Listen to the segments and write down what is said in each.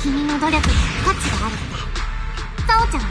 君の努力に価値があるってサオちゃん。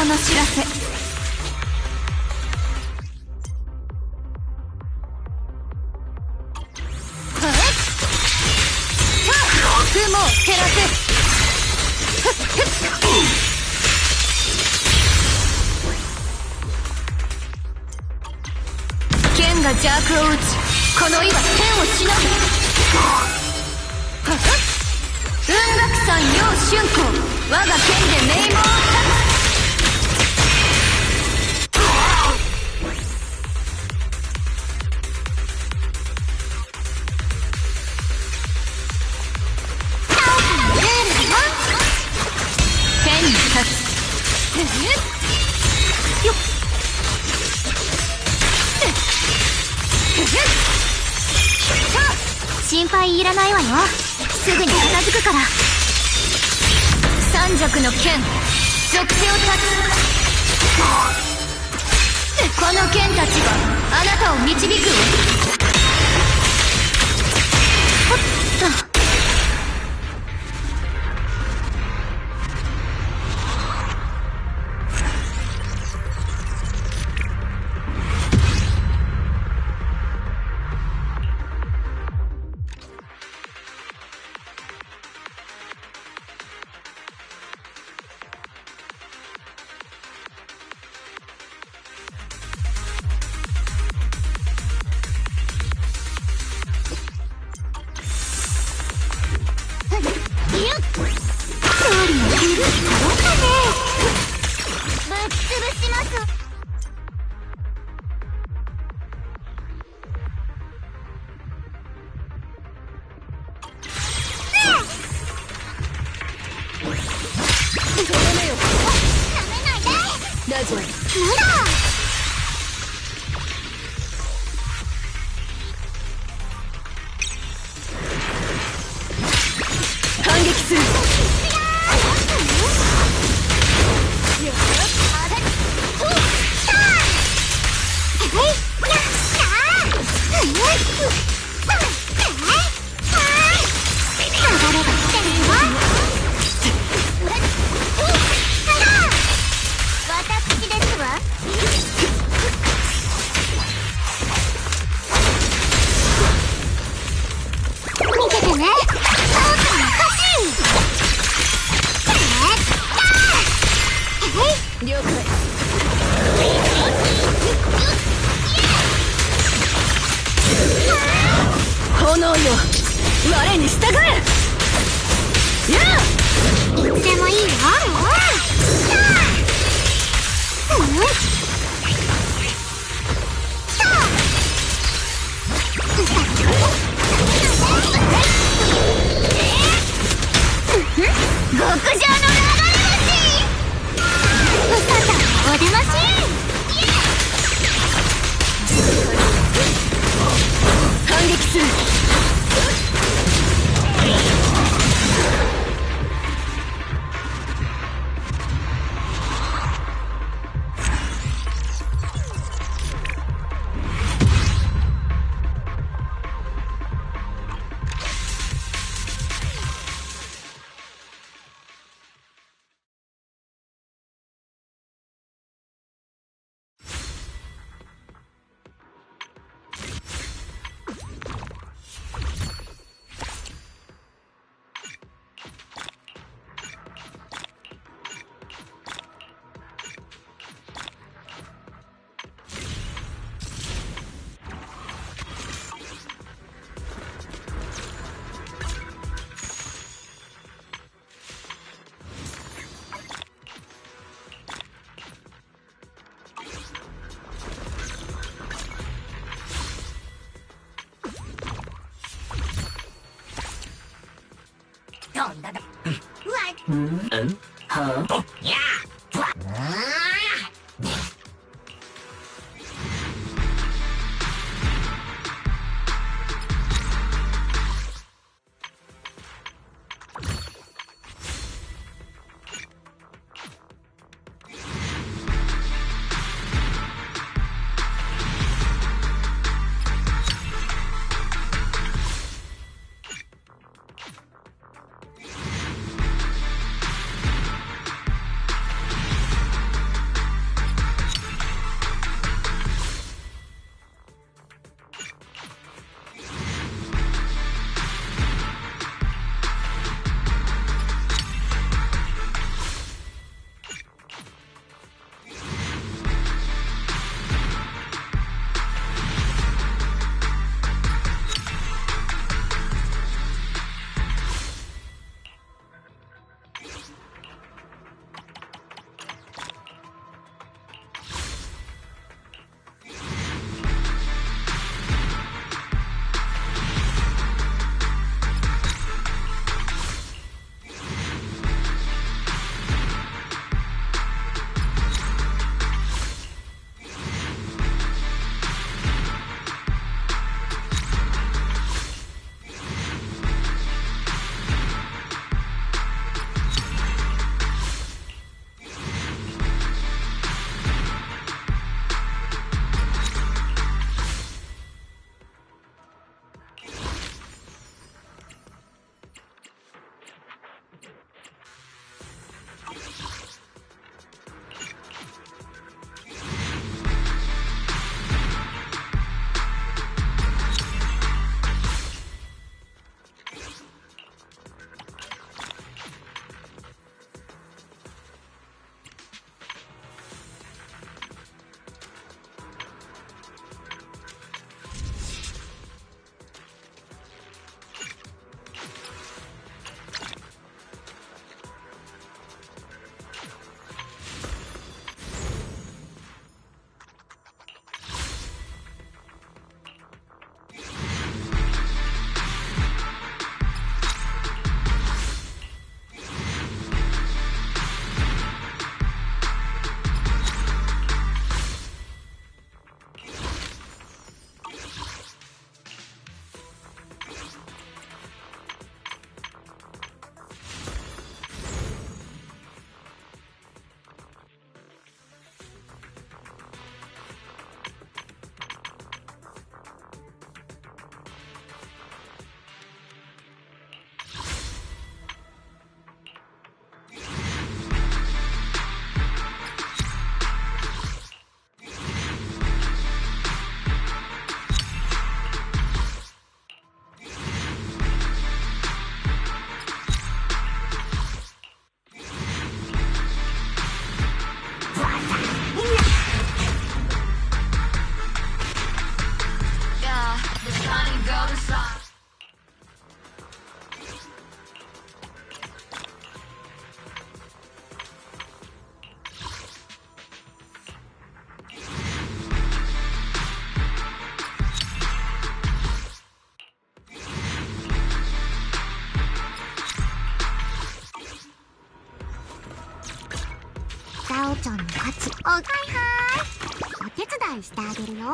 の知らせ。雲を照らせ。剣が邪悪を打ち、この意は天をしのぐ。雲岳山陽春光、我が剣で名門を立つ。心配いらないわよ。すぐに片付くから。三尺の剣、属性を断つ。この剣たちがあなたを導くわ。おっと。ダオちゃんの勝ち。はいはい、お手伝いしてあげるよ。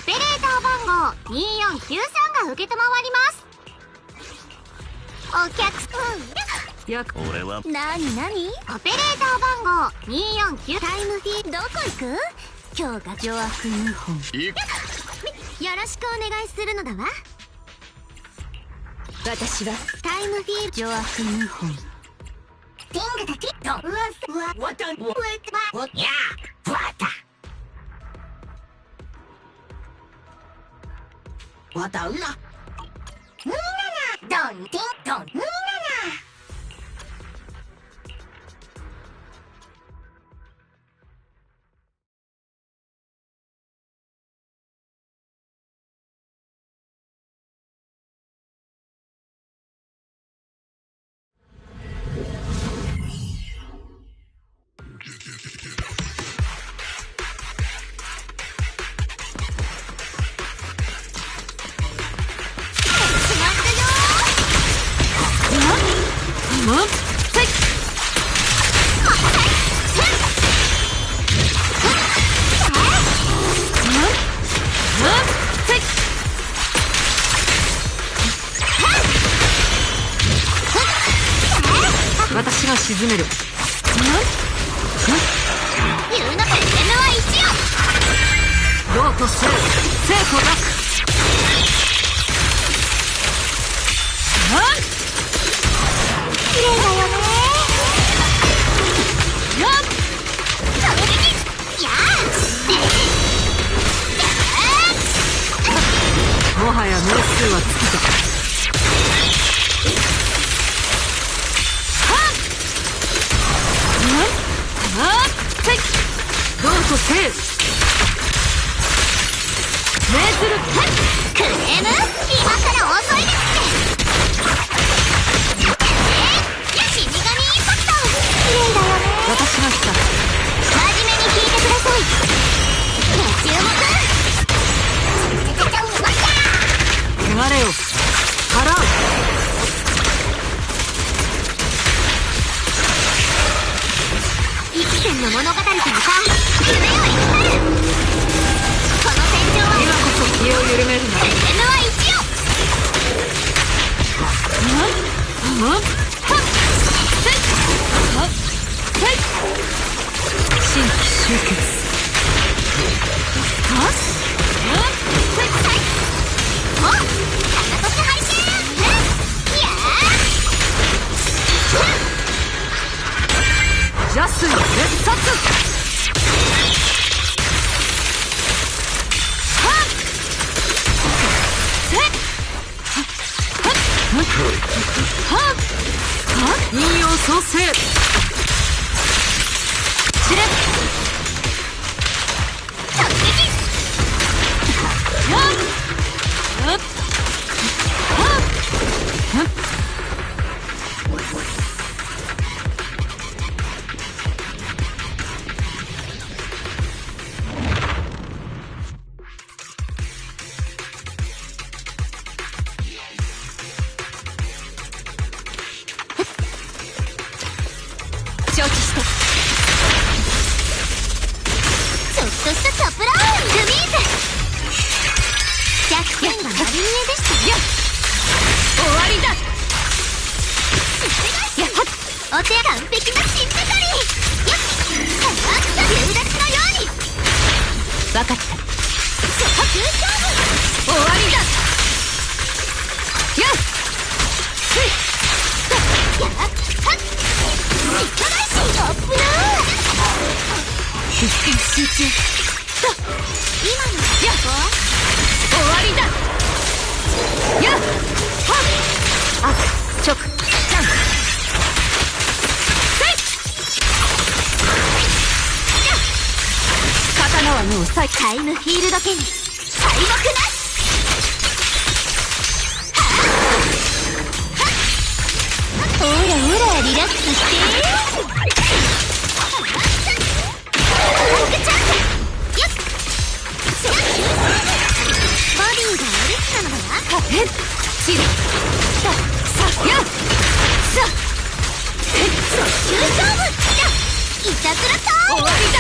オペレーター番号2493が受けたまわります。お客さん、俺はなになに。オペレーター番号249。タイムフィーどこ行く。今日が邪悪2本。行く。よろしくお願いするのだわ。私はタイムフィー邪悪2本。ティングだけどわたやわたうなドンティンドン私が沈める。言うのか N は1よ。どうとせよ、成功なく。綺麗だよね。やっそれにやもはや名数は尽きた。どうとせよ。命ずる。クレーム今から遅いですって。よし、死神インパクト。綺麗だよね。私が来た。真面目に聞いてください。ご注目。汚れよ払う。一戦の物語からさ、夢を生きたる。この戦場は今こそ気を緩めるな。 N は1よ。新規集結。おっ、タナトス配信。いや邪水滅殺。引用創生。知れ。突撃。承知して。ちょっとしたサプライズ。ルミーズ。弱点がマリニエでしたよ。終わりだ。やっお手完璧な新盛り。よっ、流脱のように。分かった。初勝負。終わりだ。やっやっはっ。力返しアップだ。必死集中。今のやっ終わりだ。やっはっあ直チャン刀はもうタイムフィールド剣に敗北なし。ほらほらリラックスして。ボディがおリスなのだわ。えっチリさやっさ速球勝負。いたずらタイム。終わりだ。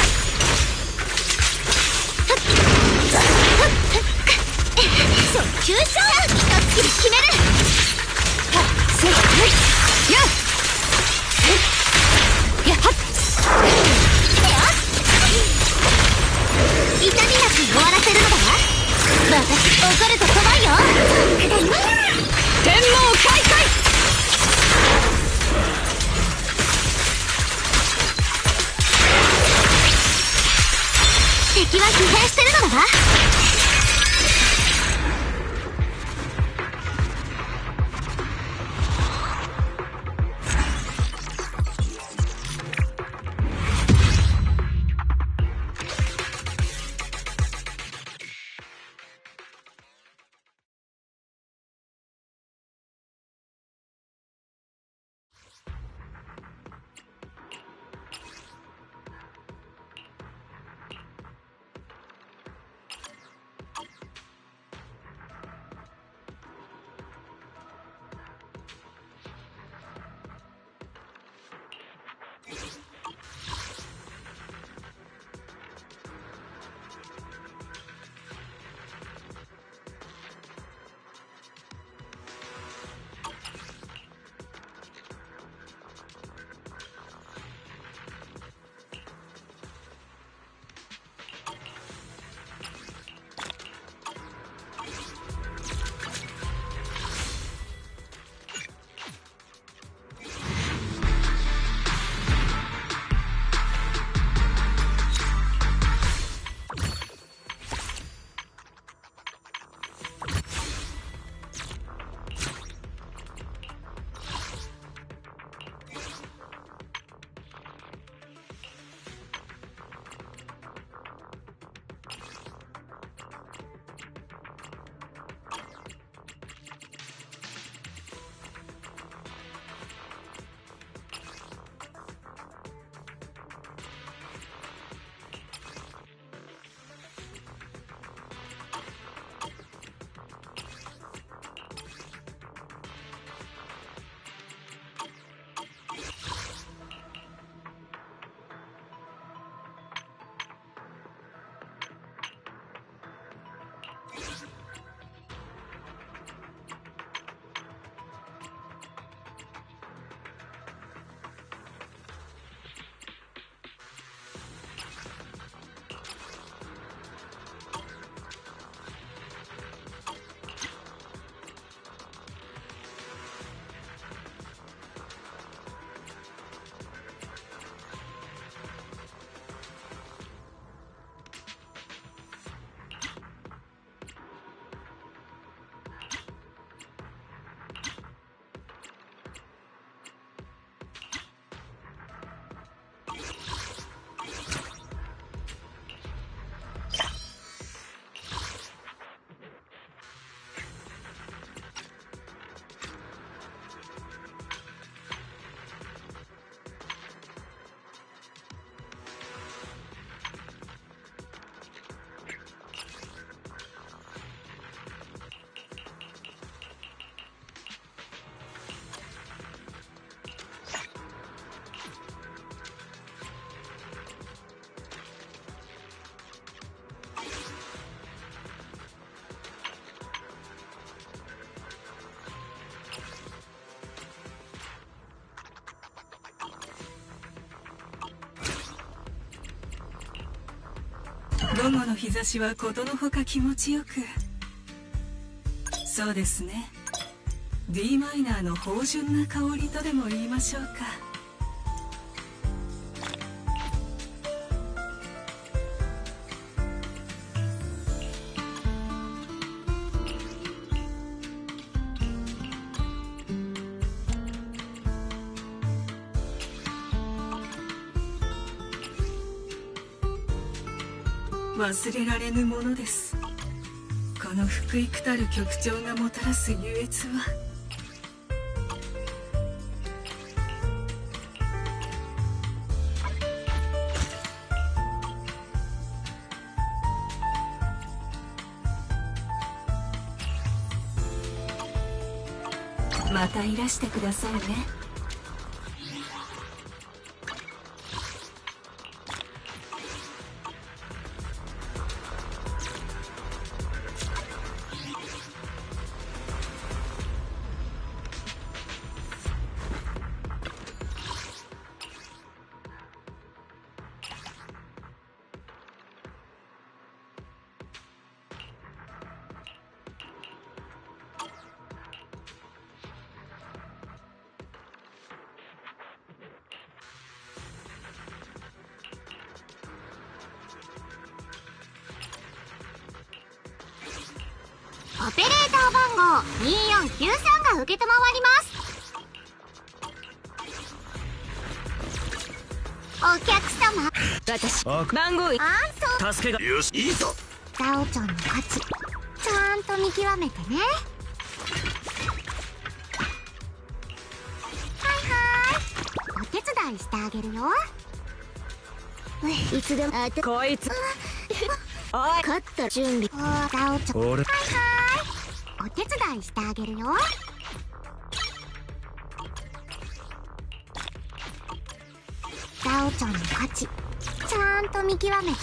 敵は疲弊してるのだわ。午後の日差しはことのほか気持ちよく、そうですね、 d マイナーの芳醇な香りとでも言いましょうか。忘れられぬものです。この福育たる曲調がもたらす優越は。またいらしてくださいね。オペレーター番号2493が受けたまわります。お客様、私番号あんと助けがよしいいぞ。ザオちゃんの勝ち、ちゃんと見極めてね。お手伝いしてあげるよ。いつでもこいつおい勝った準備。ザオちゃん、俺お手伝いしてあげるよ。ザオちゃんの勝ち、ちゃんと見極めてね。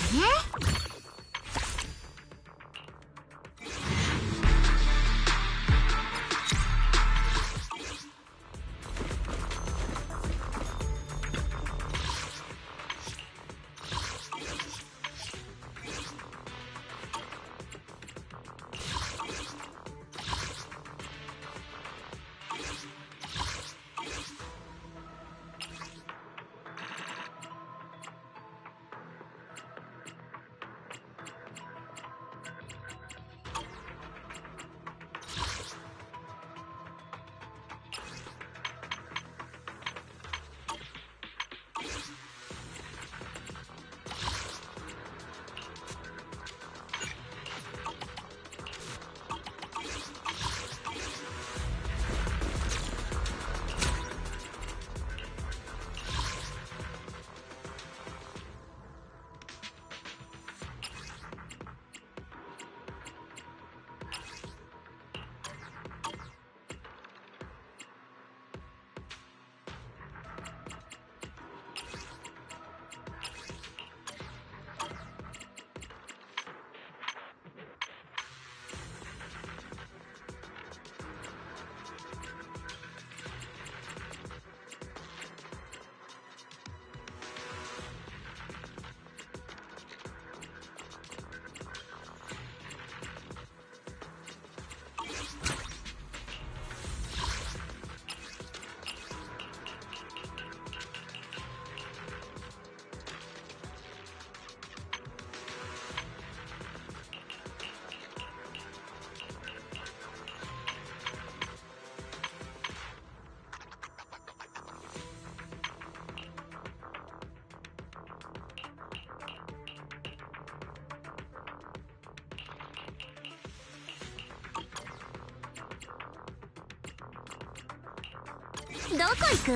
どこ行く？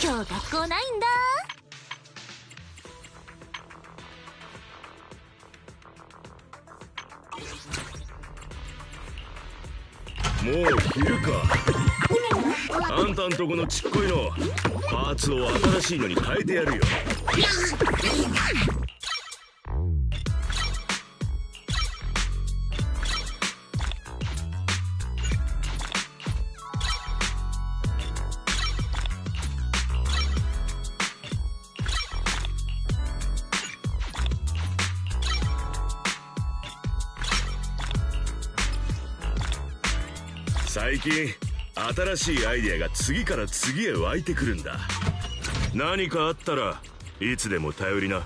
今日学校ないんだ。もう昼か。あんたんとこのちっこいのパーツを新しいのに変えてやるよ。最近新しいアイデアが次から次へ湧いてくるんだ。何かあったらいつでも頼りな。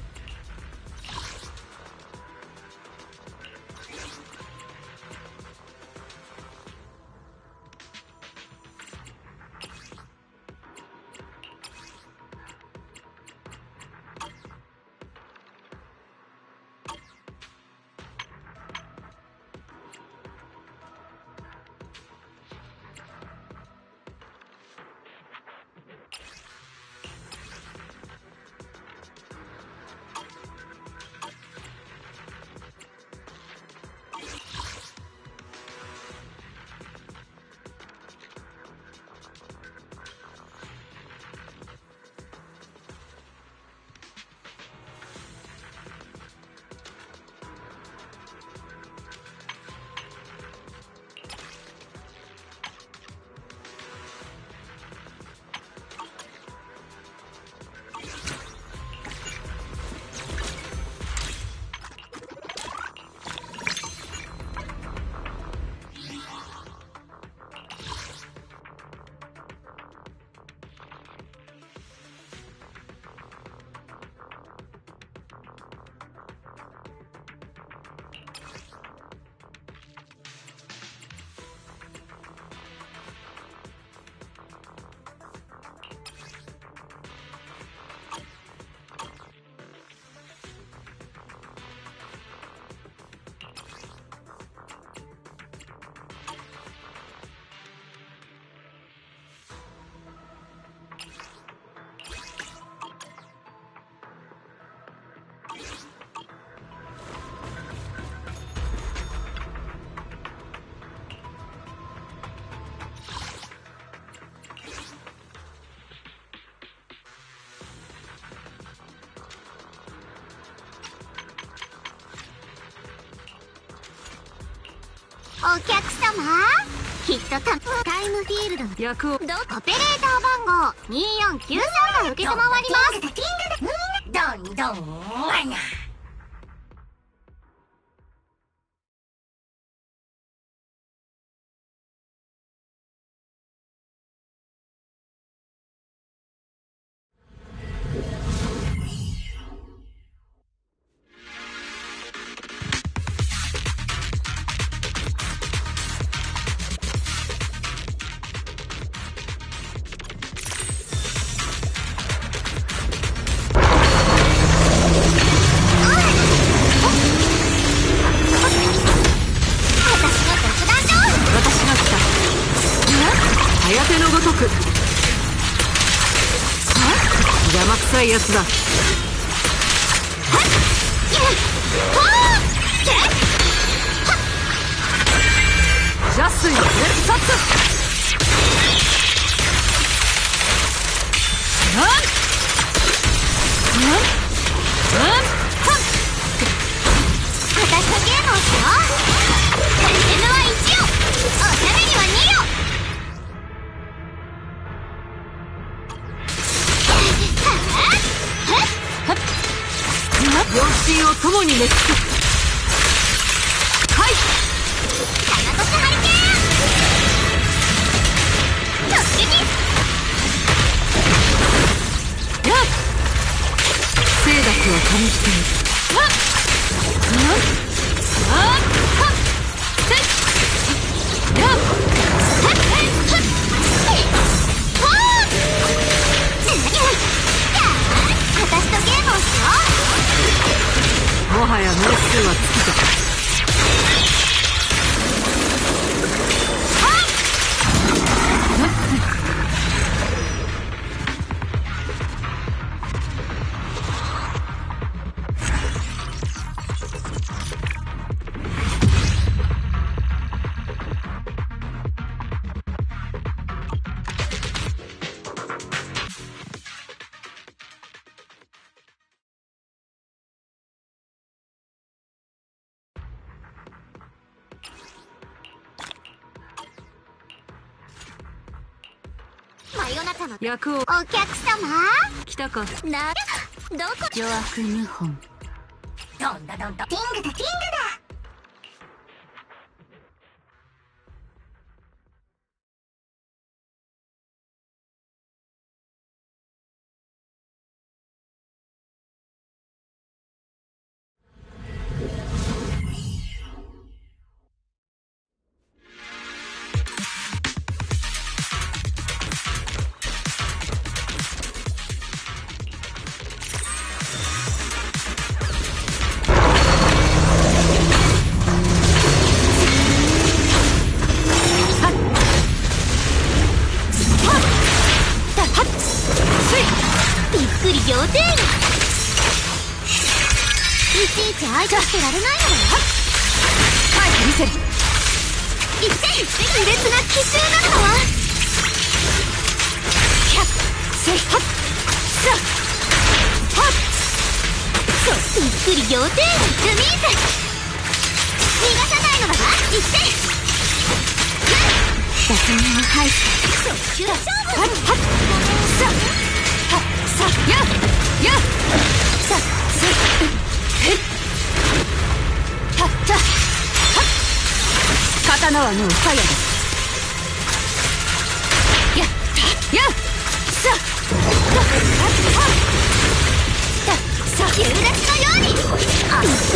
お客様、きっとタイムフィールドの役をオペレーター番号2493が受けたまわります。どんどんわな。颯のごとく。邪魔くさいやつだ。邪水熱殺。私とゲームをしよう。アイテムは1を、おしゃべりは2よ。両親を共に熱す。はい。タナトスハリケーン。突撃。やっ。清濁を感じている。私とゲームをしよう。もはや名数は尽きた。真夜中の役をお客様、来たか。な、どこ邪悪2本。どんだどんだ、ティングだティングだ。びっくり仰天。いちいち愛としてられないのだよ。返してみせる。一点卑劣な奇襲なのは。びっくり仰天。ルミーズ逃がさないのだな。一点打線を排して速球勝負。刀はもう鞘です。夕立のようにびっく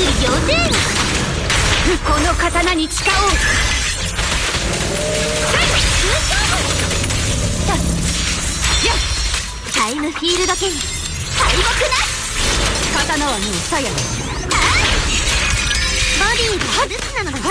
り仰天。この刀に誓おう。タイムフィールド剣敗北なし。刀はもう鞘です。ボディーが留守なのだな。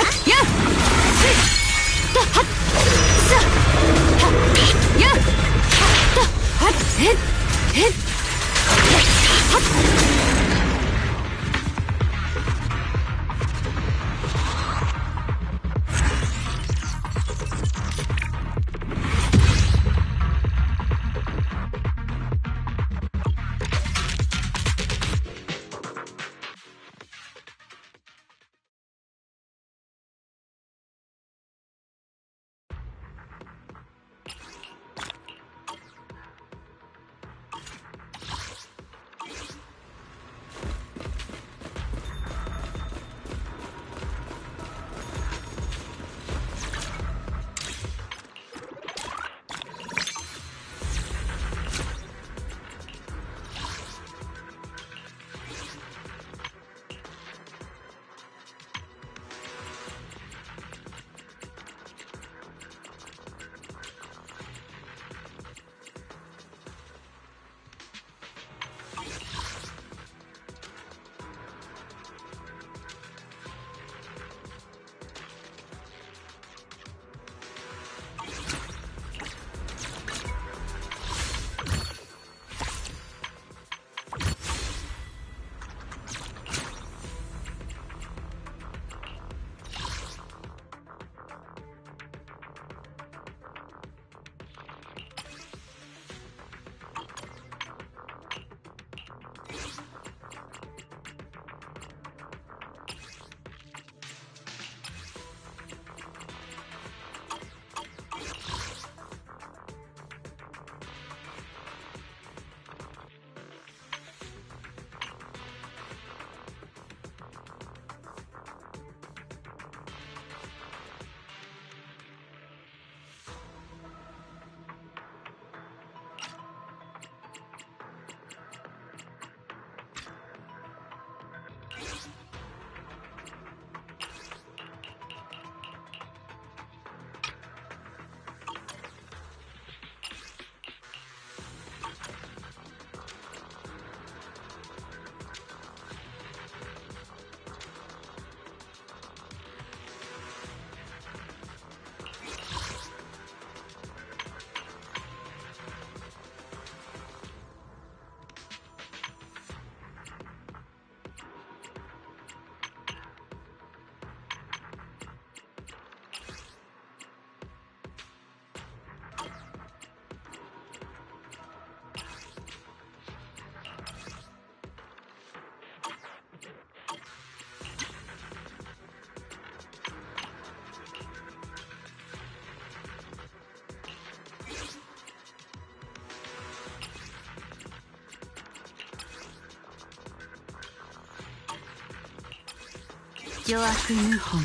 巨悪謀反。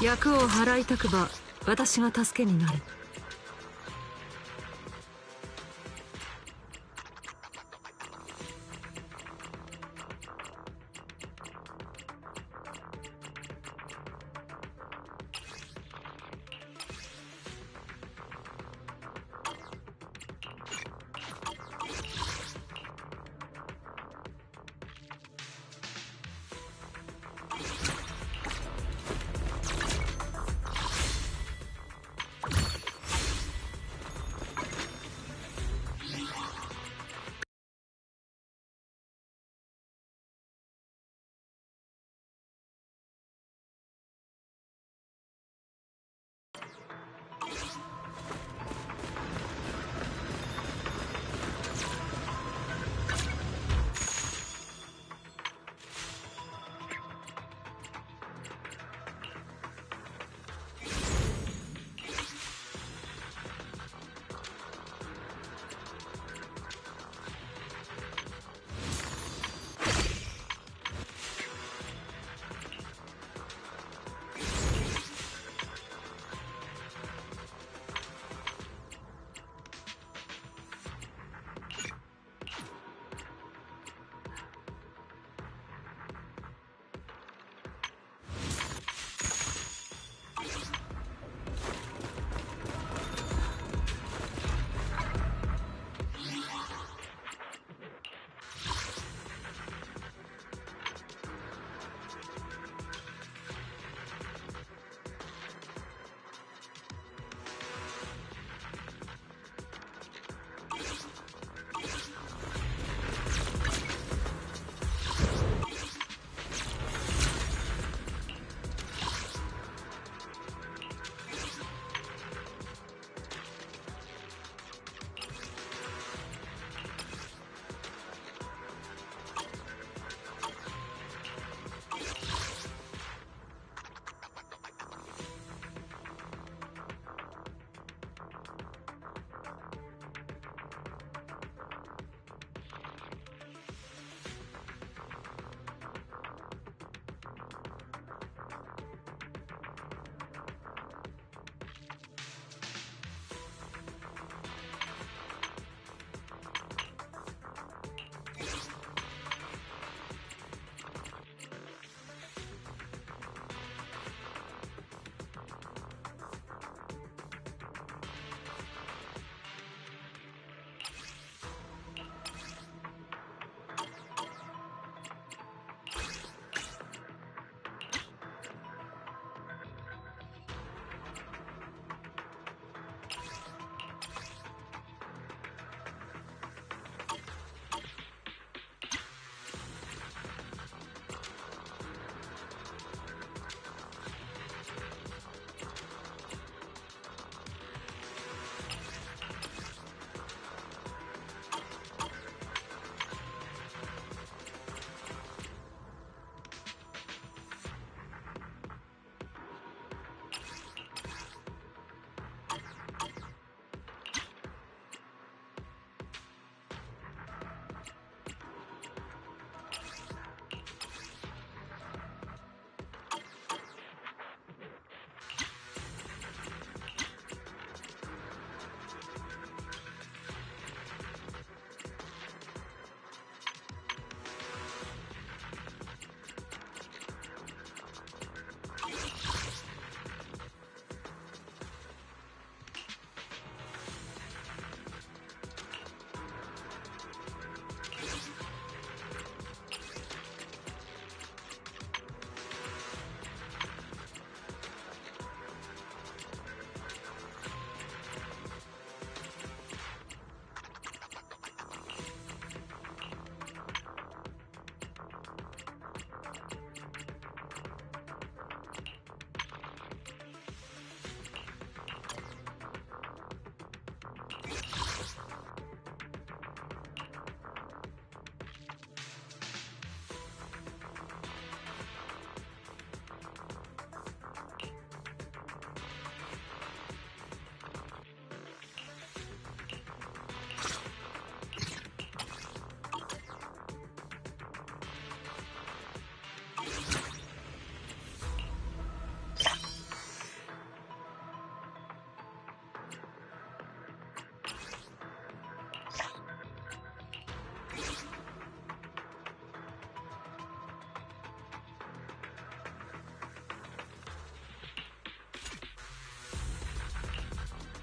役を払いたくば私が助けになる。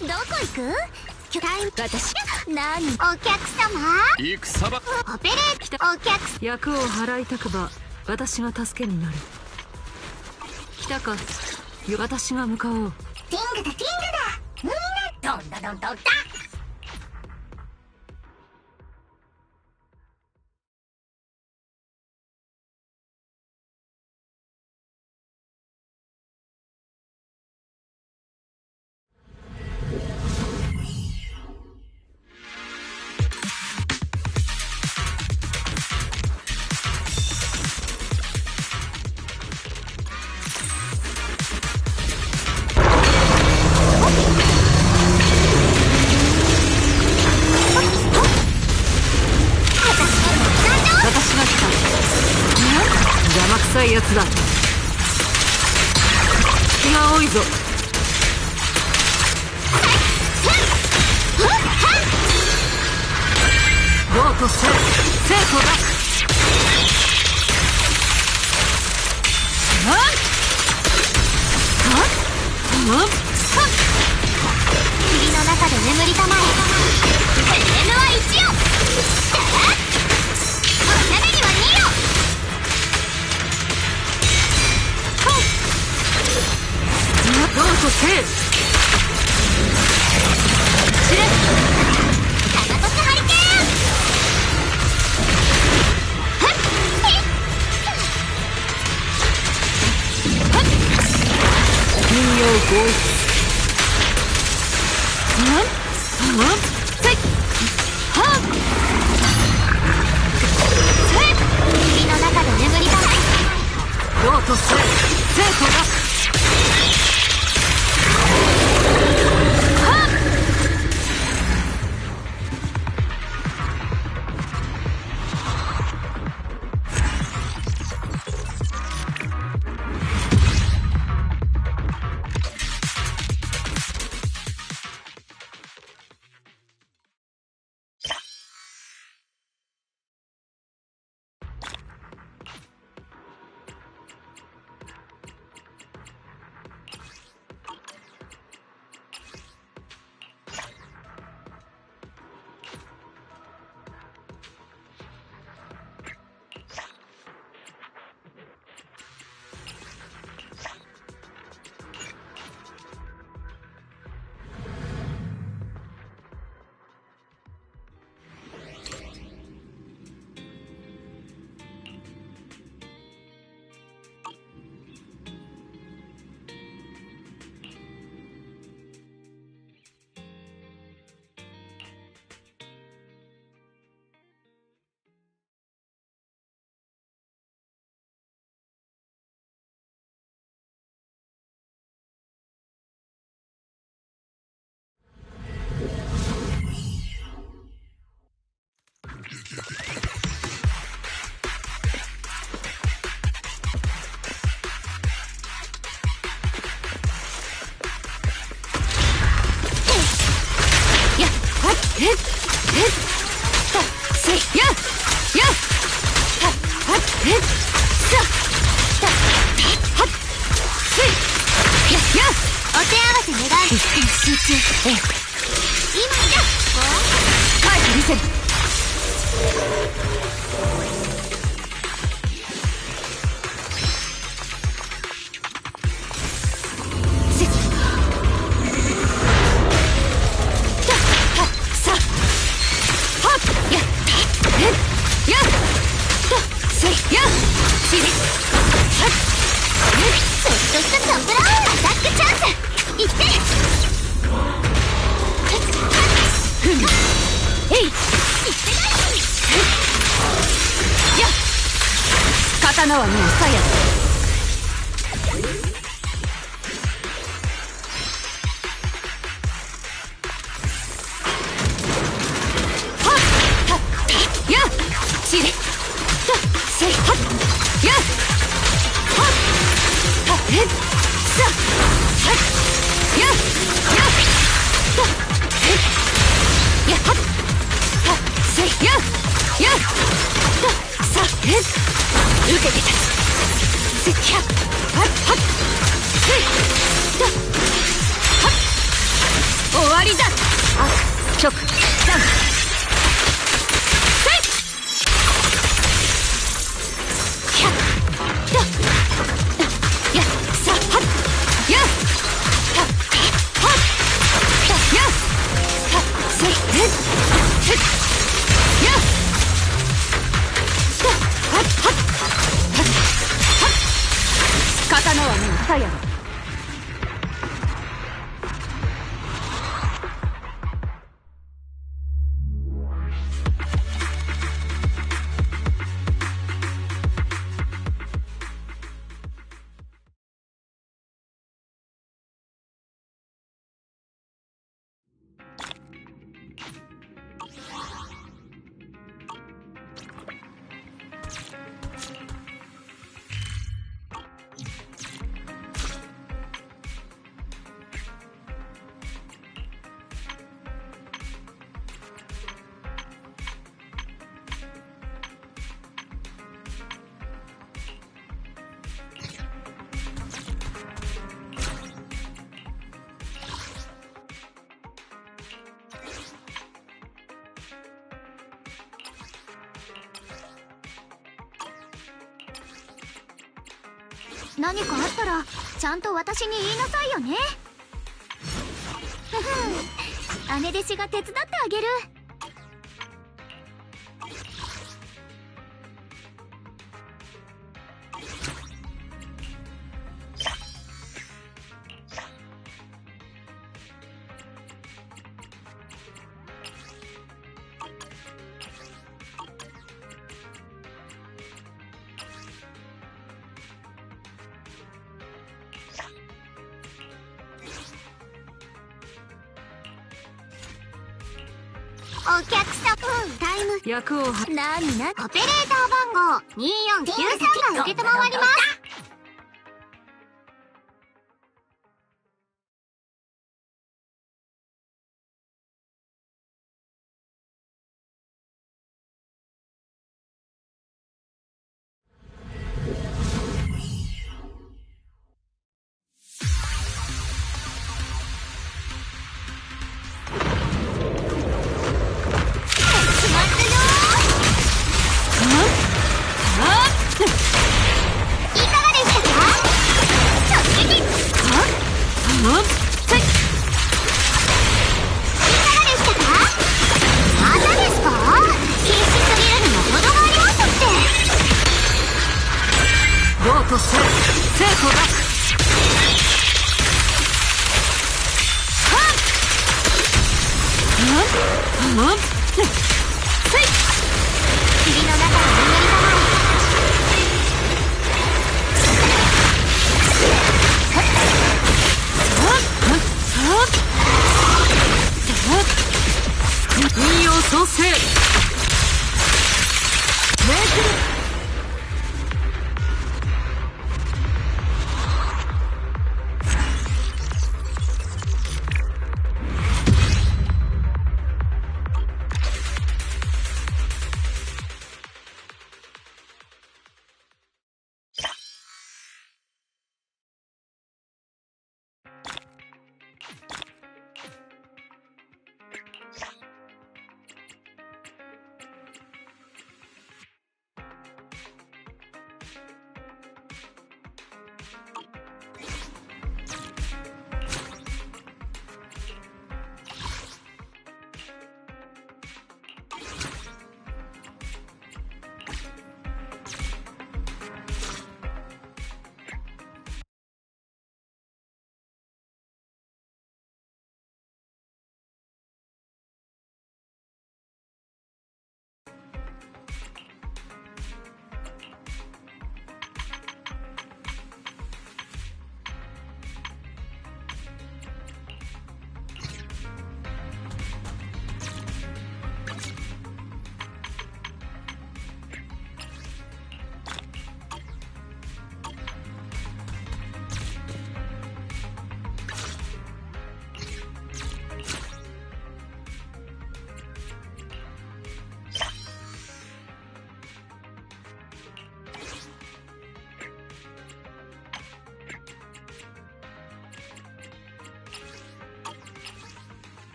どこ行く？巨大私何？お客様？戦場オペレートお客役を払いたくば私が助けになる。来たか。私が向かおう。ティングだティングだ、みんなどんだどんどんだ。私が来た。邪魔くさいやつだ。気が多いぞ。どうとせ生徒だ。霧の中で眠りたまえ。天は一よ。おしゃべりは二よ。どうとせ知れ。タナトスハリケーン。人形合一。霧の中で眠りたまえ。どうとせ生徒だ。お手合わせ願う。集中。今じゃ。返してみせる。ちょっとしたトップランアタックチャンス。いって刀はもう鞘だ。受けてた。終わりだ。悪極断せい。ひゃっやっやっさはっやっはっはっやっはっせいへっへっやっはっはっはっはっ刀はもうさやろ。何かあったらちゃんと私に言いなさいよね。ふふん、姉弟子が手伝ってあげる。お客さん、タイム役をは何な、オペレーター番号2493が承ります。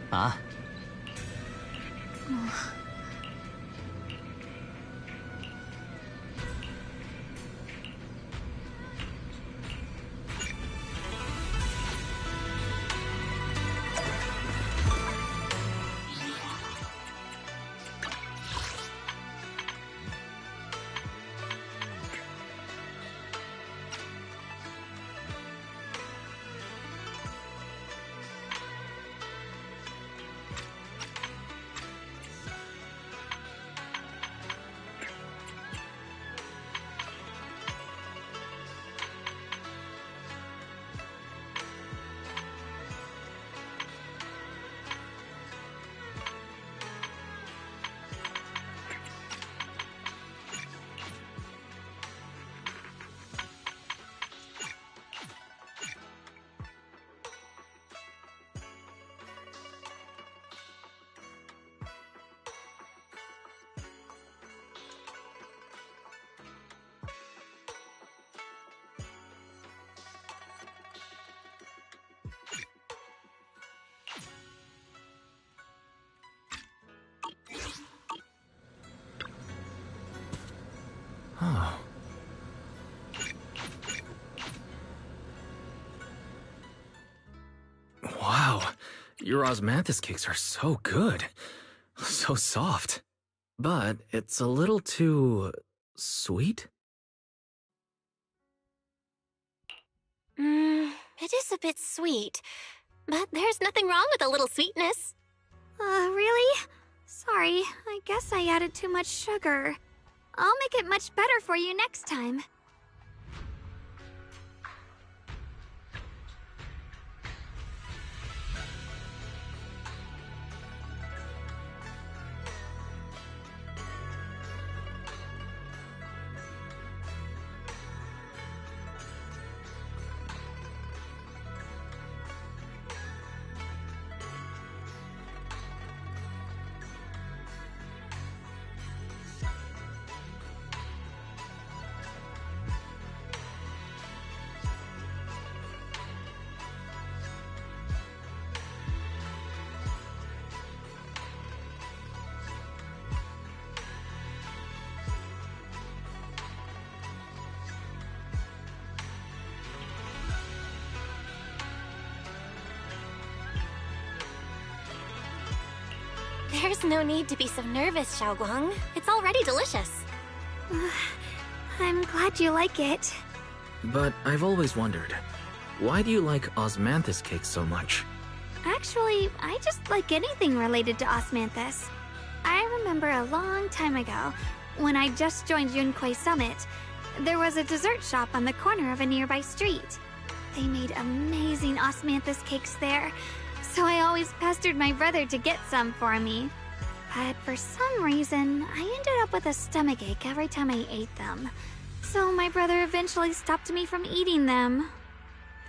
あ、wow, your osmanthus cakes are so good. So soft. But it's a little too sweet? It is a bit sweet, but there's nothing wrong with a little sweetness. Really? Sorry, I guess I added too much sugar. I'll make it much better for you next time. There's no need to be so nervous, Xiaoguang. It's already delicious. I'm glad you like it. But I've always wondered, why do you like osmanthus cakes so much? Actually, I just like anything related to osmanthus. I remember a long time ago, when I just joined Yunquei Summit, there was a dessert shop on the corner of a nearby street. They made amazing osmanthus cakes there, so I always pestered my brother to get some for me. But for some reason, I ended up with a stomachache every time I ate them. So my brother eventually stopped me from eating them.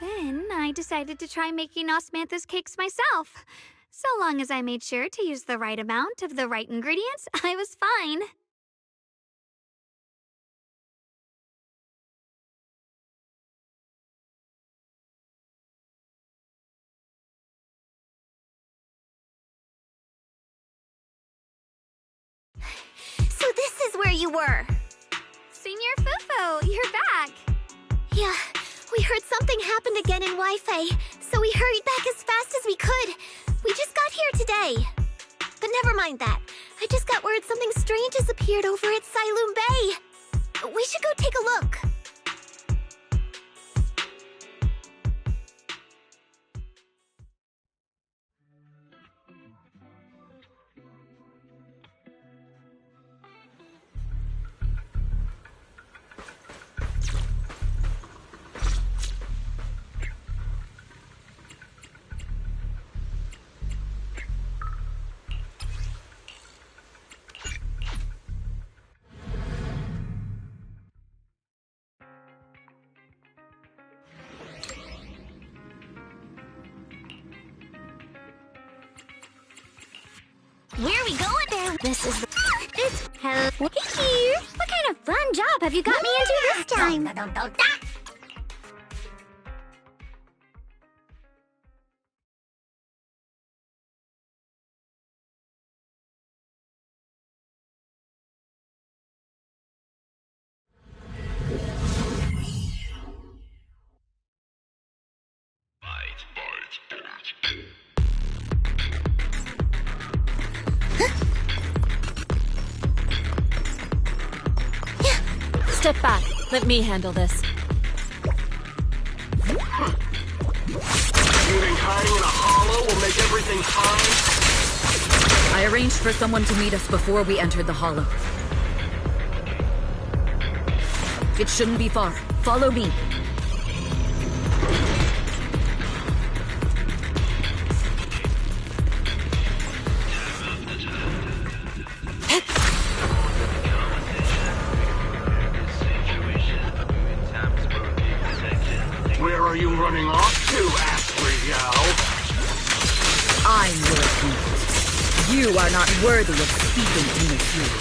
Then I decided to try making osmanthus cakes myself. So long as I made sure to use the right amount of the right ingredients, I was fine. So this is where you were. Senior Fufu, you're back. Yeah, we heard something happened again in Wi-Fi, so we hurried back as fast as we could. We just got here today. But never mind that. I just got word something strange has appeared over at Sailoon Bay. We should go take a look. Where are we going there? This is the... It's... Hello here. What kind of fun job have you got me into this time? Step back. Let me handle this. You think hiding in a hollow will make everything fine? I arranged for someone to meet us before we entered the hollow. It shouldn't be far. Follow me. Where are you running off to, Asriel? I'm your opponent. You are not worthy of speaking to me here.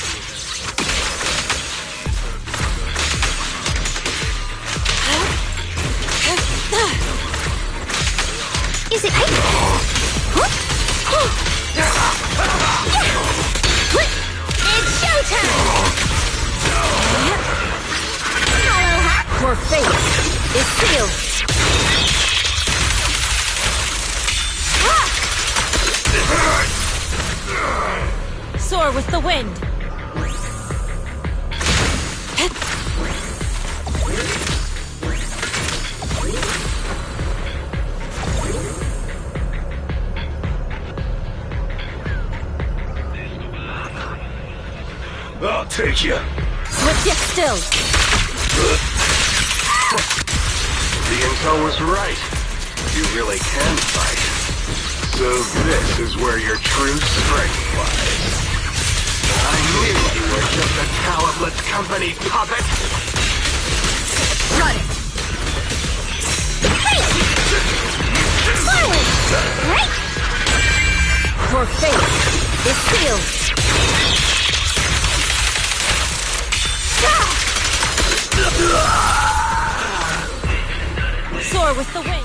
Is it... Huh? It's showtime! Your fate is sealed. Soar with the wind. I'll take you. Swift yet still. The intel was right. You really can fight. So this is where your true strength lies. I knew you were just a talentless company puppet. Run it! Forward! Right! Your fate is sealed. Soar with the wind.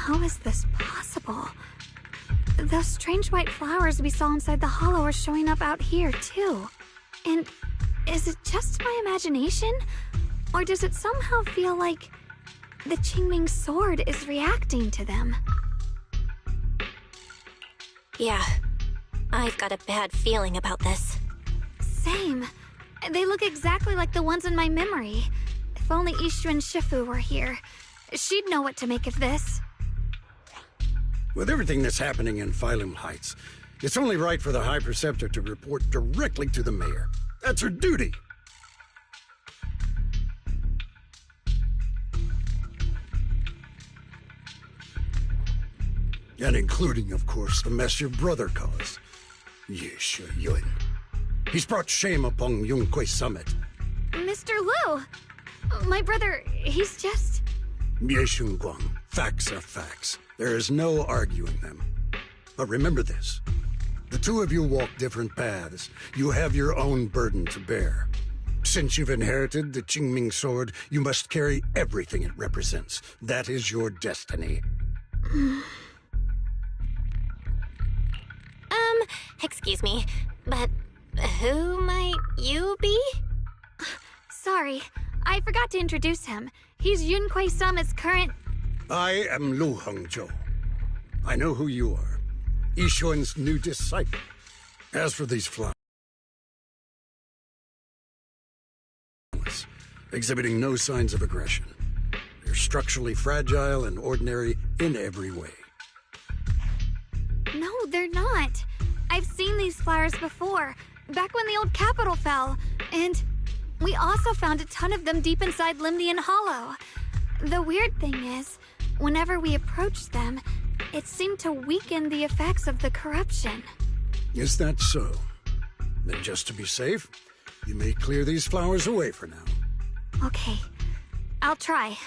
How is this possible? Those strange white flowers we saw inside the hollow are showing up out here, too. And is it just my imagination? Or does it somehow feel like the Qingming sword is reacting to them? Yeah, I've got a bad feeling about this. Same. They look exactly like the ones in my memory. If only Ishu and Shifu were here. She'd know what to make of this. With everything that's happening in Phylum Heights, it's only right for the High Preceptor to report directly to the mayor. That's her duty. And including, of course, the mess your brother caused. Yes, Yun. He's brought shame upon Yunquay Summit. Mr. Liu! My brother, he's just... Yeshun Guang, facts are facts. There is no arguing them. But remember this. The two of you walk different paths. You have your own burden to bear. Since you've inherited the Qingming sword, you must carry everything it represents. That is your destiny. Excuse me, but who might you be? Sorry, I forgot to introduce him. He's Yunquay Summit's current... I am Lu Hongzhou. I know who you are. Yixuan's new disciple. As for these flowers, exhibiting no signs of aggression. They're structurally fragile and ordinary in every way. No, they're not. I've seen these flowers before, back when the old capital fell, and we also found a ton of them deep inside Limdian Hollow. The weird thing is, whenever we approached them, it seemed to weaken the effects of the corruption. Is that so? Then just to be safe, you may clear these flowers away for now. Okay, I'll try.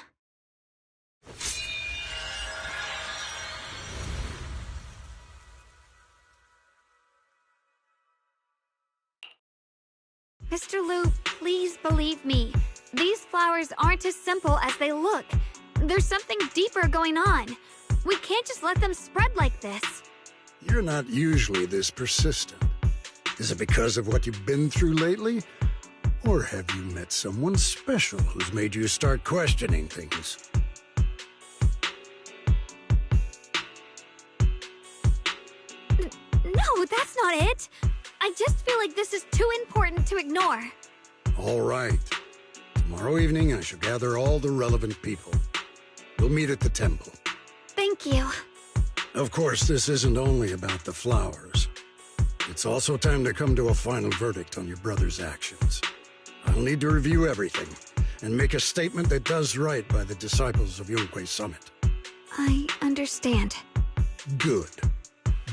Mr. Liu, please believe me. These flowers aren't as simple as they look. There's something deeper going on. We can't just let them spread like this. You're not usually this persistent. Is it because of what you've been through lately? Or have you met someone special who's made you start questioning things? No, that's not it. I just feel like this is too important to ignore. All right. Tomorrow evening, I shall gather all the relevant people. We'll meet at the temple. Thank you. Of course, this isn't only about the flowers. It's also time to come to a final verdict on your brother's actions. I'll need to review everything and make a statement that does right by the disciples of Yunquay Summit. I understand. Good.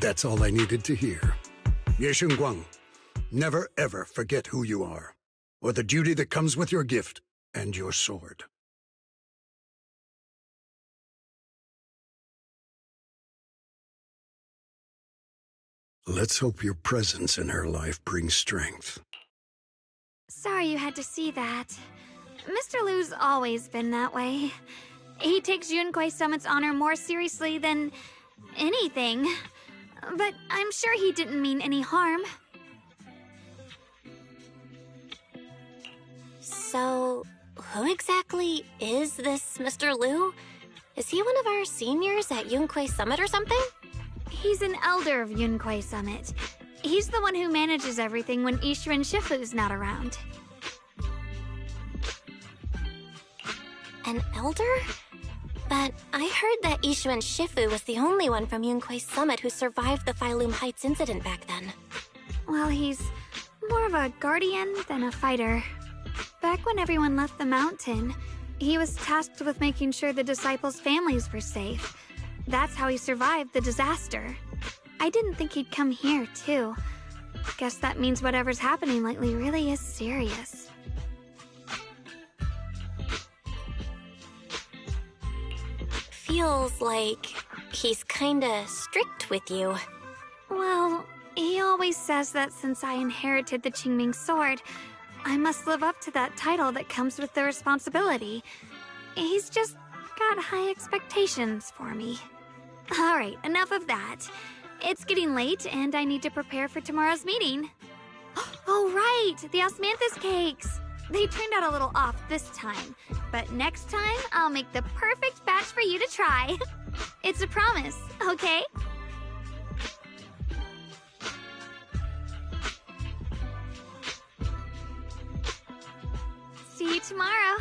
That's all I needed to hear. Yeshun Guang, never ever forget who you are, or the duty that comes with your gift and your sword. Let's hope your presence in her life brings strength. Sorry you had to see that. Mr. Liu's always been that way. He takes Yunquay Summit's honor more seriously than anything. But I'm sure he didn't mean any harm. So, who exactly is this Mr. Liu? Is he one of our seniors at Yunquay Summit or something? He's an elder of Yunquay Summit. He's the one who manages everything when Ishu and Shifu's not around. An elder? But I heard that Ishu and Shifu was the only one from Yunquay Summit who survived the Phylum Heights incident back then. Well, he's more of a guardian than a fighter. Back when everyone left the mountain, he was tasked with making sure the disciples' families were safe. That's how he survived the disaster. I didn't think he'd come here, too. Guess that means whatever's happening lately really is serious. Feels like he's kinda strict with you. Well, he always says that since I inherited the Qingming sword, I must live up to that title that comes with the responsibility. He's just got high expectations for me. Alright, enough of that. It's getting late, and I need to prepare for tomorrow's meeting. Oh, right! The osmanthus cakes! They turned out a little off this time, but next time I'll make the perfect batch for you to try. It's a promise, okay? See you tomorrow.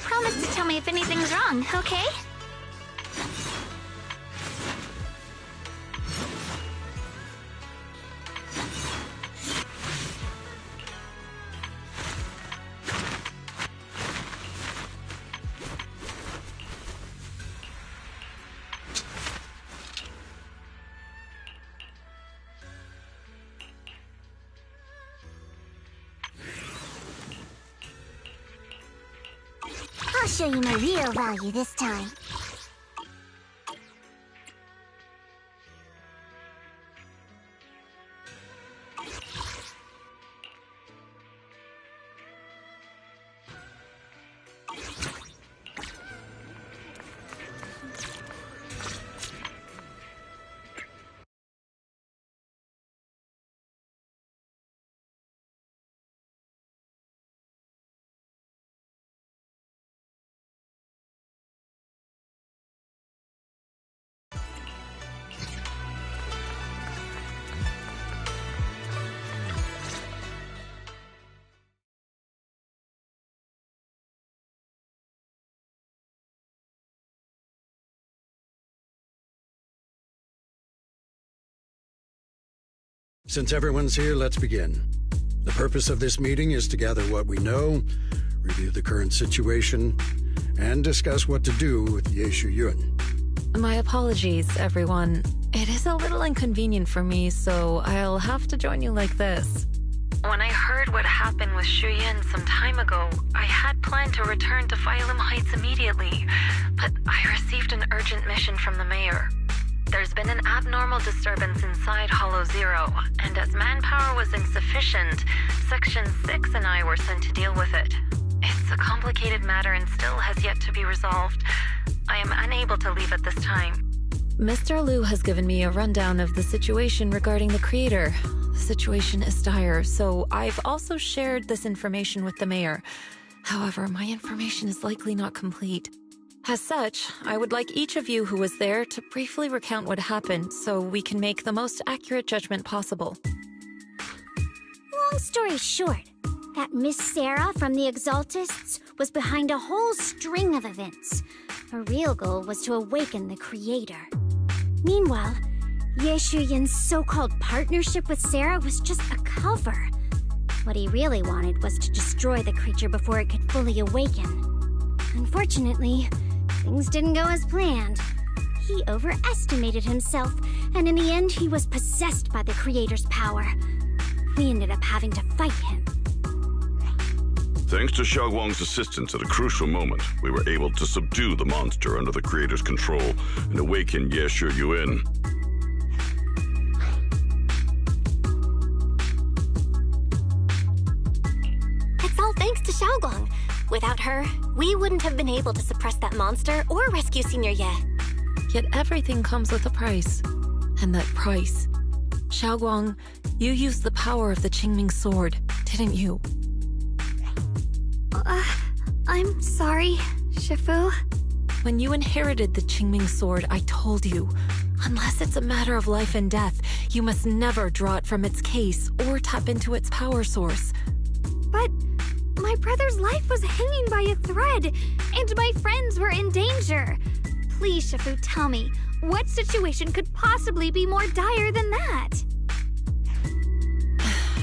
Promise to tell me if anything's wrong, okay? I'll show you my real value this time. Since everyone's here, let's begin. The purpose of this meeting is to gather what we know, review the current situation, and discuss what to do with Ye Yun. My apologies, everyone. It is a little inconvenient for me, so I'll have to join you like this. When I heard what happened with Shu Yin some time ago, I had planned to return to Phylum Heights immediately, but I received an urgent mission from the mayor. There's been an abnormal disturbance inside Hollow Zero, and as manpower was insufficient, Section 6 and I were sent to deal with it. It's a complicated matter and still has yet to be resolved. I am unable to leave at this time. Mr. Liu has given me a rundown of the situation regarding the creator. The situation is dire, so I've also shared this information with the mayor. However, my information is likely not complete. As such, I would like each of you who was there to briefly recount what happened so we can make the most accurate judgment possible. Long story short, that Miss Sarah from the Exaltists was behind a whole string of events. Her real goal was to awaken the creator. Meanwhile, Ye Yun's so-called partnership with Sarah was just a cover. What he really wanted was to destroy the creature before it could fully awaken. Unfortunately, things didn't go as planned. he overestimated himself, and in the end he was possessed by the Creator's power. We ended up having to fight him. Thanks to Xiaoguang's assistance at a crucial moment, we were able to subdue the monster under the Creator's control and awaken Ye Shi Yuan. It's all thanks to Xiaoguang. Without her, we wouldn't have been able to suppress that monster or rescue Senior Ye. Yet everything comes with a price. And that price... Xiaoguang, you used the power of the Qingming sword, didn't you? I'm sorry, Shifu. When you inherited the Qingming sword, I told you, unless it's a matter of life and death, you must never draw it from its case or tap into its power source. But my brother's life was hanging by a thread, and my friends were in danger. Please, Shifu, tell me, what situation could possibly be more dire than that?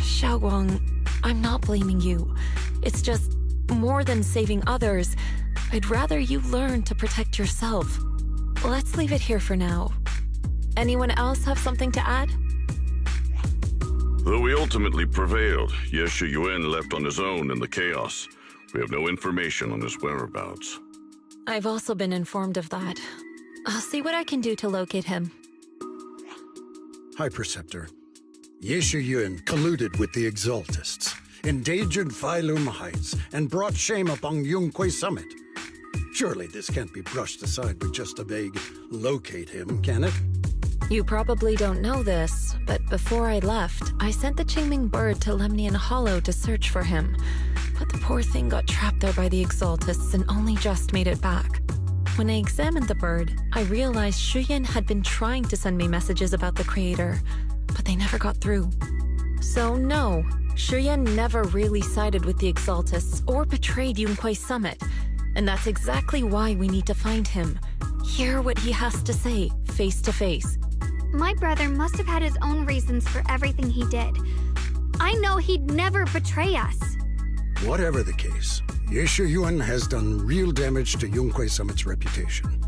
Xiaoguang, I'm not blaming you. It's just, more than saving others, I'd rather you learn to protect yourself. Let's leave it here for now. Anyone else have something to add? Though we ultimately prevailed, Ye Shi Yuan left on his own in the chaos. We have no information on his whereabouts. I've also been informed of that. I'll see what I can do to locate him. High Preceptor, Ye Shi Yuan colluded with the Exaltists, endangered Failum Heights, and brought shame upon Yunquay Summit. Surely this can't be brushed aside with just a vague locate him, can it? You probably don't know this, but before I left, I sent the Qingming bird to Lemnian Hollow to search for him. But the poor thing got trapped there by the Exaltists and only just made it back. When I examined the bird, I realized Shuyan had been trying to send me messages about the Creator, but they never got through. So no, Shuyan never really sided with the Exaltists or betrayed Yunquay Summit. And that's exactly why we need to find him. Hear what he has to say, face to face. My brother must have had his own reasons for everything he did. I know he'd never betray us. Whatever the case, Ye Shi Yuan has done real damage to Yunquay Summit's reputation.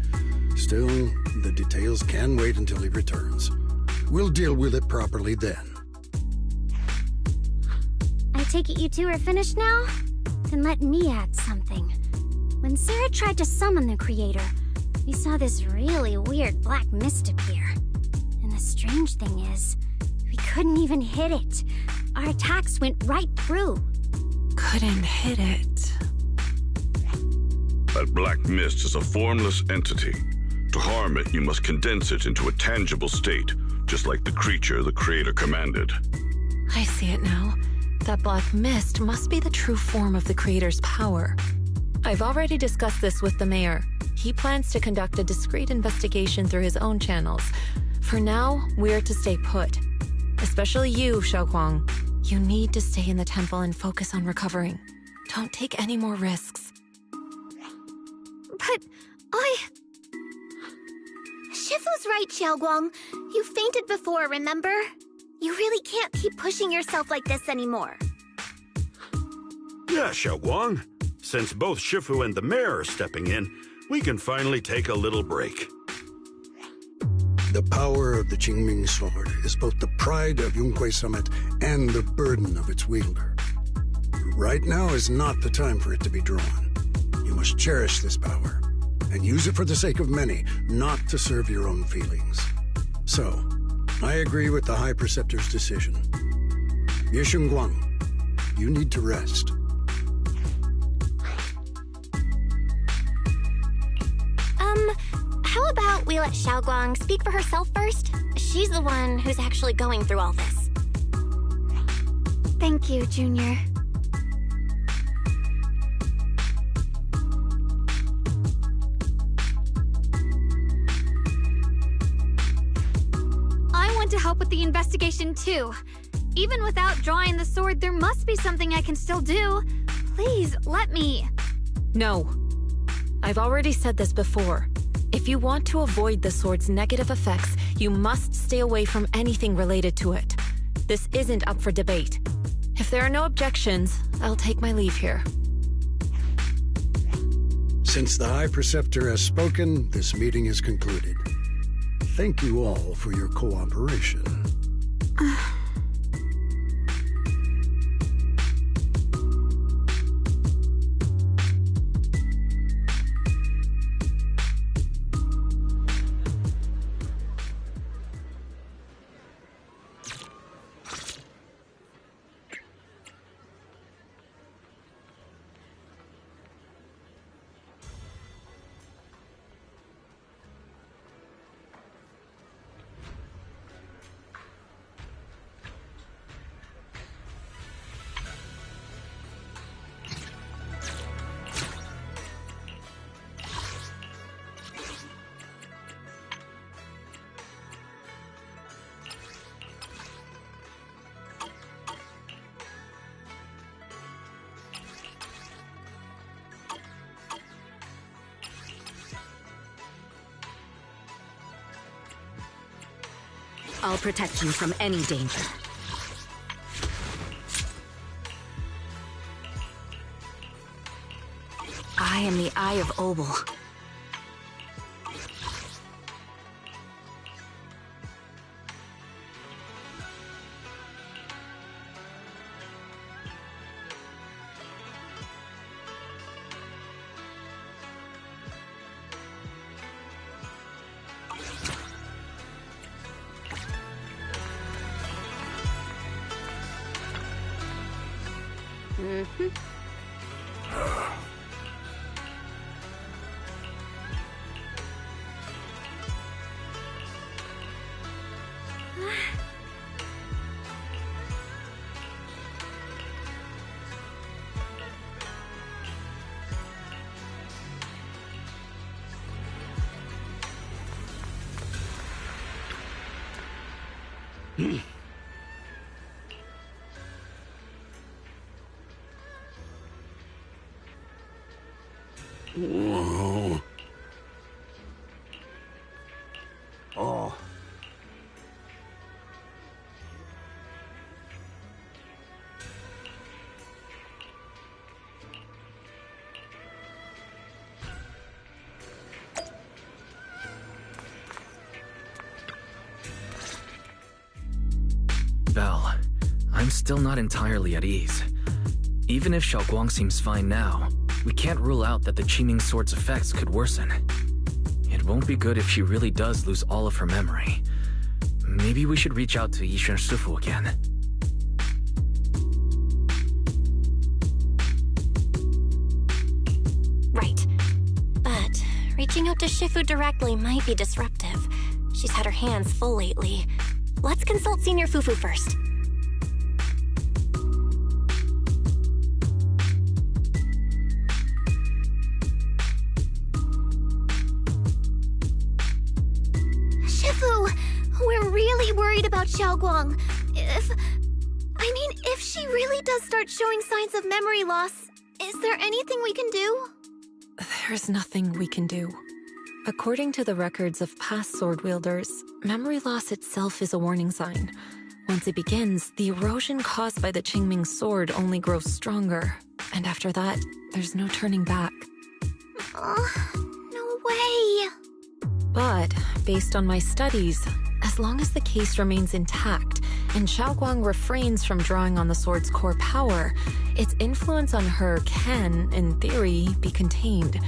Still, the details can wait until he returns. We'll deal with it properly then. I take it you two are finished now? Then let me add something. When Sarah tried to summon the Creator, we saw this really weird black mist appear. And the strange thing is, we couldn't even hit it. Our attacks went right through. Couldn't hit it. That black mist is a formless entity. To harm it, you must condense it into a tangible state, just like the creature the Creator commanded. I see it now. That black mist must be the true form of the Creator's power. I've already discussed this with the mayor. He plans to conduct a discreet investigation through his own channels. For now, we're to stay put. Especially you, Xiaoguang. You need to stay in the temple and focus on recovering. Don't take any more risks. But Shifu's right, Xiaoguang. You fainted before, remember? You really can't keep pushing yourself like this anymore. Yeah, Xiaoguang. Since both Shifu and the mayor are stepping in, we can finally take a little break. The power of the Qingming sword is both the pride of Yunquay Summit and the burden of its wielder. Right now is not the time for it to be drawn. You must cherish this power, and use it for the sake of many, not to serve your own feelings. So, I agree with the High Preceptor's decision. Ye Shengguang, you need to rest. How about we let Xiaoguang speak for herself first? She's the one who's actually going through all this. thank you, Junior. I want to help with the investigation too. Even without drawing the sword, there must be something I can still do. Please, let me. No. I've already said this before. If you want to avoid the sword's negative effects, you must stay away from anything related to it. This isn't up for debate. If there are no objections, I'll take my leave here. Since the High Preceptor has spoken, this meeting is concluded. thank you all for your cooperation. I'll protect you from any danger. I am the Eye of Obel. Whoa. Oh. Belle, I'm still not entirely at ease. Even if Xiaoguang seems fine now, we can't rule out that the Qingming Sword's effects could worsen. It won't be good if she really does lose all of her memory. Maybe we should reach out to Yixuan Shifu again. Right. But reaching out to Shifu directly might be disruptive. She's had her hands full lately. Let's consult Senior Fufu first. Shifu, we're really worried about Xiaoguang. If she really does start showing signs of memory loss, is there anything we can do? There's nothing we can do. According to the records of past sword wielders, memory loss itself is a warning sign. Once it begins, the erosion caused by the Qingming Sword only grows stronger. And after that, there's no turning back. No way. But, based on my studies, as long as the case remains intact and Xiaoguang refrains from drawing on the sword's core power, its influence on her can, in theory, be contained.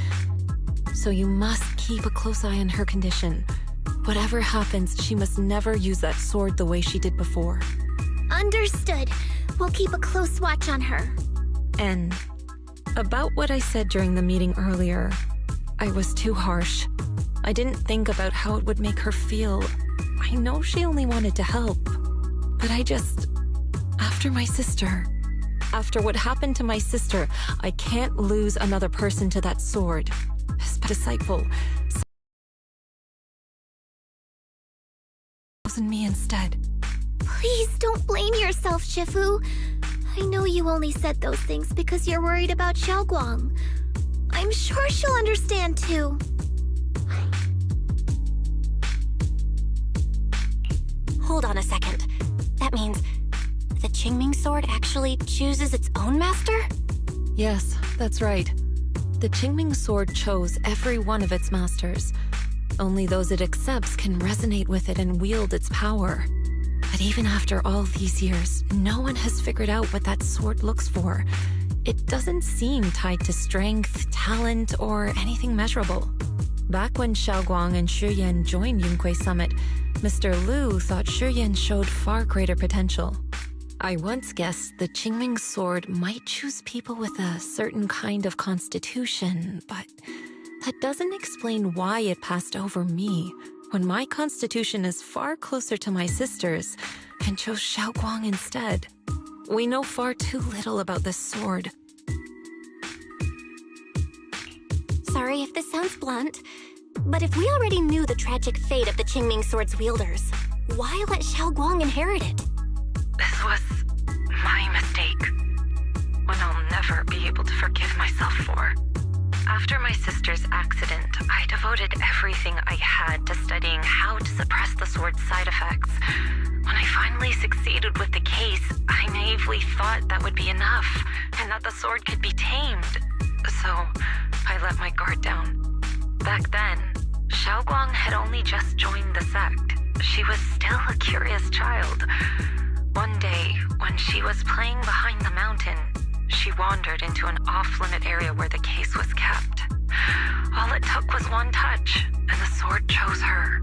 So you must keep a close eye on her condition. Whatever happens, she must never use that sword the way she did before. Understood. We'll keep a close watch on her. And about what I said during the meeting earlier, I was too harsh. I didn't think about how it would make her feel. I know she only wanted to help. But after my sister, after what happened to my sister, I can't lose another person to that sword. His disciple. And me instead. Please don't blame yourself, Shifu. I know you only said those things because you're worried about Xiaoguang. I'm sure she'll understand too. Hold on a second. That means the Qingming Sword actually chooses its own master? Yes, that's right. The Qingming Sword chose every one of its masters. Only those it accepts can resonate with it and wield its power. But even after all these years, no one has figured out what that sword looks for. It doesn't seem tied to strength, talent, or anything measurable. Back when Xiaoguang and Shiyan joined Yunquei Summit, Mr. Liu thought Shiyan showed far greater potential. I once guessed the Qingming sword might choose people with a certain kind of constitution, but that doesn't explain why it passed over me, when my constitution is far closer to my sister's, and chose Xiaoguang instead. We know far too little about this sword. Sorry if this sounds blunt, but if we already knew the tragic fate of the Qingming sword's wielders, why let Xiaoguang inherit it? This was my mistake. One I'll never be able to forgive myself for. After my sister's accident, I devoted everything I had to studying how to suppress the sword's side effects. When I finally succeeded with the case, I naively thought that would be enough, and that the sword could be tamed. So, I let my guard down. Back then, Xiaoguang had only just joined the sect. She was still a curious child. One day, when she was playing behind the mountain, she wandered into an off-limit area where the case was kept. All it took was one touch, and the sword chose her.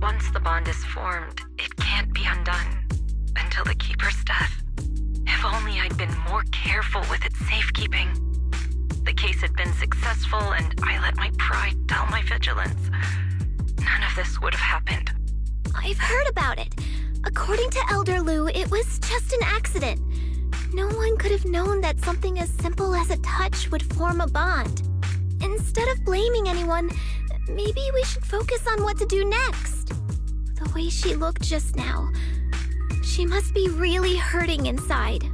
Once the bond is formed, it can't be undone until the keeper's death. If only I'd been more careful with its safekeeping. The case had been successful, and I let my pride dull my vigilance. None of this would have happened. I've heard about it. According to Elder Liu, it was just an accident. No one could have known that something as simple as a touch would form a bond. Instead of blaming anyone, maybe we should focus on what to do next. The way she looked just now, she must be really hurting inside.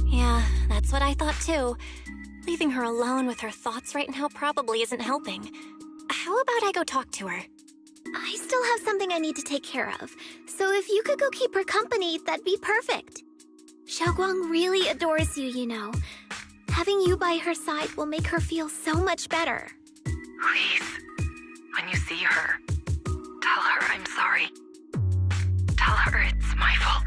Yeah, that's what I thought too. Leaving her alone with her thoughts right now probably isn't helping. How about I go talk to her? I still have something I need to take care of, so if you could go keep her company, that'd be perfect. Xiaoguang really adores you, you know. Having you by her side will make her feel so much better. Please, when you see her, tell her I'm sorry. Tell her it's my fault.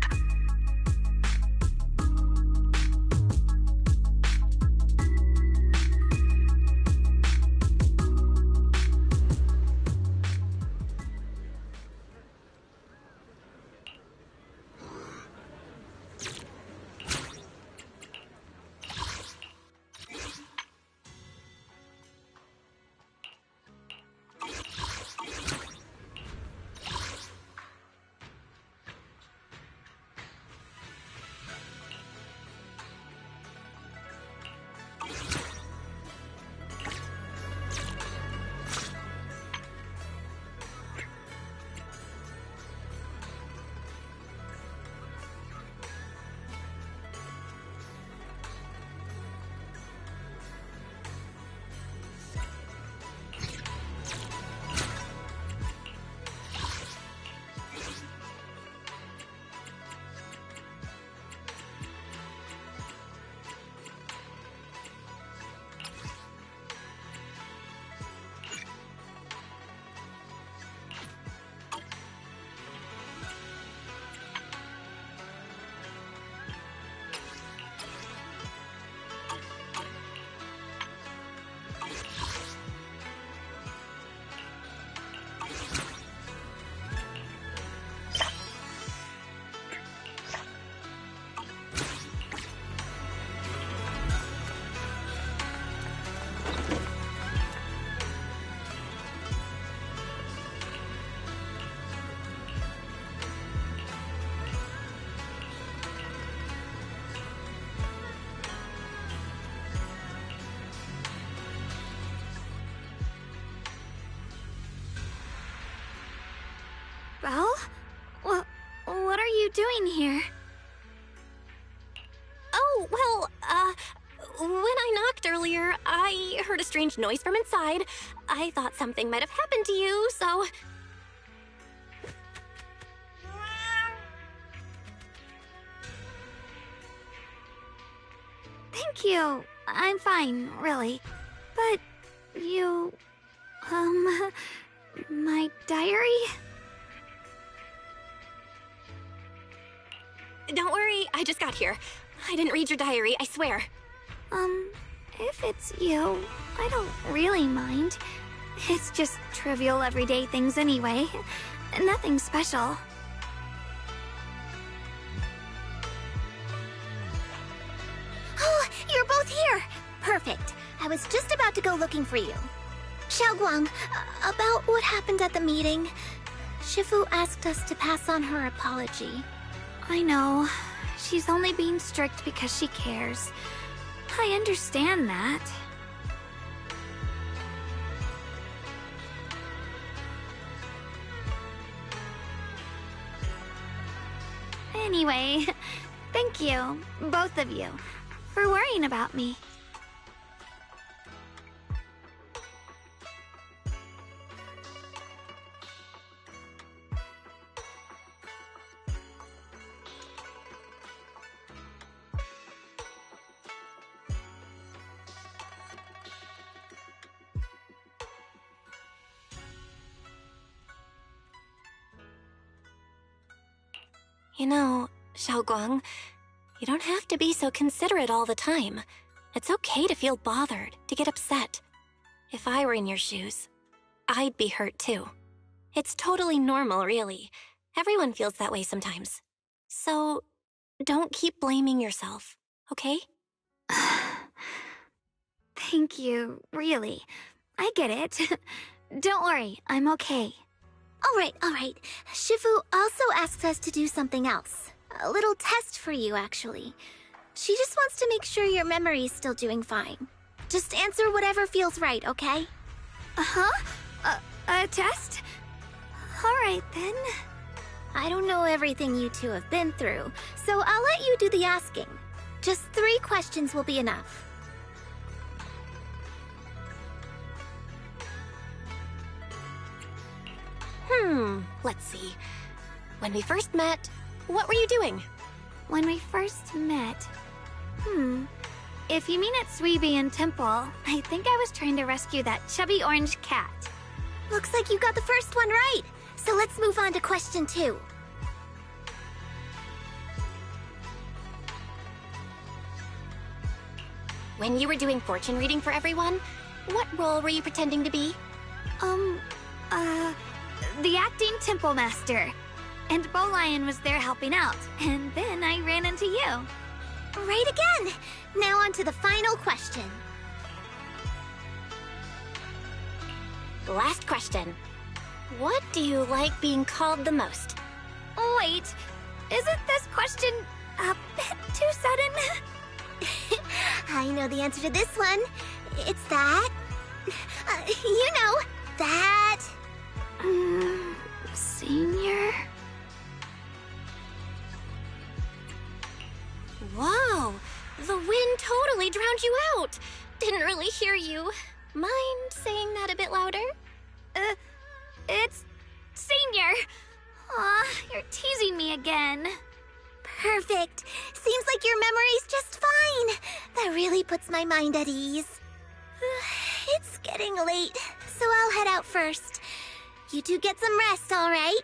Well, what are you doing here? Oh, well, when I knocked earlier, I heard a strange noise from inside. I thought something might have happened to you, so... Thank you. I'm fine, really. But you... my diary? Don't worry, I just got here. I didn't read your diary, I swear. If it's you, I don't really mind. It's just trivial everyday things anyway. Nothing special. Oh, you're both here! Perfect. I was just about to go looking for you. Xiaoguang, about what happened at the meeting. Shifu asked us to pass on her apology. I know. She's only being strict because she cares. I understand that. Anyway, thank you, both of you, for worrying about me. You know, Xiaoguang, you don't have to be so considerate all the time. It's okay to feel bothered, to get upset. If I were in your shoes, I'd be hurt too. It's totally normal, really. Everyone feels that way sometimes. So, don't keep blaming yourself, okay? Thank you, really. I get it. Don't worry, I'm okay. All right. Shifu also asked us to do something else. A little test for you, actually. She just wants to make sure your memory's still doing fine. Just answer whatever feels right, okay? Uh-huh? A test? Alright, then. I don't know everything you two have been through, so I'll let you do the asking. Just 3 questions will be enough. Let's see. When we first met, what were you doing? When we first met... If you mean at Suibian Temple, I think I was trying to rescue that chubby orange cat. Looks like you got the first one right, so let's move on to question 2. When you were doing fortune reading for everyone, what role were you pretending to be? The acting temple master. And Bowlion was there helping out, and then I ran into you. Right again! Now on to the final question. Last question. What do you like being called the most? Wait, isn't this question a bit too sudden? I know the answer to this one. It's that... you know, that... Senior? Whoa! The wind totally drowned you out! Didn't really hear you. Mind saying that a bit louder? It's... Senior! Aw, you're teasing me again. Perfect. Seems like your memory's just fine. That really puts my mind at ease. It's getting late, so I'll head out first. You two get some rest, all right?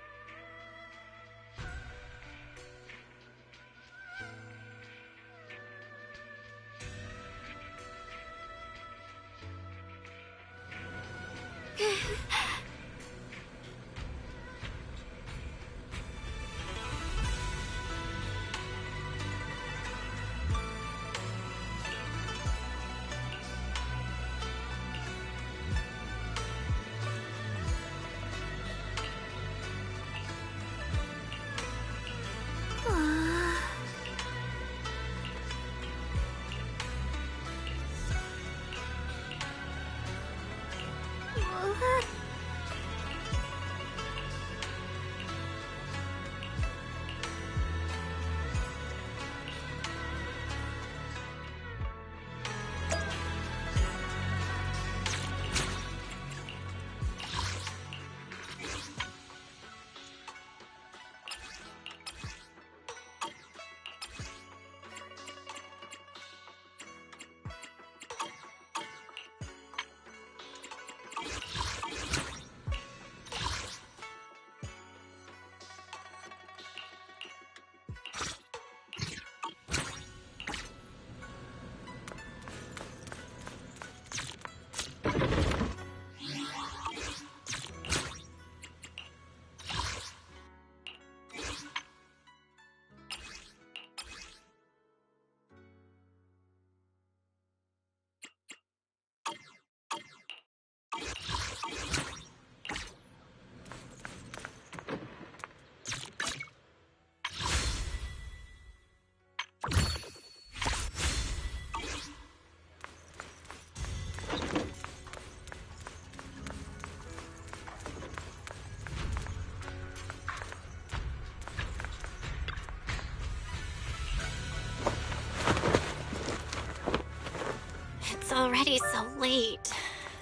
already so late.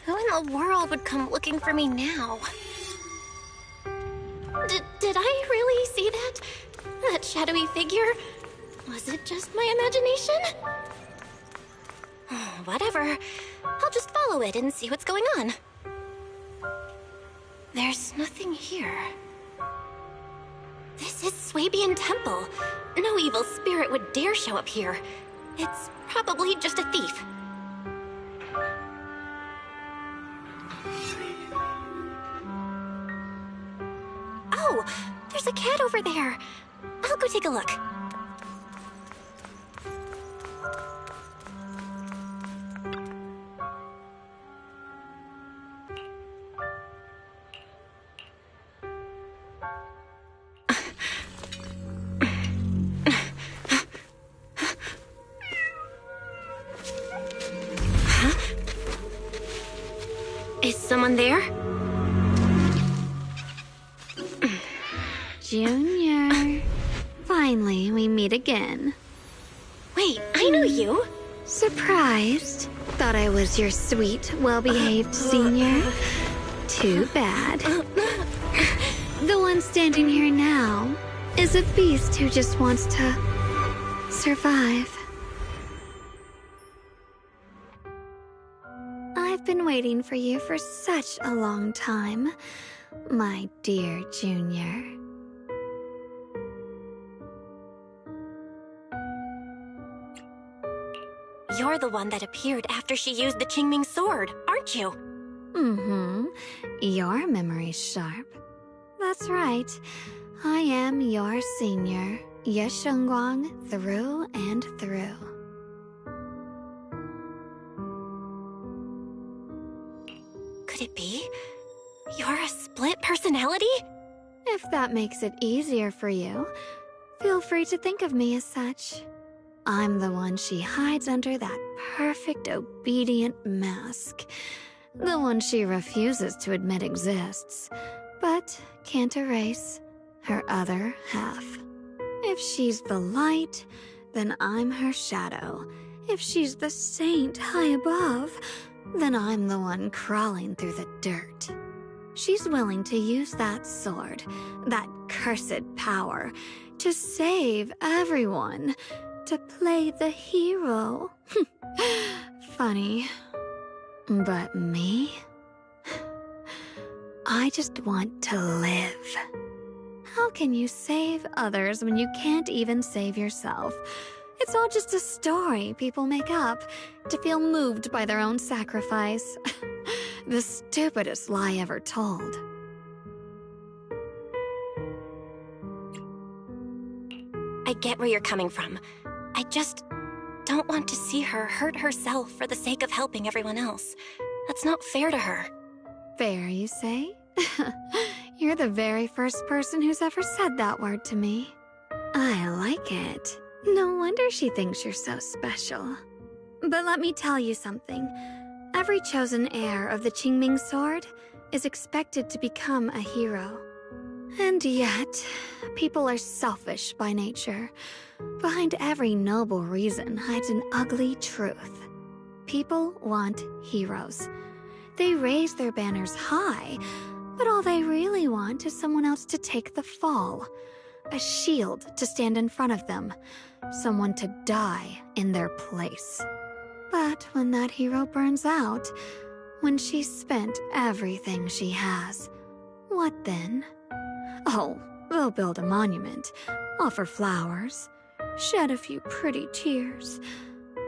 Who in the world would come looking for me now? Did I really see that? That shadowy figure? Was it just my imagination? Whatever. I'll just follow it and see what's going on. There's nothing here. This is Swabian Temple. No evil spirit would dare show up here. It's probably just a thief. Oh, there's a cat over there. I'll go take a look. Is someone there? Junior. Finally, we meet again. Wait, I know you. Surprised? Thought I was your sweet, well-behaved senior? Too bad. The one standing here now is a beast who just wants to survive. I've been waiting for you for such a long time, my dear Junior. You're the one that appeared after she used the Qingming sword, aren't you? Mm-hmm. Your memory's sharp. That's right. I am your senior, Ye Shengguang, through and through. Could it be? You're a split personality? If that makes it easier for you, feel free to think of me as such. I'm the one she hides under that perfect, obedient mask. The one she refuses to admit exists, but can't erase her other half. If she's the light, then I'm her shadow. If she's the saint high above, then I'm the one crawling through the dirt. She's willing to use that sword, that cursed power, to save everyone, to play the hero. Funny. But me? I just want to live. How can you save others when you can't even save yourself? It's all just a story people make up to feel moved by their own sacrifice. The stupidest lie ever told. I get where you're coming from. I just don't want to see her hurt herself for the sake of helping everyone else. That's not fair to her. Fair, you say? You're the very first person who's ever said that word to me. I like it. No wonder she thinks you're so special. But let me tell you something. Every chosen heir of the Qingming sword is expected to become a hero. And yet, people are selfish by nature. Behind every noble reason hides an ugly truth. People want heroes. They raise their banners high, but all they really want is someone else to take the fall. A shield to stand in front of them. Someone to die in their place. But when that hero burns out, when she's spent everything she has, what then? Oh, they'll build a monument, offer flowers, shed a few pretty tears,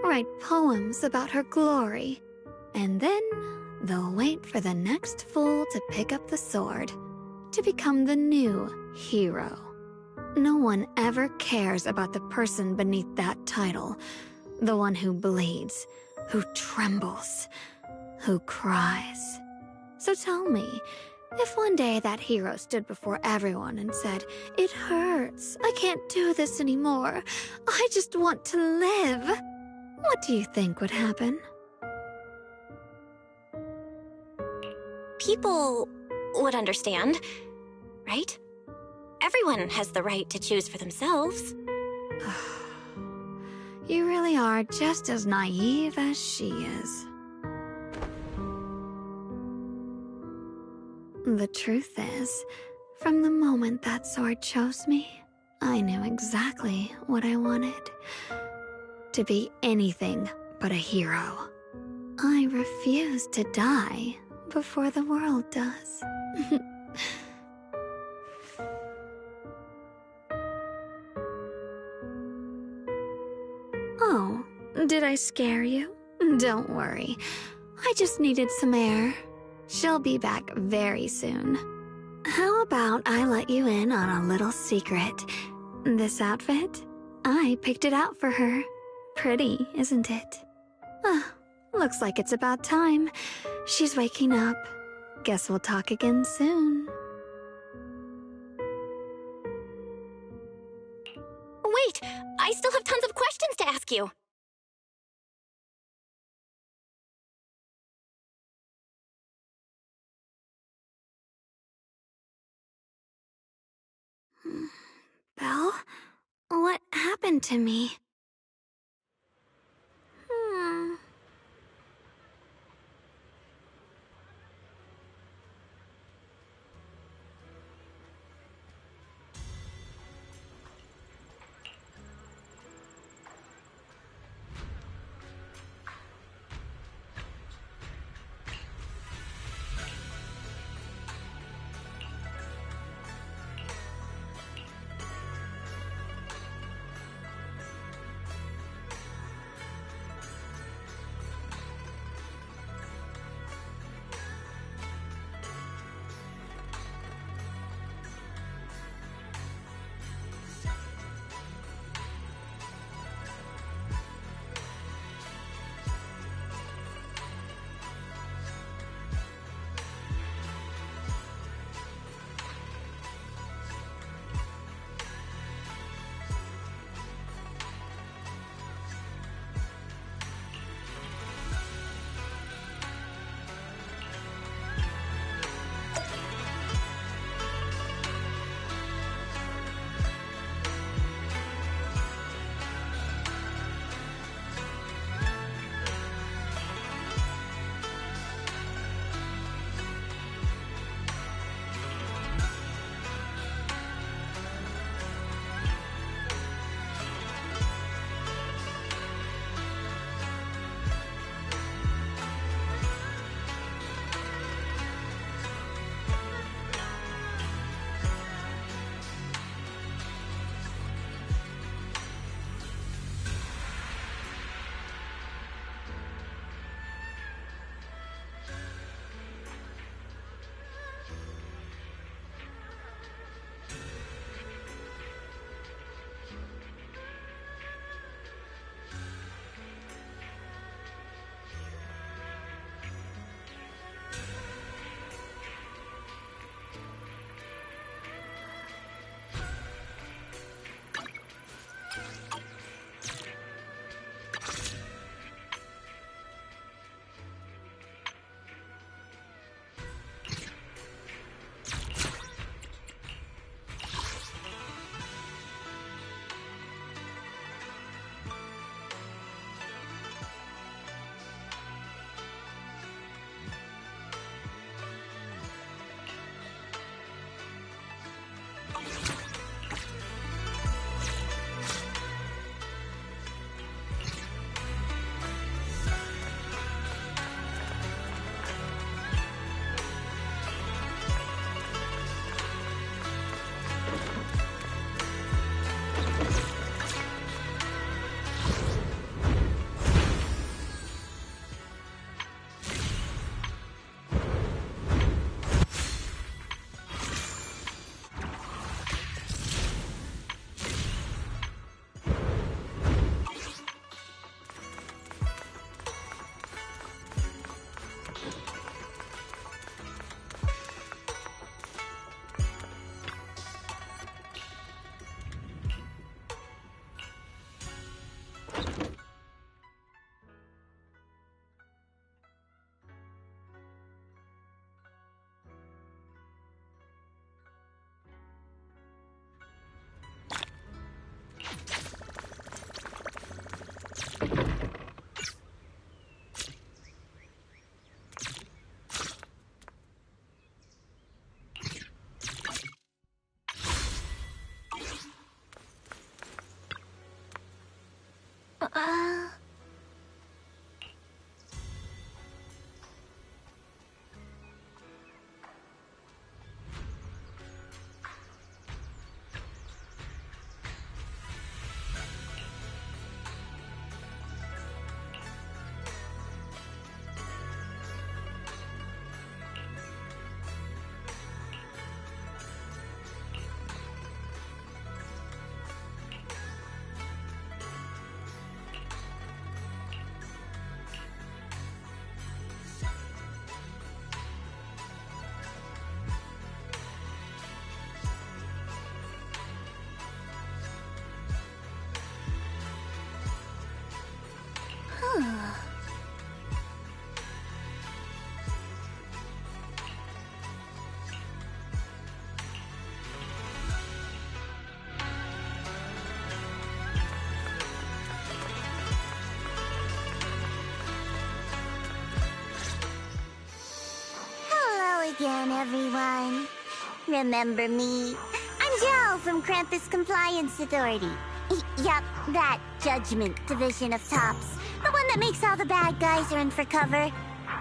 write poems about her glory, and then they'll wait for the next fool to pick up the sword, to become the new hero. No one ever cares about the person beneath that title, the one who bleeds, who trembles, who cries. So tell me, if one day that hero stood before everyone and said, "It hurts, I can't do this anymore, I just want to live," what do you think would happen? People would understand, right? Everyone has the right to choose for themselves. You really are just as naive as she is. The truth is, from the moment that sword chose me, I knew exactly what I wanted. To be anything but a hero. I refuse to die before the world does. Oh, did I scare you? Don't worry. I just needed some air. She'll be back very soon. How about I let you in on a little secret? This outfit? I picked it out for her. Pretty, isn't it? Looks like it's about time. She's waking up. Guess we'll talk again soon. Wait! I still have tons of questions to ask you! Belle? What happened to me? Hello again, everyone. Remember me? I'm Joe from Krampus Compliance Authority. Yup, that Judgment Division of Tops. The one that makes all the bad guys run for cover.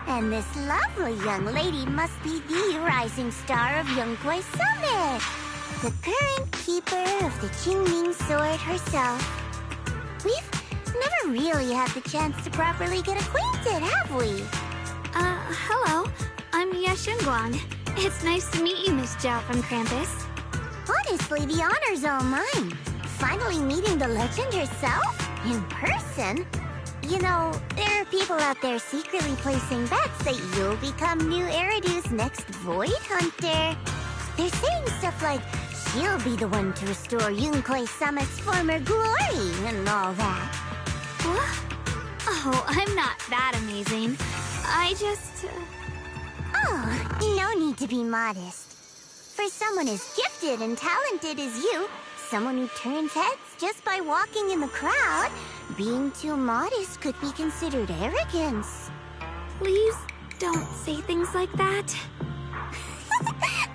And this lovely young lady must be the rising star of Yunkwei Summit. The current keeper of the Qingming Sword herself. We've never really had the chance to properly get acquainted, have we? Hello. I'm Yashunguang. It's nice to meet you, Miss Zhao from Krampus. Honestly, the honor's all mine. Finally meeting the legend herself? In person? You know, there are people out there secretly placing bets that you'll become new Eridu's next Void Hunter. They're saying stuff like, she'll be the one to restore Yunkwei Summit's former glory and all that. What? Oh, I'm not that amazing. I just... Oh, no need to be modest. For someone as gifted and talented as you, someone who turns heads just by walking in the crowd, being too modest could be considered arrogance. Please don't say things like that.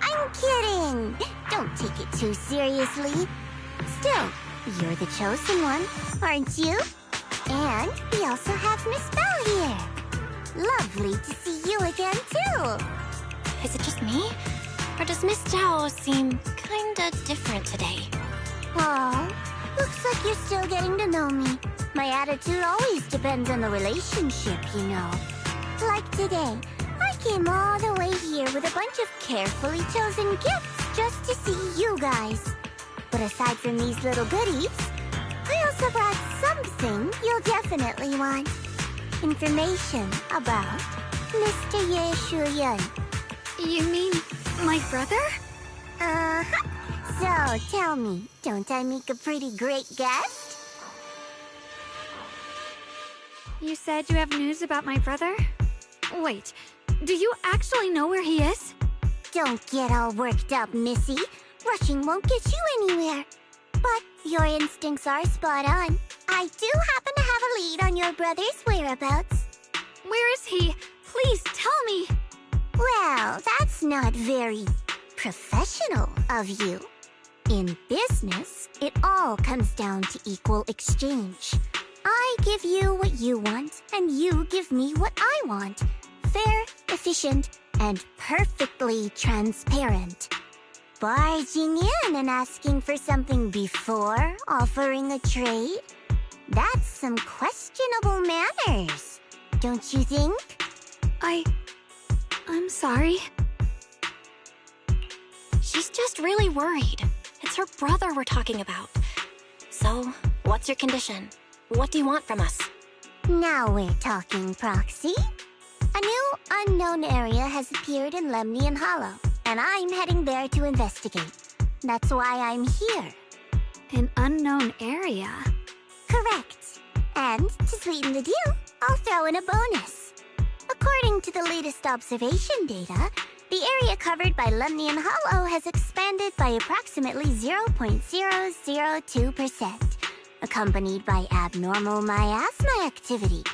I'm kidding. Don't take it too seriously. Still, you're the chosen one, aren't you? And we also have Miss Belle here. Lovely to see you again, too. Is it just me? Or does Miss Zhao seem kinda different today? Oh, looks like you're still getting to know me. My attitude always depends on the relationship, you know. Like today, I came all the way here with a bunch of carefully chosen gifts just to see you guys. But aside from these little goodies, I also brought something you'll definitely want. Information about Mr. Ye Shuyan. You mean my brother? Uh-huh. So, tell me, don't I make a pretty great guest? You said you have news about my brother? Wait, do you actually know where he is? Don't get all worked up, Missy. Rushing won't get you anywhere. But your instincts are spot on. I do happen to have a lead on your brother's whereabouts. Where is he? Please tell me. Well, that's not very professional of you. In business, it all comes down to equal exchange. I give you what you want, and you give me what I want. Fair, efficient, and perfectly transparent. Barging in and asking for something before offering a trade? That's some questionable manners, don't you think? I'm sorry. She's just really worried. It's her brother we're talking about. So, what's your condition? What do you want from us? Now we're talking, Proxy. A new unknown area has appeared in Lemnian Hollow, and I'm heading there to investigate. That's why I'm here. An unknown area? Correct. And to sweeten the deal, I'll throw in a bonus. According to the latest observation data, the area covered by Lemnian Hollow has expanded by approximately 0.002%, accompanied by abnormal miasma activity.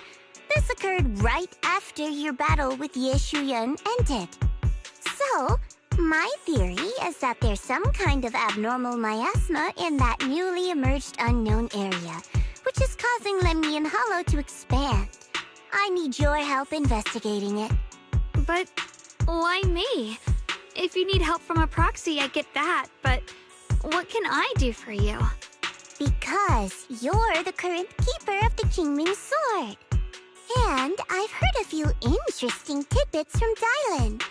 This occurred right after your battle with Ye Shuyan ended. So, my theory is that there's some kind of abnormal miasma in that newly emerged unknown area, which which is causing Lemnian Hollow to expand. I need your help investigating it. But why me? If you need help from a proxy, I get that, but what can I do for you? Because you're the current keeper of the Qingming sword. And I've heard a few interesting tidbits from Dylan.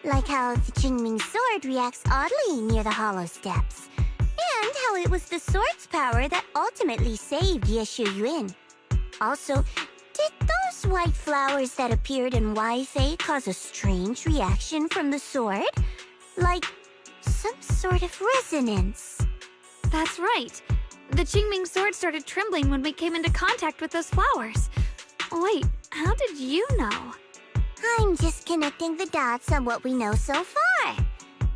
Like how the Qingming sword reacts oddly near the hollow steps. And how it was the sword's power that ultimately saved Yeshu Yuan. Also, did those white flowers that appeared in Wei cause a strange reaction from the sword? Like some sort of resonance. That's right. The Qingming sword started trembling when we came into contact with those flowers. Wait, how did you know? I'm just connecting the dots on what we know so far.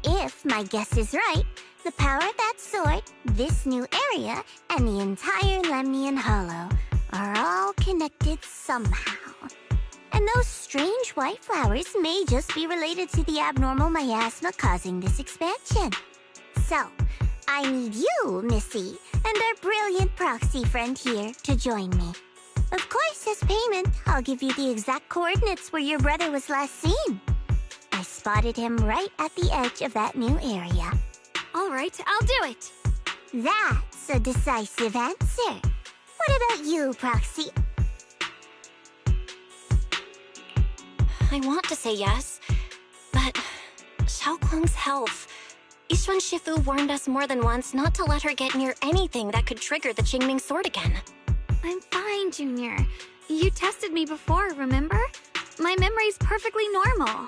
If my guess is right, the power of that sword, this new area, and the entire Lemnian Hollow are all connected somehow. And those strange white flowers may just be related to the abnormal miasma causing this expansion. So, I need you, Missy, and our brilliant proxy friend here to join me. Of course, as payment, I'll give you the exact coordinates where your brother was last seen. I spotted him right at the edge of that new area. All right, I'll do it. That's a decisive answer. What about you, Proxy? I want to say yes, but Xiaoguang's health. Yishuan Shifu warned us more than once not to let her get near anything that could trigger the Qingming sword again. I'm fine, Junior. You tested me before, remember? My memory's perfectly normal.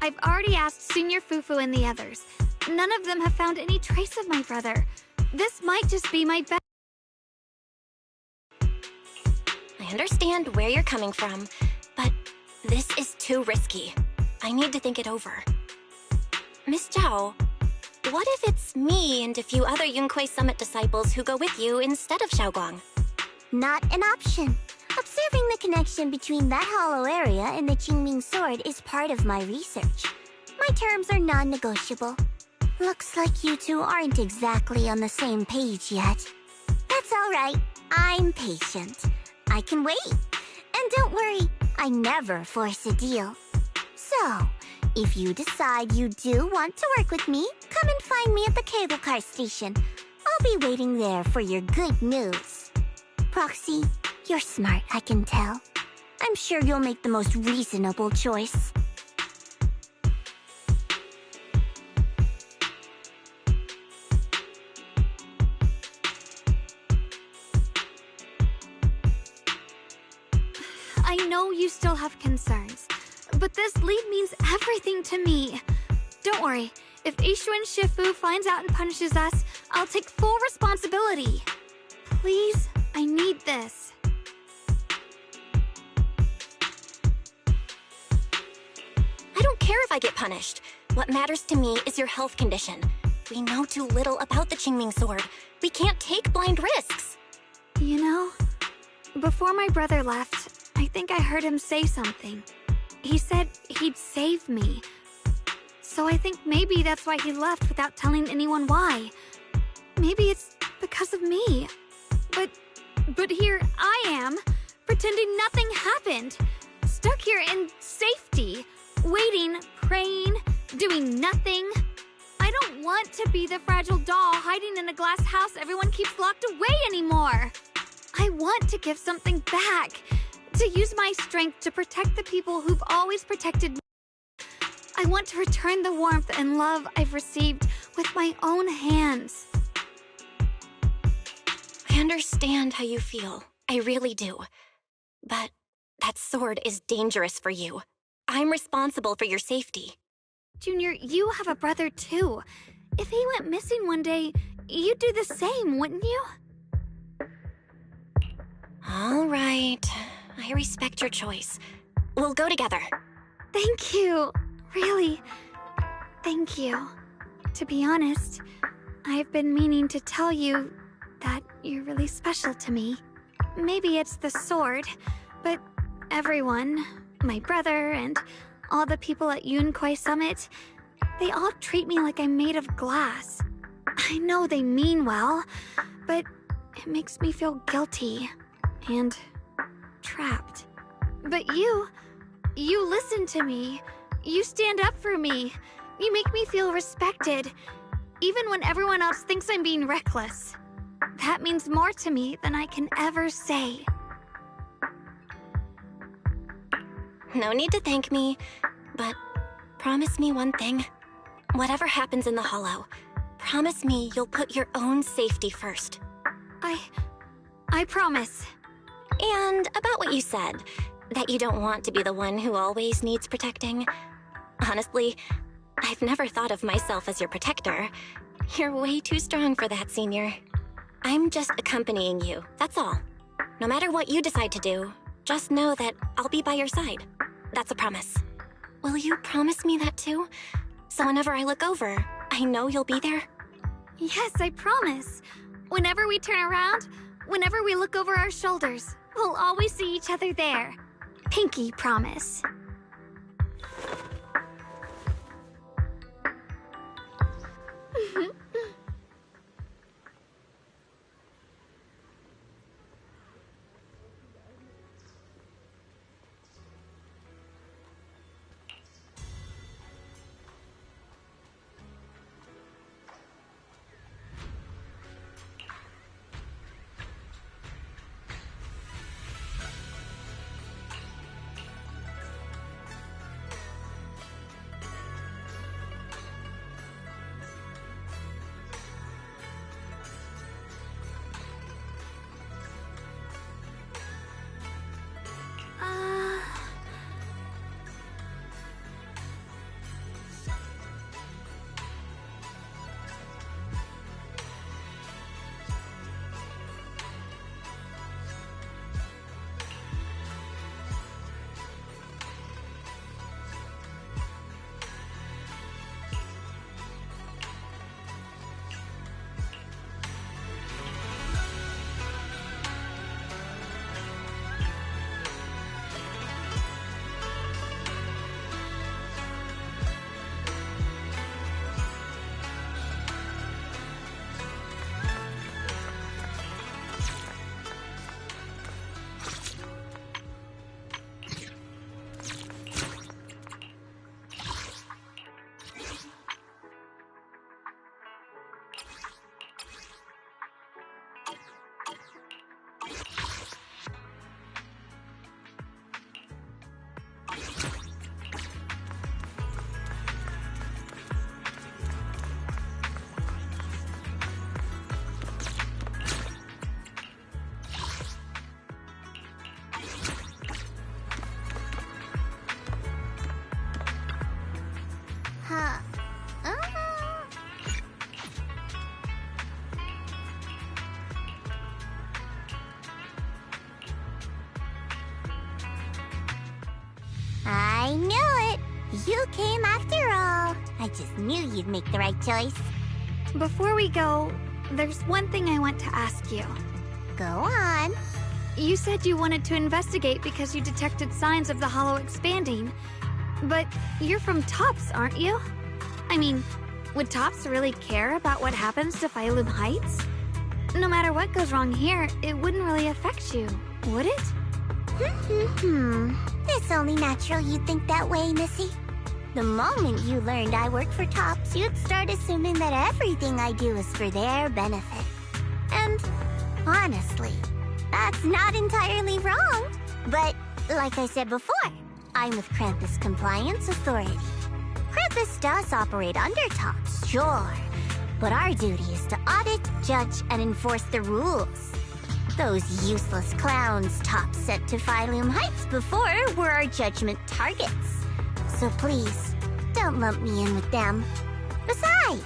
I've already asked Senior Fufu and the others. None of them have found any trace of my brother. This might just be my best. I understand where you're coming from, but this is too risky. I need to think it over. Miss Zhao, what if it's me and a few other Yunquei Summit disciples who go with you instead of Xiaoguang? Not an option. Observing the connection between that hollow area and the Qingming sword is part of my research. My terms are non-negotiable. Looks like you two aren't exactly on the same page yet. That's all right. I'm patient. I can wait. And don't worry, I never force a deal. So, if you decide you do want to work with me, come and find me at the cable car station. I'll be waiting there for your good news. Proxy, you're smart, I can tell. I'm sure you'll make the most reasonable choice. I know you still have concerns, but this lead means everything to me. Don't worry, if Yishuan Shifu finds out and punishes us, I'll take full responsibility. Please, I need this. I don't care if I get punished. What matters to me is your health condition. We know too little about the Qingming sword. We can't take blind risks. You know, before my brother left, I think I heard him say something. He said he'd save me. So I think maybe that's why he left without telling anyone why. Maybe it's because of me. But here I am, pretending nothing happened. Stuck here in safety, waiting, praying, doing nothing. I don't want to be the fragile doll hiding in a glass house everyone keeps locked away anymore. I want to give something back, to use my strength to protect the people who've always protected me. I want to return the warmth and love I've received with my own hands. I understand how you feel. I really do. But that sword is dangerous for you. I'm responsible for your safety. Junior, you have a brother too. If he went missing one day, you'd do the same, wouldn't you? All right. I respect your choice. We'll go together. Thank you. Really, thank you. To be honest, I've been meaning to tell you that you're really special to me. Maybe it's the sword, but everyone, my brother and all the people at Yunquei Summit, they all treat me like I'm made of glass. I know they mean well, but it makes me feel guilty. and trapped. But you listen to me. You stand up for me. You make me feel respected, even when everyone else thinks I'm being reckless. That means more to me than I can ever say. No need to thank me, but promise me one thing. Whatever happens in the Hollow, promise me you'll put your own safety first. I promise. And about what you said, that you don't want to be the one who always needs protecting. Honestly, I've never thought of myself as your protector. You're way too strong for that, Senior. I'm just accompanying you, that's all. No matter what you decide to do, just know that I'll be by your side. That's a promise. Will you promise me that too? So whenever I look over, I know you'll be there? Yes, I promise. Whenever we turn around, whenever we look over our shoulders, we'll always see each other there. Pinky promise. I knew it! You came after all. I just knew you'd make the right choice. Before we go, there's one thing I want to ask you. Go on. You said you wanted to investigate because you detected signs of the Hollow expanding. But you're from Tops, aren't you? I mean, would Tops really care about what happens to Phylum Heights? No matter what goes wrong here, it wouldn't really affect you, would it? It's only natural you'd think that way, Missy. The moment you learned I work for Tops, you'd start assuming that everything I do is for their benefit. And honestly, that's not entirely wrong. But like I said before, I'm with Krampus Compliance Authority. Krampus does operate under Tops, sure. But our duty is to audit, judge, and enforce the rules. Those useless clowns Tops sent to Phylum Heights before were our judgment targets. So please, don't lump me in with them. Besides,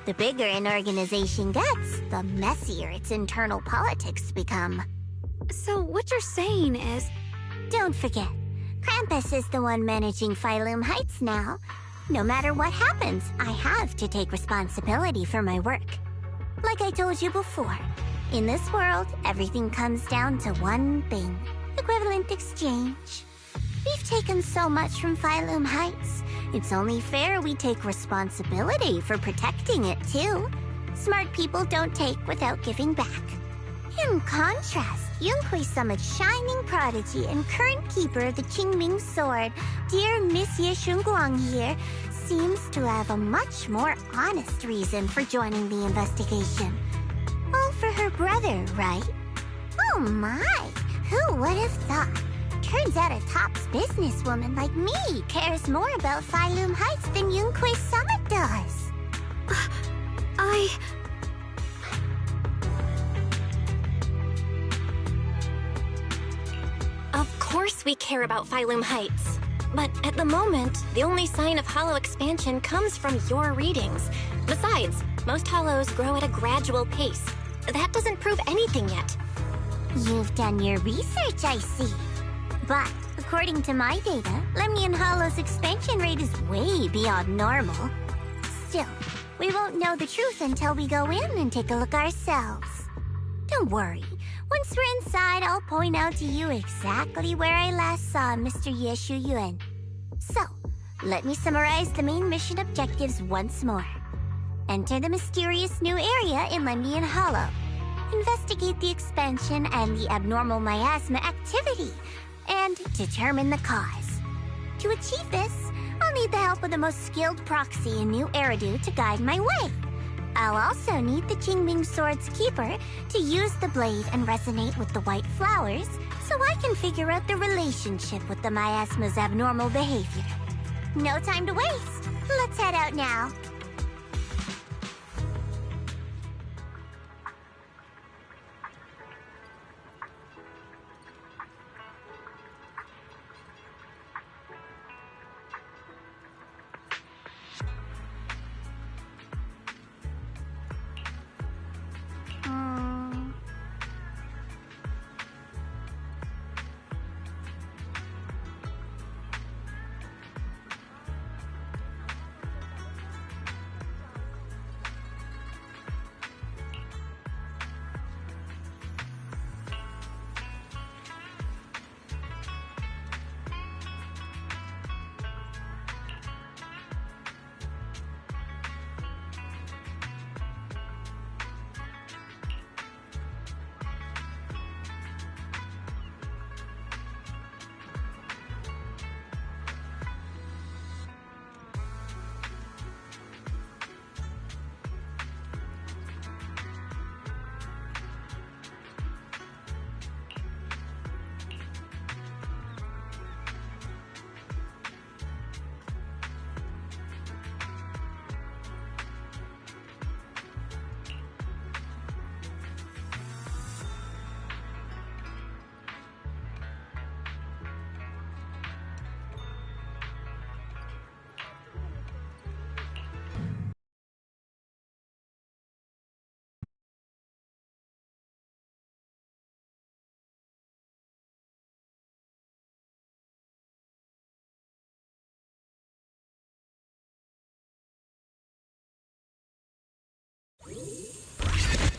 the bigger an organization gets, the messier its internal politics become. So what you're saying is... Don't forget, Krampus is the one managing Phylum Heights now. No matter what happens, I have to take responsibility for my work. Like I told you before, in this world, everything comes down to one thing: equivalent exchange. We've taken so much from Phylum Heights. It's only fair we take responsibility for protecting it, too. Smart people don't take without giving back. In contrast, Yunhui Summit's shining prodigy and current keeper of the Qingming Sword, dear Miss Ye Shunguang here, seems to have a much more honest reason for joining the investigation. All for her brother, right? Oh my! Who would have thought? Turns out a tops businesswoman like me cares more about Phylum Heights than Yunhui Summit does. Of course we care about Phylum Heights. But at the moment, the only sign of hollow expansion comes from your readings. Besides, most hollows grow at a gradual pace. That doesn't prove anything yet. You've done your research, I see. But according to my data, Lemnian Hollow's expansion rate is way beyond normal. Still, we won't know the truth until we go in and take a look ourselves. Don't worry. Once we're inside, I'll point out to you exactly where I last saw Mr. Ye Shuyuan. So, let me summarize the main mission objectives once more. Enter the mysterious new area in Lemnian Hollow. Investigate the expansion and the abnormal miasma activity, and determine the cause. To achieve this, I'll need the help of the most skilled proxy in New Eridu to guide my way. I'll also need the Qingming Sword's keeper to use the blade and resonate with the white flowers so I can figure out the relationship with the miasma's abnormal behavior. No time to waste. Let's head out now.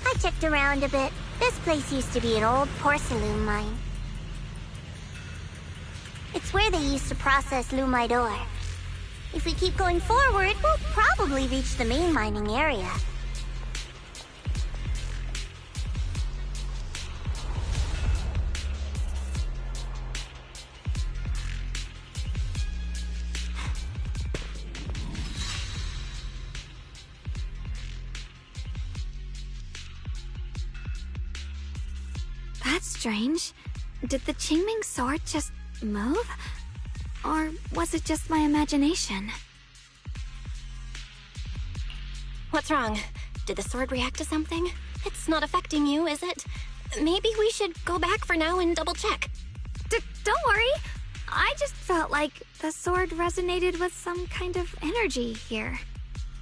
I checked around a bit. This place used to be an old porcelain mine. It's where they used to process lumite ore. If we keep going forward, we'll probably reach the main mining area. That's strange. Did the Qingming Sword just move? Or was it just my imagination? What's wrong? Did the sword react to something? It's not affecting you, is it? Maybe we should go back for now and double check. Don't worry. I just felt like the sword resonated with some kind of energy here.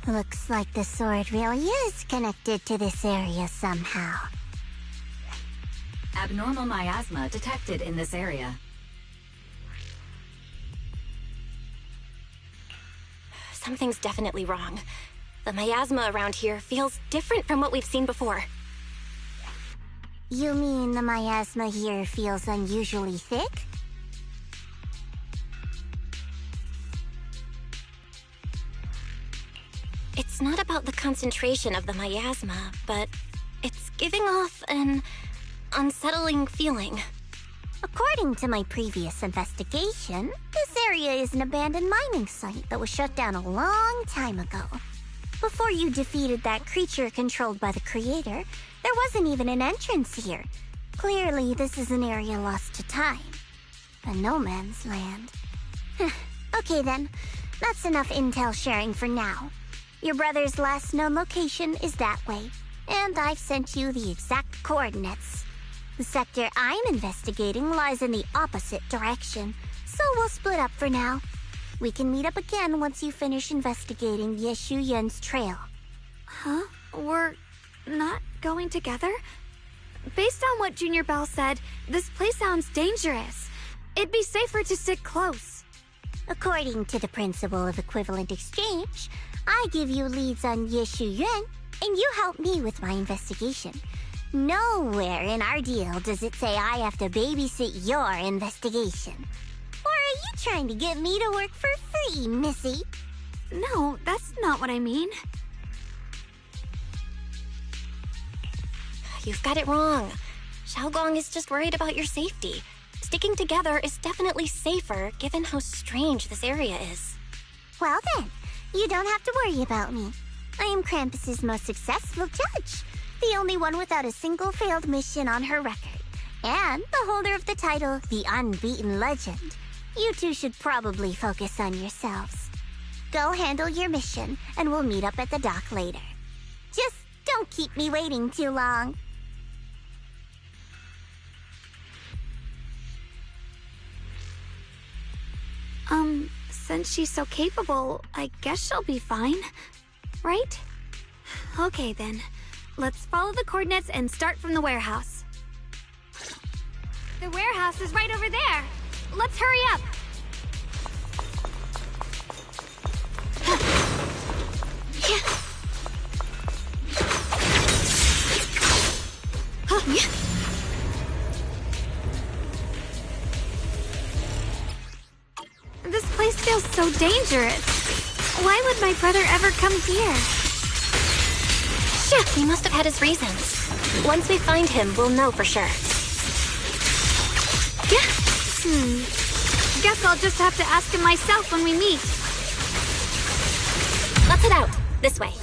Looks like the sword really is connected to this area somehow. Abnormal miasma detected in this area. Something's definitely wrong. The miasma around here feels different from what we've seen before. You mean the miasma here feels unusually thick? It's not about the concentration of the miasma, but it's giving off an unsettling feeling. According to my previous investigation, this area is an abandoned mining site that was shut down a long time ago. Before you defeated that creature controlled by the Creator, there wasn't even an entrance here. Clearly, this is an area lost to time. A no man's land. Okay then, that's enough intel sharing for now. Your brother's last known location is that way, and I've sent you the exact coordinates. The sector I'm investigating lies in the opposite direction, so we'll split up for now. We can meet up again once you finish investigating Yeshu Yun's trail. Huh? We're not going together? Based on what Junior Bell said, this place sounds dangerous. It'd be safer to sit close. According to the principle of equivalent exchange, I give you leads on Yeshu Yun, and you help me with my investigation. Nowhere in our deal does it say I have to babysit your investigation. Or are you trying to get me to work for free, Missy? No, that's not what I mean. You've got it wrong. Xiaoguang is just worried about your safety. Sticking together is definitely safer, given how strange this area is. Well then, you don't have to worry about me. I am Krampus's most successful judge, the only one without a single failed mission on her record, and the holder of the title, the Unbeaten Legend. You two should probably focus on yourselves. Go handle your mission, and we'll meet up at the dock later. Just don't keep me waiting too long. Since she's so capable, I guess she'll be fine, right? Okay then, let's follow the coordinates and start from the warehouse. The warehouse is right over there. Let's hurry up. This place feels so dangerous. Why would my brother ever come here? Shit, he must have had his reasons. Once we find him, we'll know for sure. Guess I'll just have to ask him myself when we meet. Let's head out. This way.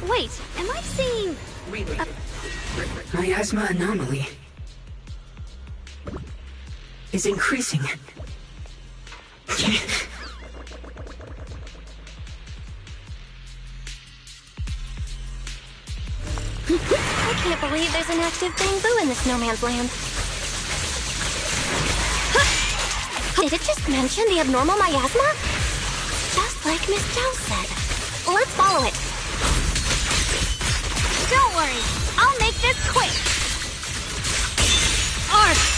Wait, am I seeing... Miasma anomaly is increasing. I can't believe there's an active bamboo in this no man's land. Did it just mention the abnormal miasma? Just like Miss Zhao said. Let's follow it. Don't worry, I'll make this quick. Arf!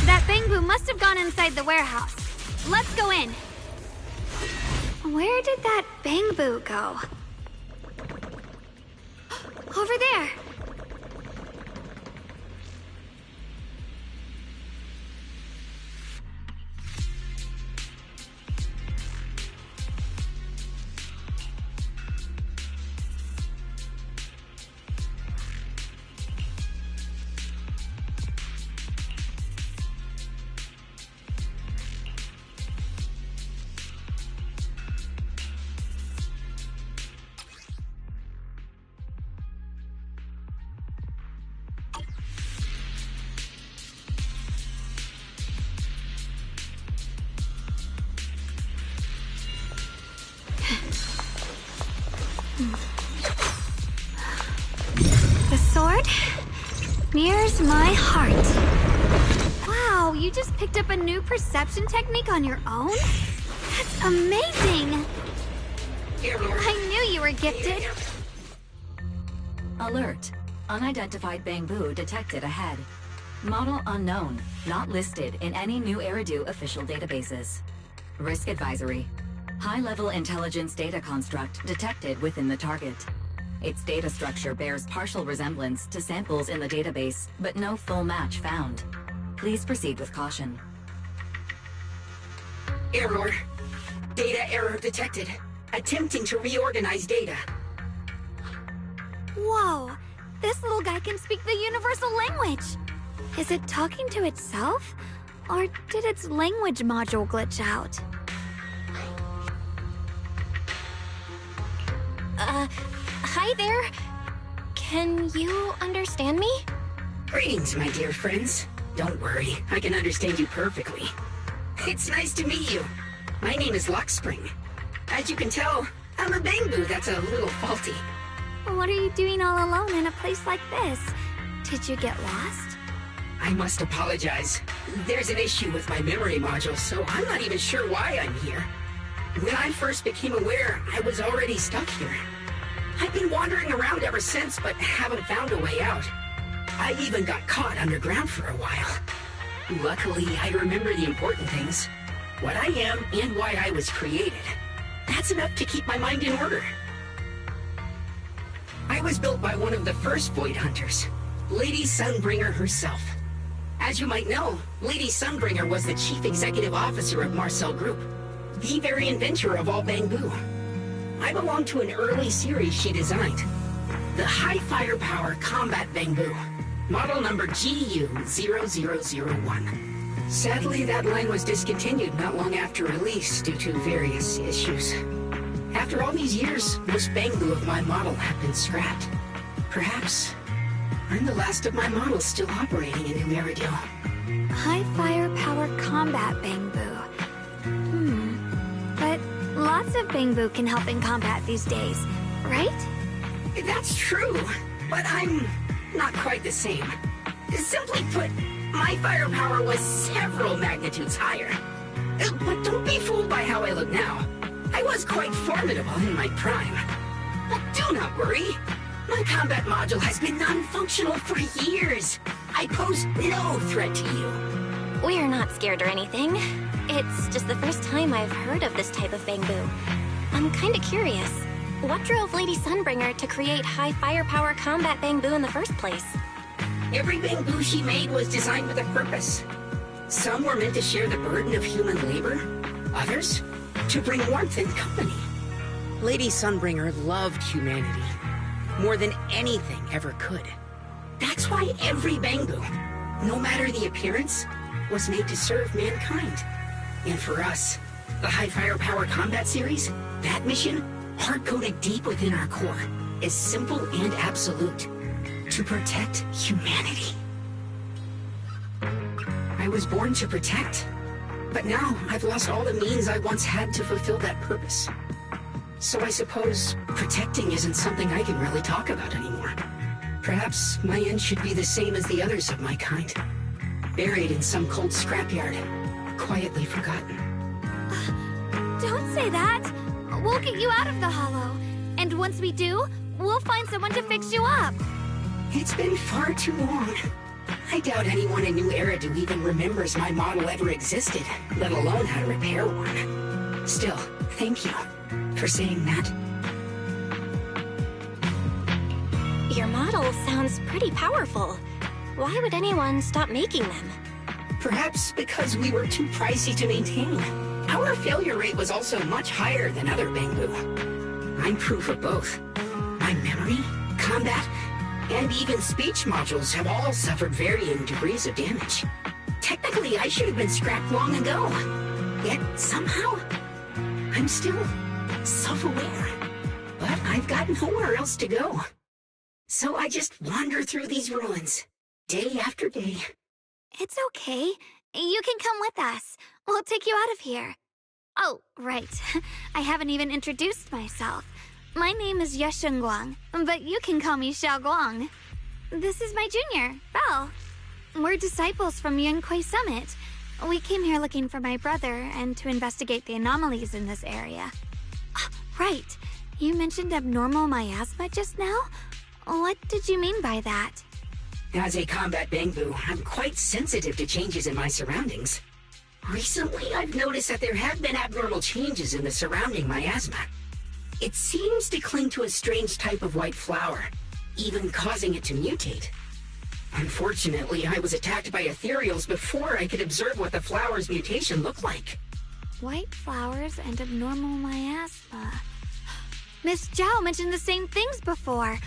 That bamboo must have gone inside the warehouse. Let's go in. Where did that bamboo go? Over there. The sword mirrors my heart. Wow, you just picked up a new perception technique on your own? That's amazing! I knew you were gifted. Alert. Unidentified Bangbu detected ahead. Model unknown, not listed in any New Eridu official databases. Risk advisory. High-level intelligence data construct detected within the target. Its data structure bears partial resemblance to samples in the database, but no full match found. Please proceed with caution. Error. Data error detected. Attempting to reorganize data. Whoa, this little guy can speak the universal language. Is it talking to itself? Or did its language module glitch out? Hi there. Can you understand me? Greetings, my dear friends. Don't worry, I can understand you perfectly. It's nice to meet you. My name is Luckspring. As you can tell, I'm a Bangbu that's a little faulty. What are you doing all alone in a place like this? Did you get lost? I must apologize. There's an issue with my memory module, so I'm not even sure why I'm here. When I first became aware, I was already stuck here. I've been wandering around ever since, but haven't found a way out. I even got caught underground for a while. Luckily, I remember the important things. What I am and why I was created. That's enough to keep my mind in order. I was built by one of the first Void Hunters, Lady Sunbringer herself. As you might know, Lady Sunbringer was the chief executive officer of Marcel Group, the very inventor of all Bangbu. I belong to an early series she designed, the High Firepower Combat Bangbu, model number GU0001. Sadly, that line was discontinued not long after release due to various issues. After all these years, most Bangbu of my model have been scrapped. Perhaps I'm the last of my models still operating in New Eridu. High firepower combat Bangbu. But lots of Bangbu can help in combat these days, right? That's true, but I'm not quite the same. Simply put, my firepower was several magnitudes higher. But don't be fooled by how I look now. I was quite formidable in my prime. But do not worry. My combat module has been non-functional for years. I pose no threat to you. We're not scared or anything. It's just the first time I've heard of this type of Bangbu. I'm kinda curious. What drove Lady Sunbringer to create high firepower combat Bangbu in the first place? Every Bangbu she made was designed with a purpose. Some were meant to share the burden of human labor. Others, to bring warmth and company. Lady Sunbringer loved humanity more than anything ever could. That's why every Bangbu, no matter the appearance, was made to serve mankind. And for us, the High Firepower Combat Series, that mission, hard-coded deep within our core, is simple and absolute. To protect humanity. I was born to protect, but now I've lost all the means I once had to fulfill that purpose. So I suppose protecting isn't something I can really talk about anymore. Perhaps my end should be the same as the others of my kind. Buried in some cold scrapyard, quietly forgotten. Don't say that! We'll get you out of the hollow. And once we do, we'll find someone to fix you up. It's been far too long. I doubt anyone in New Eridu even remembers my model ever existed, let alone how to repair one. Still, thank you for saying that. Your model sounds pretty powerful. Why would anyone stop making them? Perhaps because we were too pricey to maintain. Our failure rate was also much higher than other Bangbu. I'm proof of both. My memory, combat, and even speech modules have all suffered varying degrees of damage. Technically, I should have been scrapped long ago. Yet, somehow, I'm still self-aware. But I've got nowhere else to go. So I just wander through these ruins, day after day. It's okay. You can come with us. We'll take you out of here. Oh, right. I haven't even introduced myself. My name is Yeshengguang, but you can call me Xiaoguang. This is my junior, Belle. We're disciples from Yunquei Summit. We came here looking for my brother and to investigate the anomalies in this area. Right. You mentioned abnormal miasma just now? What did you mean by that? As a combat Bangbu, I'm quite sensitive to changes in my surroundings. Recently, I've noticed that there have been abnormal changes in the surrounding miasma. It seems to cling to a strange type of white flower, even causing it to mutate. Unfortunately, I was attacked by ethereals before I could observe what the flower's mutation looked like. White flowers and abnormal miasma. Miss Zhao mentioned the same things before.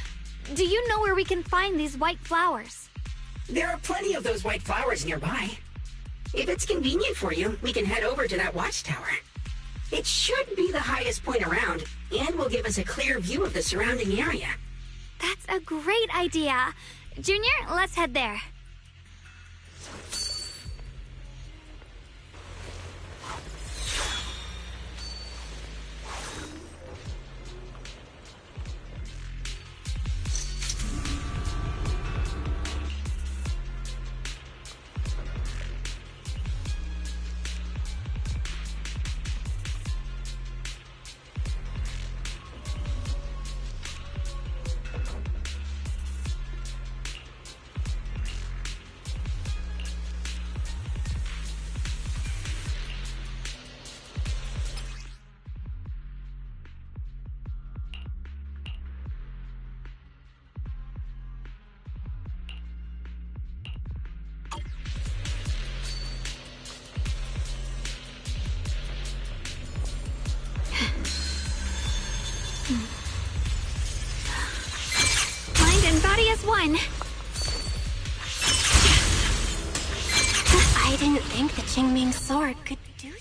Do you know where we can find these white flowers? There are plenty of those white flowers nearby. If it's convenient for you, we can head over to that watchtower. It should be the highest point around, and will give us a clear view of the surrounding area. That's a great idea. Junior, let's head there. Mind and body as one. I didn't think the Qingming sword could do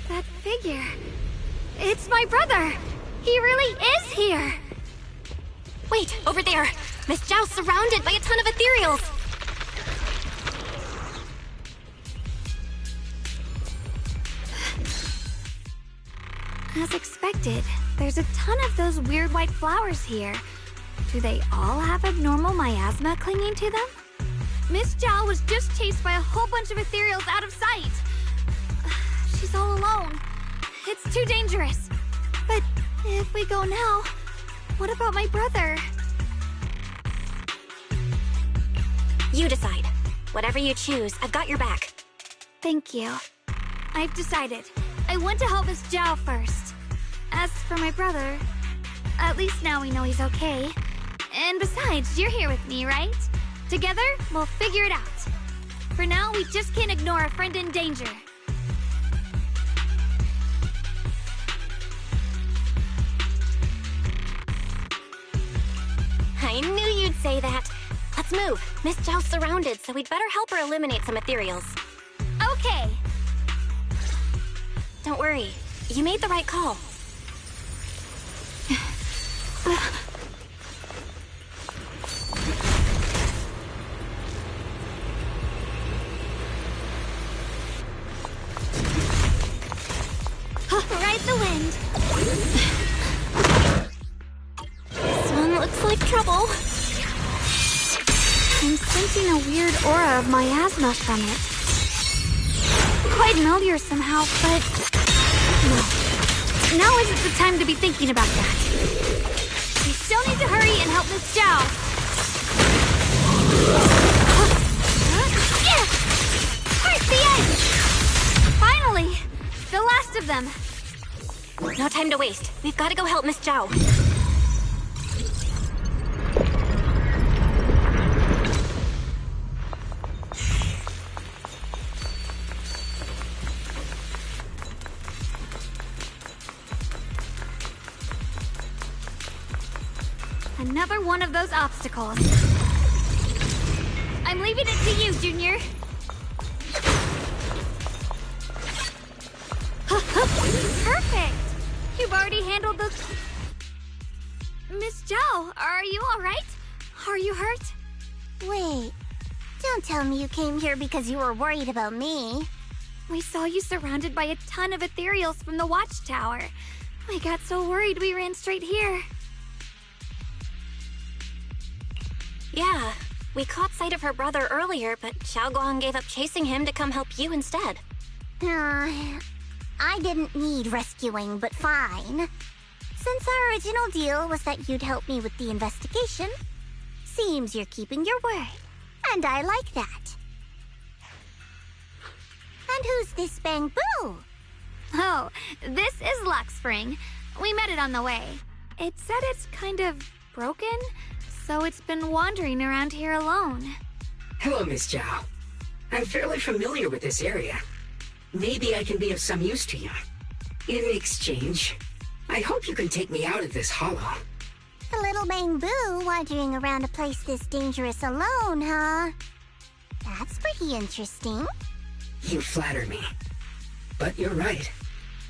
That figure. It's my brother. He really is here. Wait, over there. Miss Zhao's surrounded by a ton of ethereals. As expected, there's a ton of those weird white flowers here. Do they all have abnormal miasma clinging to them? Miss Zhao was just chased by a whole bunch of ethereals out of sight. She's all alone. It's too dangerous. But if we go now, what about my brother? You decide. Whatever you choose, I've got your back. Thank you. I've decided. I want to help Miss Zhao first. As for my brother, at least now we know he's okay. And besides, you're here with me, right? Together, we'll figure it out. For now, we just can't ignore a friend in danger. I knew you'd say that. Let's move. Miss Zhao's surrounded, so we'd better help her eliminate some ethereals. Okay. Don't worry. You made the right call. Ride the wind. This one looks like trouble. I'm sensing a weird aura of miasma from it. Quite familiar somehow, but... no. Now isn't the time to be thinking about that. We still need to hurry and help Miss Zhao. Towards the end! Finally! The last of them. No time to waste. We've got to go help Miss Zhao. Another one of those obstacles. I'm leaving it to you, Junior. Perfect! You've already handled the... Miss Zhao, are you alright? Are you hurt? Wait, don't tell me you came here because you were worried about me. We saw you surrounded by a ton of ethereals from the watchtower. We got so worried we ran straight here. Yeah, we caught sight of her brother earlier, but Xiaoguang gave up chasing him to come help you instead. I didn't need rescuing, but fine. Since our original deal was that you'd help me with the investigation, seems you're keeping your word, and I like that. And who's this Bangbu? Oh, this is Luxspring. We met it on the way. It said it's kind of broken, so it's been wandering around here alone. Hello, Miss Zhao. I'm fairly familiar with this area. Maybe I can be of some use to you. In exchange, I hope you can take me out of this hollow. A little Bangbu wandering around a place this dangerous alone, huh? That's pretty interesting. You flatter me. But you're right.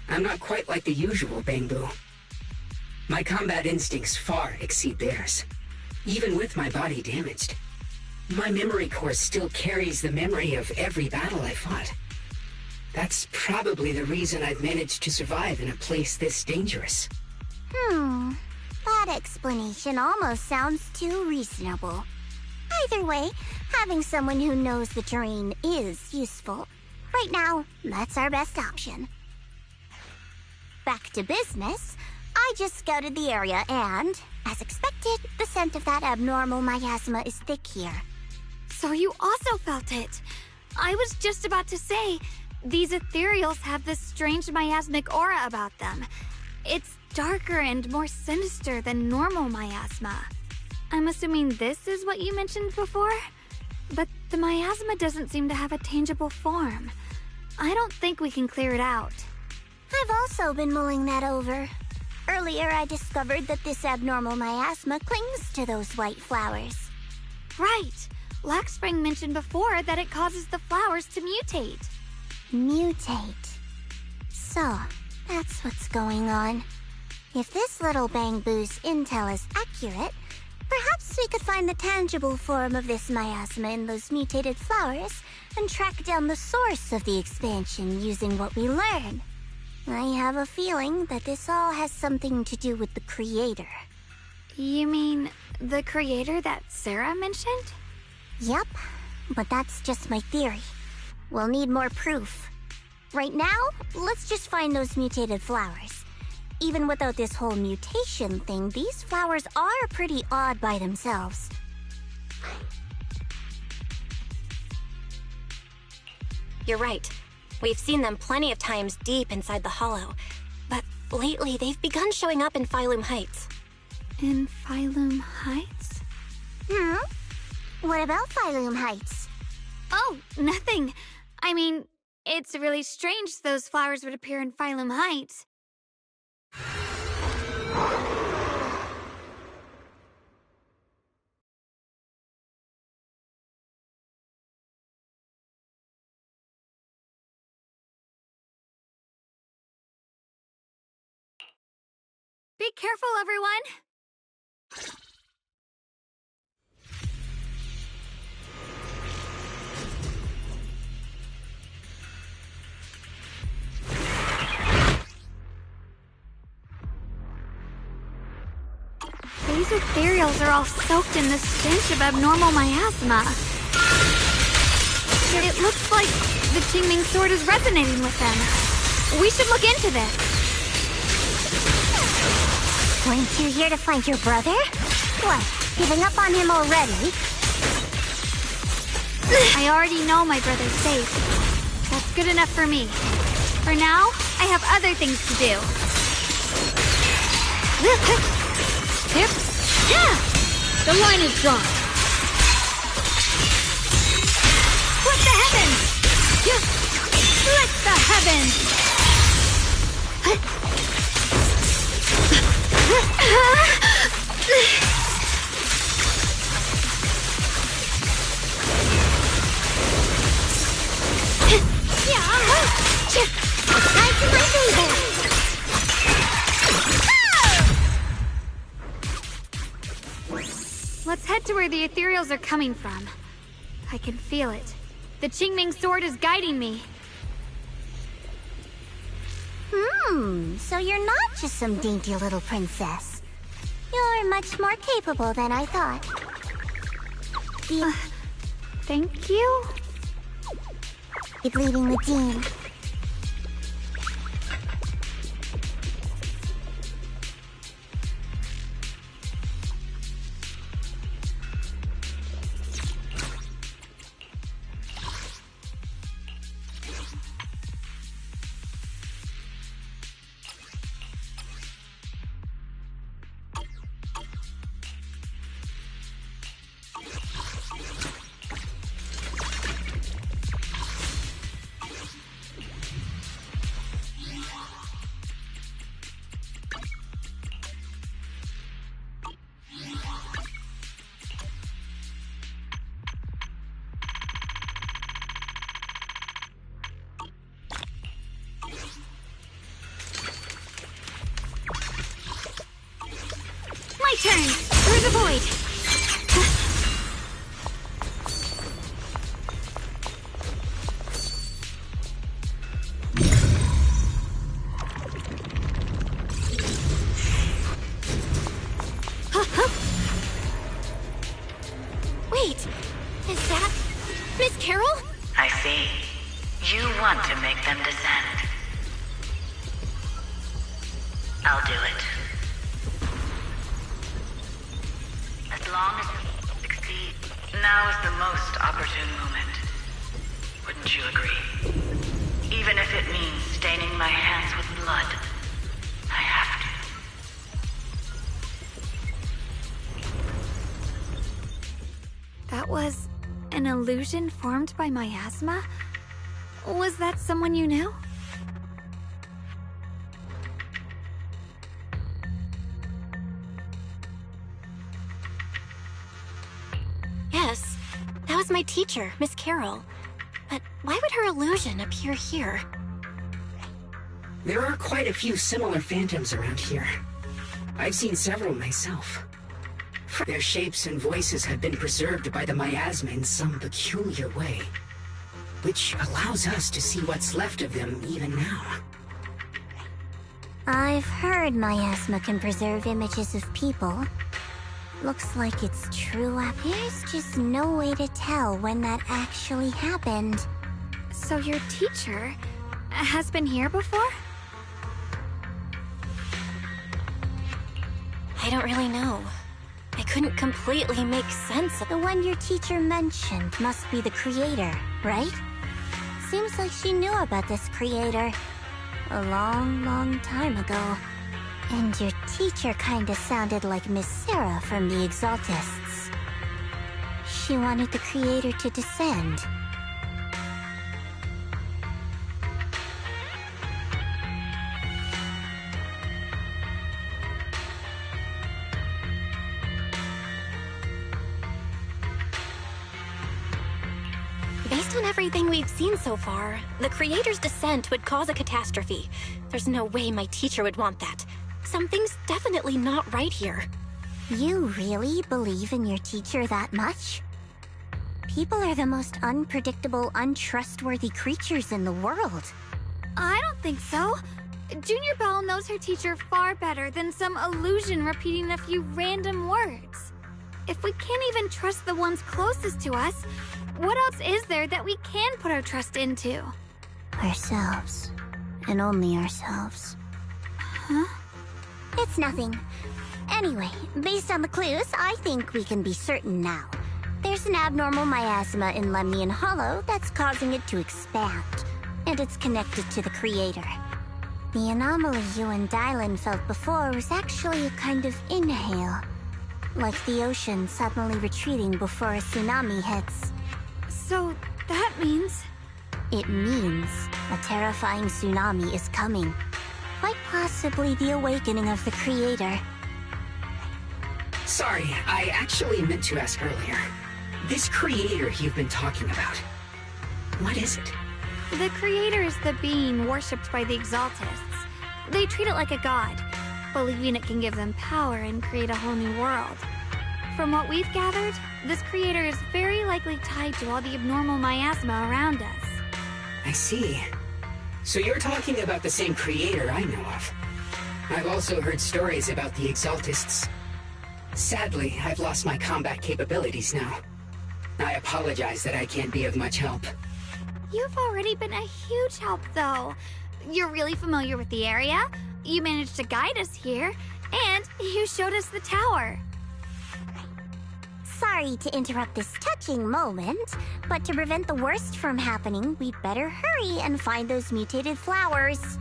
I'm not quite like the usual Bangbu. My combat instincts far exceed theirs. Even with my body damaged, my memory core still carries the memory of every battle I fought. That's probably the reason I've managed to survive in a place this dangerous. That explanation almost sounds too reasonable. Either way, having someone who knows the terrain is useful. Right now, that's our best option. Back to business, I just scouted the area and, as expected, the scent of that abnormal miasma is thick here. So you also felt it. I was just about to say, these ethereals have this strange miasmic aura about them. It's darker and more sinister than normal miasma. I'm assuming this is what you mentioned before? But the miasma doesn't seem to have a tangible form. I don't think we can clear it out. I've also been mulling that over. Earlier, I discovered that this abnormal miasma clings to those white flowers. Right. Luxspring mentioned before that it causes the flowers to mutate. Mutate. So, that's what's going on. If this little Bangbu's intel is accurate, perhaps we could find the tangible form of this miasma in those mutated flowers and track down the source of the expansion using what we learn. I have a feeling that this all has something to do with the creator. You mean the creator that Sarah mentioned? Yep, but that's just my theory. We'll need more proof. Right now, let's just find those mutated flowers. Even without this whole mutation thing, these flowers are pretty odd by themselves. You're right. We've seen them plenty of times deep inside the hollow. But lately, they've begun showing up in Phylum Heights. In Phylum Heights? What about Phylum Heights? Oh, nothing. I mean, it's really strange those flowers would appear in Phylum Heights. Be careful, everyone! These ethereals are all soaked in the stench of abnormal miasma. It looks like the Qingming sword is resonating with them. We should look into this. Weren't you here to find your brother? What, giving up on him already? I already know my brother's safe. That's good enough for me. For now, I have other things to do. Hip! Yeah! The line is drawn. Split the heavens! Split the heavens! It's time to my favor! Let's head to where the ethereals are coming from. I can feel it. The Qingming sword is guiding me. So you're not just some dainty little princess. You're much more capable than I thought. Thank you? Keep leading the team. My turn! Through the void! Wait, is that Miss Carol? I see. You want to make them descend. I'll do it. As long as you succeed, now is the most opportune moment. Wouldn't you agree? Even if it means staining my hands with blood, I have to. That was an illusion formed by miasma? Was that someone you knew? Yes, that was my teacher, Miss Carol. But why would her illusion appear here? There are quite a few similar phantoms around here. I've seen several myself. Their shapes and voices have been preserved by the miasma in some peculiar way, which allows us to see what's left of them even now. I've heard miasma can preserve images of people. Looks like it's true. There's just no way to tell when that actually happened. So your teacher has been here before? I don't really know. I couldn't completely make sense of the one your teacher mentioned must be the creator, right? Seems like she knew about this creator a long, long time ago. And your teacher kinda sounded like Miss Sarah from the Exaltists. She wanted the creator to descend. Based on everything we've seen so far, the creator's descent would cause a catastrophe. There's no way my teacher would want that. Something's definitely not right here. You really believe in your teacher that much? People are the most unpredictable, untrustworthy creatures in the world. I don't think so. Junior Belle knows her teacher far better than some illusion repeating a few random words. If we can't even trust the ones closest to us, what else is there that we can put our trust into? Ourselves. And only ourselves. Huh? It's nothing. Anyway, based on the clues, I think we can be certain now. There's an abnormal miasma in Lemnian Hollow that's causing it to expand, and it's connected to the creator. The anomaly you and Dylan felt before was actually a kind of inhale, like the ocean suddenly retreating before a tsunami hits. So that means... It means a terrifying tsunami is coming. Quite possibly the awakening of the creator. Sorry, I actually meant to ask earlier. This creator you've been talking about, what is it? The creator is the being worshipped by the Exaltists. They treat it like a god, believing it can give them power and create a whole new world. From what we've gathered, this creator is very likely tied to all the abnormal miasma around us. I see. So you're talking about the same creator I know of. I've also heard stories about the Exaltists. Sadly, I've lost my combat capabilities now. I apologize that I can't be of much help. You've already been a huge help, though. You're really familiar with the area, you managed to guide us here, and you showed us the tower. Sorry to interrupt this touching moment, but to prevent the worst from happening, we'd better hurry and find those mutated flowers.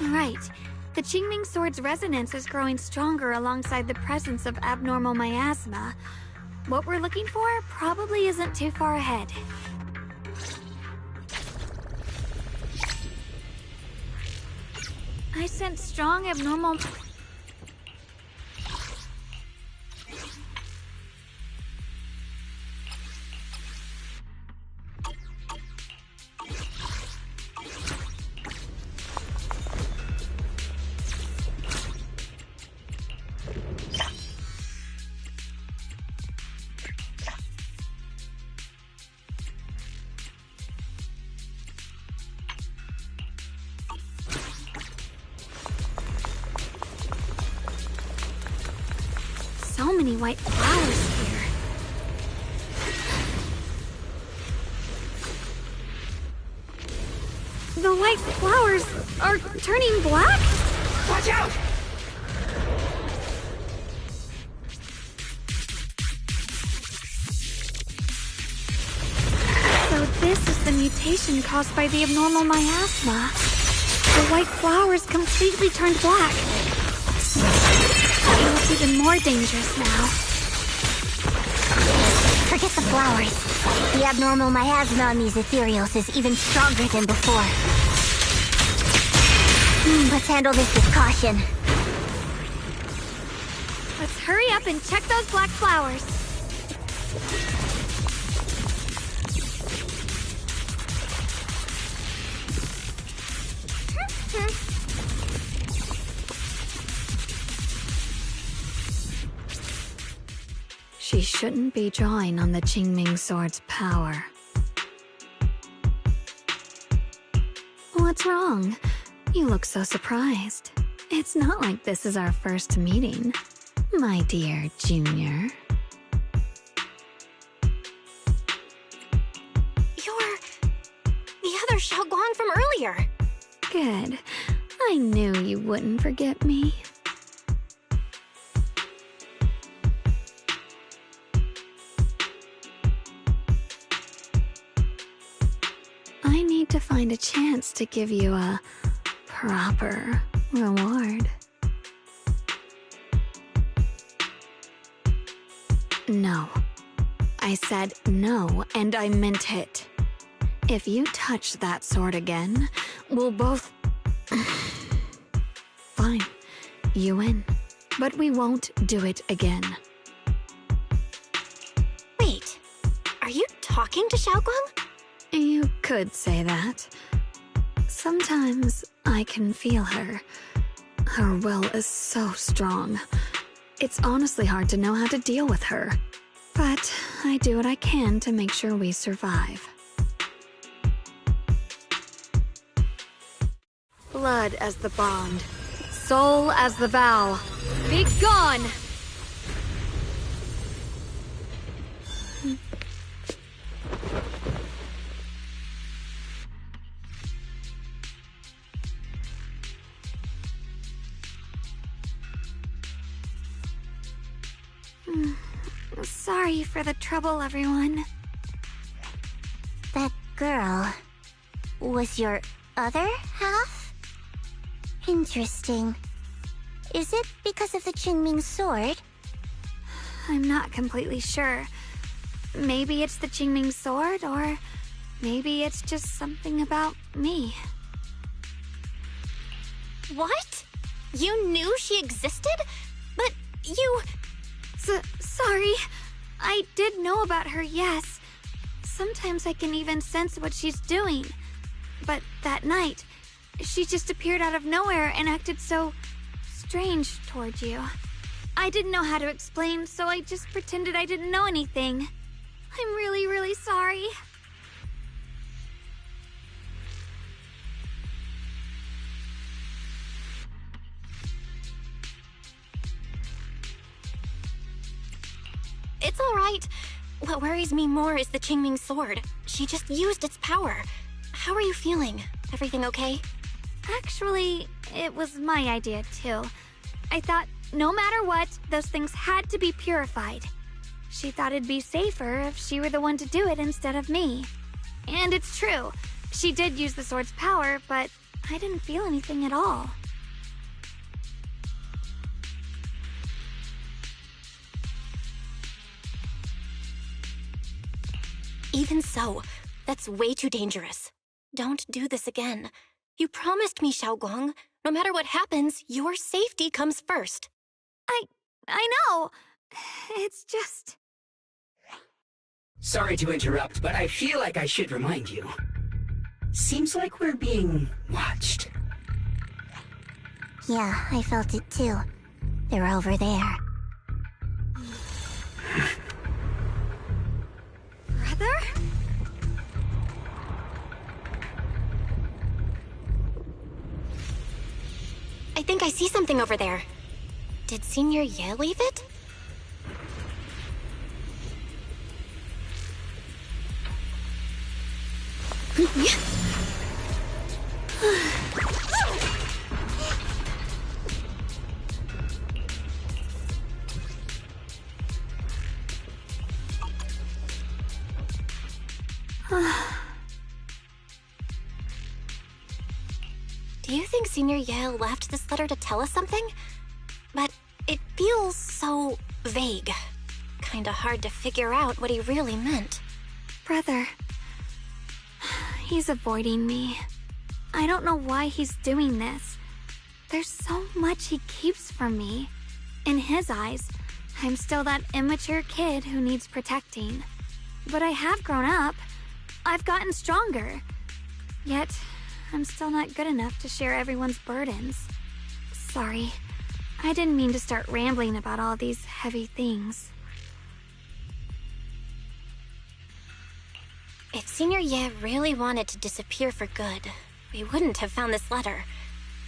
Right. The Qingming Sword's resonance is growing stronger alongside the presence of abnormal miasma. What we're looking for probably isn't too far ahead. I sense strong abnormal... So many white flowers here. The white flowers are turning black? Watch out! So this is the mutation caused by the abnormal miasma. The white flowers completely turned black. They look even more dangerous now. Forget the flowers. The abnormal miasma on these ethereals is even stronger than before. Let's handle this with caution. Let's hurry up and check those black flowers. She shouldn't be drawing on the Qingming Sword's power. What's wrong? You look so surprised. It's not like this is our first meeting, my dear Junior. You're... the other Xiaoguang from earlier. Good. I knew you wouldn't forget me. I need to find a chance to give you a proper reward. No. I said no, and I meant it. If you touch that sword again, we'll both... Fine. You win. But we won't do it again. Wait. Are you talking to Xiaoguang? You could say that. Sometimes I can feel her. Her will is so strong. It's honestly hard to know how to deal with her. But I do what I can to make sure we survive. Blood as the bond. Soul as the vow. Be gone! Sorry for the trouble, everyone. That girl was your other half? Interesting. Is it because of the Qingming Sword? I'm not completely sure. Maybe it's the Qingming Sword, or maybe it's just something about me. What? You knew she existed? But you... Sorry. I did know about her, yes. Sometimes I can even sense what she's doing. But that night, she just appeared out of nowhere and acted so strange toward you. I didn't know how to explain, so I just pretended I didn't know anything. I'm really, really sorry. It's all right. What worries me more is the Qingming sword. She just used its power. How are you feeling? Everything okay? Actually, it was my idea too. I thought no matter what, those things had to be purified. She thought it'd be safer if she were the one to do it instead of me. And it's true. She did use the sword's power, but I didn't feel anything at all. Even so, that's way too dangerous. Don't do this again. You promised me, Xiaoguang. No matter what happens, your safety comes first. I know. It's just... Sorry to interrupt, but I feel like I should remind you. Seems like we're being watched. Yeah, I felt it too. They're over there. Brother? I think I see something over there. Did Senior Ye leave it? Do you think Senior Ye left this letter to tell us something? But it feels so vague. Kinda hard to figure out what he really meant. Brother. He's avoiding me. I don't know why he's doing this. There's so much he keeps from me. In his eyes, I'm still that immature kid who needs protecting. But I have grown up. I've gotten stronger. Yet, I'm still not good enough to share everyone's burdens. Sorry. I didn't mean to start rambling about all these heavy things. If Senior Ye really wanted to disappear for good, we wouldn't have found this letter.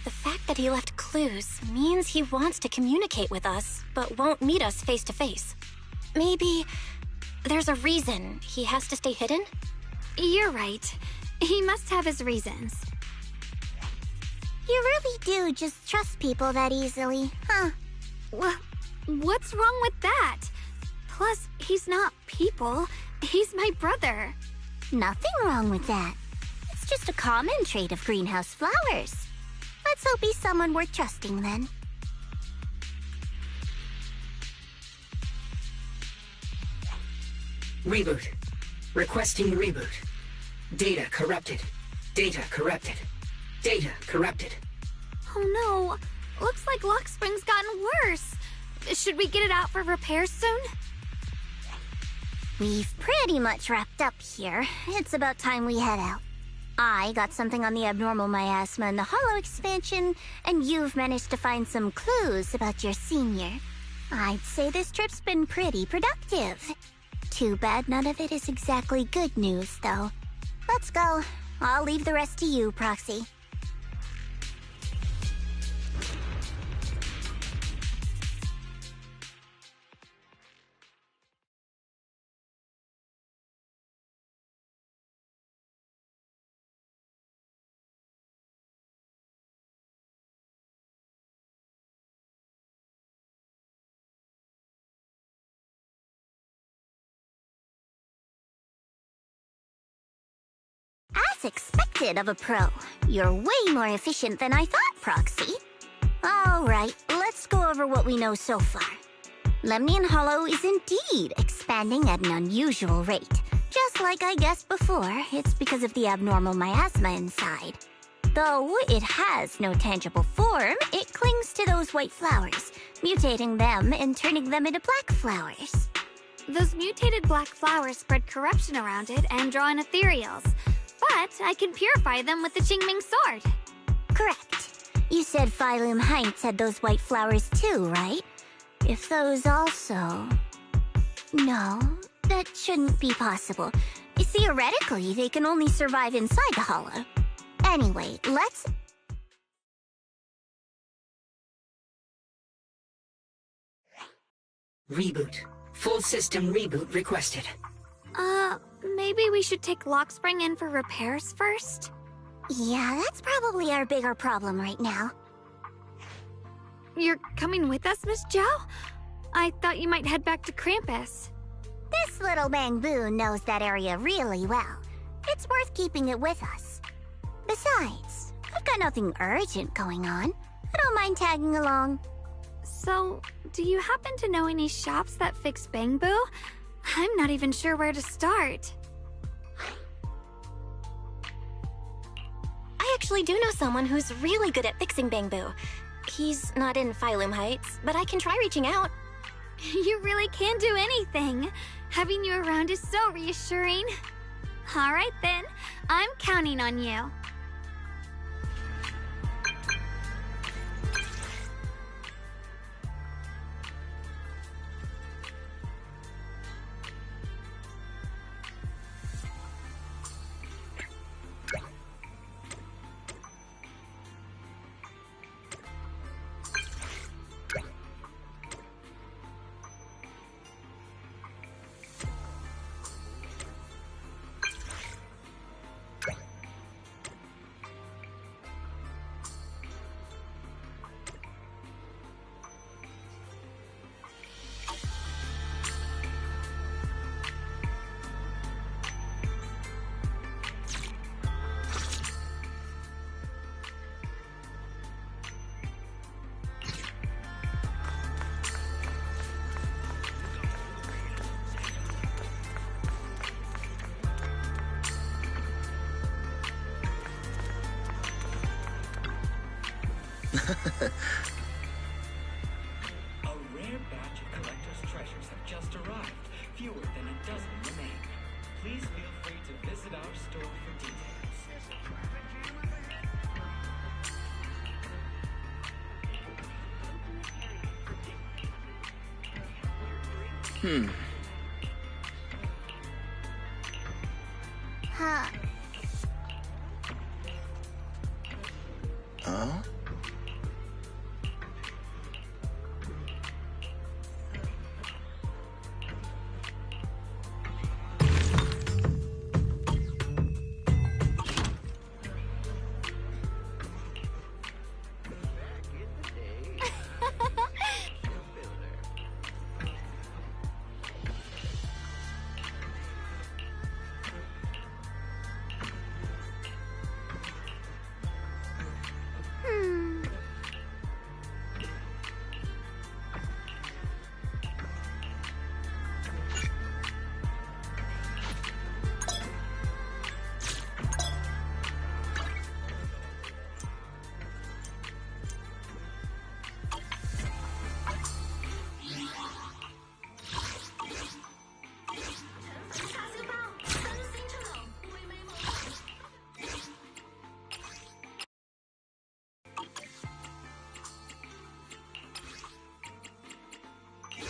The fact that he left clues means he wants to communicate with us, but won't meet us face to face. Maybe there's a reason he has to stay hidden? You're right. He must have his reasons. You really do just trust people that easily, huh? What's wrong with that? Plus, he's not people. He's my brother. Nothing wrong with that. It's just a common trait of greenhouse flowers. Let's hope he's someone worth trusting then. Reboot. Requesting reboot. Data corrupted. Data corrupted. Data corrupted. Oh no. Looks like Lock Spring's gotten worse. Should we get it out for repairs soon? We've pretty much wrapped up here. It's about time we head out. I got something on the abnormal miasma and the hollow expansion, and you've managed to find some clues about your senior. I'd say this trip's been pretty productive. Too bad none of it is exactly good news, though. Let's go. I'll leave the rest to you, Proxy. As expected of a pro, you're way more efficient than I thought, Proxy. Alright, let's go over what we know so far. Lemnian Hollow is indeed expanding at an unusual rate. Just like I guessed before, it's because of the abnormal miasma inside. Though it has no tangible form, it clings to those white flowers, mutating them and turning them into black flowers. Those mutated black flowers spread corruption around it and draw in ethereals. But I can purify them with the Qingming sword. Correct. You said Phylum Heights had those white flowers too, right? If those also... No, that shouldn't be possible. Theoretically, they can only survive inside the hollow. Anyway, let's... Reboot. Full system reboot requested. Maybe we should take Lockspring in for repairs first? Yeah, that's probably our bigger problem right now. You're coming with us, Miss Joe? I thought you might head back to Krampus. This little Bangbu knows that area really well. It's worth keeping it with us. Besides, I've got nothing urgent going on. I don't mind tagging along. So, do you happen to know any shops that fix Bangbu? I'm not even sure where to start. I actually do know someone who's really good at fixing Bangbu. He's not in Phylum Heights, but I can try reaching out. You really can do anything. Having you around is so reassuring. All right then, I'm counting on you. A rare batch of collector's treasures have just arrived. Fewer than a dozen remain. Please feel free to visit our store for details. Huh. Huh?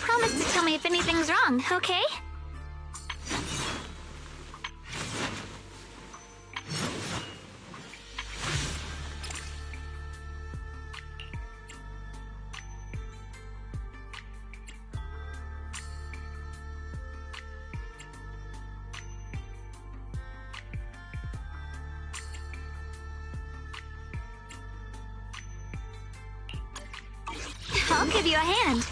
Promise to tell me if anything's wrong, okay? I'll give you a hand.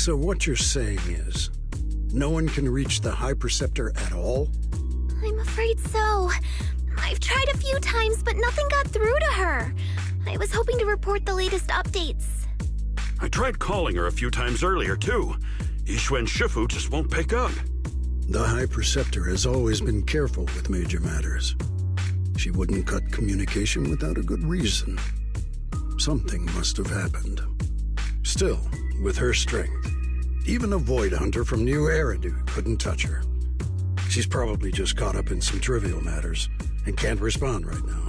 So what you're saying is, no one can reach the High Preceptor at all? I'm afraid so. I've tried a few times, but nothing got through to her. I was hoping to report the latest updates. I tried calling her a few times earlier, too. Ishu and Shifu just won't pick up. The High Preceptor has always been careful with major matters. She wouldn't cut communication without a good reason. Something must have happened. Still, with her strength, even a Void Hunter from New Eridu couldn't touch her. She's probably just caught up in some trivial matters and can't respond right now.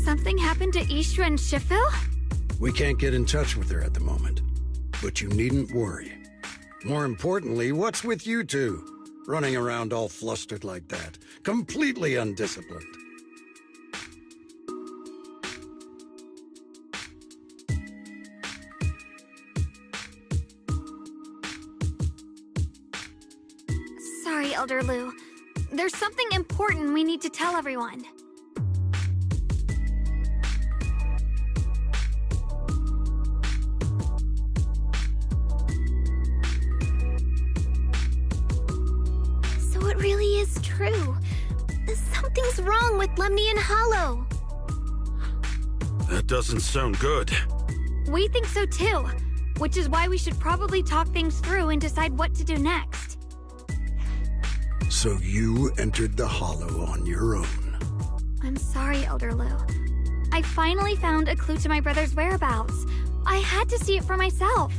Something happened to Ishu and Shifu? We can't get in touch with her at the moment, but you needn't worry. More importantly, what's with you two? Running around all flustered like that, completely undisciplined. Sorry, Elder Lu. There's something important we need to tell everyone. So it really is true. Something's wrong with Lemnian Hollow. That doesn't sound good. We think so too, which is why we should probably talk things through and decide what to do next. So you entered the Hollow on your own. I'm sorry, Elder Lu. I finally found a clue to my brother's whereabouts. I had to see it for myself.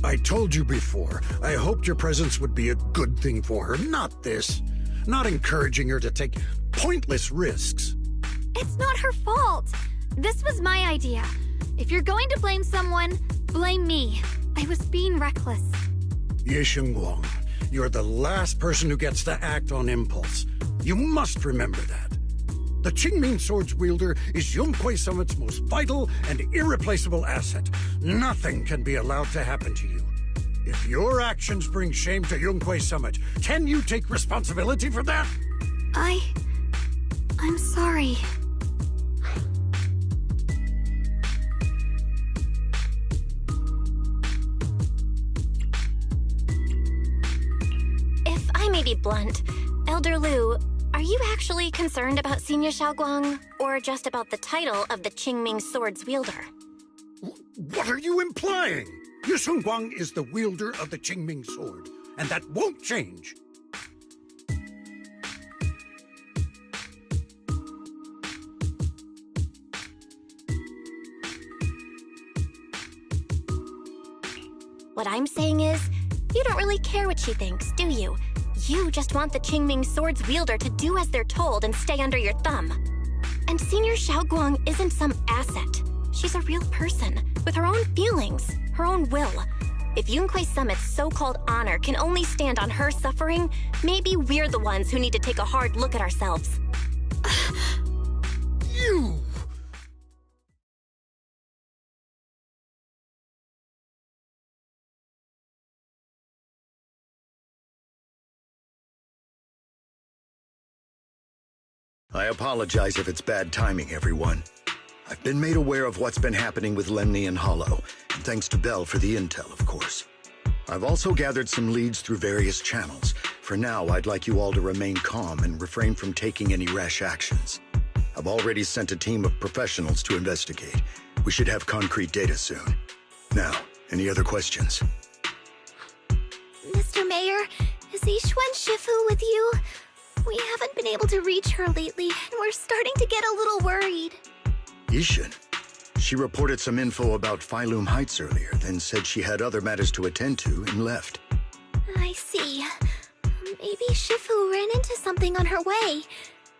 I told you before, I hoped your presence would be a good thing for her, not this. Not encouraging her to take pointless risks. It's not her fault. This was my idea. If you're going to blame someone, blame me. I was being reckless. Ye Shengguang, you're the last person who gets to act on impulse. You must remember that. The Qingming Sword's wielder is Yunkwei Summit's most vital and irreplaceable asset. Nothing can be allowed to happen to you. If your actions bring shame to Yunkwei Summit, can you take responsibility for that? I'm sorry. If I may be blunt, Elder Lu, are you actually concerned about Senior Xiaoguang, or just about the title of the Qingming Sword's wielder? What are you implying? Ye Shengguang is the wielder of the Qingming Sword, and that won't change. What I'm saying is, you don't really care what she thinks, do you? You just want the Qingming Sword's wielder to do as they're told and stay under your thumb. And Senior Xiaoguang isn't some asset. She's a real person, with her own feelings, her own will. If Yunkwei Summit's so-called honor can only stand on her suffering, maybe we're the ones who need to take a hard look at ourselves. You! I apologize if it's bad timing, everyone. I've been made aware of what's been happening with Lemnian Hollow, and thanks to Bell for the intel, of course. I've also gathered some leads through various channels. For now, I'd like you all to remain calm and refrain from taking any rash actions. I've already sent a team of professionals to investigate. We should have concrete data soon. Now, any other questions? Mr. Mayor, is Yixuan Shifu with you? We haven't been able to reach her lately, and we're starting to get a little worried. Yixuan? She reported some info about Phylum Heights earlier, then said she had other matters to attend to and left. I see. Maybe Shifu ran into something on her way.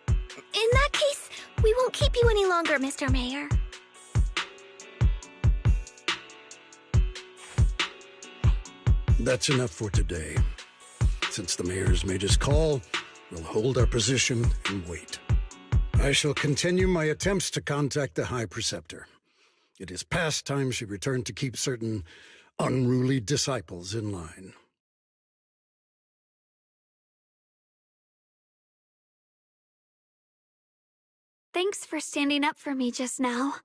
In that case, we won't keep you any longer, Mr. Mayor. That's enough for today. Since the mayor's made his call, we'll hold our position and wait. I shall continue my attempts to contact the High Preceptor. It is past time she returned to keep certain unruly disciples in line. thanks for standing up for me just now.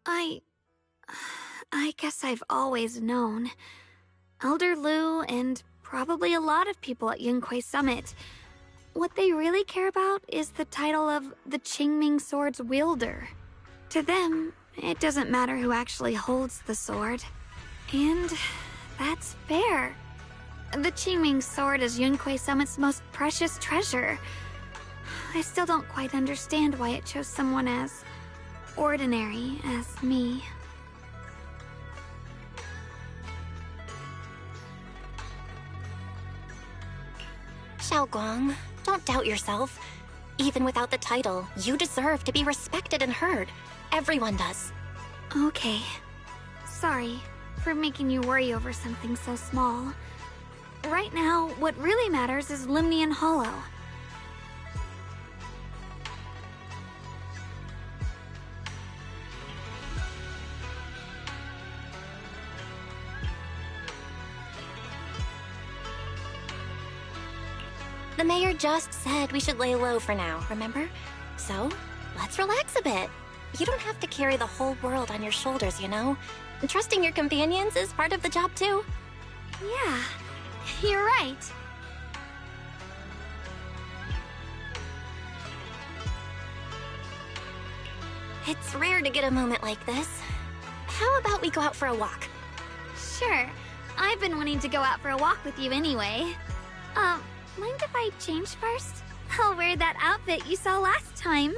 I guess I've always known. Elder Lu and probably a lot of people at Yunquei Summit, what they really care about is the title of the Qingming Sword's wielder. To them, it doesn't matter who actually holds the sword. And that's fair. The Qingming Sword is Yunquei Summit's most precious treasure. I still don't quite understand why it chose someone as ordinary as me. Xiaoguang, don't doubt yourself. Even without the title, you deserve to be respected and heard. Everyone does. Okay. Sorry for making you worry over something so small. Right now, what really matters is Limnian Hollow. The mayor just said we should lay low for now, remember? So, let's relax a bit. You don't have to carry the whole world on your shoulders, you know? Trusting your companions is part of the job too. Yeah, you're right. It's rare to get a moment like this. How about we go out for a walk? Sure. I've been wanting to go out for a walk with you anyway. Mind if I change first? I'll wear that outfit you saw last time.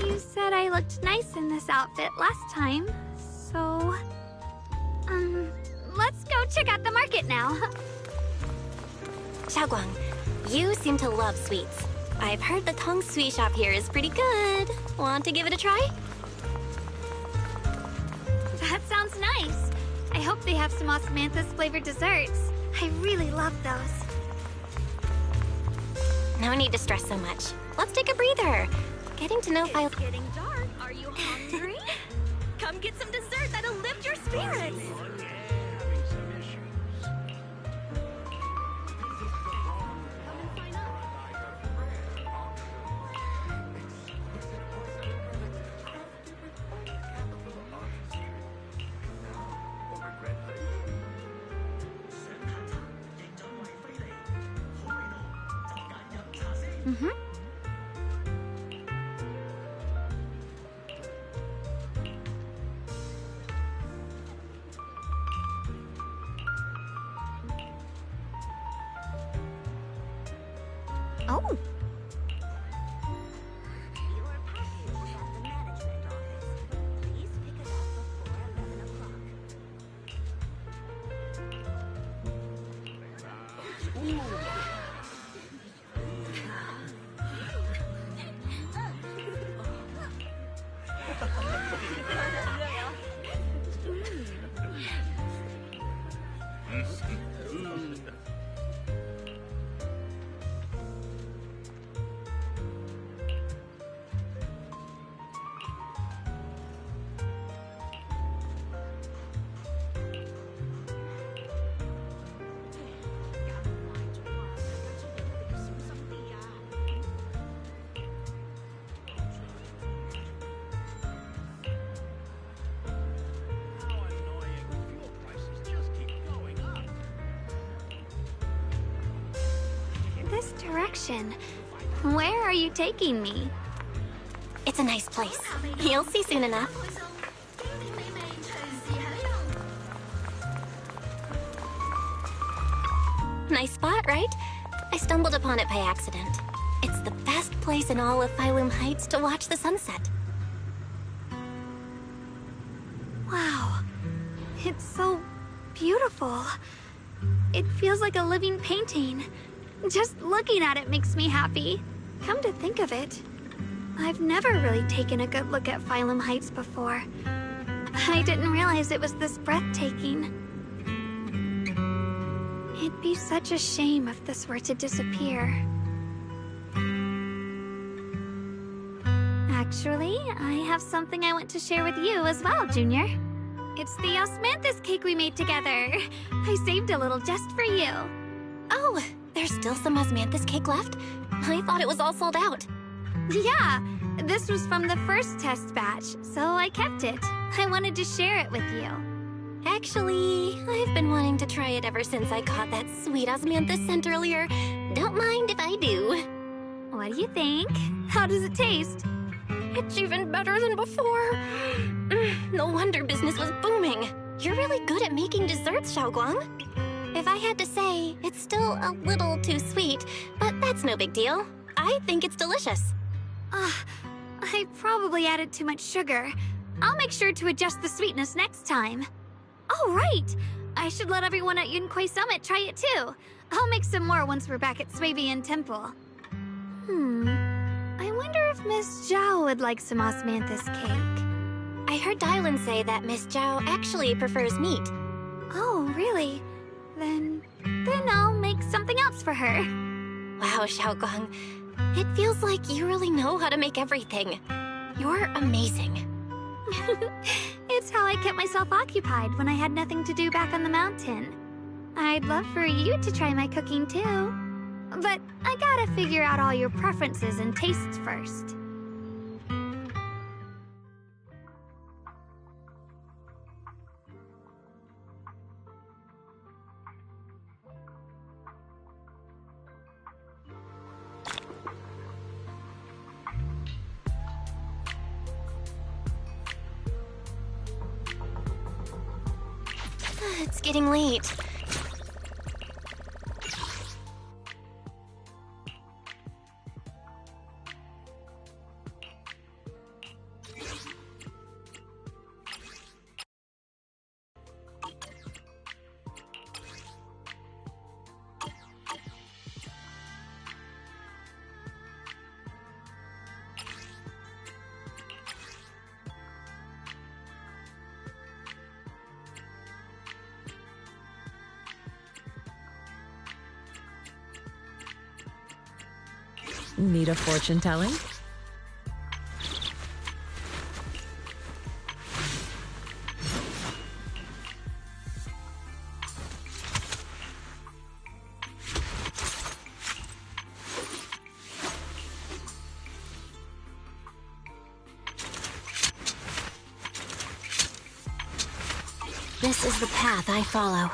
You said I looked nice in this outfit last time, so... let's go check out the market now. Xiaoguang, you seem to love sweets. I've heard the Tong Sui shop here is pretty good. Want to give it a try? That sounds nice. I hope they have some osmanthus flavored desserts. I really love those. No need to stress so much. Let's take a breather. Getting to know It's getting dark. Are you hungry? Come get some dessert that'll lift your spirits. Oh. This direction. Where are you taking me? It's a nice place. You'll see soon enough. Nice spot, right? I stumbled upon it by accident. It's the best place in all of Phylum Heights to watch the sunset. Wow. It's so beautiful. It feels like a living painting. Just looking at it makes me happy. Come to think of it, I've never really taken a good look at Phylum Heights before. I didn't realize it was this breathtaking. It'd be such a shame if this were to disappear. Actually, I have something I want to share with you as well, Junior. It's the osmanthus cake we made together. I saved a little just for you. Oh, there's still some osmanthus cake left? I thought it was all sold out. Yeah, this was from the first test batch, so I kept it. I wanted to share it with you. Actually, I've been wanting to try it ever since I caught that sweet osmanthus scent earlier. Don't mind if I do. What do you think? How does it taste? It's even better than before. No wonder business was booming. You're really good at making desserts, Xiaoguang. If I had to say, it's still a little too sweet, but that's no big deal. I think it's delicious. I probably added too much sugar. I'll make sure to adjust the sweetness next time. Oh, right! I should let everyone at Yunquay Summit try it too. I'll make some more once we're back at Swabian Temple. I wonder if Miss Zhao would like some osmanthus cake. I heard Dylan say that Miss Zhao actually prefers meat. Oh, really? Then I'll make something else for her. Wow, Xiaoguang. It feels like you really know how to make everything. You're amazing. It's how I kept myself occupied when I had nothing to do back on the mountain. I'd love for you to try my cooking too. But I gotta figure out all your preferences and tastes first. It's getting late. Need a fortune telling? This is the path I follow.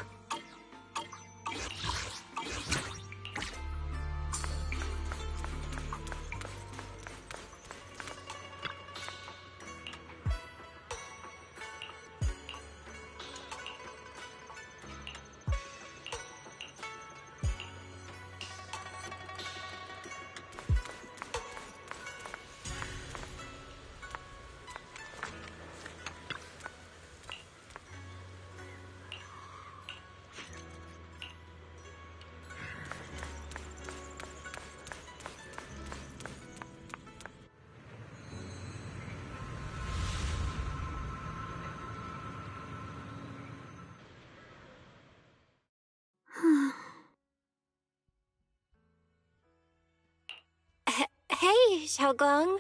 Hey, Xiaoguang.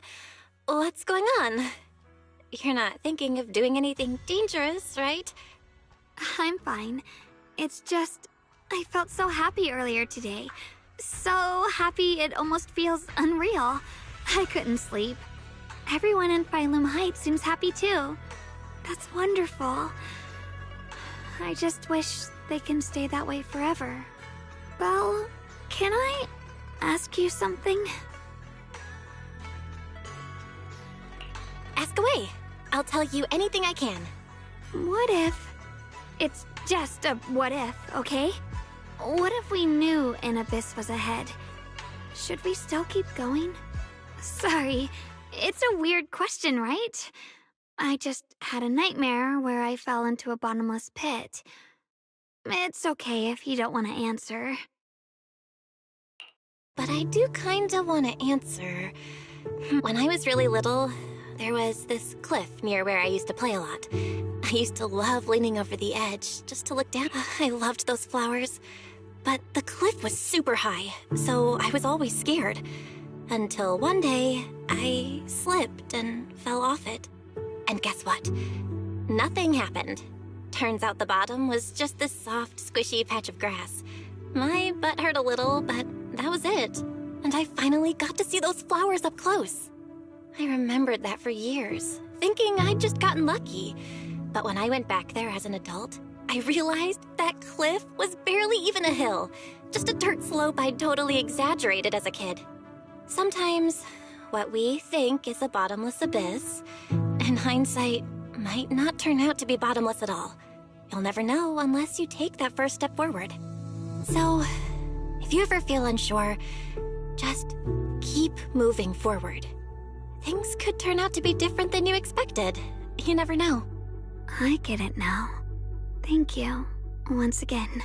What's going on? You're not thinking of doing anything dangerous, right? I'm fine. It's just, I felt so happy earlier today. So happy it almost feels unreal. I couldn't sleep. Everyone in Phylum Heights seems happy too. That's wonderful. I just wish they can stay that way forever. Belle, can I ask you something? Ask away. I'll tell you anything I can. What if... It's just a what if, okay? What if we knew an abyss was ahead? Should we still keep going? Sorry, it's a weird question, right? I just had a nightmare where I fell into a bottomless pit. It's okay if you don't want to answer. But I do kinda want to answer. When I was really little, there was this cliff near where I used to play a lot. I used to love leaning over the edge just to look down. I loved those flowers. But the cliff was super high, so I was always scared. Until one day, I slept slipped and fell off it. And guess what? Nothing happened. Turns out the bottom was just this soft, squishy patch of grass. My butt hurt a little, but that was it. And I finally got to see those flowers up close. I remembered that for years, thinking I'd just gotten lucky. But when I went back there as an adult, I realized that cliff was barely even a hill, just a dirt slope I'd totally exaggerated as a kid. Sometimes, what we think is a bottomless abyss, in hindsight, might not turn out to be bottomless at all. You'll never know unless you take that first step forward. So, if you ever feel unsure, just keep moving forward. Things could turn out to be different than you expected. You never know. I get it now. Thank you, once again.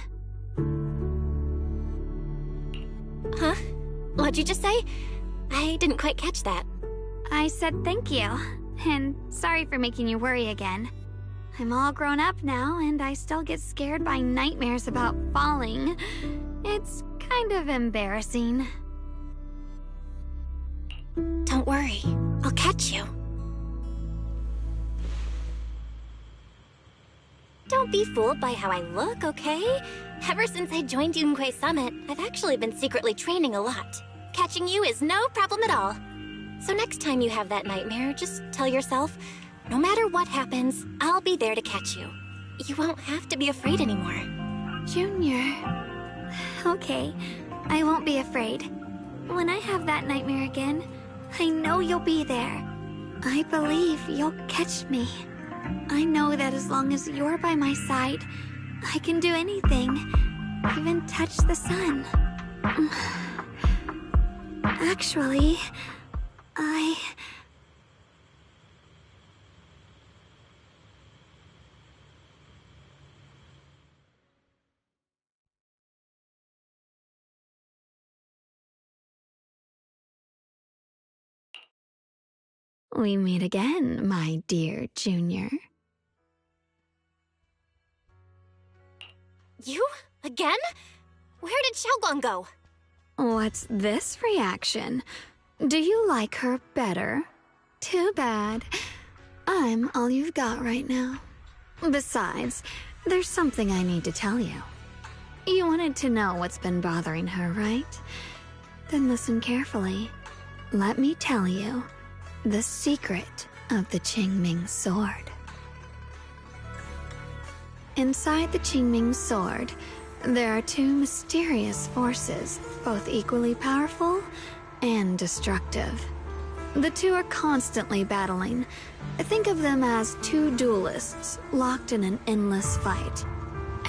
Huh? What'd you just say? I didn't quite catch that. I said thank you, and sorry for making you worry again. I'm all grown up now, and I still get scared by nightmares about falling. It's kind of embarrassing. Don't worry, I'll catch you. Don't be fooled by how I look, okay? Ever since I joined Yunquei Summit, I've actually been secretly training a lot. Catching you is no problem at all. So next time you have that nightmare, just tell yourself, no matter what happens, I'll be there to catch you. You won't have to be afraid anymore. Junior. Okay, I won't be afraid. When I have that nightmare again, I know you'll be there. I believe you'll catch me. I know that as long as you're by my side, I can do anything, even touch the sun. Actually, We meet again, my dear Junior. You? Again? Where did Xiaoguang go? What's this reaction? Do you like her better? Too bad. I'm all you've got right now. Besides, there's something I need to tell you. You wanted to know what's been bothering her, right? Then listen carefully. Let me tell you the secret of the Qingming sword. Inside the Qingming sword, there are two mysterious forces, both equally powerful and destructive. The two are constantly battling. Think of them as two duelists locked in an endless fight.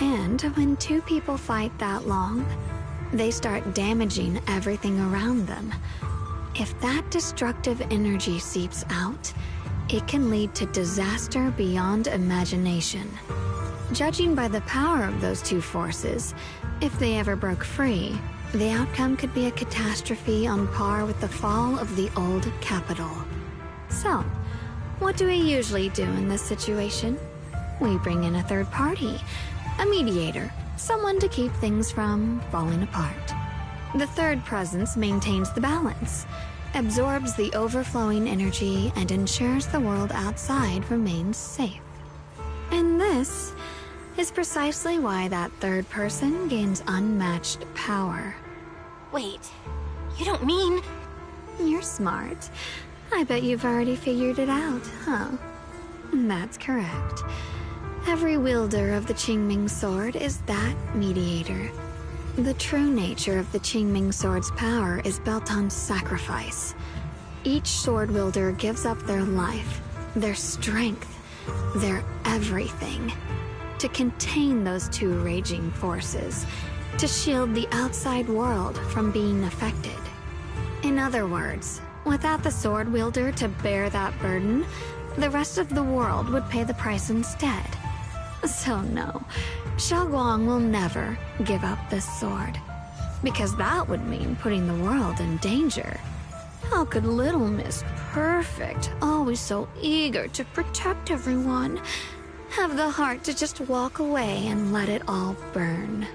And when two people fight that long, they start damaging everything around them. If that destructive energy seeps out, it can lead to disaster beyond imagination. Judging by the power of those two forces, if they ever broke free, the outcome could be a catastrophe on par with the fall of the old capital. So, what do we usually do in this situation? We bring in a third party, a mediator, someone to keep things from falling apart. The third presence maintains the balance, absorbs the overflowing energy, and ensures the world outside remains safe. And this is precisely why that third person gains unmatched power. Wait, you don't mean... You're smart. I bet you've already figured it out, huh? That's correct. Every wielder of the Qingming sword is that mediator. The true nature of the Qingming sword's power is built on sacrifice. Each sword wielder gives up their life, their strength, their everything, to contain those two raging forces, to shield the outside world from being affected. In other words, without the sword wielder to bear that burden, the rest of the world would pay the price instead. So no, Xiaoguang will never give up this sword, because that would mean putting the world in danger. How could little Miss Perfect, always so eager to protect everyone, have the heart to just walk away and let it all burn?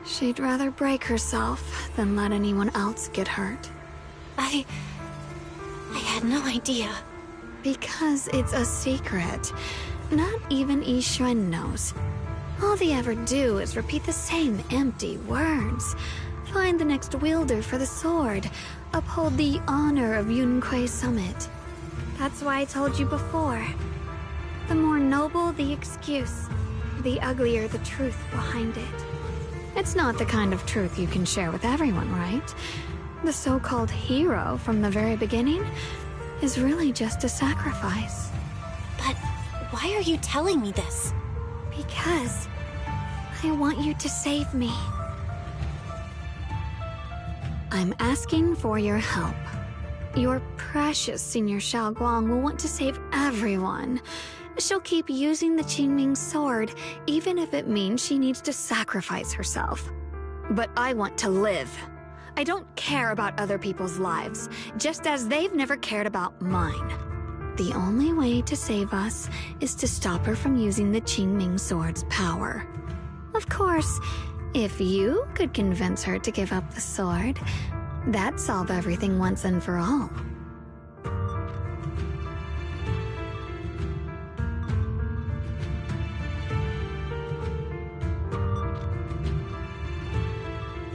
She'd rather break herself than let anyone else get hurt. I had no idea. Because it's a secret. Not even Yixuan knows. All they ever do is repeat the same empty words. Find the next wielder for the sword. Uphold the honor of Yunquei Summit. That's why I told you before. The more noble the excuse, the uglier the truth behind it. It's not the kind of truth you can share with everyone, right? The so-called hero from the very beginning is really just a sacrifice. But why are you telling me this? Because I want you to save me. I'm asking for your help. Your precious Senior Xiaoguang will want to save everyone. She'll keep using the Qingming sword, even if it means she needs to sacrifice herself. But I want to live. I don't care about other people's lives, just as they've never cared about mine. The only way to save us is to stop her from using the Qingming sword's power. Of course, if you could convince her to give up the sword, that'd solve everything once and for all.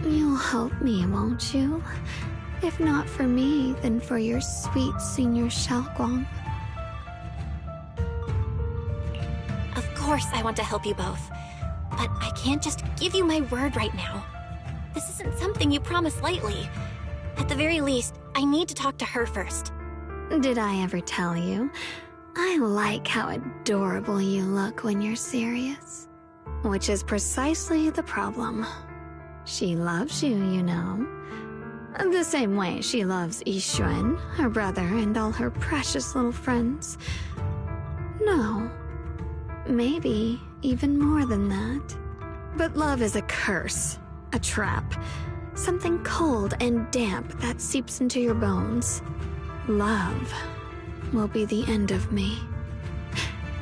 You'll help me, won't you? If not for me, then for your sweet Senior Xiaoguang. Of course I want to help you both. But I can't just give you my word right now. This isn't something you promise lightly. At the very least, I need to talk to her first. Did I ever tell you? I like how adorable you look when you're serious. Which is precisely the problem. She loves you, you know. The same way she loves Yixuan, her brother, and all her precious little friends. No. Maybe even more than that. But love is a curse, a trap, something cold and damp that seeps into your bones. Love will be the end of me.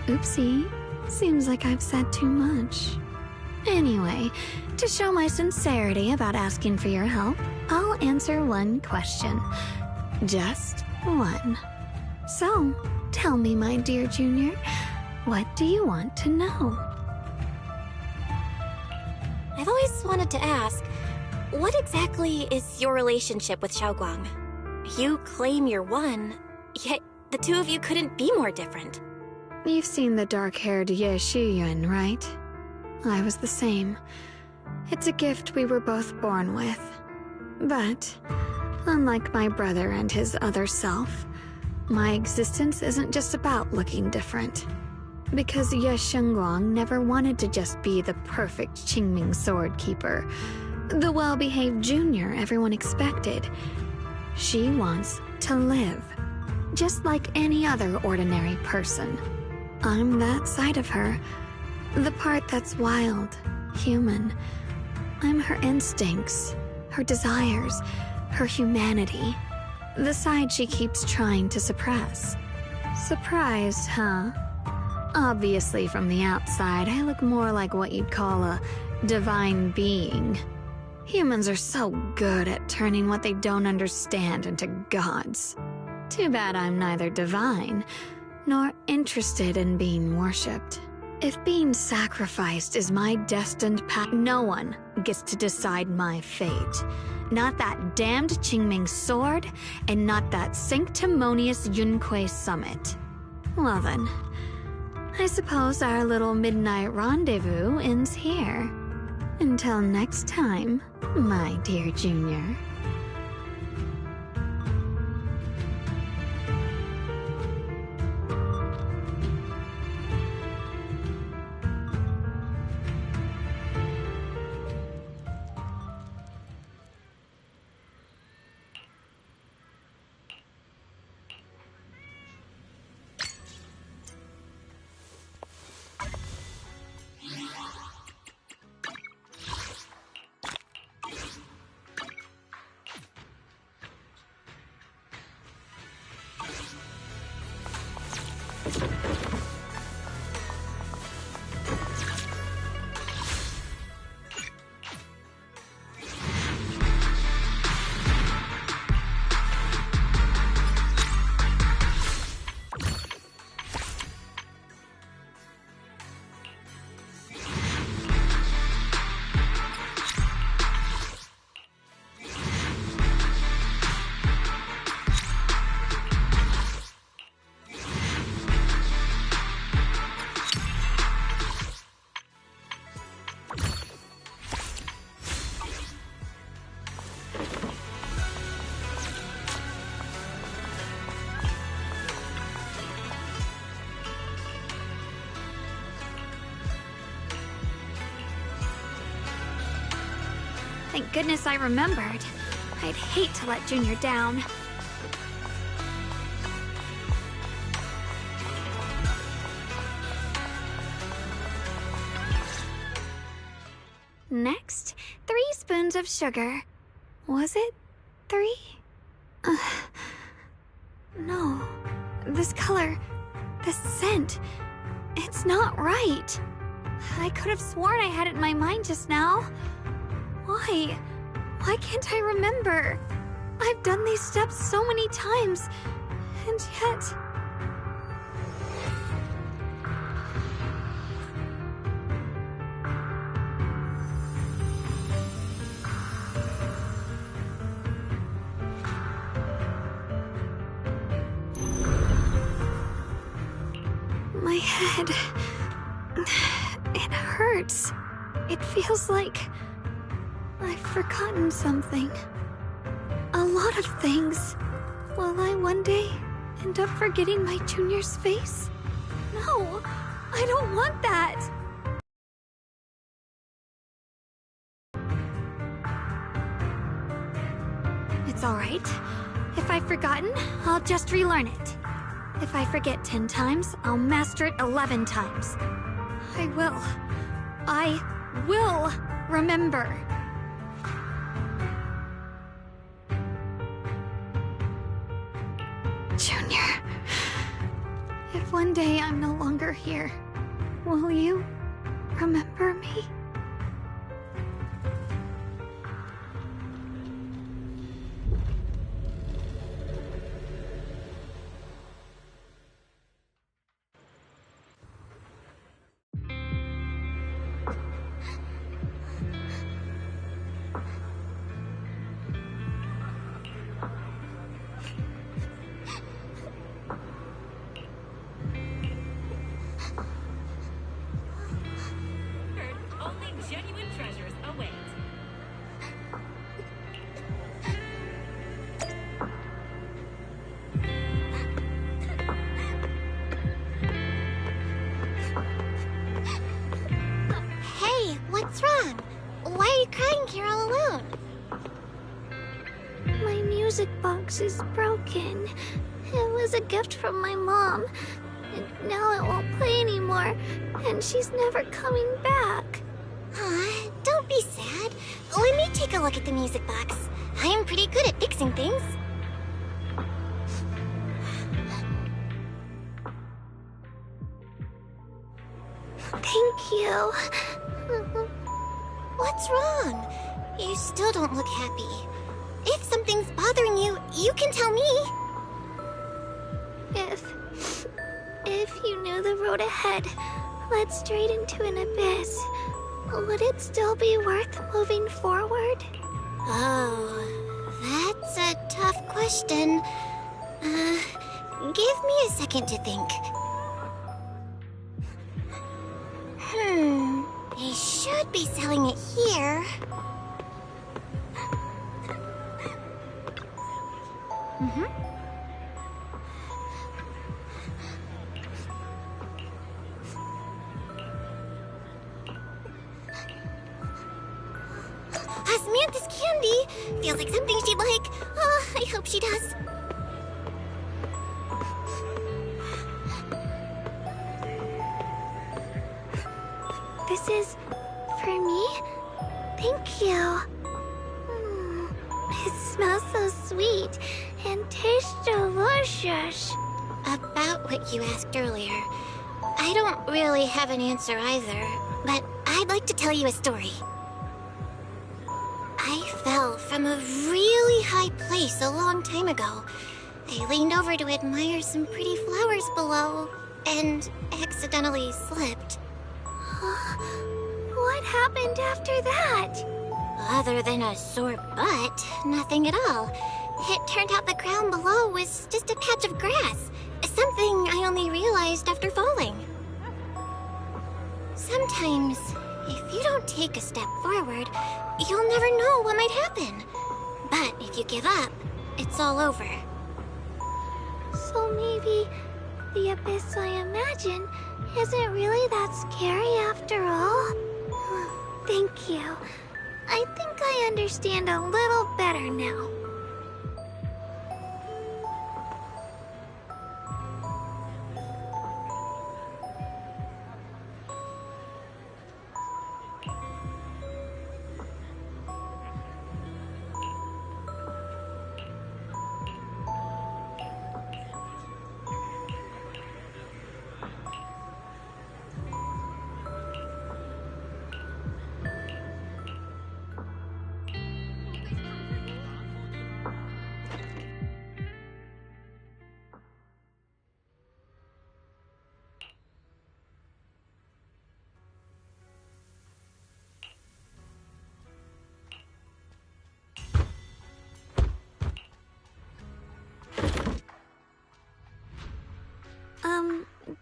Oopsie, seems like I've said too much. Anyway, to show my sincerity about asking for your help, I'll answer one question. Just one. So, tell me, my dear Junior, what do you want to know? I've always wanted to ask, what exactly is your relationship with Xiaoguang? You claim you're one, yet the two of you couldn't be more different. You've seen the dark-haired Ye Shiyuan, right? I was the same. It's a gift we were both born with. But, unlike my brother and his other self, my existence isn't just about looking different. Because Ye Shengguang never wanted to just be the perfect Qingming sword keeper, the well-behaved junior everyone expected. She wants to live, just like any other ordinary person. I'm that side of her, the part that's wild, human. I'm her instincts, her desires, her humanity, the side she keeps trying to suppress. Surprised, huh? Obviously, from the outside, I look more like what you'd call a divine being. Humans are so good at turning what they don't understand into gods. Too bad I'm neither divine, nor interested in being worshipped. If being sacrificed is my destined path, no one gets to decide my fate. Not that damned Qingming sword, and not that sanctimonious Yunquei Summit. Well then, I suppose our little midnight rendezvous ends here. Until next time, my dear Junior. Thank goodness I remembered. I'd hate to let Junior down. Next, 3 spoons of sugar. Was it 3? No. This color, this scent, it's not right. I could have sworn I had it in my mind just now. Why? Why can't I remember? I've done these steps so many times, and yet... My head... it hurts. It feels like... I've forgotten something. A lot of things. Will I one day end up forgetting my Junior's face? No, I don't want that. It's alright. If I've forgotten, I'll just relearn it. If I forget 10 times, I'll master it 11 times. I will remember. Junior, if one day I'm no longer here, will you remember me? What's wrong? Why are you crying here all alone? My music box is broken. It was a gift from my mom. And now it won't play anymore. And she's never coming back. Aw, don't be sad. Let me take a look at the music box. I'm pretty good at fixing things. Thank you. What's wrong? You still don't look happy. If something's bothering you, you can tell me. If you knew the road ahead led straight into an abyss, would it still be worth moving forward? Oh, that's a tough question. Give me a second to think. They should be selling it here. Samantha's candy! Feels like something she'd like. Oh, I hope she does. This is for me? Thank you. It smells so sweet and tastes delicious. About what you asked earlier, I don't really have an answer either, but I'd like to tell you a story. I fell from a really high place a long time ago. I leaned over to admire some pretty flowers below, and accidentally slipped. What happened after that? Other than a sore butt, nothing at all. It turned out the ground below was just a patch of grass. Something I only realized after falling. Sometimes, if you don't take a step forward, you'll never know what might happen. But if you give up, it's all over. So maybe the abyss I imagine isn't really that scary after all? Thank you. I think I understand a little better now.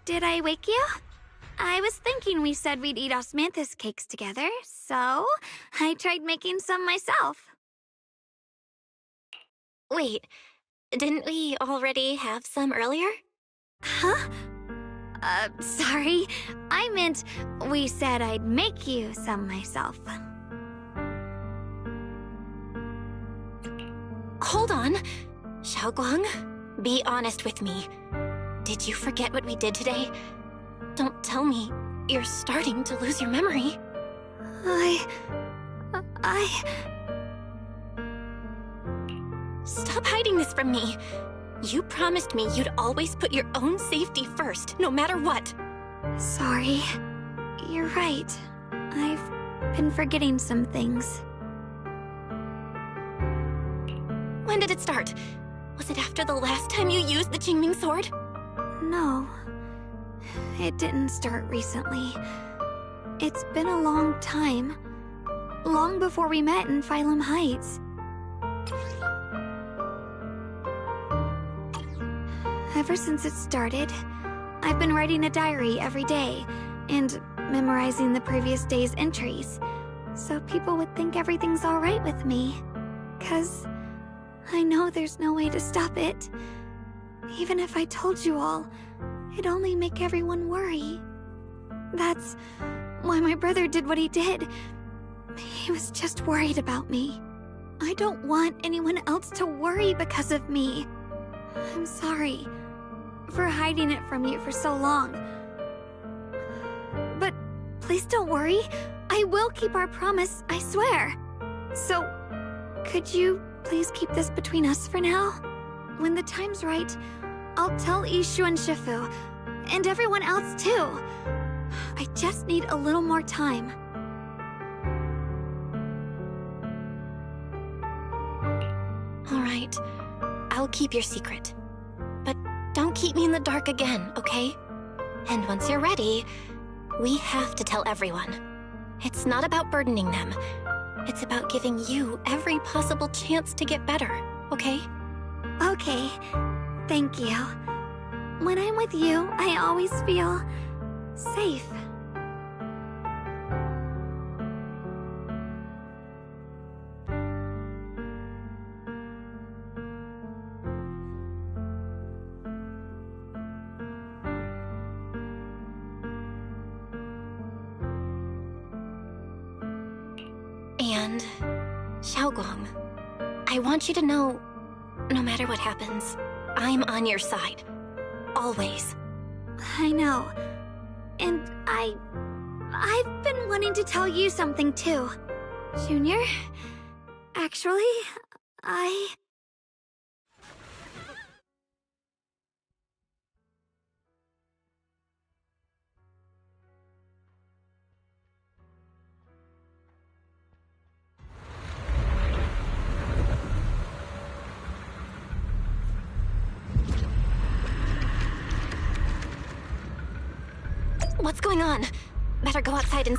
Did I wake you? I was thinking we said we'd eat osmanthus cakes together, so I tried making some myself. Wait, didn't we already have some earlier? Huh? Sorry. I meant we said I'd make you some myself. Hold on. Xiaoguang, be honest with me. Did you forget what we did today? Don't tell me you're starting to lose your memory. Stop hiding this from me. You promised me you'd always put your own safety first, no matter what. Sorry. You're right. I've been forgetting some things. When did it start? Was it after the last time you used the Qingming sword? No. It didn't start recently. It's been a long time. Long before we met in Phylum Heights. Ever since it started, I've been writing a diary every day and memorizing the previous day's entries, so people would think everything's alright with me. 'Cause I know there's no way to stop it. Even if I told you all, it'd only make everyone worry. That's why my brother did what he did. He was just worried about me. I don't want anyone else to worry because of me. I'm sorry for hiding it from you for so long. But please don't worry. I will keep our promise, I swear. So, could you please keep this between us for now? When the time's right, I'll tell Ishu and Shifu, and everyone else too. I just need a little more time. Alright, I'll keep your secret. But don't keep me in the dark again, okay? And once you're ready, we have to tell everyone. It's not about burdening them. It's about giving you every possible chance to get better, okay? Okay, thank you. When I'm with you, I always feel safe. And, Xiaoguang, I want you to know, no matter what happens, I'm on your side. Always. I know. And I've been wanting to tell you something too. Junior, actually, What's going on? Better go outside and...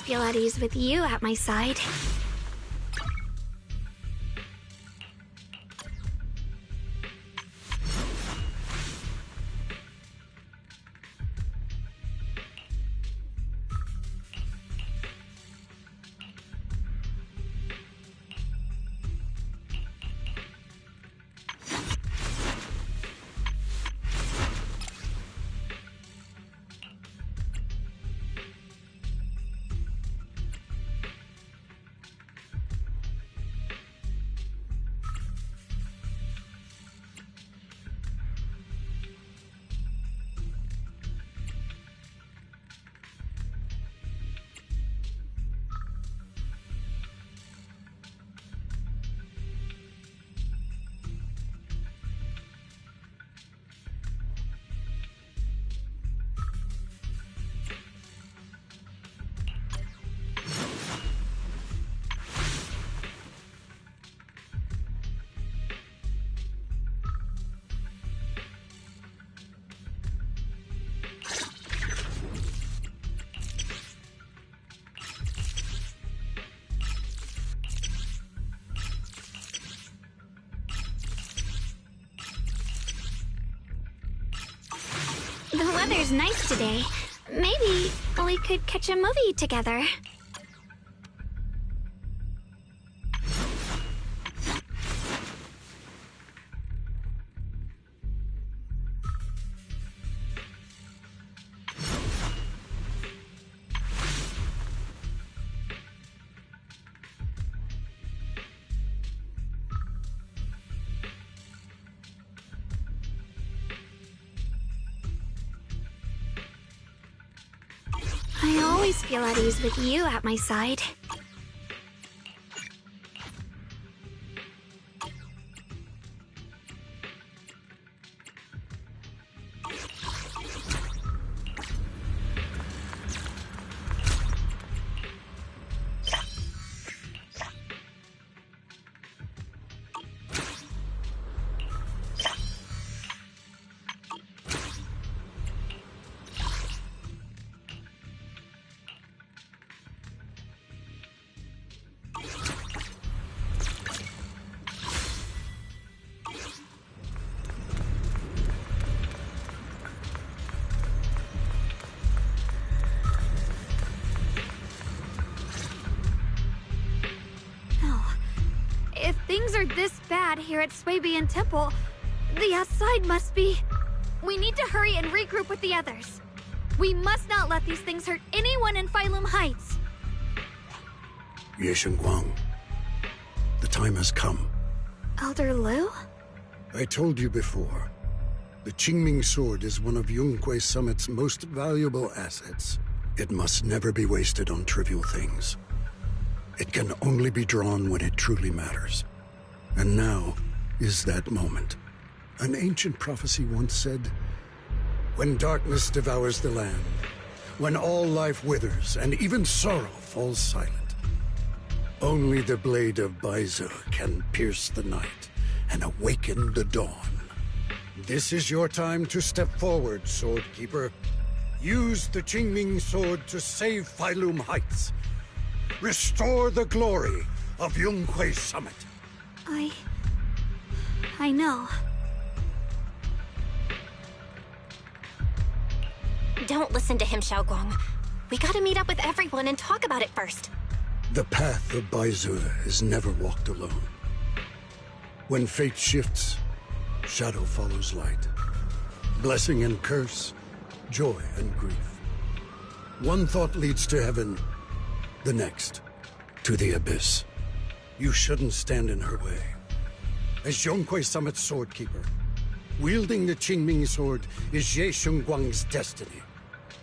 always feel at ease with you at my side. The weather's nice today. Maybe we could catch a movie together. I always feel at ease with you at my side. If things are this bad here at Swabian Temple, the outside must be... We need to hurry and regroup with the others. We must not let these things hurt anyone in Phylum Heights. Ye Guang, the time has come. Elder Liu? I told you before, the Qingming sword is one of Yunque Summit's most valuable assets. It must never be wasted on trivial things. It can only be drawn when it truly matters. And now is that moment. An ancient prophecy once said, when darkness devours the land, when all life withers and even sorrow falls silent, only the blade of Baizu can pierce the night and awaken the dawn. This is your time to step forward, Sword Keeper. Use the Qingming sword to save Phylum Heights. Restore the glory of Yunque Summit. I know. Don't listen to him, Xiaoguang. We gotta meet up with everyone and talk about it first. The path of Baizu is never walked alone. When fate shifts, shadow follows light. Blessing and curse, joy and grief. One thought leads to heaven, the next, to the abyss. You shouldn't stand in her way. As Yunque Summit's sword keeper, wielding the Qingming sword is Ye Guang's destiny.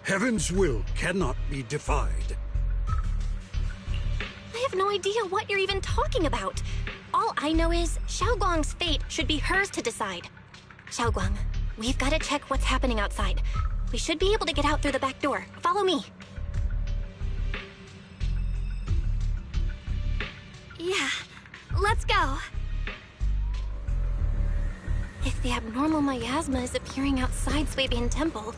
Heaven's will cannot be defied. I have no idea what you're even talking about. All I know is Xiaoguang's fate should be hers to decide. Xiaoguang, we've got to check what's happening outside. We should be able to get out through the back door. Follow me. Yeah, let's go. If the abnormal miasma is appearing outside Swabian Temple,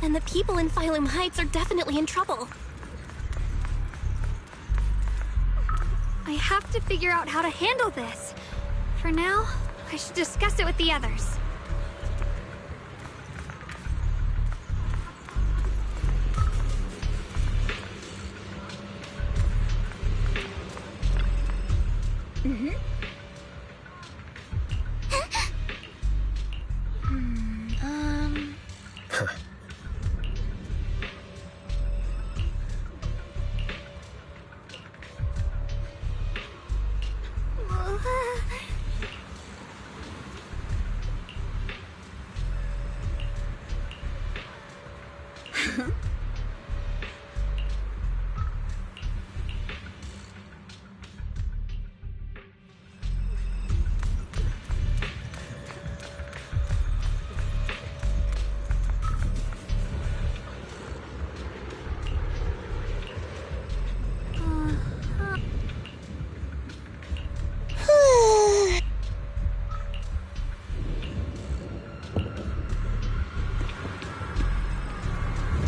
then the people in Phylum Heights are definitely in trouble. I have to figure out how to handle this. For now, I should discuss it with the others.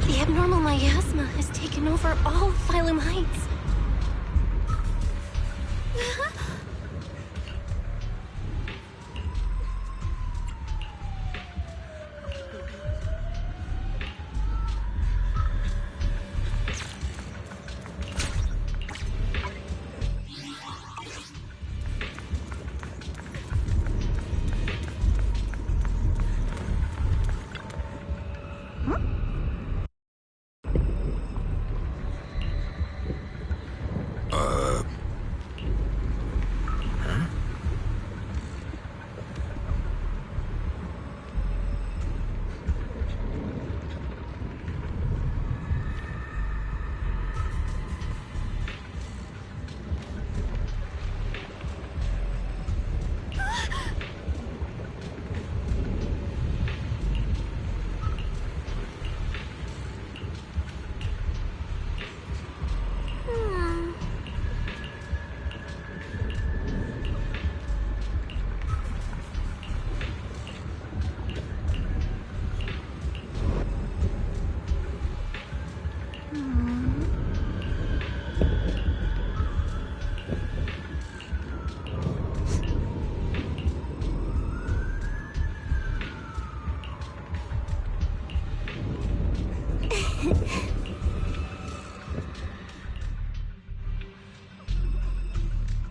The abnormal miasma has taken over all Phylum Heights.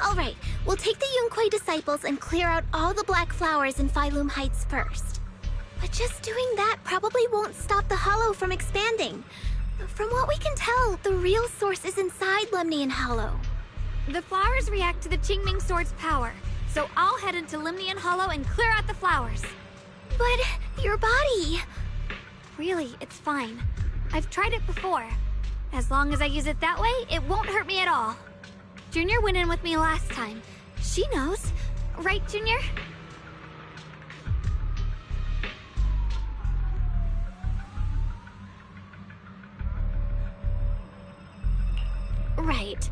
Alright, we'll take the Yunquei disciples and clear out all the black flowers in Phylum Heights first. But just doing that probably won't stop the Hollow from expanding. From what we can tell, the real source is inside Lemnian Hollow. The flowers react to the Qingming Sword's power, so I'll head into Lemnian Hollow and clear out the flowers. But your body... Really, it's fine. I've tried it before. As long as I use it that way, it won't hurt me at all. Junior went in with me last time. She knows. Right, Junior? Right.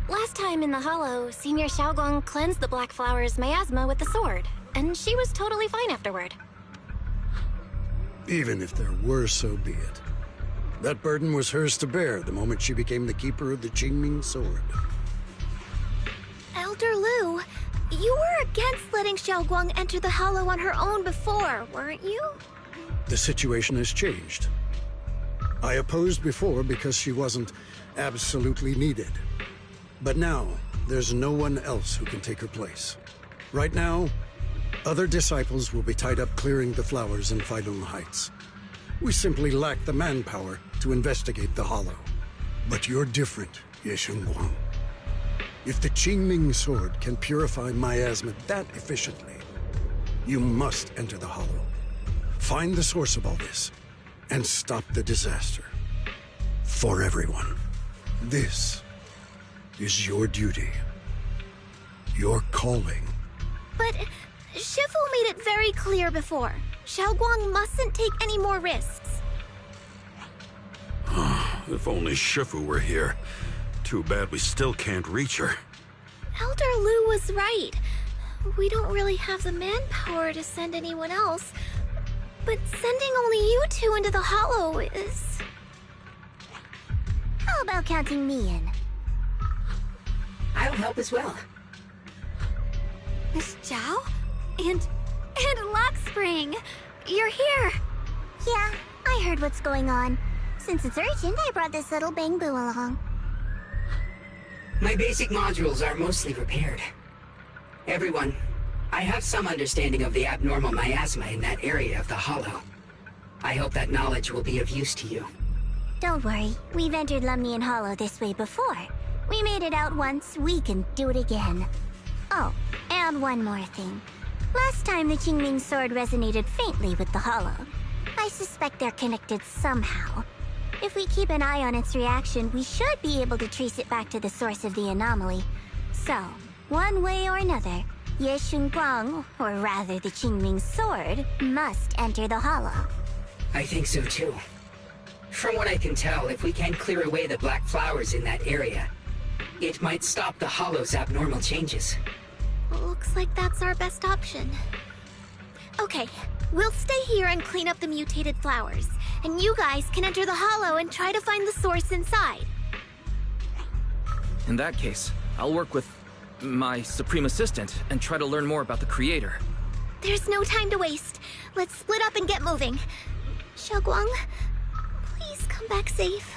Last time in the Hollow, Senior Xiaoguang cleansed the Black Flower's miasma with the sword, and she was totally fine afterward. Even if there were, so be it. That burden was hers to bear the moment she became the keeper of the Qingming Sword. Elder Lu, you were against letting Xiaoguang enter the Hollow on her own before, weren't you? The situation has changed. I opposed before because she wasn't absolutely needed. But now, there's no one else who can take her place. Right now, other disciples will be tied up clearing the flowers in Phylum Heights. We simply lack the manpower to investigate the Hollow. But you're different, Ye Shengguang. If the Qingming Sword can purify miasma that efficiently, you must enter the Hollow. Find the source of all this, and stop the disaster. For everyone. This is your duty. Your calling. But Shifu made it very clear before. Xiaoguang mustn't take any more risks. If only Shifu were here. Too bad we still can't reach her. Elder Lu was right. We don't really have the manpower to send anyone else. But sending only you two into the Hollow is... How about counting me in? I'll help as well. Miss Zhao? And Lockspring! You're here! Yeah, I heard what's going on. Since it's urgent, I brought this little Bangbu along. My basic modules are mostly repaired. Everyone, I have some understanding of the abnormal miasma in that area of the Hollow. I hope that knowledge will be of use to you. Don't worry, we've entered Lumnian Hollow this way before. We made it out once, we can do it again. Oh, and one more thing. Last time the Qingming sword resonated faintly with the Hollow. I suspect they're connected somehow. If we keep an eye on its reaction, we should be able to trace it back to the source of the anomaly. So, one way or another, Ye Shunguang, or rather the Qingming sword, must enter the Hollow. I think so too. From what I can tell, if we can clear away the black flowers in that area, it might stop the Hollow's abnormal changes. Looks like that's our best option. Okay, we'll stay here and clean up the mutated flowers, and you guys can enter the Hollow and try to find the source inside. In that case, I'll work with my Supreme Assistant and try to learn more about the Creator. There's no time to waste. Let's split up and get moving. Xiaoguang, please come back safe.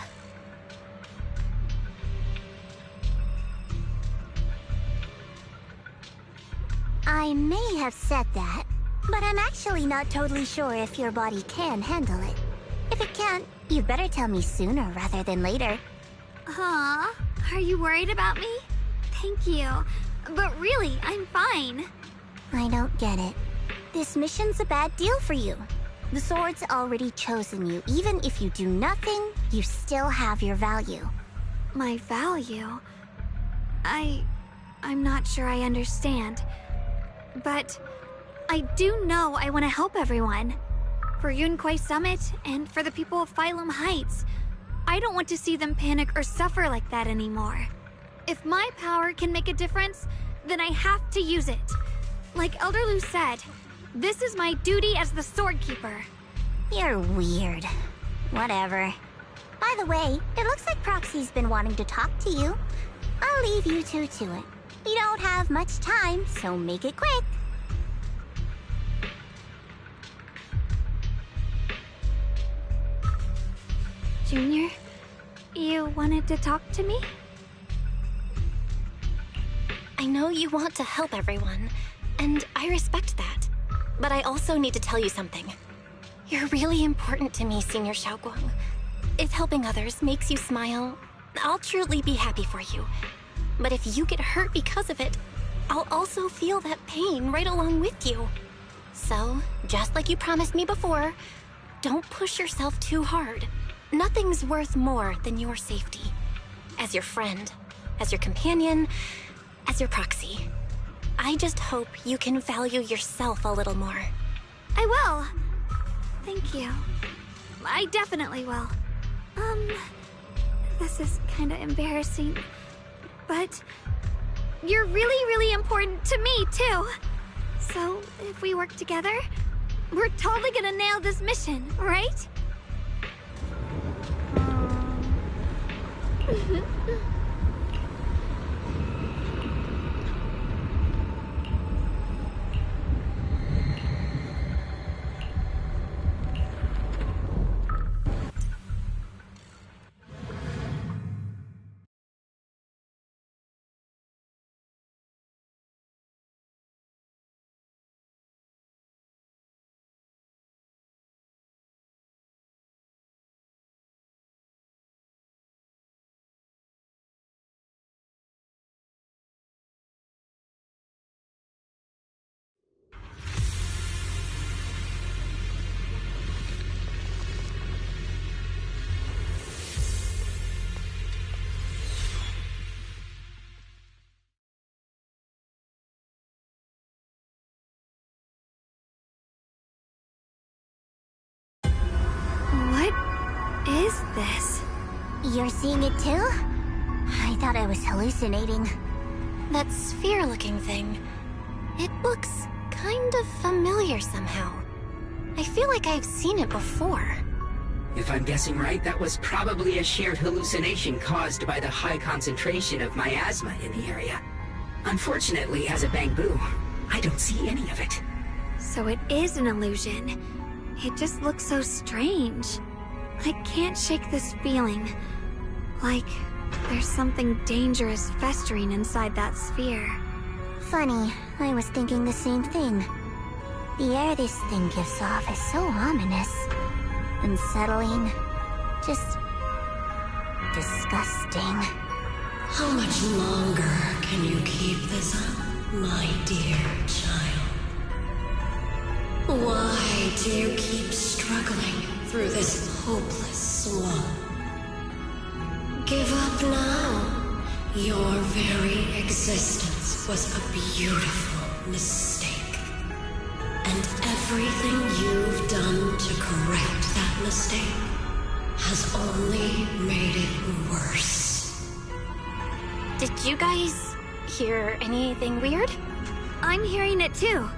I may have said that, but I'm actually not totally sure if your body can handle it. If it can't, you better tell me sooner rather than later. Huh? Are you worried about me? Thank you. But really, I'm fine. I don't get it. This mission's a bad deal for you. The sword's already chosen you. Even if you do nothing, you still have your value. My value? I'm not sure I understand. But I do know I want to help everyone. For Yunquay Summit and for the people of Phylum Heights. I don't want to see them panic or suffer like that anymore. If my power can make a difference, then I have to use it. Like Elder Lu said, this is my duty as the Sword Keeper. You're weird. Whatever. By the way, it looks like Proxy's been wanting to talk to you. I'll leave you two to it. You don't have much time, so make it quick. Junior, you wanted to talk to me? I know you want to help everyone, and I respect that. But I also need to tell you something. You're really important to me, Senior Xiaoguang. If helping others makes you smile, I'll truly be happy for you. But if you get hurt because of it, I'll also feel that pain right along with you. So, just like you promised me before, don't push yourself too hard. Nothing's worth more than your safety. As your friend, as your companion, as your proxy. I just hope you can value yourself a little more. I will. Thank you. I definitely will. This is kind of embarrassing. But you're really, really important to me, too. So, if we work together, we're totally gonna nail this mission, right? What is this? You're seeing it too? I thought I was hallucinating. That sphere-looking thing. It looks kind of familiar somehow. I feel like I've seen it before. If I'm guessing right, that was probably a shared hallucination caused by the high concentration of miasma in the area. Unfortunately, as a Bangbu, I don't see any of it. So it is an illusion. It just looks so strange. I can't shake this feeling. Like there's something dangerous festering inside that sphere. Funny, I was thinking the same thing. The air this thing gives off is so ominous. Unsettling. Just... disgusting. How much longer can you keep this up, my dear child? Why do you keep struggling through this hopeless swamp? Give up now. Your very existence was a beautiful mistake. And everything you've done to correct that mistake has only made it worse. Did you guys hear anything weird? I'm hearing it too.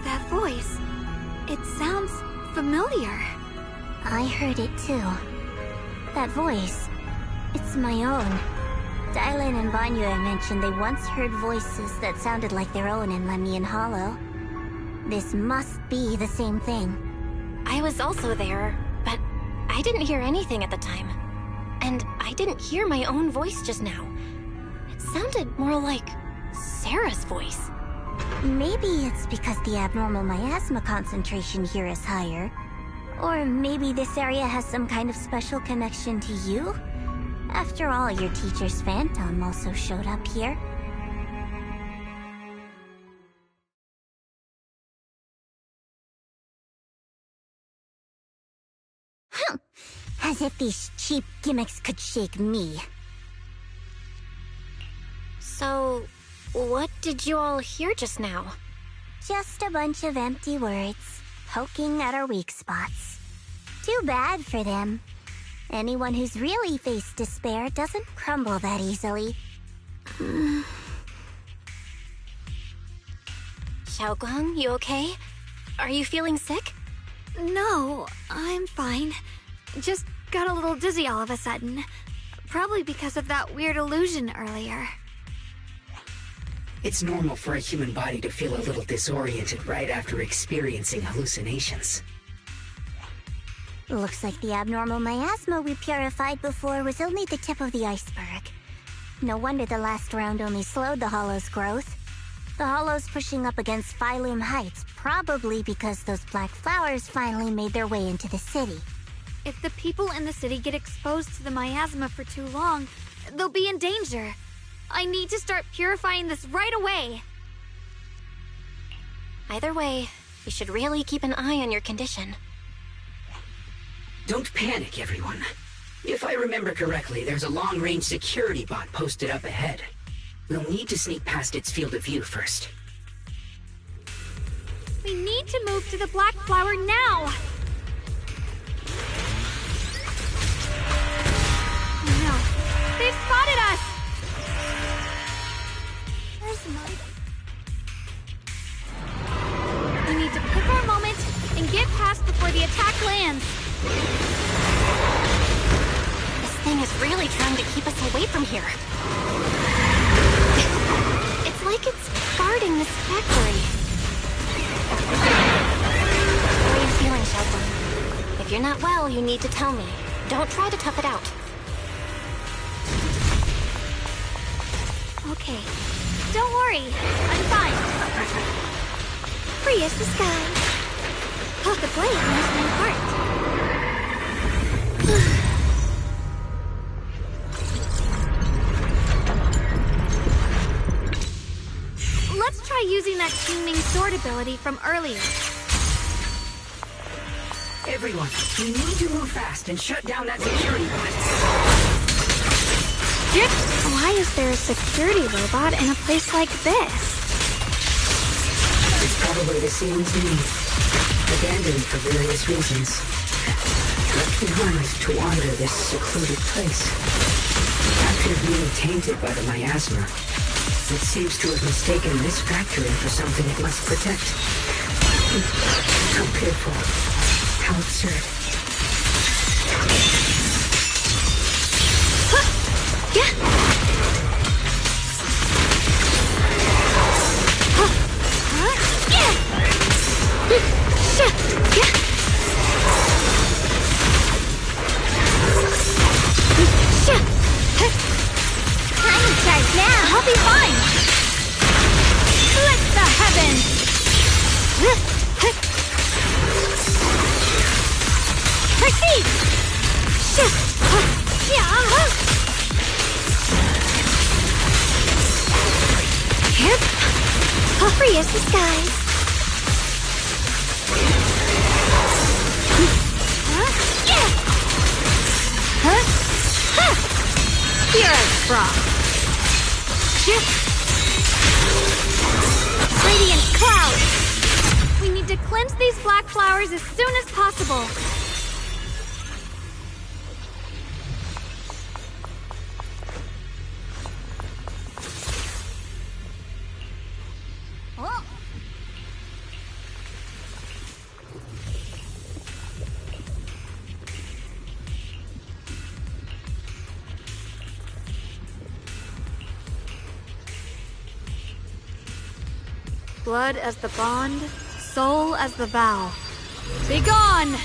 That voice. It sounds familiar. I heard it too. That voice. It's my own. Dylan and Banya mentioned they once heard voices that sounded like their own in Lemnian Hollow. This must be the same thing. I was also there, but I didn't hear anything at the time. And I didn't hear my own voice just now. It sounded more like Sarah's voice. Maybe it's because the abnormal miasma concentration here is higher. Or maybe this area has some kind of special connection to you? After all, your teacher's phantom also showed up here. As if these cheap gimmicks could shake me. So, what did you all hear just now? Just a bunch of empty words, poking at our weak spots. Too bad for them. Anyone who's really faced despair doesn't crumble that easily. Xiaoguang, you okay? Are you feeling sick? No, I'm fine. Just got a little dizzy all of a sudden. Probably because of that weird illusion earlier. It's normal for a human body to feel a little disoriented right after experiencing hallucinations. Looks like the abnormal miasma we purified before was only the tip of the iceberg. No wonder the last round only slowed the Hollow's growth. The Hollow's pushing up against Phylum Heights, probably because those black flowers finally made their way into the city. If the people in the city get exposed to the miasma for too long, they'll be in danger. I need to start purifying this right away. Either way, you should really keep an eye on your condition. Don't panic, everyone. If I remember correctly, there's a long-range security bot posted up ahead. We'll need to sneak past its field of view first. We need to move to the black flower now! Oh no, they've spotted us! Where's Mike? We need to pick our moment and get past before the attack lands. This thing is really trying to keep us away from here. It's like it's guarding this factory. How are you feeling, Xiaoguang? If you're not well, you need to tell me. Don't try to tough it out. Okay, don't worry. I'm fine. Free as the sky. Oh, the blade knows my heart. Let's try using that Qingming sword ability from earlier. Everyone, we need to move fast and shut down that security bot. Why is there a security robot in a place like this? It's probably the same as me. Abandoned for various reasons. Left behind to wander this secluded place. After being tainted by the miasma, it seems to have mistaken this factory for something it must protect. How pitiful. How absurd. I'm in charge now. I'll be fine. Split the heavens. Proceed. Free as the skies. Pure as frost. Radiant cloud. We need to cleanse these black flowers as soon as possible. Blood as the bond, soul as the vow. Be gone!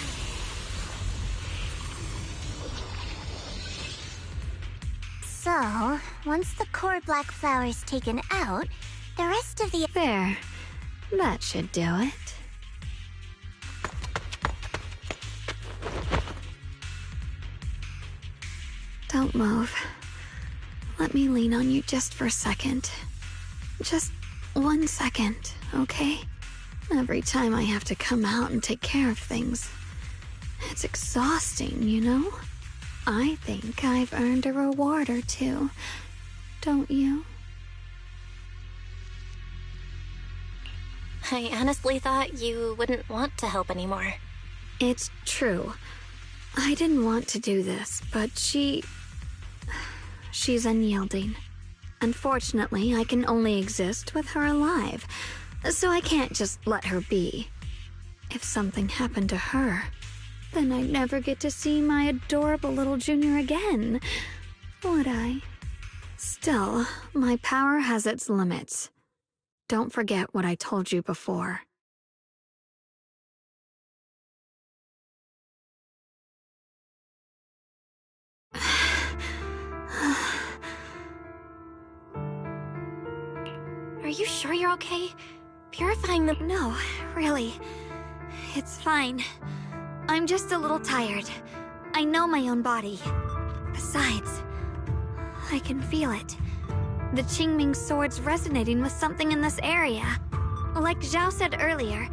So, once the core black flower is taken out, the rest of the... There. That should do it. Don't move. Let me lean on you just for a second. Just 1 second, okay? Every time I have to come out and take care of things, it's exhausting, you know? I think I've earned a reward or two, don't you? I honestly thought you wouldn't want to help anymore. It's true. I didn't want to do this, but she's unyielding. Unfortunately, I can only exist with her alive, so I can't just let her be. If something happened to her, then I'd never get to see my adorable little junior again, would I? Still, my power has its limits. Don't forget what I told you before. Are you sure you're okay? Purifying them? No, really. It's fine. I'm just a little tired. I know my own body. Besides, I can feel it. The Qingming sword's resonating with something in this area. Like Zhao said earlier,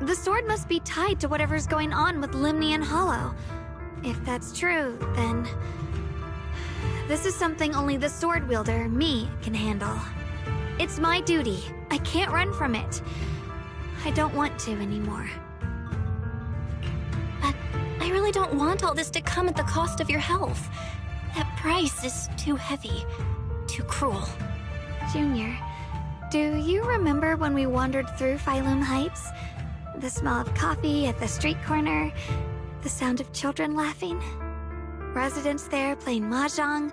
the sword must be tied to whatever's going on with Limnian Hollow. If that's true, then... this is something only the sword wielder, me, can handle. It's my duty. I can't run from it. I don't want to anymore. But I really don't want all this to come at the cost of your health. That price is too heavy, too cruel. Junior, do you remember when we wandered through Phylum Heights? The smell of coffee at the street corner, the sound of children laughing? Residents there playing mahjong,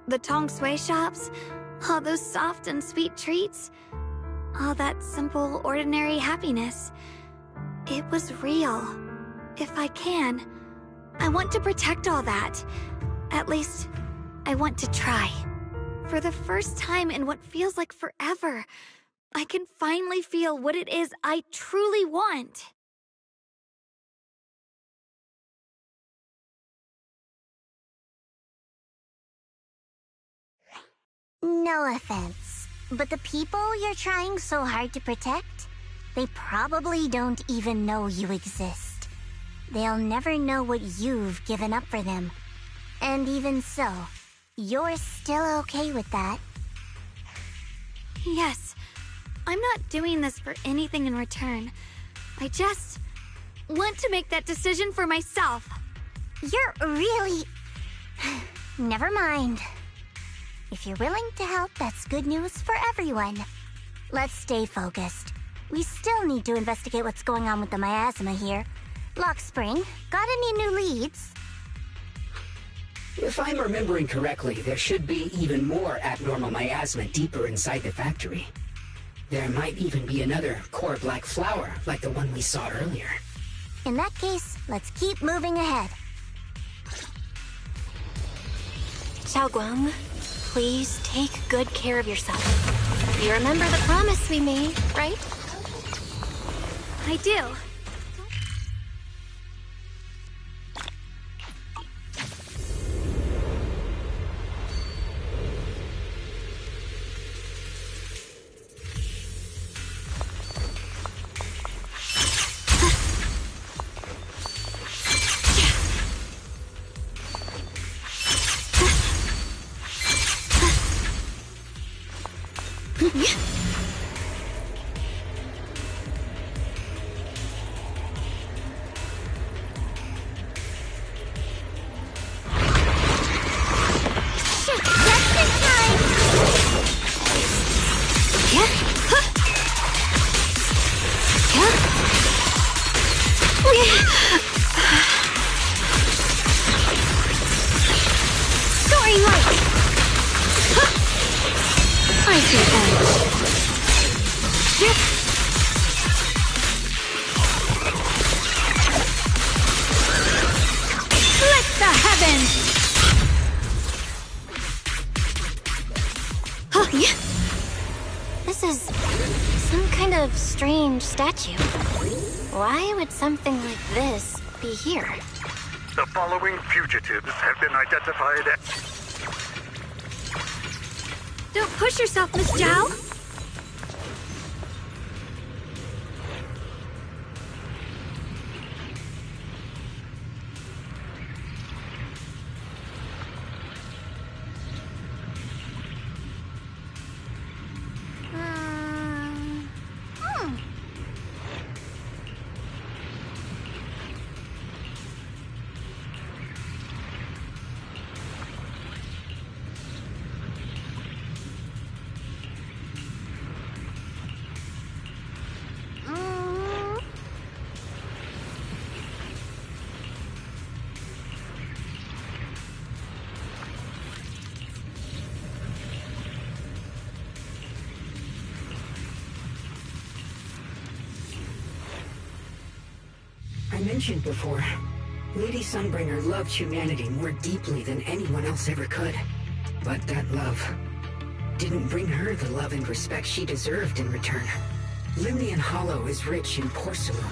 the tong sui shops, all those soft and sweet treats, all that simple, ordinary happiness. It was real. If I can, I want to protect all that. At least, I want to try. For the first time in what feels like forever, I can finally feel what it is I truly want. No offense, but the people you're trying so hard to protect, they probably don't even know you exist. They'll never know what you've given up for them. And even so, you're still okay with that? Yes, I'm not doing this for anything in return. I just want to make that decision for myself. You're really... Never mind. If you're willing to help, that's good news for everyone. Let's stay focused. We still need to investigate what's going on with the miasma here. Lock Spring, got any new leads? If I'm remembering correctly, there should be even more abnormal miasma deeper inside the factory. There might even be another core black flower, like the one we saw earlier. In that case, let's keep moving ahead. Xiaoguang, please take good care of yourself. You remember the promise we made, right? I do. This is some kind of strange statue. Why would something like this be here? The following fugitives have been identified as... Don't push yourself, Miss Zhao. I mentioned before, Lady Sunbringer loved humanity more deeply than anyone else ever could. But that love didn't bring her the love and respect she deserved in return. Limnian Hollow is rich in porcelain,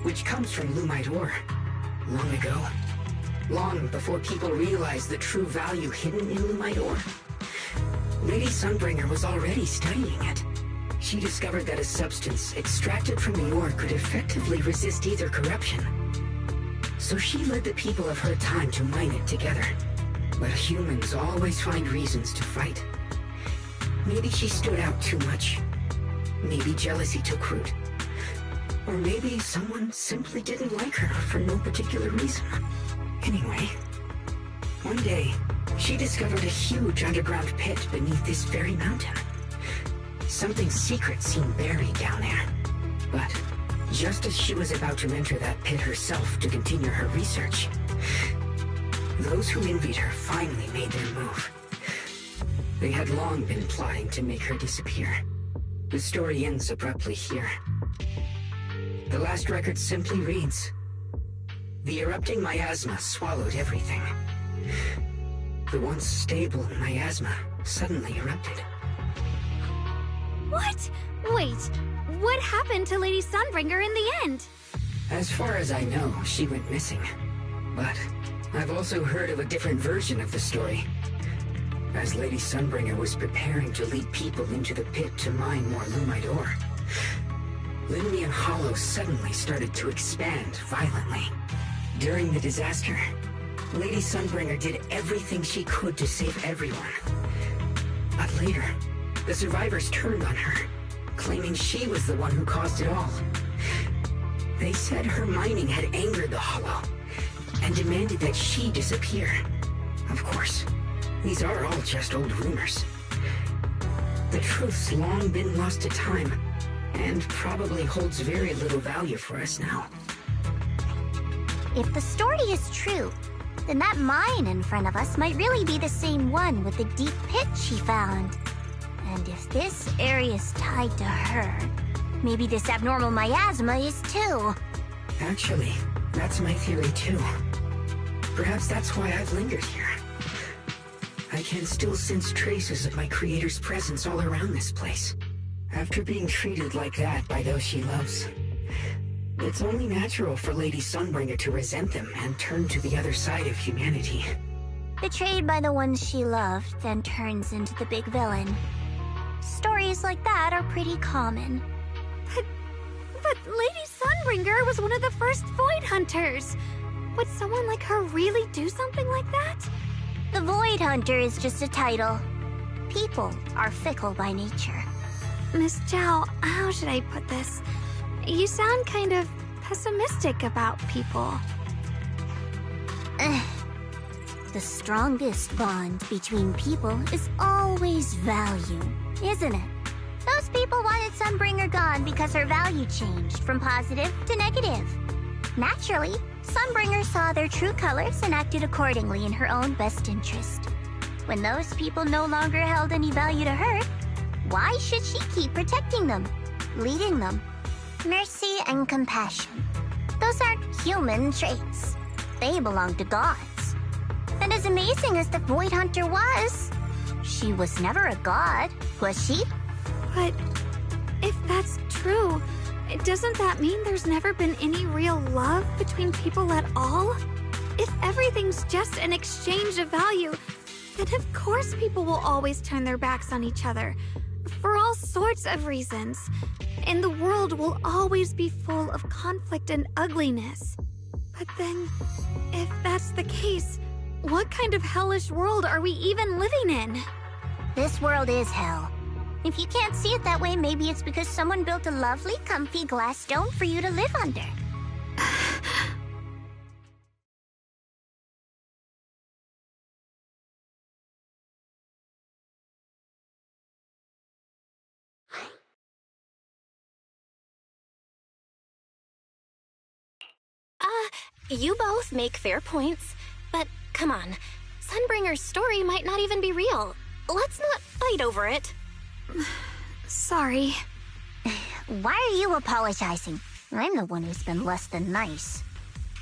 which comes from Lumite ore. Long ago, long before people realized the true value hidden in Lumite ore, Lady Sunbringer was already studying it. She discovered that a substance extracted from the ore could effectively resist either corruption. So she led the people of her time to mine it together. But humans always find reasons to fight. Maybe she stood out too much. Maybe jealousy took root. Or maybe someone simply didn't like her for no particular reason. Anyway, one day, she discovered a huge underground pit beneath this very mountain. Something secret seemed buried down there. But just as she was about to enter that pit herself to continue her research, those who envied her finally made their move. They had long been plotting to make her disappear. The story ends abruptly here. The last record simply reads, "The erupting miasma swallowed everything." The once stable miasma suddenly erupted. What? Wait, what happened to Lady Sunbringer in the end? As far as I know, she went missing. But I've also heard of a different version of the story. As Lady Sunbringer was preparing to lead people into the pit to mine more Lumite ore, Limnian Hollow suddenly started to expand violently. During the disaster, Lady Sunbringer did everything she could to save everyone. But later, the survivors turned on her, claiming she was the one who caused it all. They said her mining had angered the Hollow, and demanded that she disappear. Of course, these are all just old rumors. The truth's long been lost to time, and probably holds very little value for us now. If the story is true, then that mine in front of us might really be the same one with the deep pit she found. And if this area's tied to her, maybe this abnormal miasma is too. Actually, that's my theory too. Perhaps that's why I've lingered here. I can still sense traces of my creator's presence all around this place. After being treated like that by those she loves, it's only natural for Lady Sunbringer to resent them and turn to the other side of humanity. Betrayed by the ones she loved, then turns into the big villain. Stories like that are pretty common. But Lady Sunbringer was one of the first Void Hunters. Would someone like her really do something like that? The Void Hunter is just a title. People are fickle by nature. Miss Zhao, how should I put this? You sound kind of pessimistic about people. The strongest bond between people is always value, isn't it? Those people wanted Sunbringer gone because her value changed from positive to negative. Naturally, Sunbringer saw their true colors and acted accordingly in her own best interest. When those people no longer held any value to her, why should she keep protecting them, leading them? Mercy and compassion. Those aren't human traits. They belong to gods. And as amazing as the Void Hunter was, she was never a god, was she? But if that's true, doesn't that mean there's never been any real love between people at all? If everything's just an exchange of value, then of course people will always turn their backs on each other, for all sorts of reasons. And the world will always be full of conflict and ugliness. But then, if that's the case, what kind of hellish world are we even living in? This world is hell. If you can't see it that way, maybe it's because someone built a lovely, comfy glass dome for you to live under. You both make fair points, but come on. Sunbringer's story might not even be real. Let's not fight over it. Sorry. Why are you apologizing? I'm the one who's been less than nice.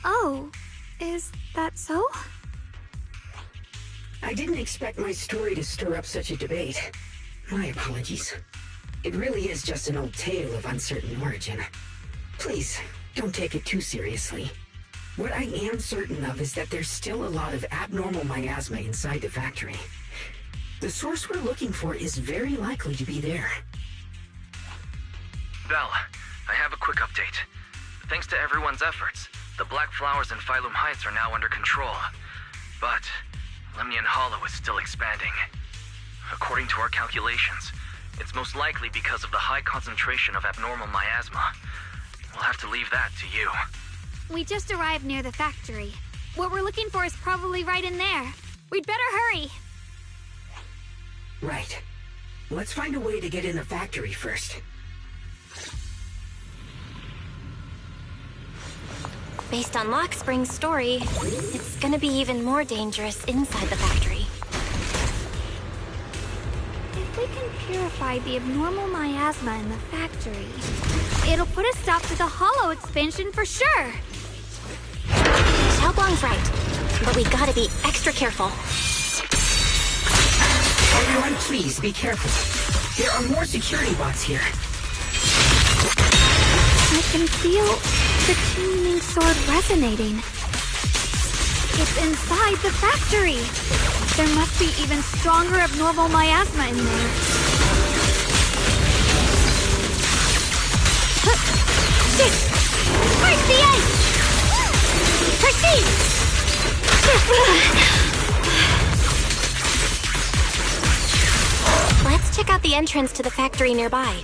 Oh, is that so? I didn't expect my story to stir up such a debate. My apologies. It really is just an old tale of uncertain origin. Please, don't take it too seriously. What I am certain of is that there's still a lot of abnormal miasma inside the factory. The source we're looking for is very likely to be there. Belle, I have a quick update. Thanks to everyone's efforts, the Black Flowers in Phylum Heights are now under control. But Lemnian Hollow is still expanding. According to our calculations, it's most likely because of the high concentration of abnormal miasma. We'll have to leave that to you. We just arrived near the factory. What we're looking for is probably right in there. We'd better hurry. Right. Let's find a way to get in the factory first. Based on Lockspring's story, it's gonna be even more dangerous inside the factory. If we can purify the abnormal miasma in the factory, it'll put a stop to the Hollow expansion for sure. Xiaoguang's right, but we gotta be extra careful. Everyone, please be careful. There are more security bots here. I can feel the tuning sword resonating. It's inside the factory. There must be even stronger abnormal miasma in there. Break the ice! Proceed! Let's check out the entrance to the factory nearby.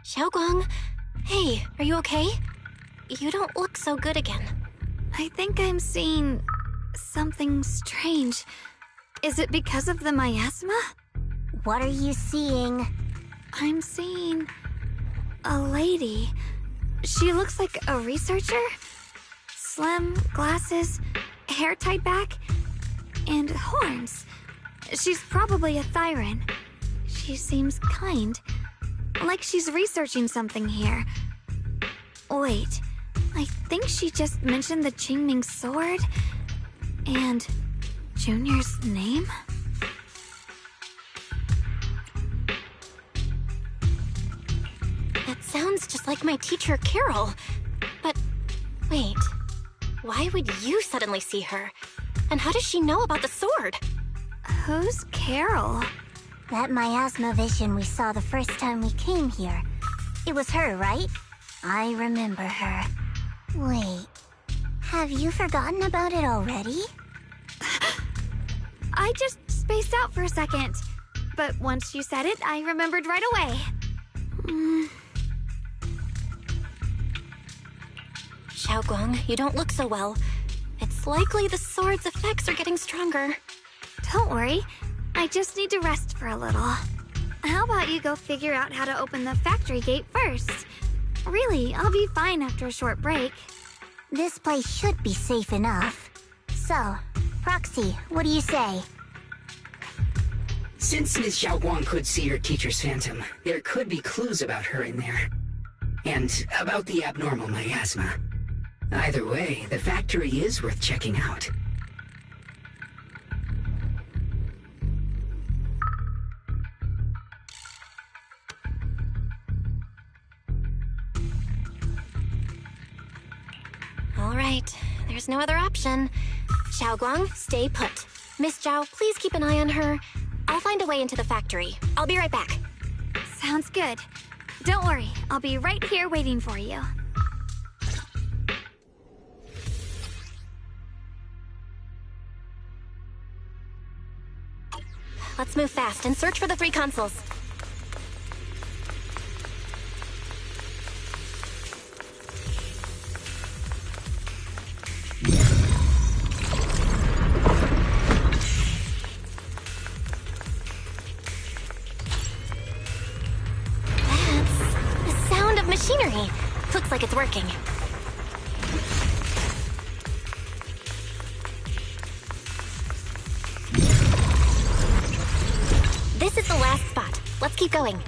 Xiaoguang, hey, are you okay? You don't look so good again. I think I'm seeing something strange. Is it because of the miasma? What are you seeing? I'm seeing a lady. She looks like a researcher. Slim, glasses, hair tied back, and horns. She's probably a Thyran. She seems kind, like she's researching something here. Wait, I think she just mentioned the Qingming sword and Junior's name? That sounds just like my teacher, Carol. But wait, why would you suddenly see her? And how does she know about the sword? Who's Carol? That miasma vision we saw the first time we came here. It was her, right? I remember her. Wait, have you forgotten about it already? I just spaced out for a second. But once you said it, I remembered right away. Xiaoguang, you don't look so well. It's likely the sword's effects are getting stronger. Don't worry. I just need to rest for a little. How about you go figure out how to open the factory gate first? Really, I'll be fine after a short break. This place should be safe enough. So, Proxy, what do you say? Since Ms. Xiaoguang could see her teacher's phantom, there could be clues about her in there. And about the abnormal miasma. Either way, the factory is worth checking out. All right, there's no other option. Xiaoguang, stay put. Miss Zhao, please keep an eye on her. I'll find a way into the factory. I'll be right back. Sounds good. Don't worry, I'll be right here waiting for you. Let's move fast and search for the 3 consoles. Machinery. Looks like it's working. This is the last spot. Let's keep going.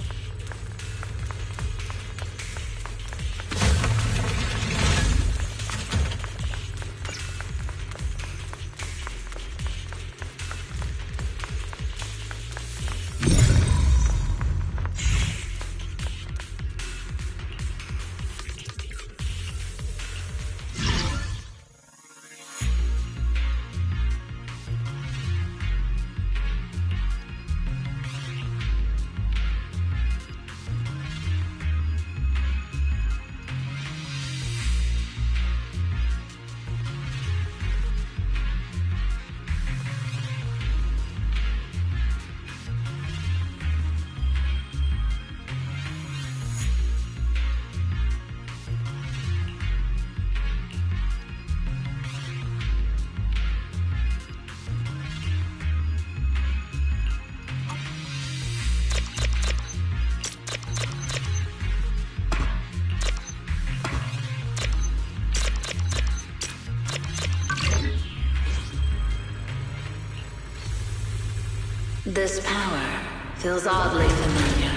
This power feels oddly familiar,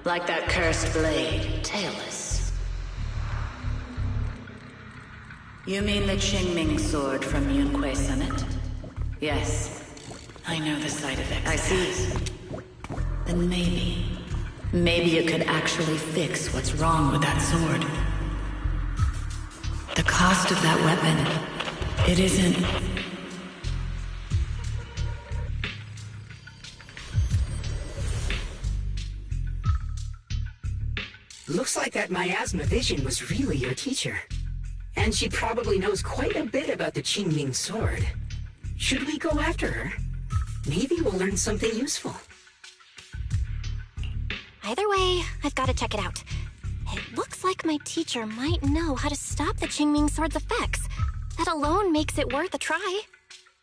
like that cursed blade, tailless. You mean the Qingming sword from Yunque Summit? Yes, I know the side effects. I see. Then maybe it could actually fix what's wrong with that sword. The cost of that weapon, it isn't... Looks like that miasma vision was really your teacher. And she probably knows quite a bit about the Qingming sword. Should we go after her? Maybe we'll learn something useful. Either way, I've got to check it out. It looks like my teacher might know how to stop the Qingming sword's effects. That alone makes it worth a try.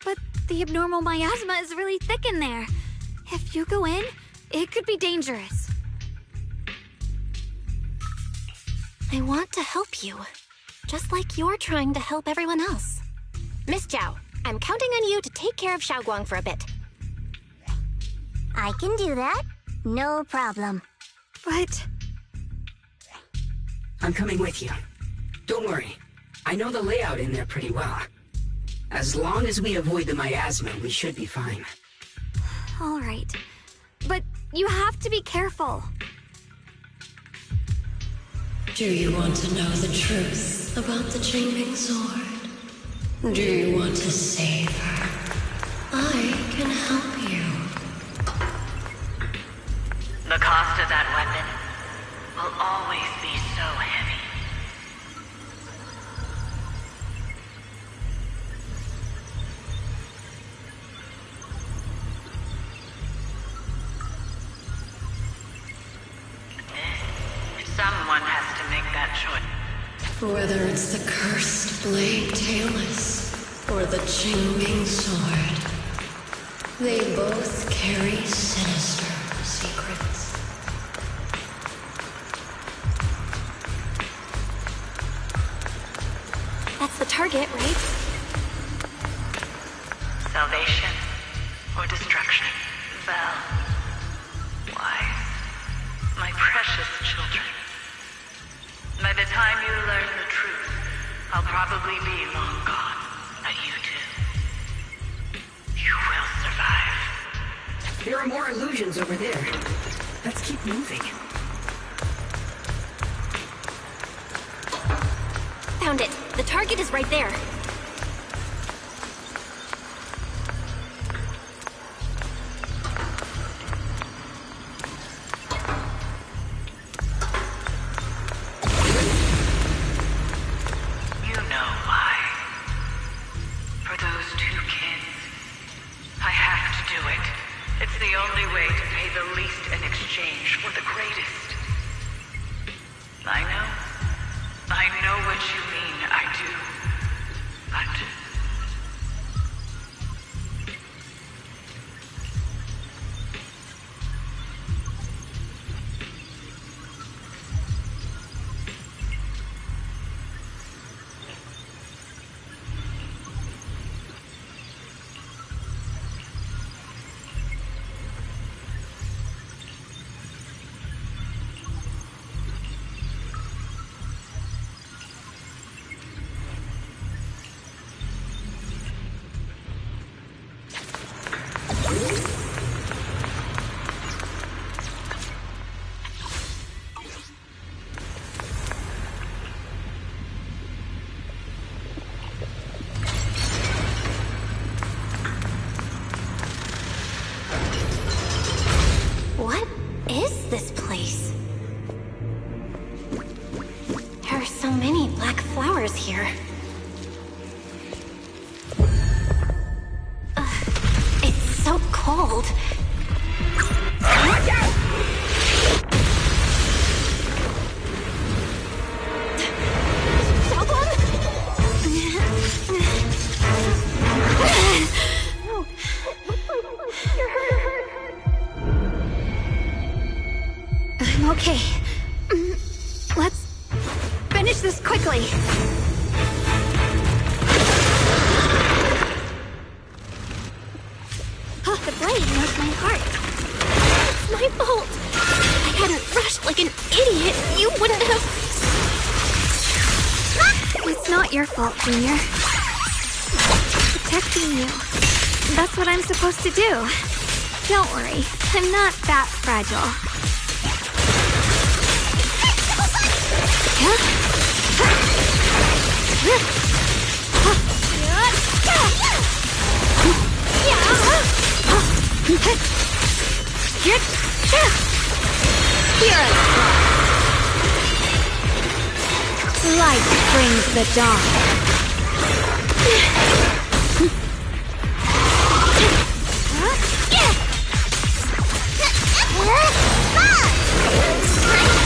But the abnormal miasma is really thick in there. If you go in, it could be dangerous. I want to help you, just like you're trying to help everyone else. Miss Zhao, I'm counting on you to take care of Xiaoguang for a bit. I can do that. No problem. But... I'm coming with you. Don't worry. I know the layout in there pretty well. As long as we avoid the miasma, we should be fine. All right. But you have to be careful. Do you want to know the truth about the Qingming sword? Do you want to save her? I can help you. The cost of that weapon will always be so heavy. Someone has to make that choice. Whether it's the cursed Blade Tailless or the Qingming sword, they both carry sinister secrets. That's the target, right? Salvation or destruction? Val. Wise. My precious children. By the time you learn the truth, I'll probably be long gone. But you two, you will survive. There are more illusions over there. Let's keep moving. Found it. The target is right there. What is this place? There are so many black flowers here. It's so cold. Watch out! I'm okay. Let's finish this quickly. Oh, the blade knows my heart. It's my fault. If I hadn't rushed like an idiot, you wouldn't have... It's not your fault, Junior. Protecting you. That's what I'm supposed to do. Don't worry, I'm not that fragile. Light brings the dawn.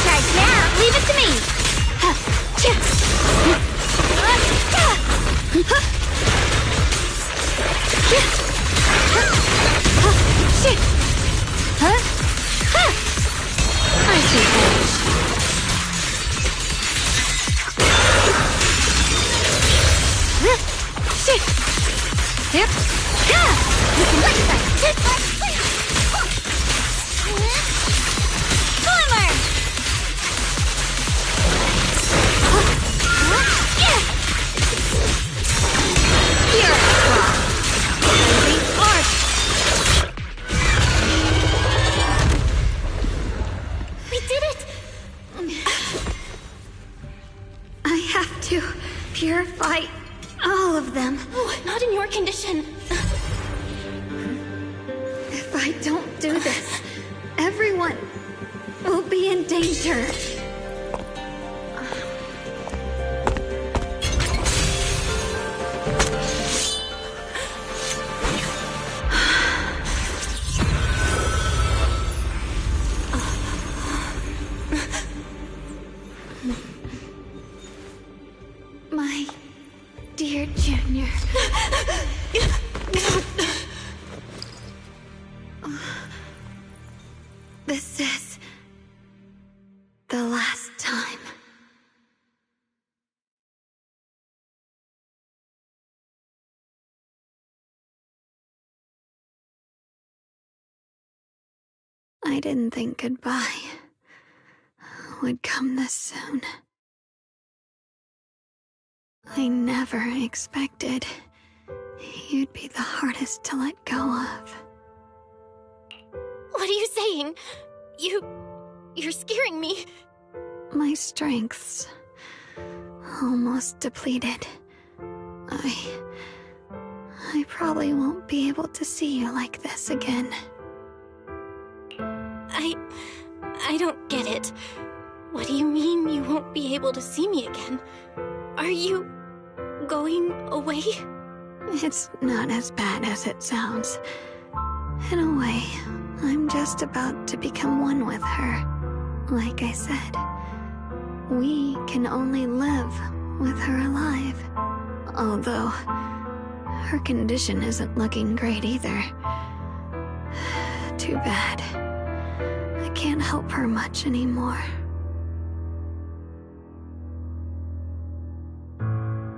Right now, leave it to me. to purify all of them. Oh, not in your condition. If I don't do this, everyone will be in danger. My dear Junior. This is the last time. I didn't think goodbye would come this soon. I never expected you'd be the hardest to let go of. What are you saying? You're scaring me. My strength's almost depleted. I probably won't be able to see you like this again. I don't get it. What do you mean you won't be able to see me again? Are you going away? It's not as bad as it sounds. In a way, I'm just about to become one with her. Like I said, we can only live with her alive. Although, her condition isn't looking great either. Too bad. I can't help her much anymore.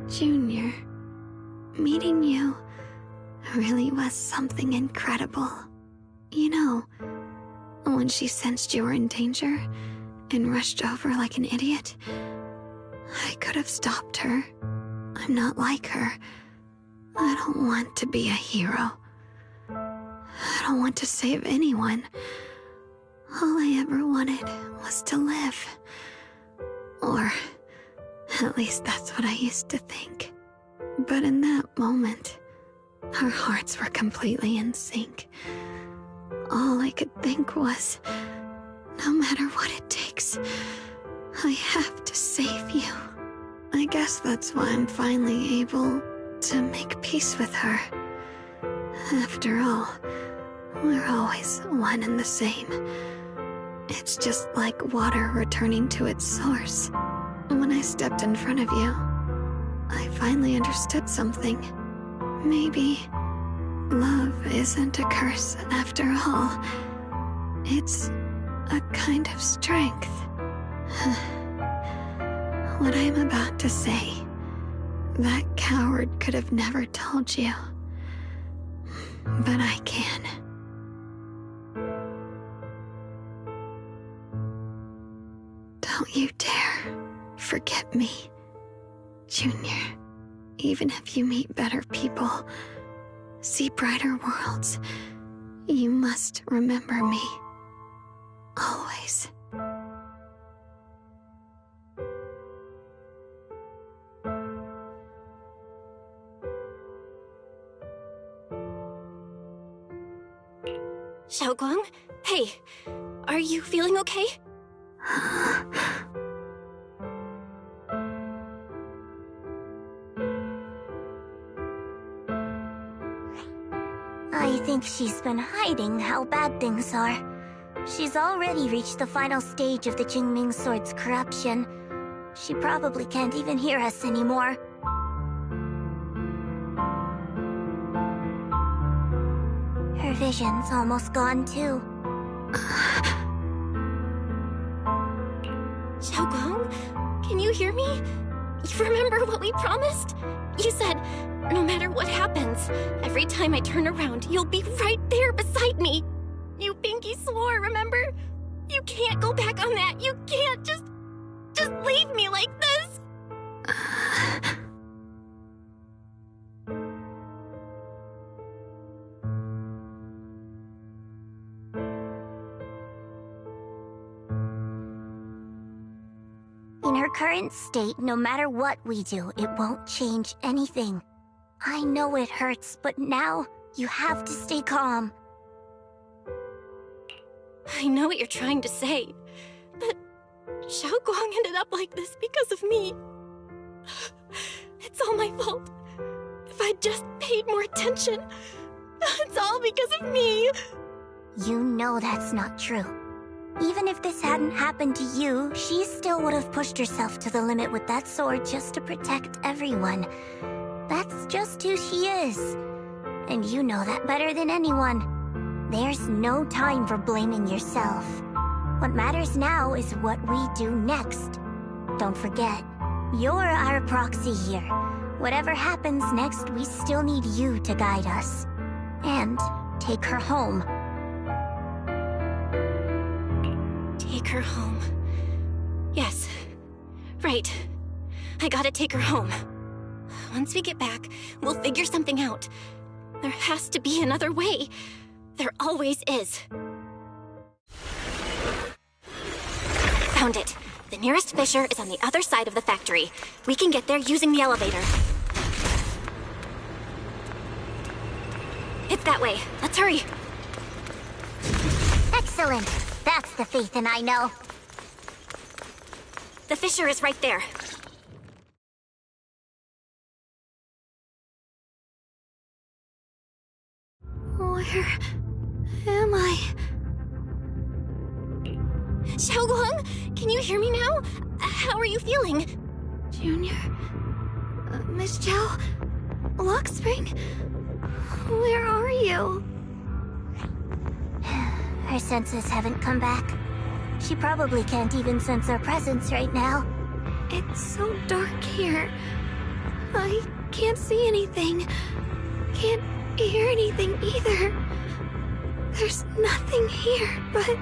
Junior, meeting you really was something incredible. You know, when she sensed you were in danger and rushed over like an idiot, I could have stopped her. I'm not like her. I don't want to be a hero. I don't want to save anyone. All I ever wanted was to live. Or at least that's what I used to think. But in that moment, our hearts were completely in sync. All I could think was, no matter what it takes, I have to save you. I guess that's why I'm finally able to make peace with her. After all, we're always one and the same. It's just like water returning to its source. When I stepped in front of you, I finally understood something. Maybe love isn't a curse after all. It's a kind of strength. What I'm about to say, that coward could have never told you. But I can. Don't you dare forget me, Junior. Even if you meet better people, see brighter worlds, you must remember me. Always. Xiaoguang? Hey, are you feeling okay? I think she's been hiding how bad things are. She's already reached the final stage of the Jingming Sword's corruption. She probably can't even hear us anymore. Her vision's almost gone too. Xiaoguang? Can you hear me? You remember what we promised? You said, no matter what happens, every time I turn around, you'll be right there beside me. You pinky swore, remember? You can't go back on that. You can't just leave me like this. In her current state, no matter what we do, it won't change anything. I know it hurts, but now you have to stay calm. I know what you're trying to say, but Xiaoguang ended up like this because of me. It's all my fault. If I'd just paid more attention, it's all because of me. You know that's not true. Even if this hadn't happened to you, she still would have pushed herself to the limit with that sword just to protect everyone. That's just who she is. And you know that better than anyone. There's no time for blaming yourself. What matters now is what we do next. Don't forget, you're our proxy here. Whatever happens next, we still need you to guide us. And take her home. Take her home. Yes. Right. I gotta take her home. Once we get back, we'll figure something out. There has to be another way. There always is. Found it. The nearest fissure is on the other side of the factory. We can get there using the elevator. It's that way. Let's hurry. Excellent. That's the Phaethon I know. The fissure is right there. Where am I? Xiaoguang, can you hear me now? How are you feeling? Junior? Miss Zhao? Luxspring? Where are you? Her senses haven't come back. She probably can't even sense our presence right now. It's so dark here. I can't see anything. Can't hear anything either. There's nothing here but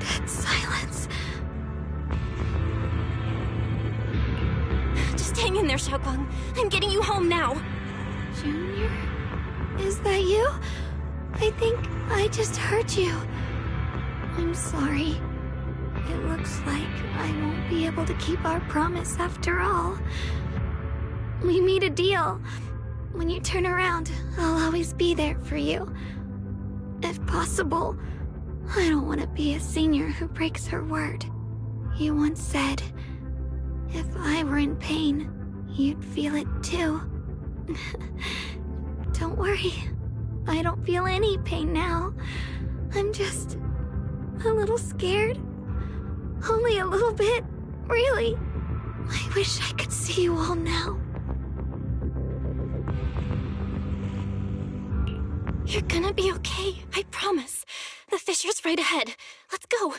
dead silence. Just hang in there, Xiaoguang. I'm getting you home now. Junior? Is that you? I think I just heard you. I'm sorry. It looks like I won't be able to keep our promise after all. We made a deal. When you turn around, I'll always be there for you. If possible, I don't want to be a senior who breaks her word. You once said, if I were in pain, you'd feel it too. Don't worry. I don't feel any pain now. I'm just a little scared. Only a little bit, really. I wish I could see you all now. You're gonna be okay, I promise. The fissure's right ahead. Let's go.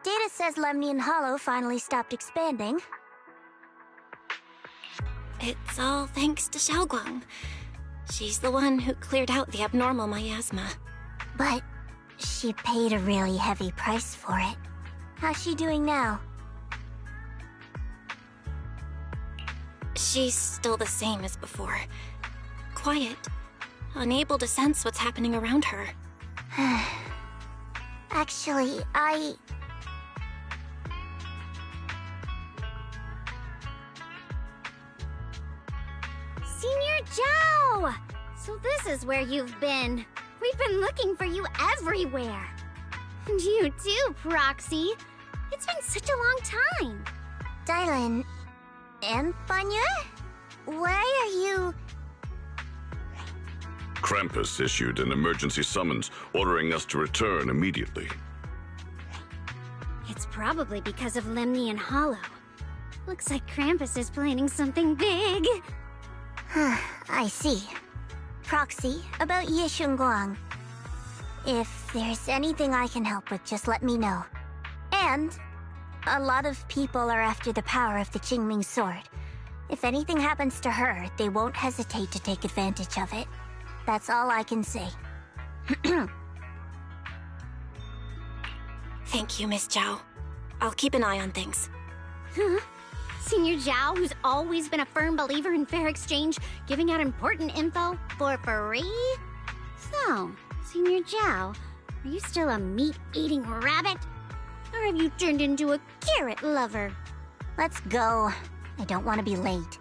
Data says Lemnian Hollow finally stopped expanding. It's all thanks to Xiaoguang. She's the one who cleared out the abnormal miasma. But she paid a really heavy price for it. How's she doing now? She's still the same as before. Quiet, unable to sense what's happening around her. Actually, Senior Zhao! So this is where you've been. We've been looking for you everywhere. And you too, Proxy. It's been such a long time. Dylan... and Banya? Why are you... Krampus issued an emergency summons ordering us to return immediately. It's probably because of Lemnian Hollow. Looks like Krampus is planning something big. I see. Proxy, about Ye Shunguang. If there's anything I can help with, just let me know. And a lot of people are after the power of the Qingming sword. If anything happens to her, they won't hesitate to take advantage of it. That's all I can say. Thank you, Miss Zhao. I'll keep an eye on things. Huh? Senior Zhao, who's always been a firm believer in fair exchange, giving out important info for free? So, Senior Zhao, are you still a meat-eating rabbit? Or have you turned into a carrot lover? Let's go. I don't want to be late.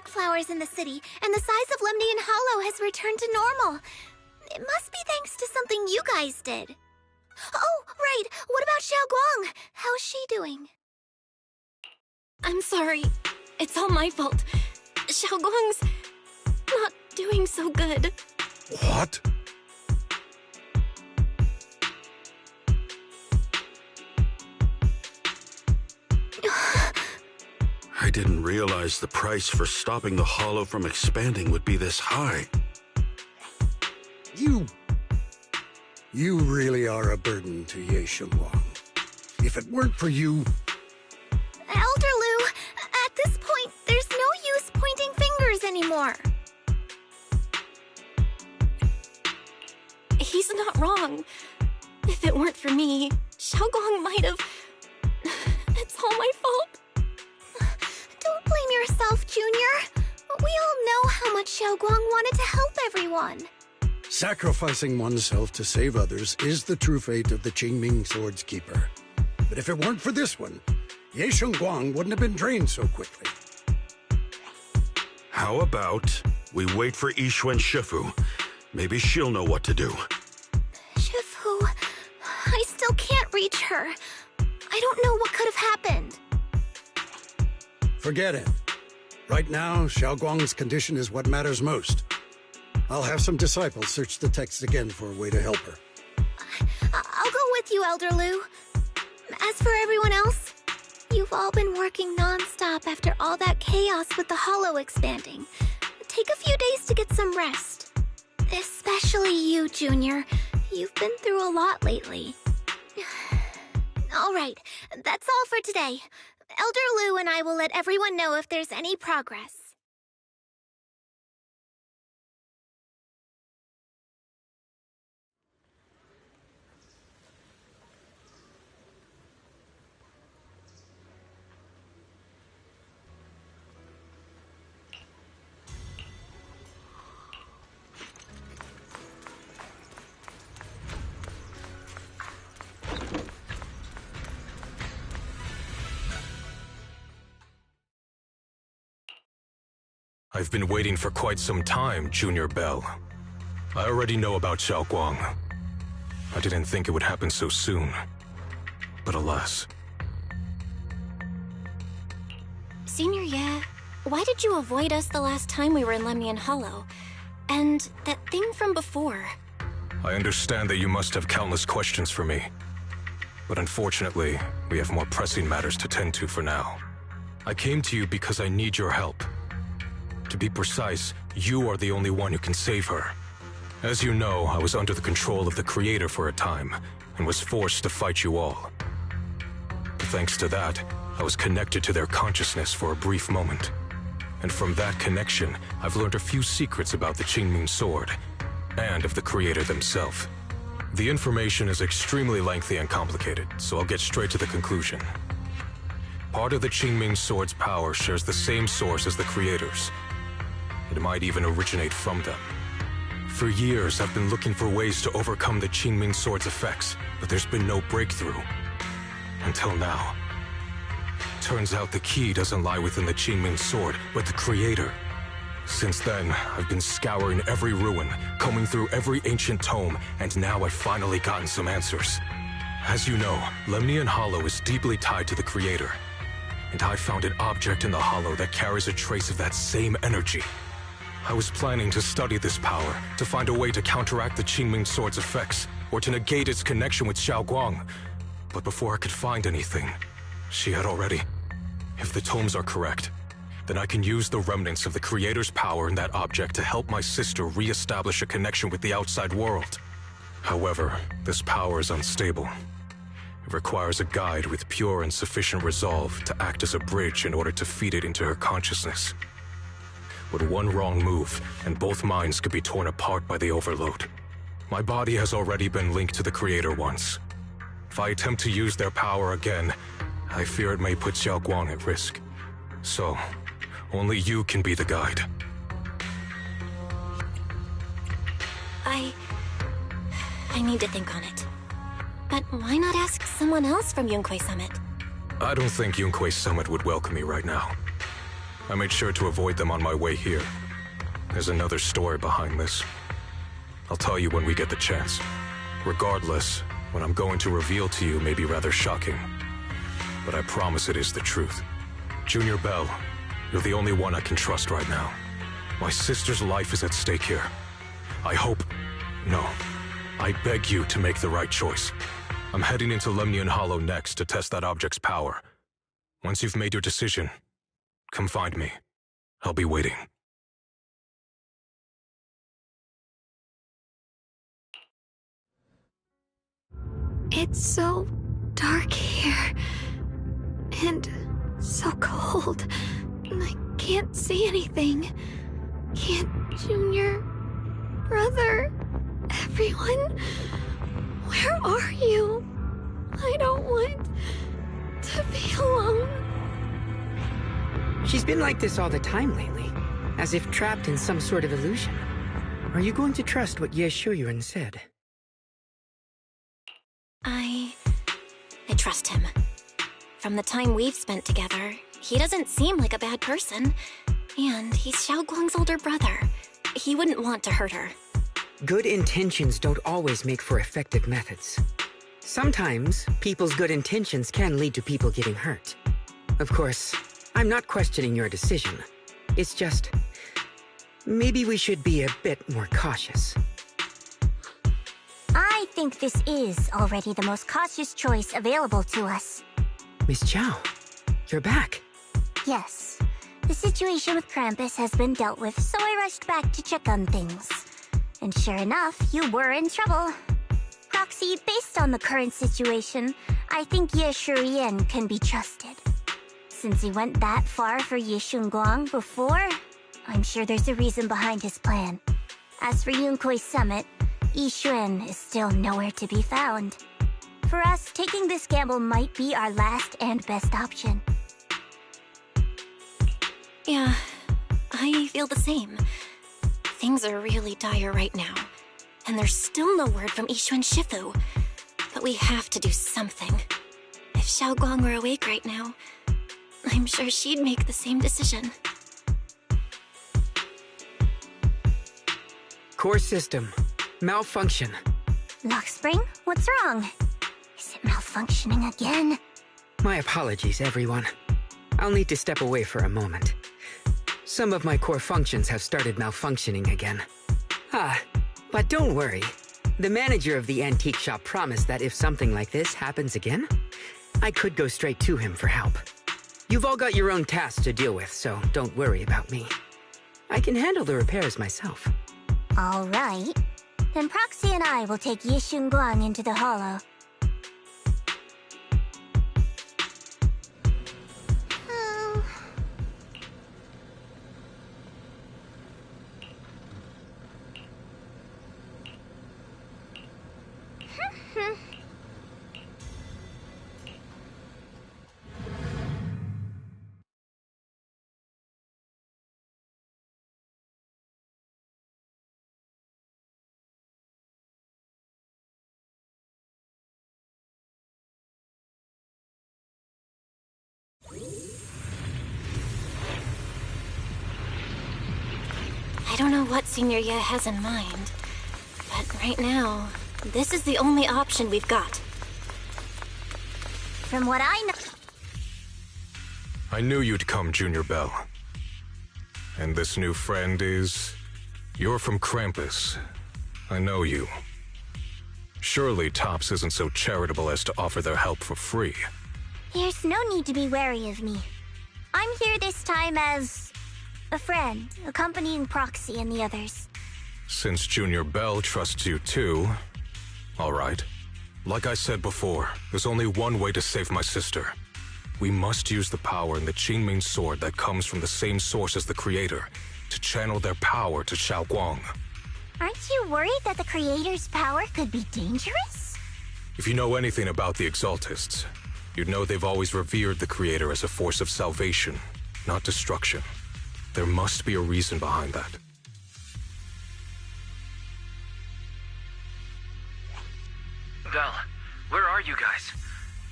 Flowers in the city, and the size of Lemnian Hollow has returned to normal. It must be thanks to something you guys did. Oh, right. What about Xiaoguang? How's she doing? I'm sorry. It's all my fault. Xiaoguang's not doing so good. What? I didn't realize the price for stopping the Hollow from expanding would be this high. You really are a burden to Ye Xiongguang. If it weren't for you... Elder Lu, at this point, there's no use pointing fingers anymore. He's not wrong. If it weren't for me, Xiaoguang might have... It's all my fault. Don't blame yourself, Junior. We all know how much Xiaoguang wanted to help everyone. Sacrificing oneself to save others is the true fate of the Qingming Sword's Keeper. But if it weren't for this one, Ye Xiongguang wouldn't have been drained so quickly. How about we wait for Yixuan Shifu? Maybe she'll know what to do. Shifu... I still can't reach her. I don't know what could have happened. Forget it. Right now, Xiaoguang's condition is what matters most. I'll have some disciples search the text again for a way to help her. I'll go with you, Elder Lu. As for everyone else, you've all been working non-stop after all that chaos with the Hollow expanding. Take a few days to get some rest. Especially you, Junior. You've been through a lot lately. All right, that's all for today. Elder Lu and I will let everyone know if there's any progress. I've been waiting for quite some time, Junior Bell. I already know about Xiaoguang. I didn't think it would happen so soon. But alas. Senior Ye, why did you avoid us the last time we were in Lemnian Hollow? And that thing from before? I understand that you must have countless questions for me. But unfortunately, we have more pressing matters to tend to for now. I came to you because I need your help. To be precise, you are the only one who can save her. As you know, I was under the control of the Creator for a time, and was forced to fight you all. Thanks to that, I was connected to their consciousness for a brief moment. And from that connection, I've learned a few secrets about the Qingming Sword, and of the Creator themselves. The information is extremely lengthy and complicated, so I'll get straight to the conclusion. Part of the Qingming Sword's power shares the same source as the Creator's. It might even originate from them. For years, I've been looking for ways to overcome the Qingming Sword's effects, but there's been no breakthrough. Until now. Turns out the key doesn't lie within the Qingming Sword, but the Creator. Since then, I've been scouring every ruin, combing through every ancient tome, and now I've finally gotten some answers. As you know, Lemnian Hollow is deeply tied to the Creator. And I found an object in the Hollow that carries a trace of that same energy. I was planning to study this power, to find a way to counteract the Qingming Sword's effects, or to negate its connection with Xiaoguang. But before I could find anything, she had already. If the tomes are correct, then I can use the remnants of the Creator's power in that object to help my sister re-establish a connection with the outside world. However, this power is unstable. It requires a guide with pure and sufficient resolve to act as a bridge in order to feed it into her consciousness. With one wrong move, and both minds could be torn apart by the overload. My body has already been linked to the Creator once. If I attempt to use their power again, I fear it may put Xiaoguang at risk. So, only you can be the guide. I need to think on it. But why not ask someone else from Yunquei Summit? I don't think Yunquei Summit would welcome me right now. I made sure to avoid them on my way here. There's another story behind this. I'll tell you when we get the chance. Regardless, what I'm going to reveal to you may be rather shocking. But I promise it is the truth. Junior Bell, you're the only one I can trust right now. My sister's life is at stake here. I beg you to make the right choice. I'm heading into Lemnian Hollow next to test that object's power. Once you've made your decision, come find me. I'll be waiting. It's so dark here. And so cold. I can't see anything. Can't Junior... Brother... Everyone? Where are you? I don't want to be alone. She's been like this all the time lately, as if trapped in some sort of illusion. Are you going to trust what Ye Shuyuan said? I trust him. From the time we've spent together, he doesn't seem like a bad person. And he's Xiaoguang's older brother. He wouldn't want to hurt her. Good intentions don't always make for effective methods. Sometimes, people's good intentions can lead to people getting hurt. Of course, I'm not questioning your decision. It's just... maybe we should be a bit more cautious. I think this is already the most cautious choice available to us. Miss Chow, you're back. Yes. The situation with Krampus has been dealt with, so I rushed back to check on things. And sure enough, you were in trouble. Proxy, based on the current situation, I think Ye Shurian can be trusted. Since he went that far for Ye Shunguang before, I'm sure there's a reason behind his plan. As for Yunquei Summit, Yi Xuan is still nowhere to be found. For us, taking this gamble might be our last and best option. Yeah, I feel the same. Things are really dire right now, and there's still no word from Yixuan Shifu. But we have to do something. If Xiaoguang were awake right now, I'm sure she'd make the same decision. Core system. Malfunction. Lock spring? What's wrong? Is it malfunctioning again? My apologies, everyone. I'll need to step away for a moment. Some of my core functions have started malfunctioning again. But don't worry. The manager of the antique shop promised that if something like this happens again, I could go straight to him for help. You've all got your own tasks to deal with, so don't worry about me. I can handle the repairs myself. All right. Then Proxy and I will take Yishun Guang into the hollow. I don't know what Senior Ye has in mind, but right now, this is the only option we've got. From what I know... I knew you'd come, Junior Bell. And this new friend is... You're from Krampus. I know you. Surely Tops isn't so charitable as to offer their help for free. There's no need to be wary of me. I'm here this time as... a friend, accompanying Proxy and the others. Since Junior Bell trusts you too... All right. Like I said before, there's only one way to save my sister. We must use the power in the Qingming sword that comes from the same source as the Creator to channel their power to Xiaoguang. Aren't you worried that the Creator's power could be dangerous? If you know anything about the Exaltists, you'd know they've always revered the Creator as a force of salvation, not destruction. There must be a reason behind that. Bell, where are you guys?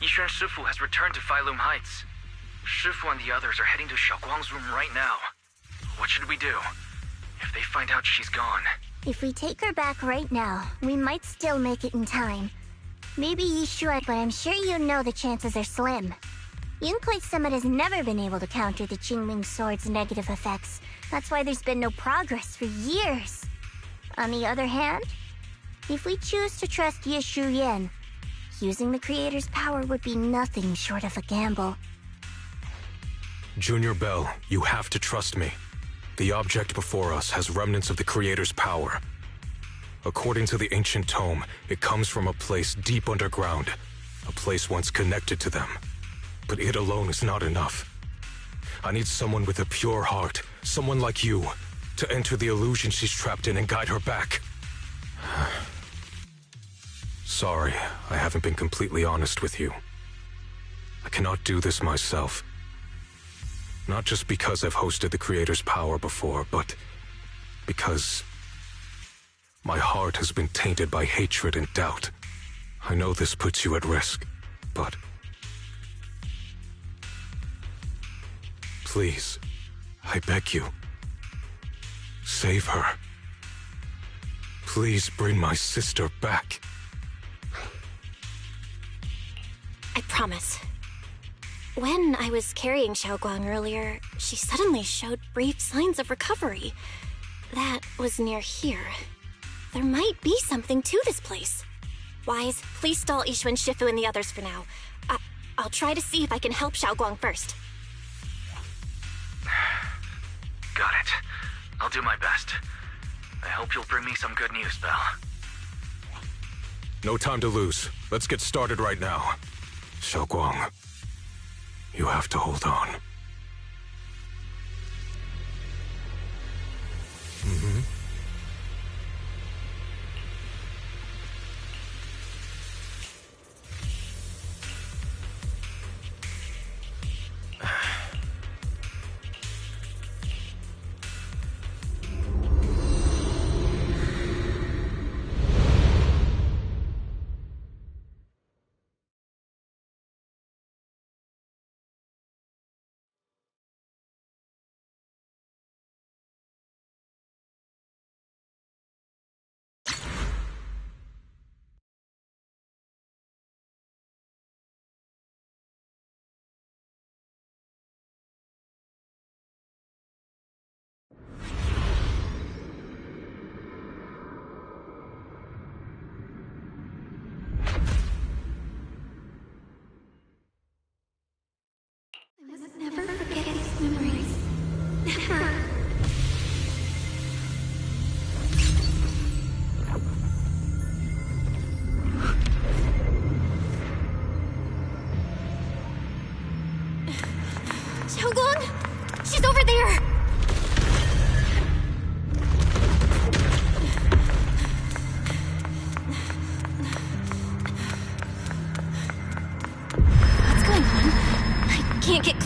Yishuan Shifu has returned to Phylum Heights. Shifu and the others are heading to Xiaoguang's room right now. What should we do? If they find out she's gone... If we take her back right now, we might still make it in time. Maybe Yishuan, but I'm sure you know the chances are slim. Yunquei Summit has never been able to counter the Qingming Sword's negative effects. That's why there's been no progress for years. On the other hand, if we choose to trust Ye Shuyan, using the Creator's power would be nothing short of a gamble. Junior Bell, you have to trust me. The object before us has remnants of the Creator's power. According to the ancient tome, it comes from a place deep underground, a place once connected to them. But it alone is not enough. I need someone with a pure heart, someone like you, to enter the illusion she's trapped in and guide her back. Sorry, I haven't been completely honest with you. I cannot do this myself. Not just because I've hosted the Creator's power before, but because my heart has been tainted by hatred and doubt. I know this puts you at risk, but please, I beg you, save her. Please bring my sister back. I promise. When I was carrying Xiaoguang earlier, she suddenly showed brief signs of recovery. That was near here. There might be something to this place. Wise, please stall Yishuan Shifu and the others for now. I'll try to see if I can help Xiaoguang first. Got it. I'll do my best. I hope you'll bring me some good news, Bell. No time to lose. Let's get started right now. Xiaoguang, you have to hold on.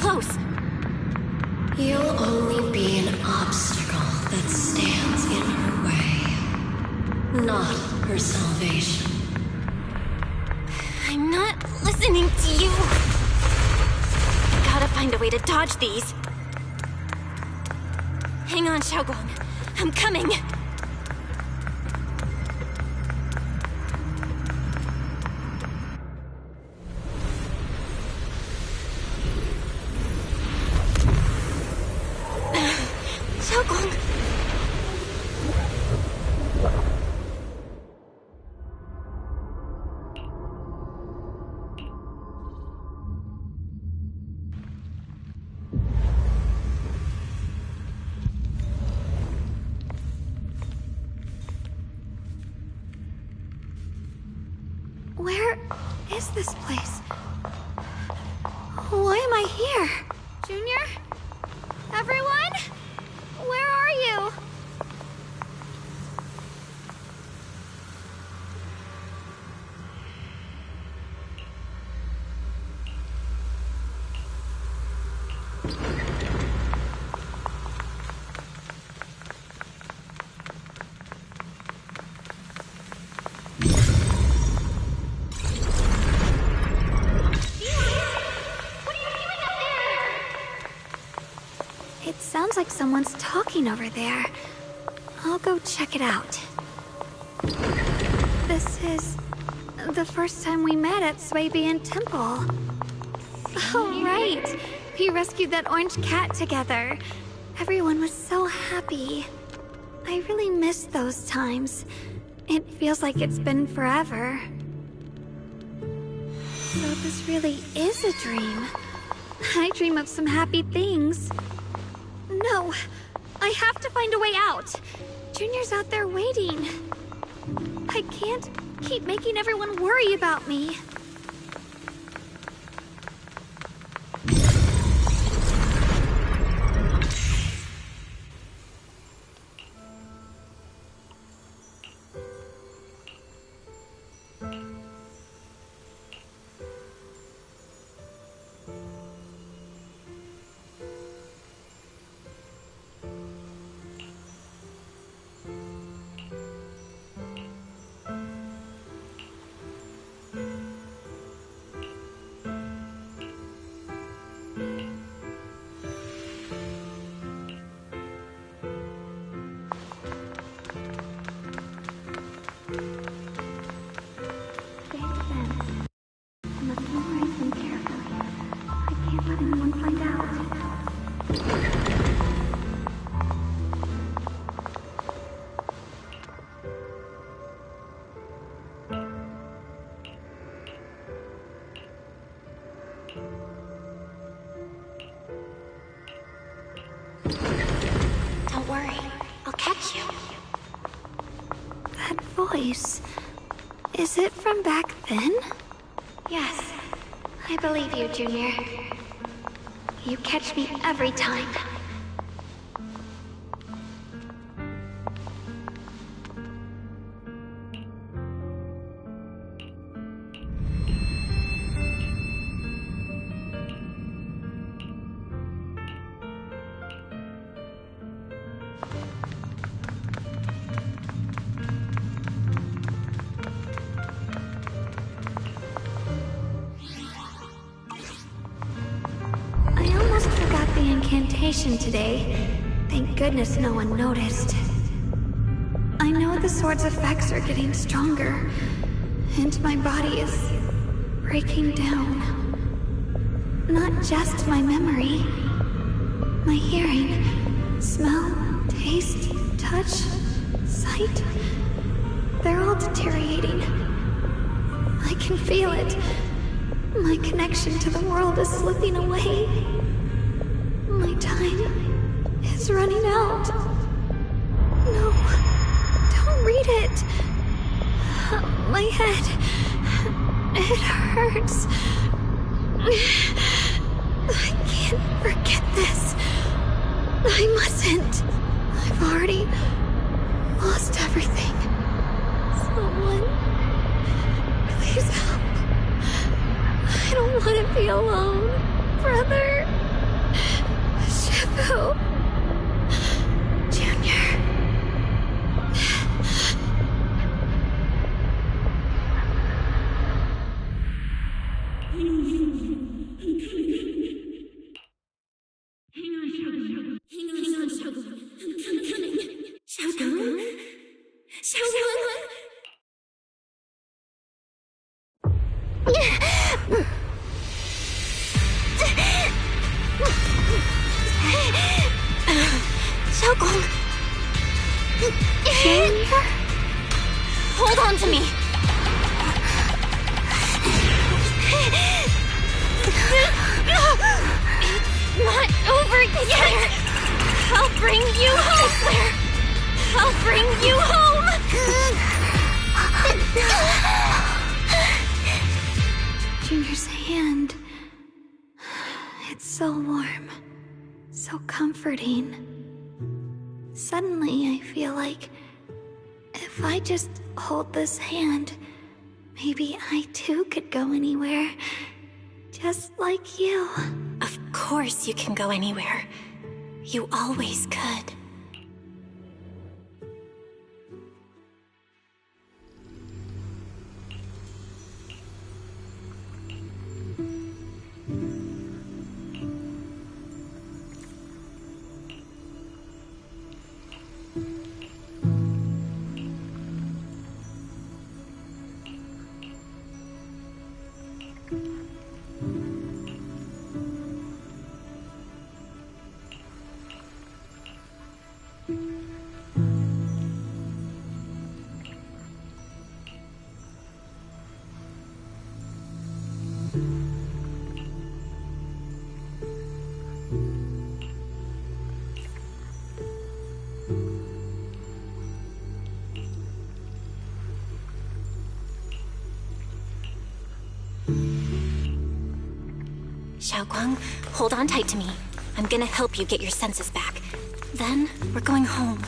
close. You'll only be an obstacle that stands in her way, not her salvation. I'm not listening to you. Gotta find a way to dodge these. Hang on, Xiaoguang. I'm coming. Xiaoguang. Where is this place? Why am I here? Junior? Everyone? Where are you? It sounds like someone's talking over there. I'll go check it out. This is the first time we met at Swabian Temple. Oh, right. We rescued that orange cat together. Everyone was so happy. I really miss those times. It feels like it's been forever. So this really is a dream. I dream of some happy things. No, I have to find a way out. Junior's out there waiting. I can't keep making everyone worry about me. Don't worry, I'll catch you. That voice... is it from back then? Yes, I believe you, Junior. You catch me every time. Incantation today. Thank goodness no one noticed. I know the sword's effects are getting stronger, and my body is breaking down. Not just my memory, my hearing, smell, taste, touch, sight. They're all deteriorating. I can feel it. My connection to the world is slipping away. My time is running out. No, don't read it. My head, it hurts. I can't forget this. I mustn't. I've already lost everything. Someone, please help. I don't want to be alone, brother. Who? Junior. Xiaogong. Junior? Hold on to me. It's not over yet. I'll bring you home, Claire. I'll bring you home. Junior's hand. It's so warm. So comforting. Suddenly, I feel like if I just hold this hand, maybe I too could go anywhere. Just like you. Of course you can go anywhere. You always could. Xiaoguang, hold on tight to me. I'm gonna help you get your senses back. Then, we're going home.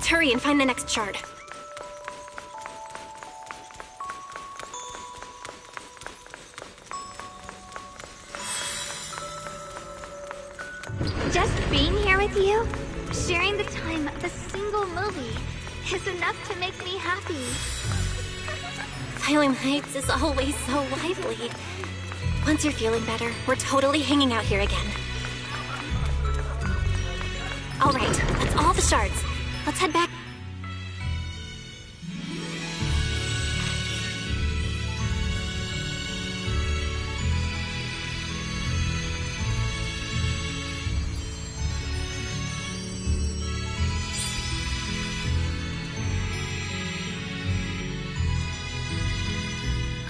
Hurry and find the next shard. Just being here with you, sharing the time of a single movie, is enough to make me happy. Silent Heights is always so lively. Once you're feeling better, we're totally hanging out here again. All right, that's all the shards. Let's head back.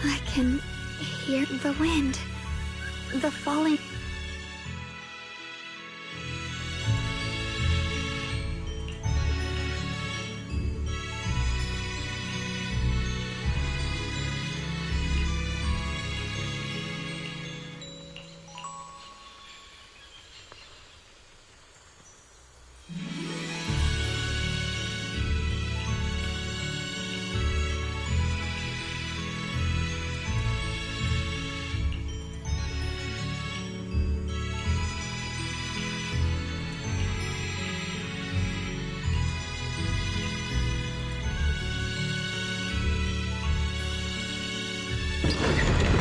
I can hear the wind, the falling.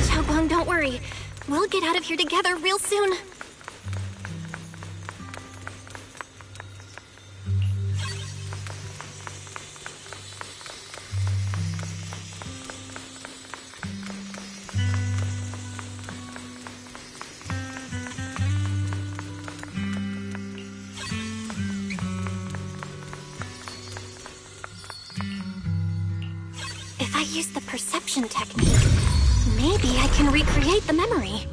Xiaoguang, don't worry. We'll get out of here together real soon. If I used the perception technique. Maybe I can recreate the memory.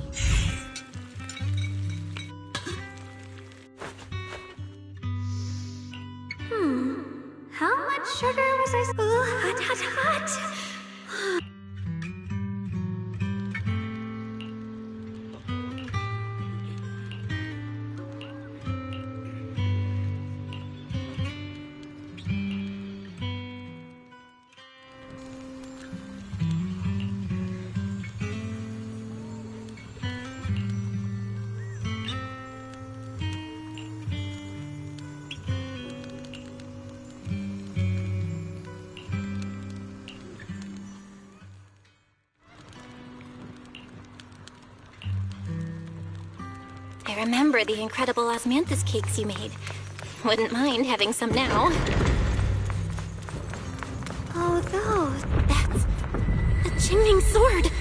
How much sugar was I? Hot, hot, hot. I remember the incredible osmanthus cakes you made. Wouldn't mind having some now. Oh, those. That's the Qingming sword.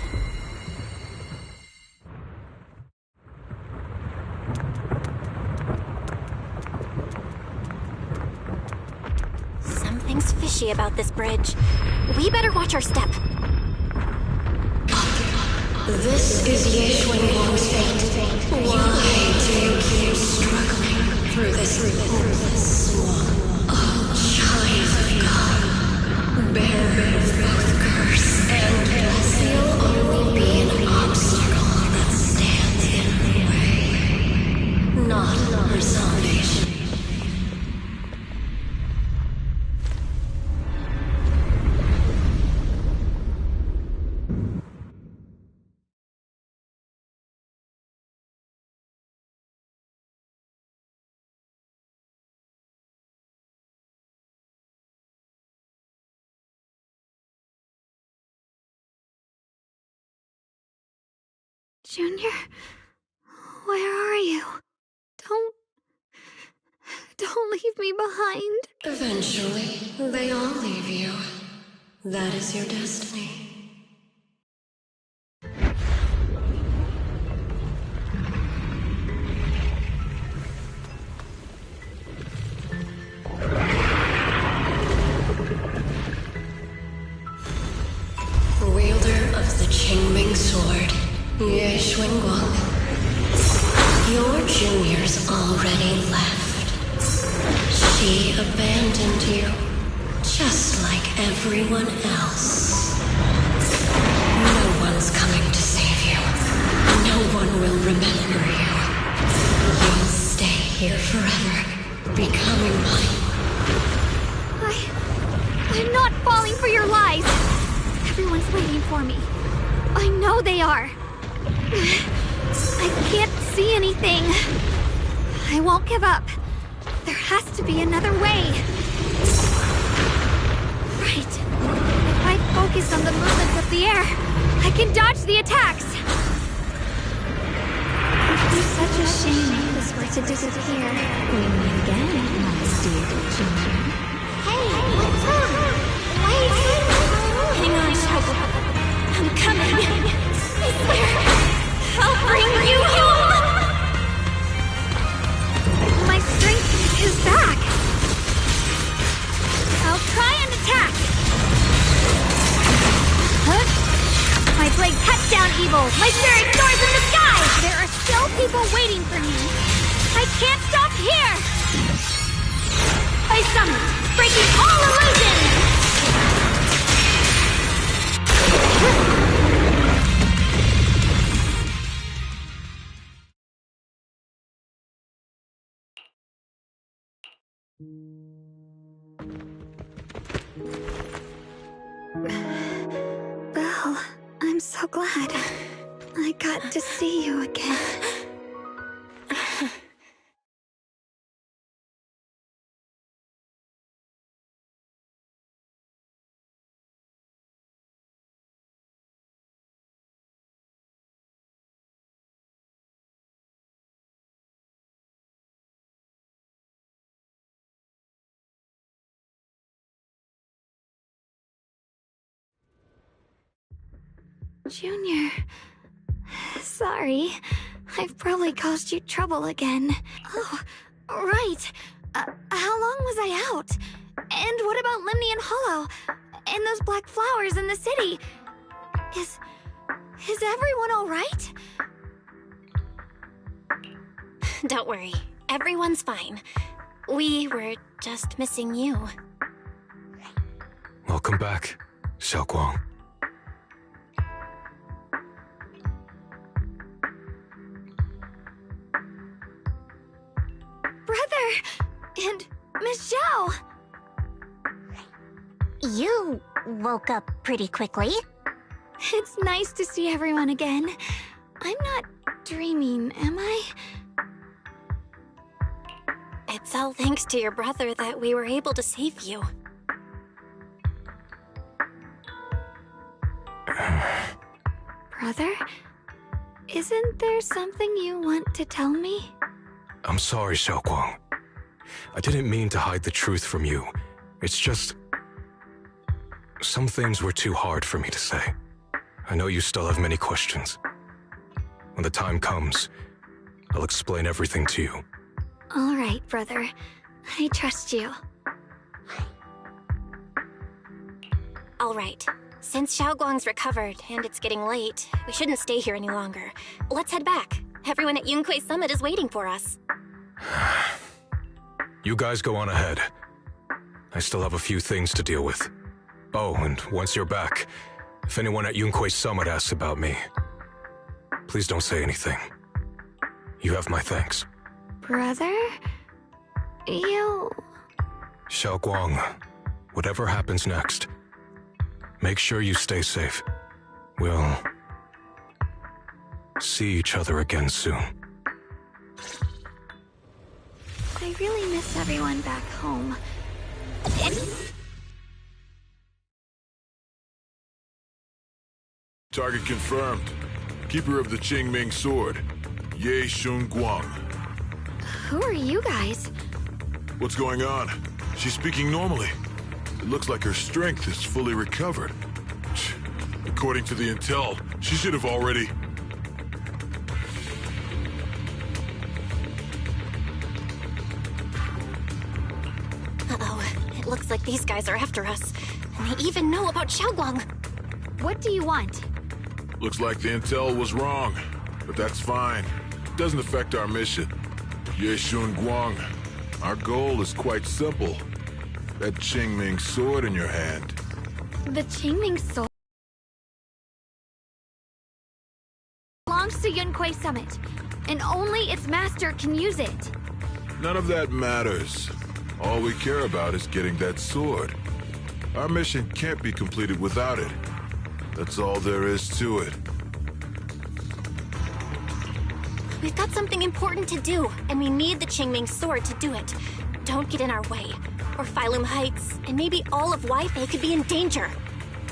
Something's fishy about this bridge. We better watch our step. This is Ye Xuanguang's fate. Why do you keep struggling through this hopeless swamp? Oh, child of God, bear both curse and blessing. You'll only be an obstacle that stands in the way, not her salvation. Junior, where are you? Don't leave me behind. Eventually, they all leave you. That is your destiny. Wielder of the Qingming sword, Ye Xuanguang. Your juniors already left. She abandoned you, just like everyone else. No one's coming to save you. No one will remember you. You'll stay here forever, becoming mine. I'm not falling for your lies. Everyone's waiting for me. I know they are. I can't see anything. I won't give up. There has to be another way. Right. If I focus on the movements of the air, I can dodge the attacks. It's such a shame if this were to disappear. We meet again, my dear Junior. Hey, what's wrong? Wait. Hang on, Xiao. I'm coming. I swear, I'll bring you home. My strength is back. I'll try and attack. Huh? My blade cuts down evil. My spirit soars in the sky. There are still people waiting for me. I can't stop here. I summon, breaking all illusions. Belle, I'm so glad I got to see you again. Junior, sorry. I've probably caused you trouble again. Oh, right. How long was I out? And what about Limney and Hollow? And those black flowers in the city. Is everyone all right? Don't worry. Everyone's fine. We were just missing you. Welcome back, Xiaoguang. Brother! And Miss Zhao! You woke up pretty quickly. It's nice to see everyone again. I'm not dreaming, am I? It's all thanks to your brother that we were able to save you. Brother? Isn't there something you want to tell me? I'm sorry, Xiaoguang. I didn't mean to hide the truth from you. It's just... some things were too hard for me to say. I know you still have many questions. When the time comes, I'll explain everything to you. All right, brother. I trust you. All right. Since Xiaoguang's recovered and it's getting late, we shouldn't stay here any longer. Let's head back. Everyone at Yunquei Summit is waiting for us. You guys go on ahead. I still have a few things to deal with. Oh, and once you're back, if anyone at Yunquei Summit asks about me, please don't say anything. You have my thanks. Brother? You... Xiaoguang, whatever happens next, make sure you stay safe. We'll see each other again soon. I really miss everyone back home. Target confirmed. Keeper of the Qingming Sword, Ye Shunguang. Who are you guys? What's going on? She's speaking normally. It looks like her strength is fully recovered. According to the intel, she should have already... Uh-oh. It looks like these guys are after us. And they even know about Xiaoguang. What do you want? Looks like the intel was wrong, but that's fine. It doesn't affect our mission. Ye Shunguang, our goal is quite simple. That Qingming sword in your hand. The Qingming sword belongs to Yunquei Summit, and only its master can use it. None of that matters. All we care about is getting that sword. Our mission can't be completed without it. That's all there is to it. We've got something important to do, and we need the Qingming sword to do it. Don't get in our way, or Phylum Heights, and maybe all of Weifei could be in danger.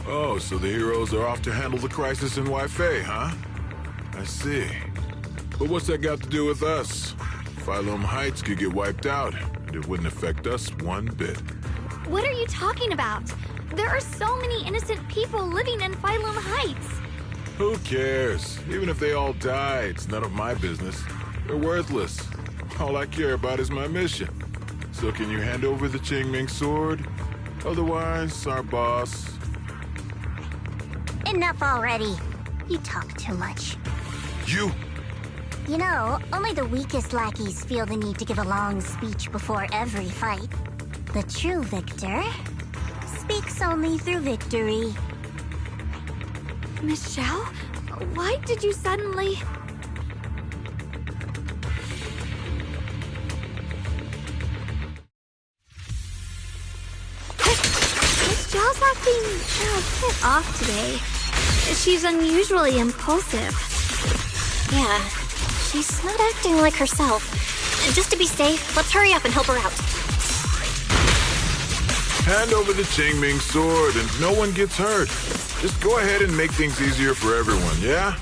Oh, so the heroes are off to handle the crisis in Weifei, huh? I see. But what's that got to do with us? Phylum Heights could get wiped out, and it wouldn't affect us one bit. What are you talking about? There are so many innocent people living in Phylum Heights. Who cares? Even if they all die, it's none of my business. They're worthless. All I care about is my mission. So can you hand over the Qingming sword? Otherwise, our boss... Enough already. You talk too much. You! You know, only the weakest lackeys feel the need to give a long speech before every fight. The true victor speaks only through victory. Miss Zhao? Why did you suddenly... Miss Zhao's acting a bit off today. She's unusually impulsive. Yeah, she's not acting like herself. Just to be safe, let's hurry up and help her out. Hand over the Qingming sword and no one gets hurt. Just go ahead and make things easier for everyone, yeah?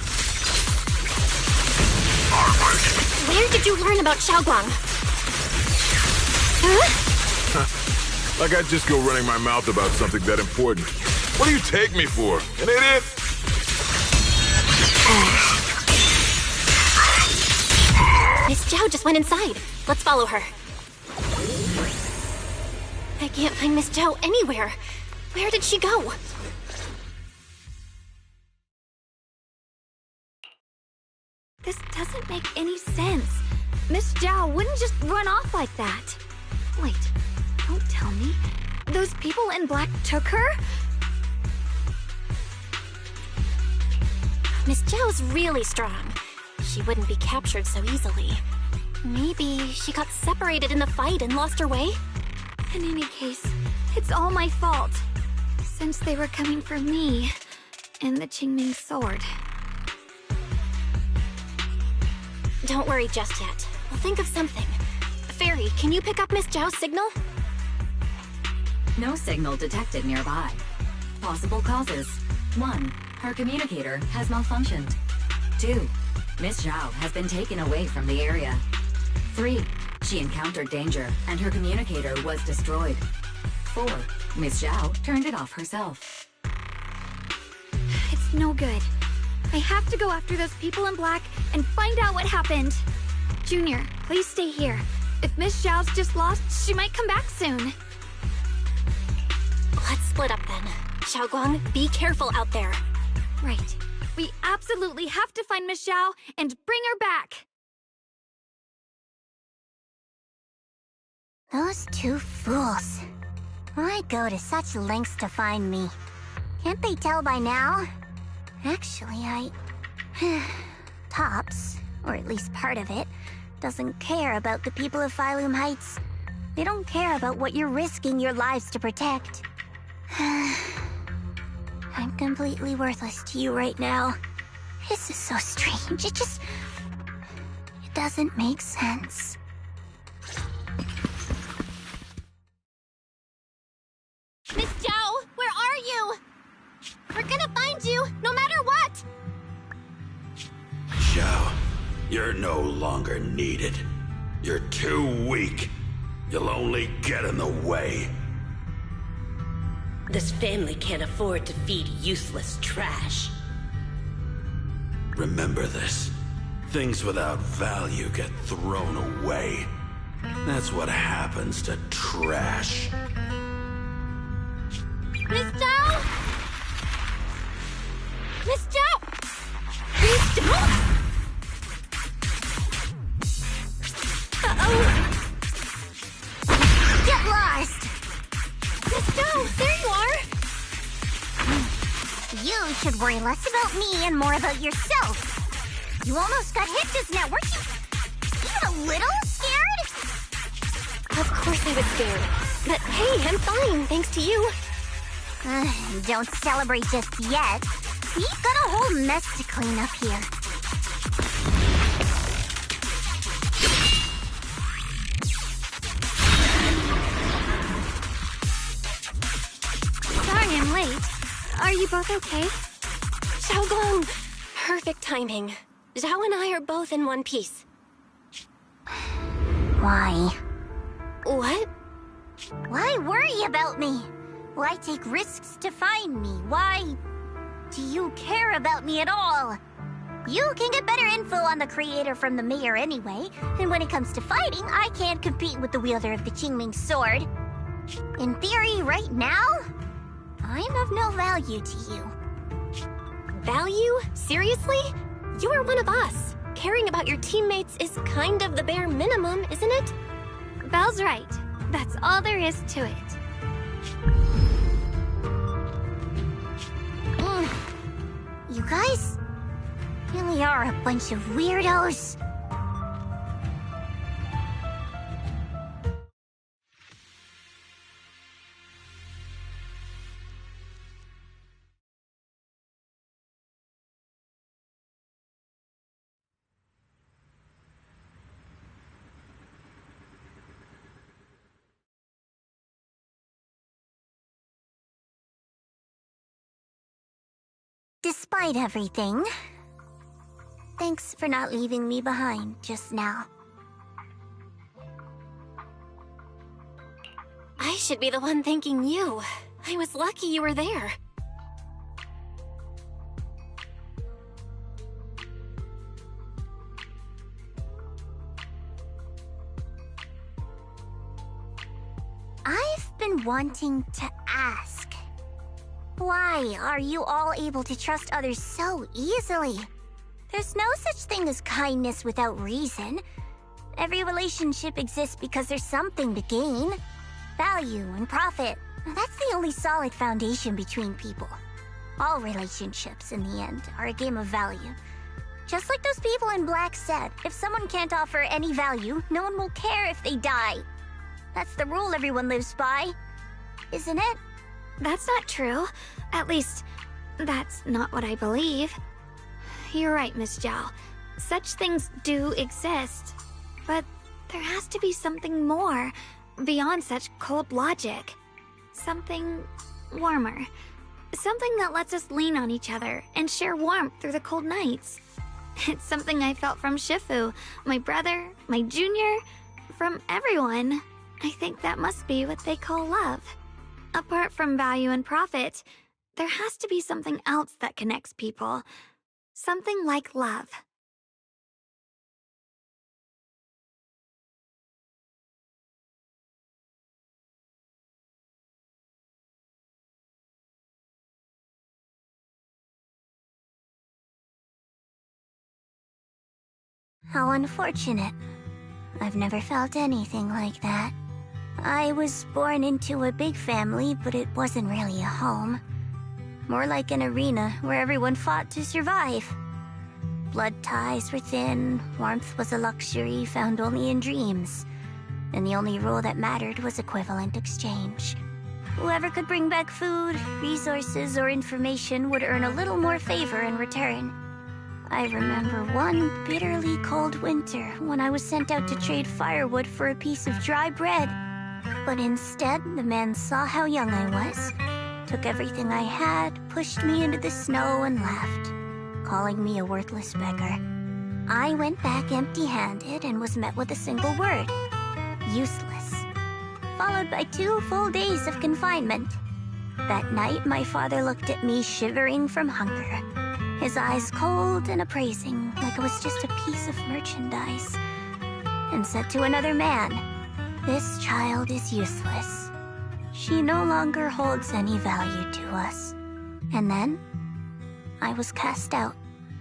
Where did you learn about Xiaoguang? Huh? Like I'd just go running my mouth about something that important. What do you take me for? An idiot? Miss Zhao just went inside. Let's follow her. I can't find Miss Zhao anywhere. Where did she go? This doesn't make any sense. Miss Zhao wouldn't just run off like that. Wait, don't tell me. Those people in black took her? Miss Zhao's really strong. She wouldn't be captured so easily. Maybe she got separated in the fight and lost her way? In any case, it's all my fault. Since they were coming for me and the Qingming sword. Don't worry just yet. We'll think of something. Fairy, can you pick up Miss Zhao's signal? No signal detected nearby. Possible causes. 1. Her communicator has malfunctioned. 2. Miss Zhao has been taken away from the area. 3. She encountered danger and her communicator was destroyed. 4. Miss Zhao turned it off herself. It's no good. I have to go after those people in black and find out what happened. Junior, please stay here. If Miss Zhao's just lost, she might come back soon. Let's split up then. Xiaoguang, be careful out there. Right. We absolutely have to find Miss Zhao and bring her back. Those two fools. Why go to such lengths to find me? Can't they tell by now? Actually, Tops, or at least part of it, doesn't care about the people of Phylum Heights. They don't care about what you're risking your lives to protect. I'm completely worthless to you right now. This is so strange. It doesn't make sense. Miss Zhao, where are you? We're gonna find you, no matter what! Zhao, you're no longer needed. You're too weak. You'll only get in the way. This family can't afford to feed useless trash. Remember this. Things without value get thrown away. That's what happens to trash. Miss Zhao! Miss Zhao! Miss Zhao! Uh-oh! Get lost! Miss Zhao, there you are! You should worry less about me and more about yourself. You almost got hit just now, weren't you even a little scared? Of course I was scared. But hey, I'm fine, thanks to you. Don't celebrate just yet. We've got a whole mess to clean up here. Sorry I'm late. Are you both okay? Xiaoguang! Perfect timing. Zhao and I are both in one piece. Why? What? Why worry about me? Why take risks to find me? Why do you care about me at all? You can get better info on the creator from the mayor anyway, and when it comes to fighting, I can't compete with the wielder of the Qingming sword. In theory, right now, I'm of no value to you. Value? Seriously? You are one of us. Caring about your teammates is kind of the bare minimum, isn't it? Belle's right. That's all there is to it. You guys really are a bunch of weirdos. Despite everything, thanks for not leaving me behind just now. I should be the one thanking you. I was lucky you were there. I've been wanting to ask Why are you all able to trust others so easily? There's no such thing as kindness without reason. Every relationship exists because there's something to gain. Value and profit. That's the only solid foundation between people. All relationships, in the end, are a game of value. Just like those people in black said, if someone can't offer any value, no one will care if they die. That's the rule everyone lives by, isn't it? That's not true. At least, that's not what I believe. You're right, Miss Zhao. Such things do exist. But there has to be something more, beyond such cold logic. Something warmer. Something that lets us lean on each other and share warmth through the cold nights. It's something I felt from Shifu, my brother, my junior, from everyone. I think that must be what they call love. Apart from value and profit, there has to be something else that connects people. Something like love. How unfortunate. I've never felt anything like that. I was born into a big family, but it wasn't really a home. More like an arena where everyone fought to survive. Blood ties were thin, warmth was a luxury found only in dreams. And the only rule that mattered was equivalent exchange. Whoever could bring back food, resources, or information would earn a little more favor in return. I remember one bitterly cold winter when I was sent out to trade firewood for a piece of dry bread. But instead, the man saw how young I was, took everything I had, pushed me into the snow, and left, calling me a worthless beggar. I went back empty-handed and was met with a single word: useless. Followed by 2 full days of confinement. That night, my father looked at me shivering from hunger. His eyes cold and appraising, like it was just a piece of merchandise, and said to another man, "This child is useless. She no longer holds any value to us." And then, I was cast out.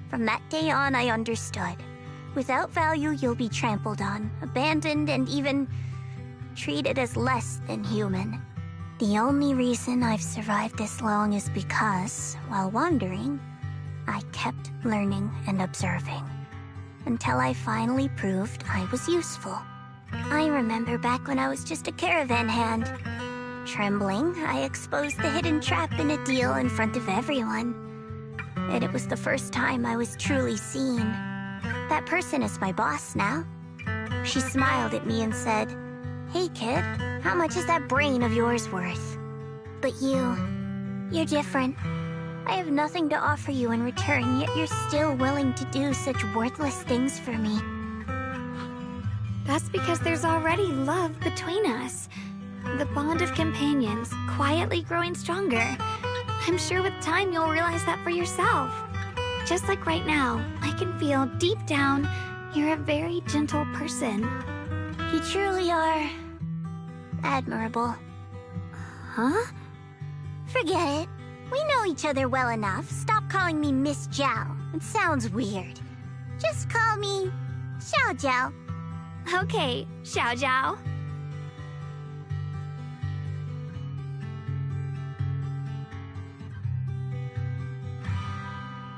From that day on, I understood. Without value, you'll be trampled on, abandoned, and even treated as less than human. The only reason I've survived this long is because, while wandering, I kept learning and observing, until I finally proved I was useful. I remember back when I was just a caravan hand. Trembling, I exposed the hidden trap in a deal in front of everyone. And it was the first time I was truly seen. That person is my boss now. She smiled at me and said, "Hey kid, how much is that brain of yours worth?" But you're different. I have nothing to offer you in return, yet you're still willing to do such worthless things for me. That's because there's already love between us. The bond of companions, quietly growing stronger. I'm sure with time you'll realize that for yourself. Just like right now, I can feel deep down you're a very gentle person. You truly are admirable. Huh? Forget it. We know each other well enough. Stop calling me Miss Zhao. It sounds weird. Just call me Xiao Zhao. Okay, Xiao Zhao.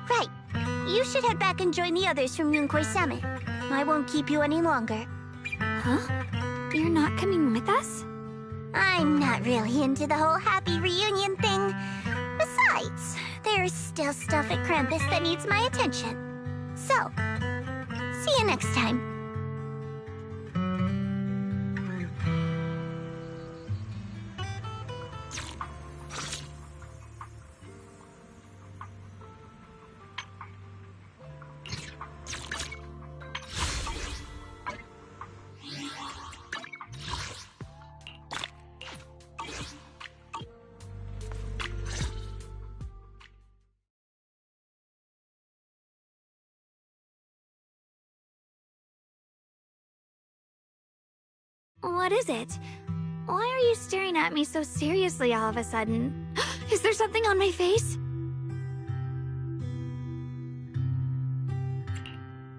Right. You should head back and join the others from Yunquei Summit. I won't keep you any longer. Huh? You're not coming with us? I'm not really into the whole happy reunion thing. Besides, there's still stuff at Krampus that needs my attention. So, see you next time. What is it? Why are you staring at me so seriously all of a sudden? Is there something on my face?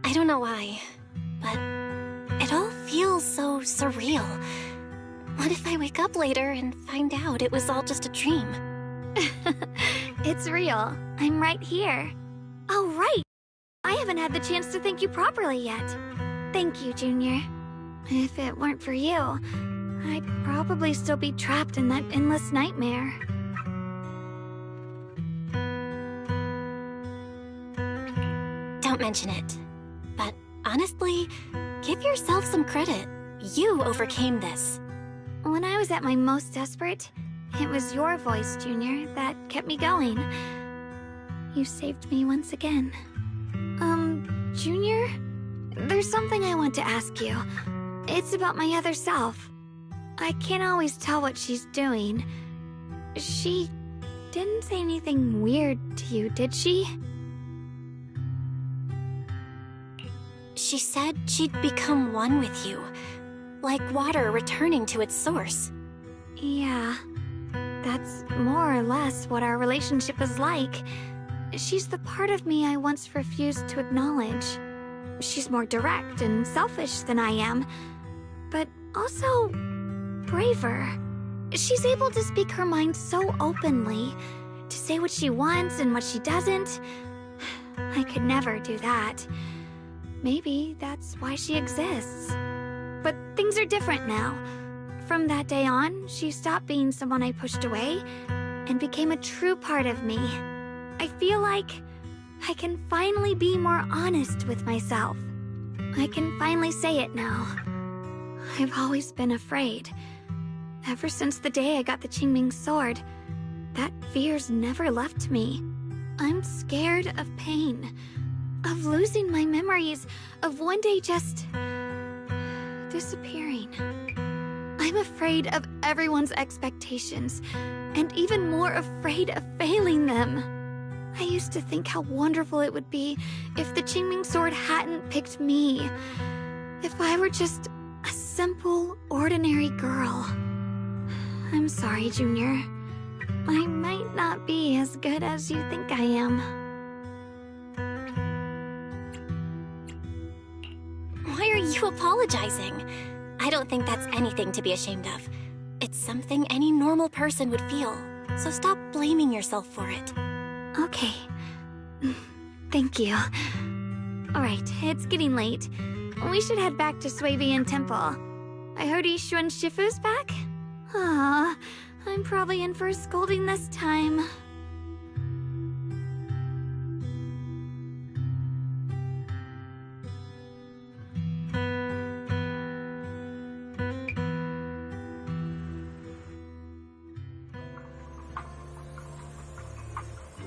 I don't know why, but it all feels so surreal. What if I wake up later and find out it was all just a dream? It's real. I'm right here. Oh, right! I haven't had the chance to thank you properly yet. Thank you, Junior. If it weren't for you, I'd probably still be trapped in that endless nightmare. Don't mention it. But honestly, give yourself some credit. You overcame this. When I was at my most desperate, it was your voice, Junior, that kept me going. You saved me once again. Junior? There's something I want to ask you. It's about my other self. I can't always tell what she's doing. She didn't say anything weird to you, did she? She said she'd become one with you, like water returning to its source. Yeah, that's more or less what our relationship is like. She's the part of me I once refused to acknowledge. She's more direct and selfish than I am, but also braver. She's able to speak her mind so openly, to say what she wants and what she doesn't. I could never do that. Maybe that's why she exists. But things are different now. From that day on, she stopped being someone I pushed away and became a true part of me. I feel like I can finally be more honest with myself. I can finally say it now. I've always been afraid. Ever since the day I got the Qingming sword, that fear's never left me. I'm scared of pain, of losing my memories, of one day just disappearing. I'm afraid of everyone's expectations, and even more afraid of failing them. I used to think how wonderful it would be if the Qingming sword hadn't picked me. If I were just a simple, ordinary girl. I'm sorry, Junior. I might not be as good as you think I am. Why are you apologizing? I don't think that's anything to be ashamed of. It's something any normal person would feel, so stop blaming yourself for it. Okay. Thank you. Alright, it's getting late. We should head back to Swabian Temple. I heard Ishu and Shifu's back? Aw, I'm probably in for a scolding this time.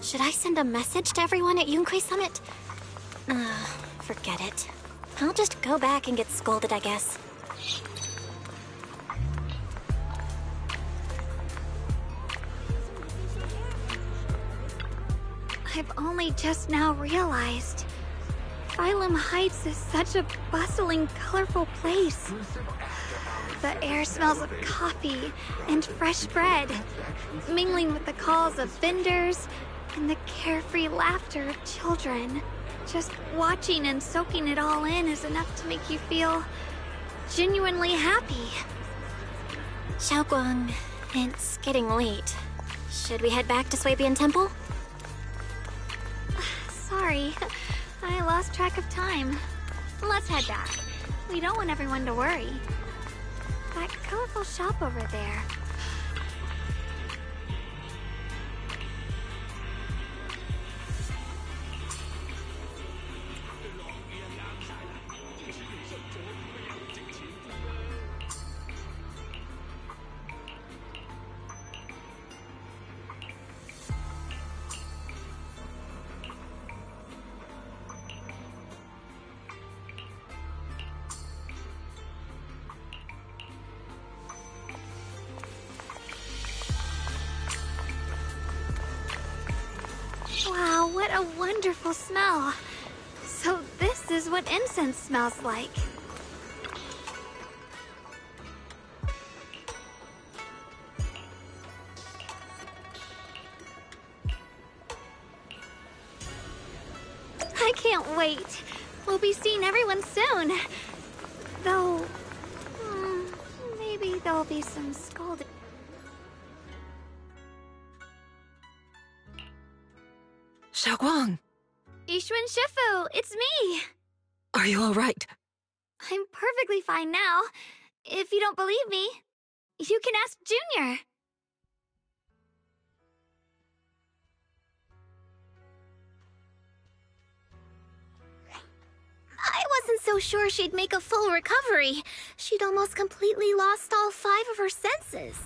Should I send a message to everyone at Yunquei Summit? Forget it. I'll just go back and get scolded, I guess. I've only just now realized. Phylum Heights is such a bustling, colorful place. The air smells of coffee and fresh bread, mingling with the calls of vendors and the carefree laughter of children. Just watching and soaking it all in is enough to make you feel genuinely happy. Xiaoguang, it's getting late. Should we head back to Swabian Temple? Sorry, I lost track of time. Let's head back. We don't want everyone to worry. That colorful shop over there. Wow, what a wonderful smell. So this is what incense smells like. can't wait. We'll be seeing everyone soon. Though, maybe there'll be some scolding. Xiaoguang, Ishun Shifu, it's me. are you all right? I'm perfectly fine now. If you don't believe me, you can ask Junior. I wasn't so sure she'd make a full recovery. She'd almost completely lost all 5 of her senses.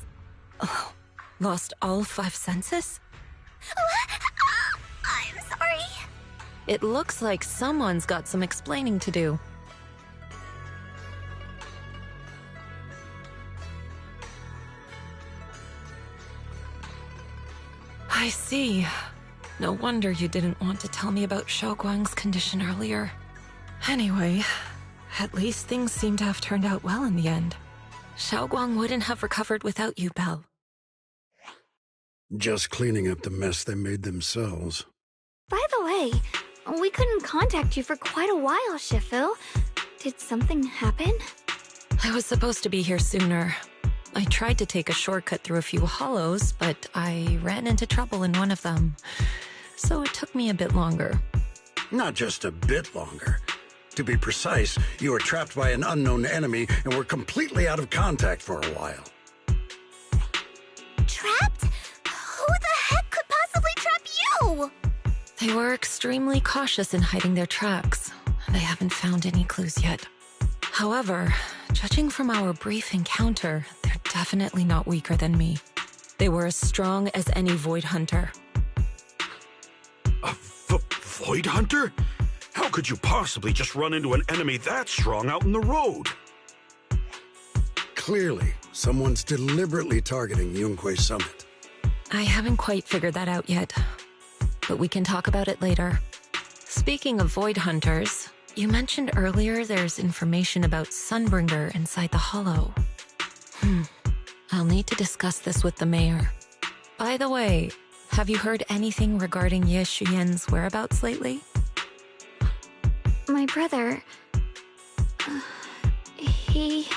Oh, lost all 5 senses? I'm sorry. It looks like someone's got some explaining to do. I see. No wonder you didn't want to tell me about Xiaoguang's condition earlier. Anyway, at least things seem to have turned out well in the end. Xiaoguang wouldn't have recovered without you, Belle. Just cleaning up the mess they made themselves. By the way, we couldn't contact you for quite a while, Shifu. Did something happen? I was supposed to be here sooner. I tried to take a shortcut through a few hollows, but I ran into trouble in one of them. So it took me a bit longer. Not just a bit longer. To be precise, you were trapped by an unknown enemy and were completely out of contact for a while. Trapped? Who the heck could possibly trap you? They were extremely cautious in hiding their tracks. They haven't found any clues yet. However, judging from our brief encounter, they're definitely not weaker than me. They were as strong as any Void Hunter. A Void Hunter? How could you possibly just run into an enemy that strong out in the road? Clearly, someone's deliberately targeting Yunquei Summit. I haven't quite figured that out yet, but we can talk about it later. Speaking of Void Hunters, you mentioned earlier there's information about Sunbringer inside the Hollow. I'll need to discuss this with the mayor. By the way, have you heard anything regarding Ye Shuyen's whereabouts lately? My brother... he...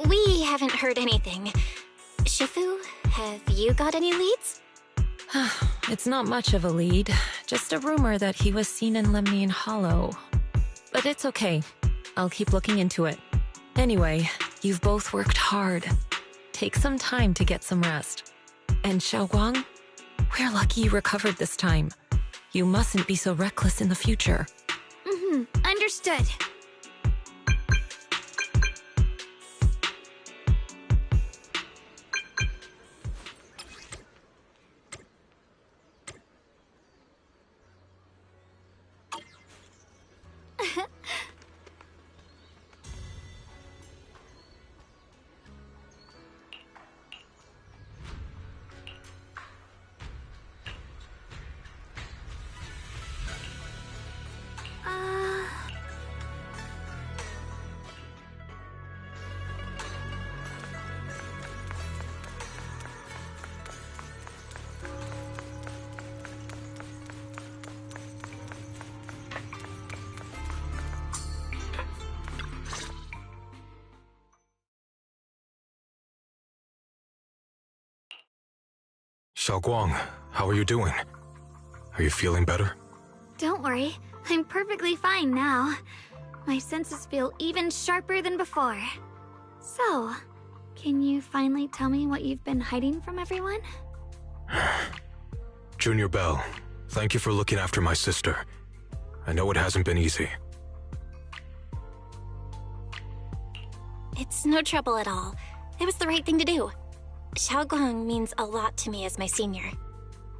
We haven't heard anything. Shifu, have you got any leads? It's not much of a lead, just a rumor that he was seen in Lemnian Hollow. But it's okay. I'll keep looking into it. Anyway, you've both worked hard. Take some time to get some rest. And Xiaoguang, we're lucky you recovered this time. You mustn't be so reckless in the future. Understood. Xiaoguang, how are you doing? Are you feeling better? Don't worry, I'm perfectly fine now. My senses feel even sharper than before. So, can you finally tell me what you've been hiding from everyone? Junior Bell, thank you for looking after my sister. I know it hasn't been easy. It's no trouble at all. It was the right thing to do. Xiaoguang means a lot to me as my senior.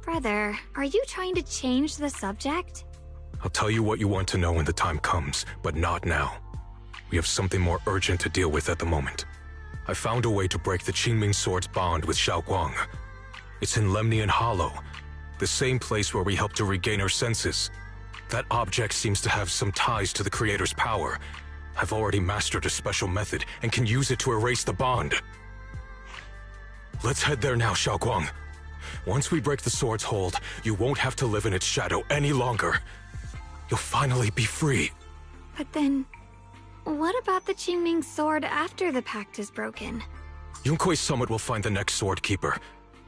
Brother, are you trying to change the subject? I'll tell you what you want to know when the time comes, but not now. We have something more urgent to deal with at the moment. I found a way to break the Qingming Sword's bond with Xiaoguang. It's in Lemnian Hollow, the same place where we helped to regain her senses. That object seems to have some ties to the Creator's power. I've already mastered a special method and can use it to erase the bond. Let's head there now, Xiaoguang. Once we break the sword's hold, you won't have to live in its shadow any longer. You'll finally be free. But then, what about the Qingming sword after the pact is broken? Yunkuei Summit will find the next sword keeper.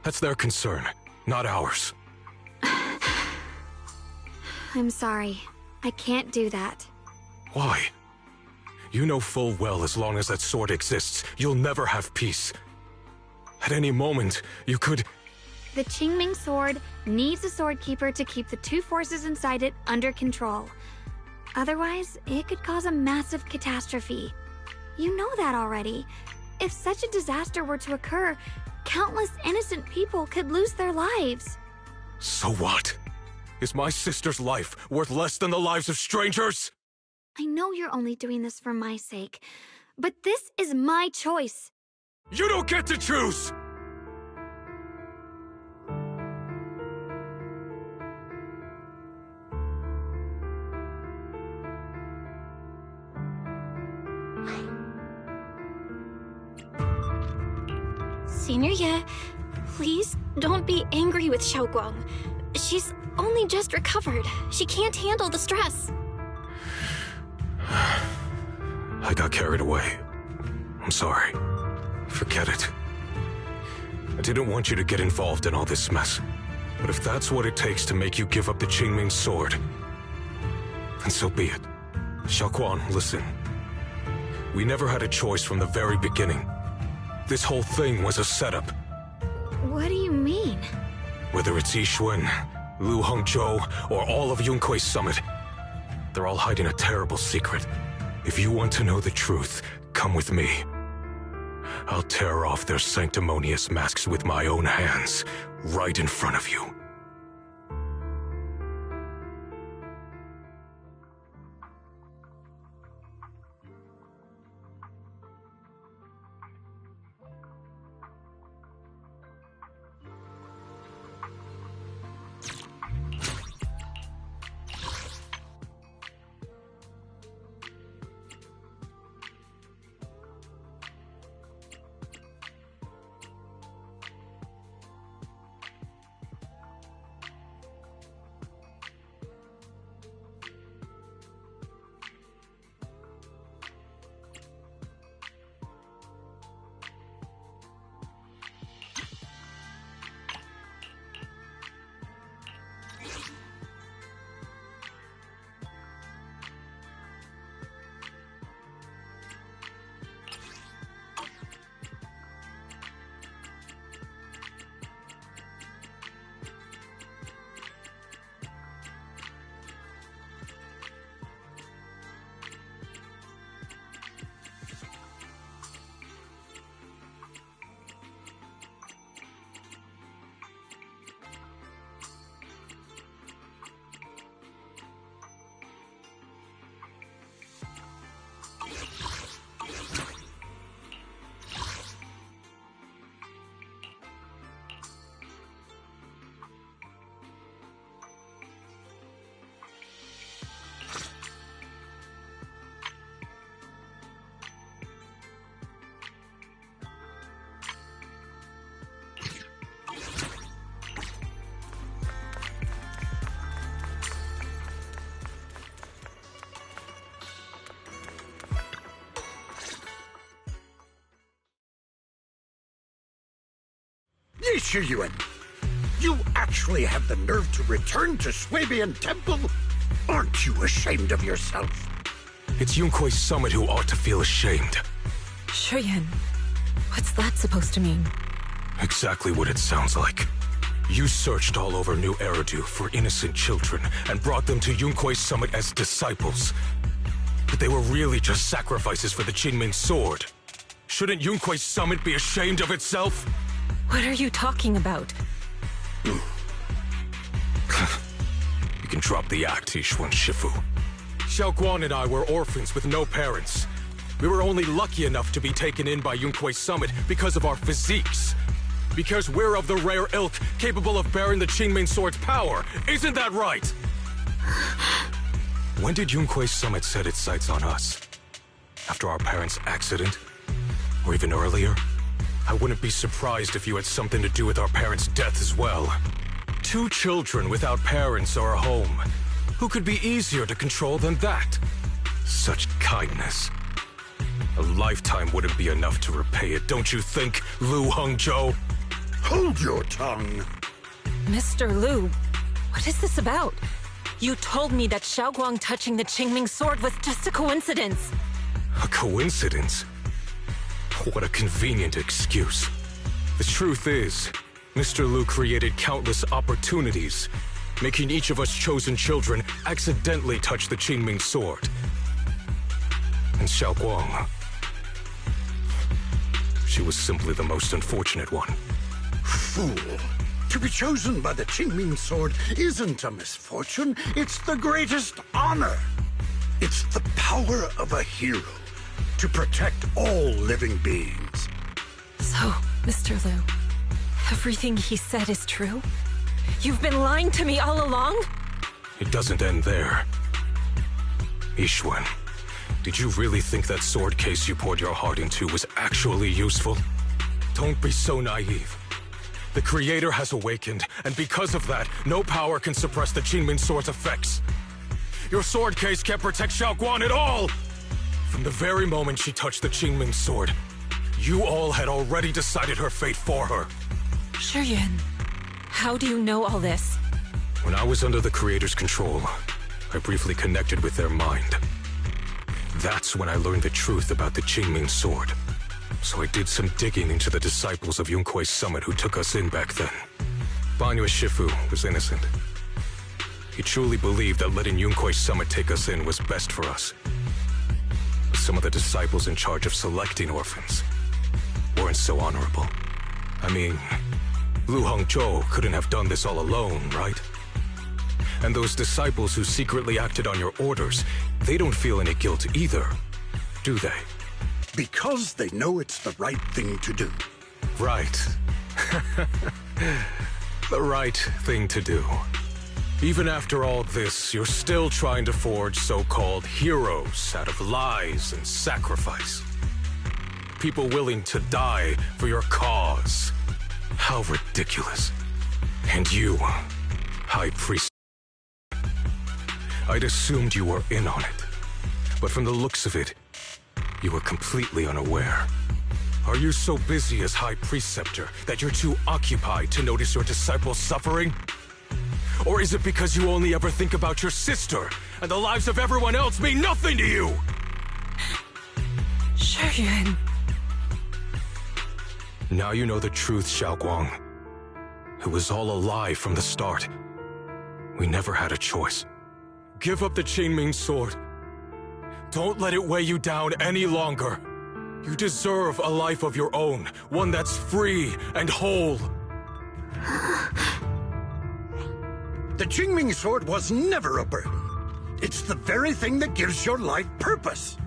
That's their concern, not ours. I'm sorry. I can't do that. Why? You know full well as long as that sword exists, you'll never have peace. At any moment, you could... The Qingming sword needs a sword keeper to keep the two forces inside it under control. Otherwise, it could cause a massive catastrophe. You know that already. If such a disaster were to occur, countless innocent people could lose their lives. So what? Is my sister's life worth less than the lives of strangers? I know you're only doing this for my sake, but this is my choice. You don't get to choose! Senior Ye, please don't be angry with Xiaoguang. She's only just recovered. She can't handle the stress. I got carried away. I'm sorry. Forget it. I didn't want you to get involved in all this mess. But if that's what it takes to make you give up the Qingming sword, then so be it. Xiaoguang, listen. We never had a choice from the very beginning. This whole thing was a setup. What do you mean? Whether it's Yixuan, Lu Hongzhou, or all of Yunkuei Summit, they're all hiding a terrible secret. If you want to know the truth, come with me. I'll tear off their sanctimonious masks with my own hands, right in front of you. Yixuan, you actually have the nerve to return to Swabian Temple? Aren't you ashamed of yourself? It's Yunkuei Summit who ought to feel ashamed. Shuyan, what's that supposed to mean? Exactly what it sounds like. You searched all over New Eridu for innocent children and brought them to Yunkuei Summit as disciples. But they were really just sacrifices for the Qingming sword. Shouldn't Yunkuei Summit be ashamed of itself? What are you talking about? You can drop the act, Yixuan Shifu. Xiaoguang and I were orphans with no parents. We were only lucky enough to be taken in by Yunkuei Summit because of our physiques. Because we're of the rare ilk capable of bearing the Qingming sword's power. Isn't that right? When did Yunkuei Summit set its sights on us? After our parents' accident? Or even earlier? I wouldn't be surprised if you had something to do with our parents' death as well. 2 children without parents or a home. Who could be easier to control than that? Such kindness. A lifetime wouldn't be enough to repay it, don't you think, Lu Hongzhou? Hold your tongue. Mr. Lu, what is this about? You told me that Xiaoguang touching the Qingming sword was just a coincidence. A coincidence? What a convenient excuse. The truth is, Mr. Lu created countless opportunities, making each of us chosen children accidentally touch the Qingming sword. And Xiaoguang, she was simply the most unfortunate one. Fool. To be chosen by the Qingming sword isn't a misfortune, it's the greatest honor. It's the power of a hero to protect all living beings. So, Mr. Lu, everything he said is true? You've been lying to me all along? It doesn't end there. Yixuan, did you really think that sword case you poured your heart into was actually useful? Don't be so naive. The Creator has awakened, and because of that, no power can suppress the Qingming sword's effects. Your sword case can't protect Xiaoguang at all! From the very moment she touched the Qingming sword, you all had already decided her fate for her. Shiyuan, how do you know all this? When I was under the Creator's control, I briefly connected with their mind. That's when I learned the truth about the Qingming sword. So I did some digging into the disciples of Yunkuei Summit who took us in back then. Banyue Shifu was innocent. He truly believed that letting Yunkuei Summit take us in was best for us. But some of the disciples in charge of selecting orphans weren't so honorable. I mean, Lu Hongzhou couldn't have done this all alone, right? And those disciples who secretly acted on your orders, they don't feel any guilt either, do they? Because they know it's the right thing to do. Right. The right thing to do. Even after all this, you're still trying to forge so-called heroes out of lies and sacrifice. People willing to die for your cause. How ridiculous. And you, High Priest. I'd assumed you were in on it. But from the looks of it, you were completely unaware. Are you so busy as High Preceptor that you're too occupied to notice your disciples suffering? Or is it because you only ever think about your sister, and the lives of everyone else mean nothing to you? Shiyuan. Now you know the truth, Xiaoguang. It was all a lie from the start. We never had a choice. Give up the Qingming sword. Don't let it weigh you down any longer. You deserve a life of your own, one that's free and whole. The Qingming sword was never a burden. It's the very thing that gives your life purpose.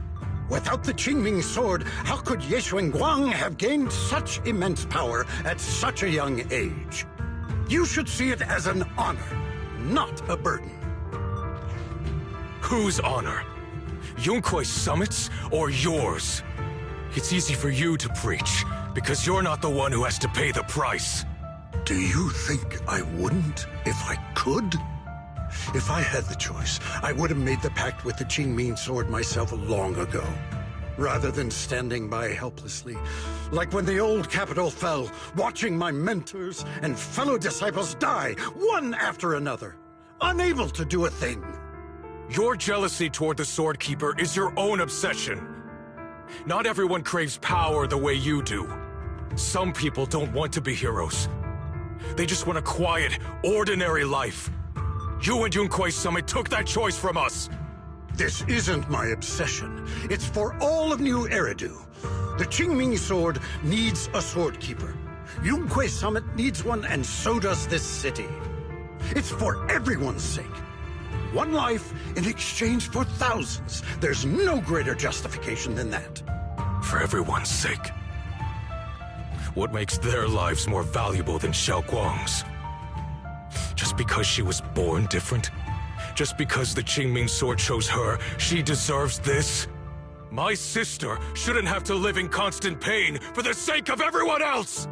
Without the Qingming sword, how could Ye Xuanguang have gained such immense power at such a young age? You should see it as an honor, not a burden. Whose honor? Yunkuei Summit's or yours? It's easy for you to preach, because you're not the one who has to pay the price. Do you think I wouldn't if I could? If I had the choice, I would have made the pact with the Qingming sword myself long ago, rather than standing by helplessly, like when the old capital fell, watching my mentors and fellow disciples die, one after another, unable to do a thing. Your jealousy toward the Sword Keeper is your own obsession. Not everyone craves power the way you do. Some people don't want to be heroes. They just want a quiet, ordinary life. You and Yunkuei Summit took that choice from us. This isn't my obsession. It's for all of New Eridu. The Qingming sword needs a sword keeper. Yunkuei Summit needs one, and so does this city. It's for everyone's sake. One life in exchange for thousands. There's no greater justification than that. For everyone's sake. What makes their lives more valuable than Xiaoguang's? Just because she was born different? Just because the Qingming sword chose her, she deserves this? My sister shouldn't have to live in constant pain for the sake of everyone else!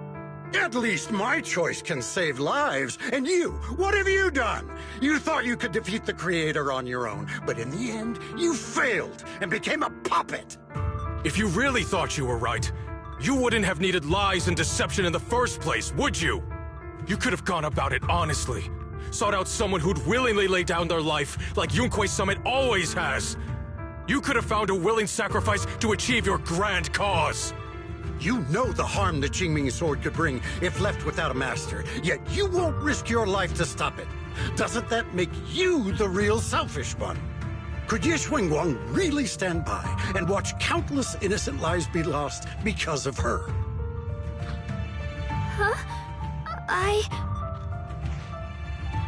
At least my choice can save lives. And you, what have you done? You thought you could defeat the Creator on your own, but in the end, you failed and became a puppet. If you really thought you were right, you wouldn't have needed lies and deception in the first place, would you? You could have gone about it honestly. Sought out someone who'd willingly lay down their life, like Yunquei Summit always has. You could have found a willing sacrifice to achieve your grand cause. You know the harm the Qingming sword could bring if left without a master, yet you won't risk your life to stop it. Doesn't that make you the real selfish one? Could Ye Xuanguang really stand by and watch countless innocent lives be lost because of her? Huh?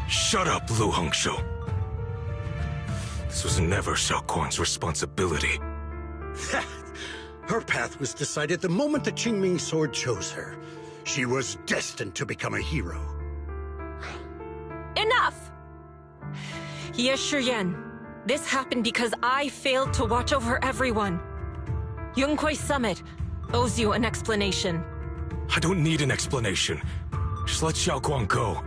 Shut up, Lu Hongshou. This was never Xiaoguang's responsibility. Her path was decided the moment the Qingming sword chose her. She was destined to become a hero. Enough! Ye Shiyan, this happened because I failed to watch over everyone. Yunquei Summit owes you an explanation. I don't need an explanation. Just let Xiaoguang go.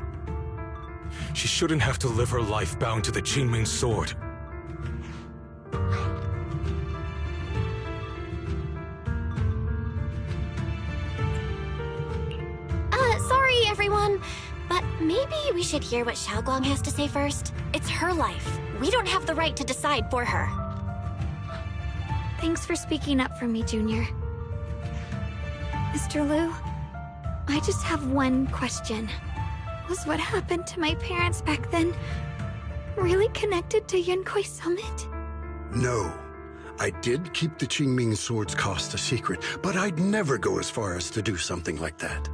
She shouldn't have to live her life bound to the Qingming sword. Sorry, everyone, but maybe we should hear what Xiaoguang has to say first. It's her life. We don't have the right to decide for her. Thanks for speaking up for me, Junior. Mr. Liu, I just have one question. Was what happened to my parents back then really connected to Yunquei Summit? No. I did keep the Qingming sword's cost a secret, but I'd never go as far as to do something like that.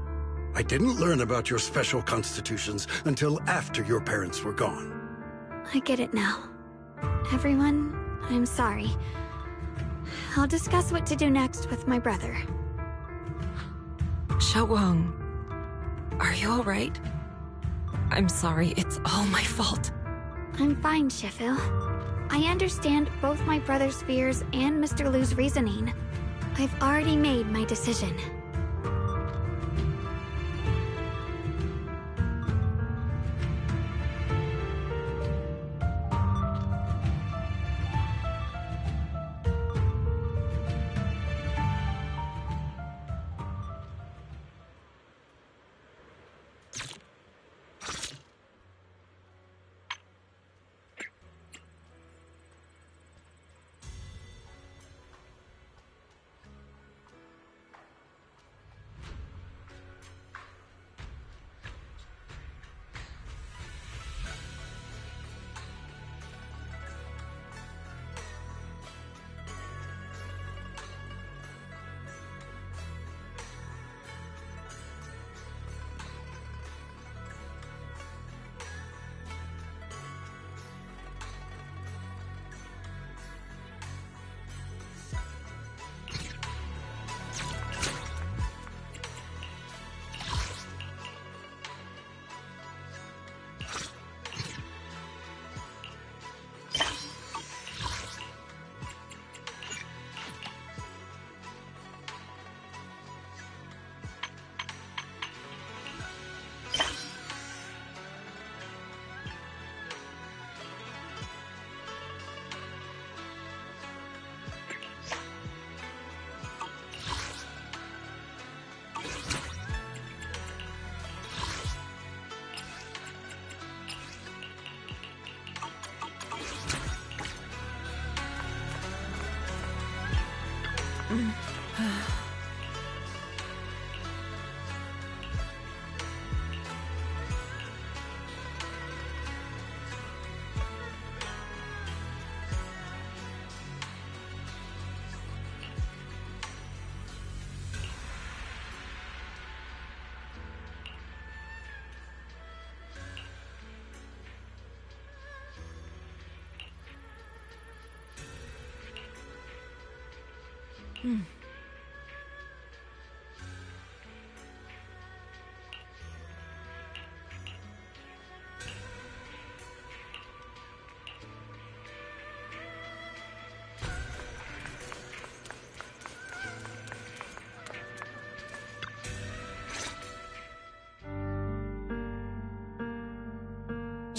I didn't learn about your special constitutions until after your parents were gone. I get it now. Everyone, I'm sorry. I'll discuss what to do next with my brother. Xiaoguang, are you alright? I'm sorry, it's all my fault. I'm fine, Shifu. I understand both my brother's fears and Mr. Liu's reasoning. I've already made my decision.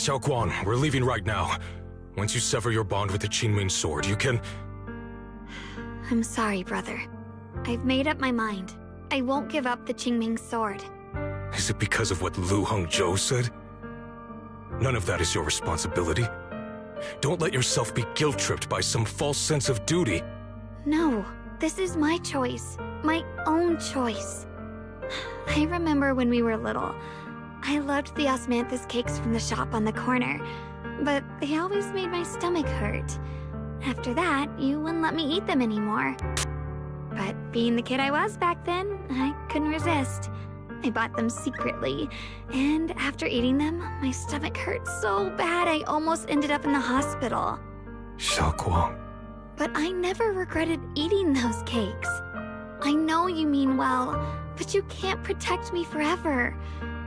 Xiaoguang, we're leaving right now. Once you sever your bond with the Qingming sword, you can... I'm sorry, brother. I've made up my mind. I won't give up the Qingming sword. Is it because of what Lu Hongzhou said? None of that is your responsibility. Don't let yourself be guilt-tripped by some false sense of duty. No, this is my choice. My own choice. I remember when we were little. I loved the osmanthus cakes from the shop on the corner, but they always made my stomach hurt. After that, you wouldn't let me eat them anymore. But being the kid I was back then, I couldn't resist. I bought them secretly, and after eating them, my stomach hurt so bad I almost ended up in the hospital. Xiaoguang. But I never regretted eating those cakes. I know you mean well, but you can't protect me forever.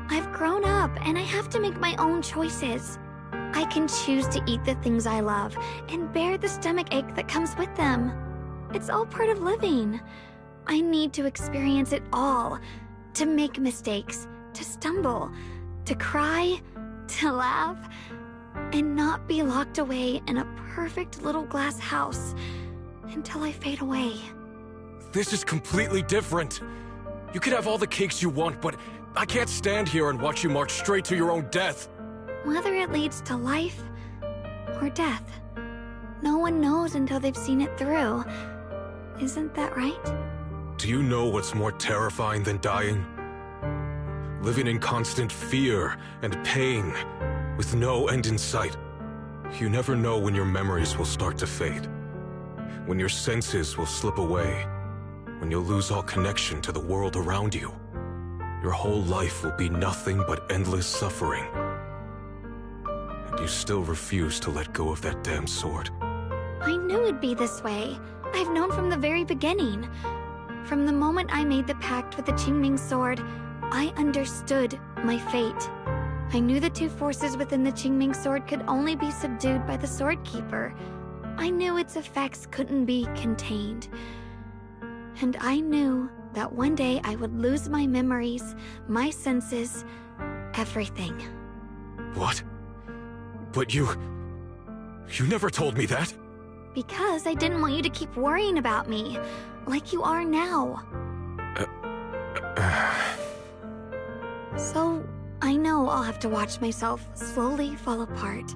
I've grown up, and I have to make my own choices. I can choose to eat the things I love, and bear the stomach ache that comes with them. It's all part of living. I need to experience it all. To make mistakes, to stumble, to cry, to laugh, and not be locked away in a perfect little glass house until I fade away. This is completely different. You can have all the cakes you want, but I can't stand here and watch you march straight to your own death. Whether it leads to life or death, no one knows until they've seen it through. Isn't that right? Do you know what's more terrifying than dying? Living in constant fear and pain, with no end in sight. You never know when your memories will start to fade, when your senses will slip away, when you'll lose all connection to the world around you. Your whole life will be nothing but endless suffering. And you still refuse to let go of that damn sword. I knew it'd be this way. I've known from the very beginning. From the moment I made the pact with the Qingming sword, I understood my fate. I knew the two forces within the Qingming sword could only be subdued by the sword keeper. I knew its effects couldn't be contained. And I knew that one day I would lose my memories, my senses, everything. What? But you never told me that. Because I didn't want you to keep worrying about me, like you are now. So, I know I'll have to watch myself slowly fall apart.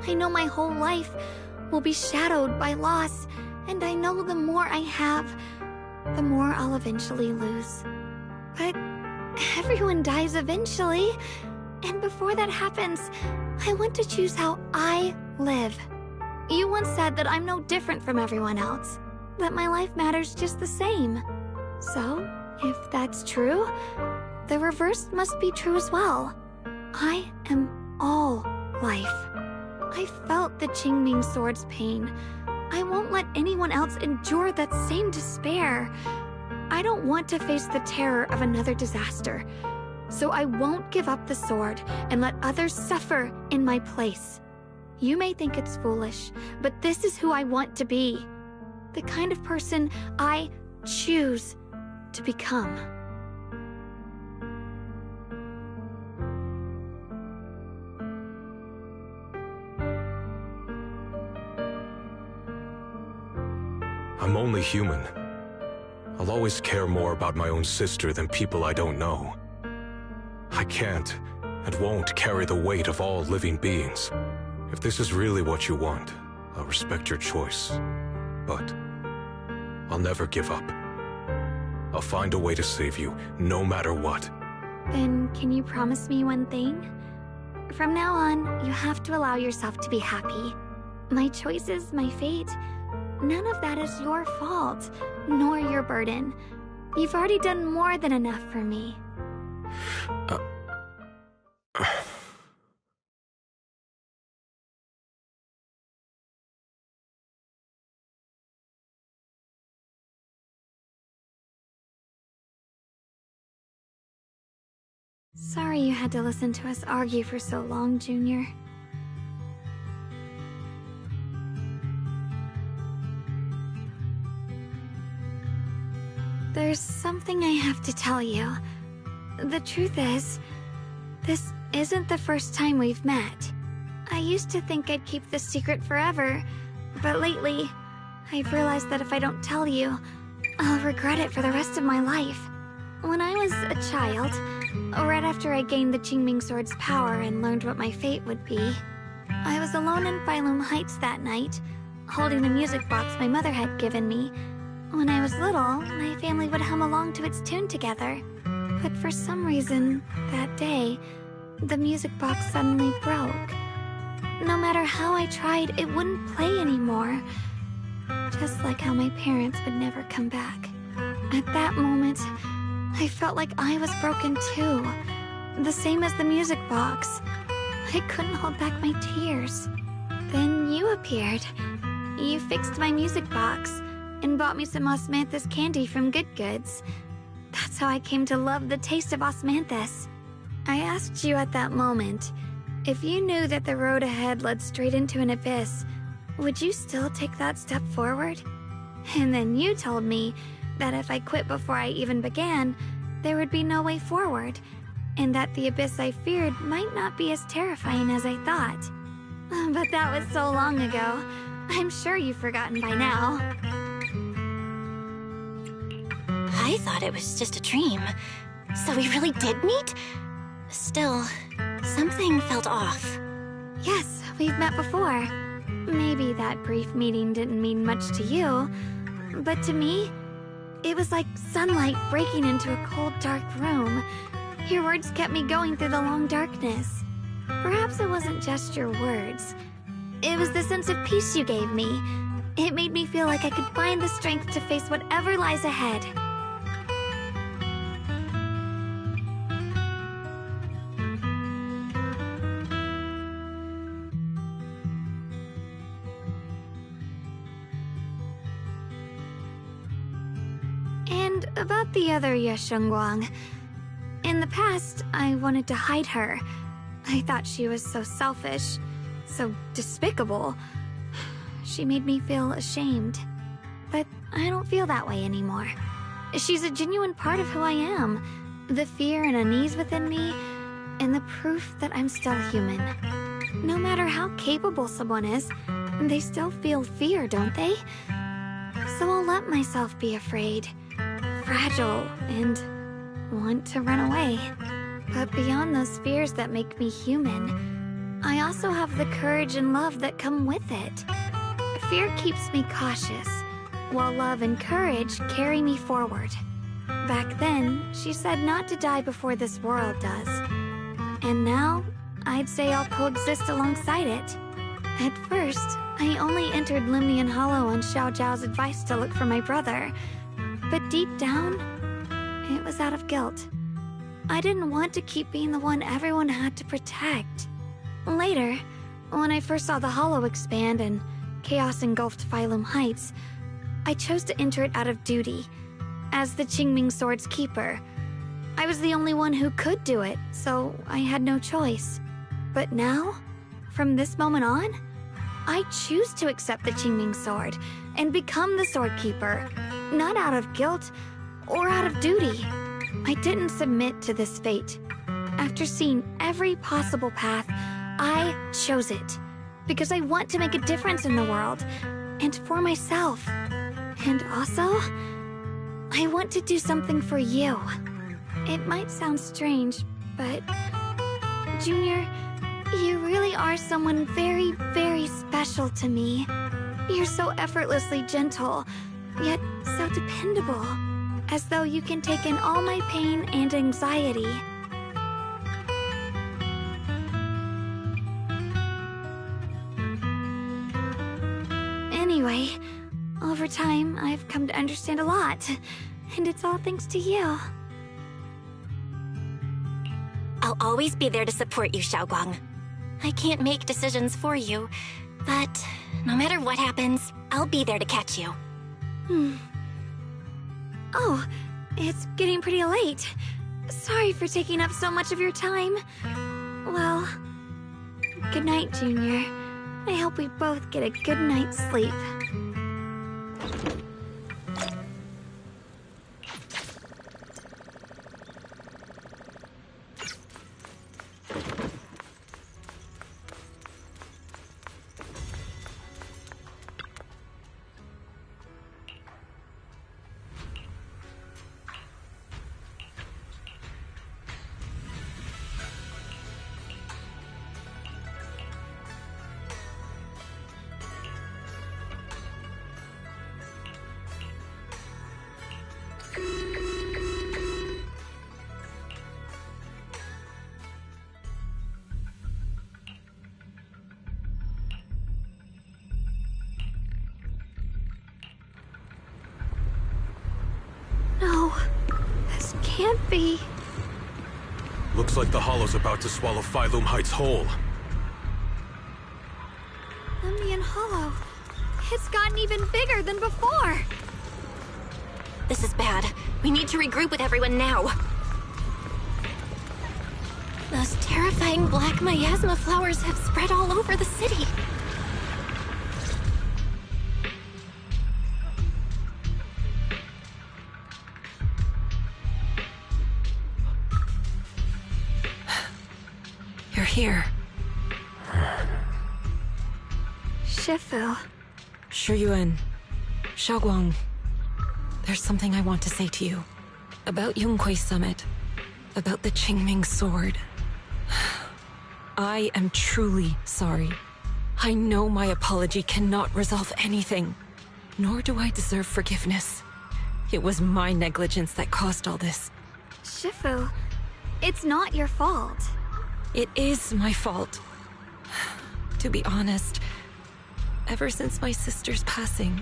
I know my whole life will be shadowed by loss, and I know the more I have, the more I'll eventually lose. But everyone dies eventually, and before that happens, I want to choose how I live. You once said that I'm no different from everyone else, that my life matters just the same. So, if that's true, the reverse must be true as well. I am all life. I felt the Qingming sword's pain. I won't let anyone else endure that same despair. I don't want to face the terror of another disaster. So I won't give up the sword and let others suffer in my place. You may think it's foolish, but this is who I want to be. The kind of person I choose to become. I'm only human. I'll always care more about my own sister than people I don't know. I can't and won't carry the weight of all living beings. If this is really what you want, I'll respect your choice. But I'll never give up. I'll find a way to save you, no matter what. Then can you promise me one thing? From now on, you have to allow yourself to be happy. My choices, my fate, none of that is your fault, nor your burden. You've already done more than enough for me. Sorry you had to listen to us argue for so long, Junior. There's something I have to tell you. The truth is, this isn't the first time we've met. I used to think I'd keep this secret forever, but lately, I've realized that if I don't tell you, I'll regret it for the rest of my life. When I was a child, right after I gained the Qingming Sword's power and learned what my fate would be, I was alone in Phylum Heights that night, holding the music box my mother had given me. When I was little, my family would hum along to its tune together. But for some reason, that day, the music box suddenly broke. No matter how I tried, it wouldn't play anymore. Just like how my parents would never come back. At that moment, I felt like I was broken too. The same as the music box. I couldn't hold back my tears. Then you appeared. You fixed my music box and bought me some osmanthus candy from Good Goods. That's how I came to love the taste of osmanthus. I asked you at that moment, if you knew that the road ahead led straight into an abyss, would you still take that step forward? And then you told me that if I quit before I even began, there would be no way forward, and that the abyss I feared might not be as terrifying as I thought. But that was so long ago. I'm sure you've forgotten by now. I thought it was just a dream. So we really did meet? Still, something felt off. Yes, we've met before. Maybe that brief meeting didn't mean much to you, but to me, it was like sunlight breaking into a cold, dark room. Your words kept me going through the long darkness. Perhaps it wasn't just your words. It was the sense of peace you gave me. It made me feel like I could find the strength to face whatever lies ahead. And about the other Yeshengguang. In the past, I wanted to hide her. I thought she was so selfish, so despicable. She made me feel ashamed. But I don't feel that way anymore. She's a genuine part of who I am. The fear and unease within me, and the proof that I'm still human. No matter how capable someone is, they still feel fear, don't they? So I'll let myself be afraid, fragile, and want to run away. But beyond those fears that make me human, I also have the courage and love that come with it. Fear keeps me cautious, while love and courage carry me forward. Back then, she said not to die before this world does. And now, I'd say I'll coexist alongside it. At first, I only entered Limnian Hollow on Xiao Zhao's advice to look for my brother. But deep down, it was out of guilt. I didn't want to keep being the one everyone had to protect. Later, when I first saw the Hollow expand and chaos engulfed Phylum Heights, I chose to enter it out of duty. As the Qingming Sword's keeper, I was the only one who could do it, so I had no choice. But now, from this moment on, I choose to accept the Qingming Sword and become the Sword Keeper, not out of guilt or out of duty. I didn't submit to this fate. After seeing every possible path, I chose it because I want to make a difference in the world and for myself. And also, I want to do something for you. It might sound strange, but Junior, you really are someone very, very special to me. You're so effortlessly gentle, yet so dependable, as though you can take in all my pain and anxiety. Anyway, over time, I've come to understand a lot, and it's all thanks to you. I'll always be there to support you, Xiaoguang. I can't make decisions for you, but no matter what happens, I'll be there to catch you. Oh, it's getting pretty late. Sorry for taking up so much of your time. Well, good night, Junior. I hope we both get a good night's sleep. can't be. Looks like the Hollow's about to swallow Phylum Heights whole. Lemnian Hollow. It's gotten even bigger than before. This is bad. We need to regroup with everyone now. Those terrifying black miasma flowers have spread all over the city. You're here. Shifu. Shiyuan. Xiaoguang. There's something I want to say to you. About Yunquei Summit. About the Qingming Sword. I am truly sorry. I know my apology cannot resolve anything. Nor do I deserve forgiveness. It was my negligence that caused all this. Shifu, it's not your fault. It is my fault. To be honest, ever since my sister's passing,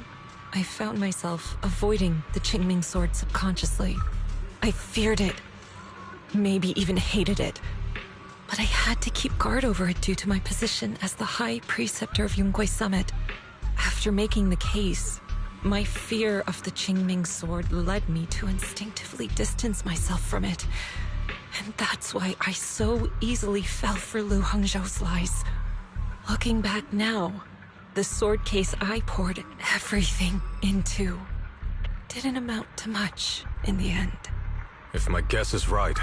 I found myself avoiding the Qingming Sword subconsciously. I feared it, maybe even hated it. But I had to keep guard over it due to my position as the High Preceptor of Yunquei Summit. After making the case, my fear of the Qingming Sword led me to instinctively distance myself from it. And that's why I so easily fell for Lu Hangzhou's lies. Looking back now, the sword case I poured everything into didn't amount to much in the end. If my guess is right,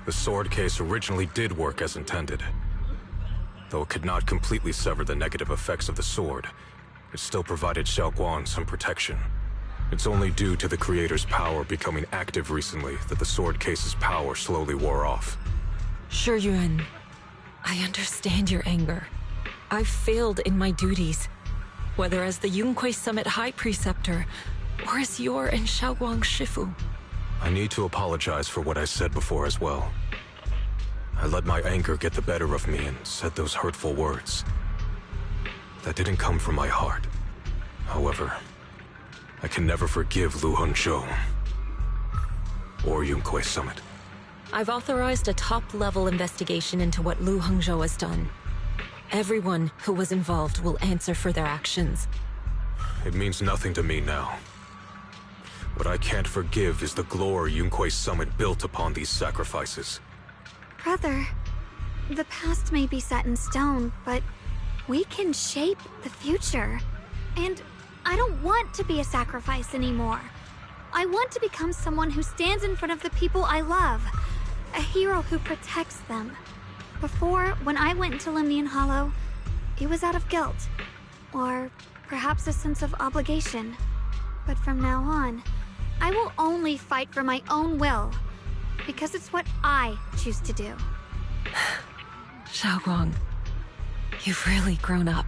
the sword case originally did work as intended. Though it could not completely sever the negative effects of the sword, it still provided Xiaoguang some protection. It's only due to the creator's power becoming active recently that the sword case's power slowly wore off. Shiyuan, I understand your anger. I've failed in my duties, whether as the Yunquei Summit High Preceptor, or as your and Xiaoguang's Shifu. I need to apologize for what I said before as well. I let my anger get the better of me and said those hurtful words. That didn't come from my heart. However, I can never forgive Lu Hangzhou or Yunquei Summit. I've authorized a top-level investigation into what Lu Hangzhou has done. Everyone who was involved will answer for their actions. It means nothing to me now. What I can't forgive is the glory Yunquei Summit built upon these sacrifices. Brother, the past may be set in stone, but we can shape the future. And I don't want to be a sacrifice anymore. I want to become someone who stands in front of the people I love. A hero who protects them. Before, when I went into Lemnian Hollow, it was out of guilt. Or perhaps a sense of obligation. But from now on, I will only fight for my own will. Because it's what I choose to do. Xiaoguang, you've really grown up.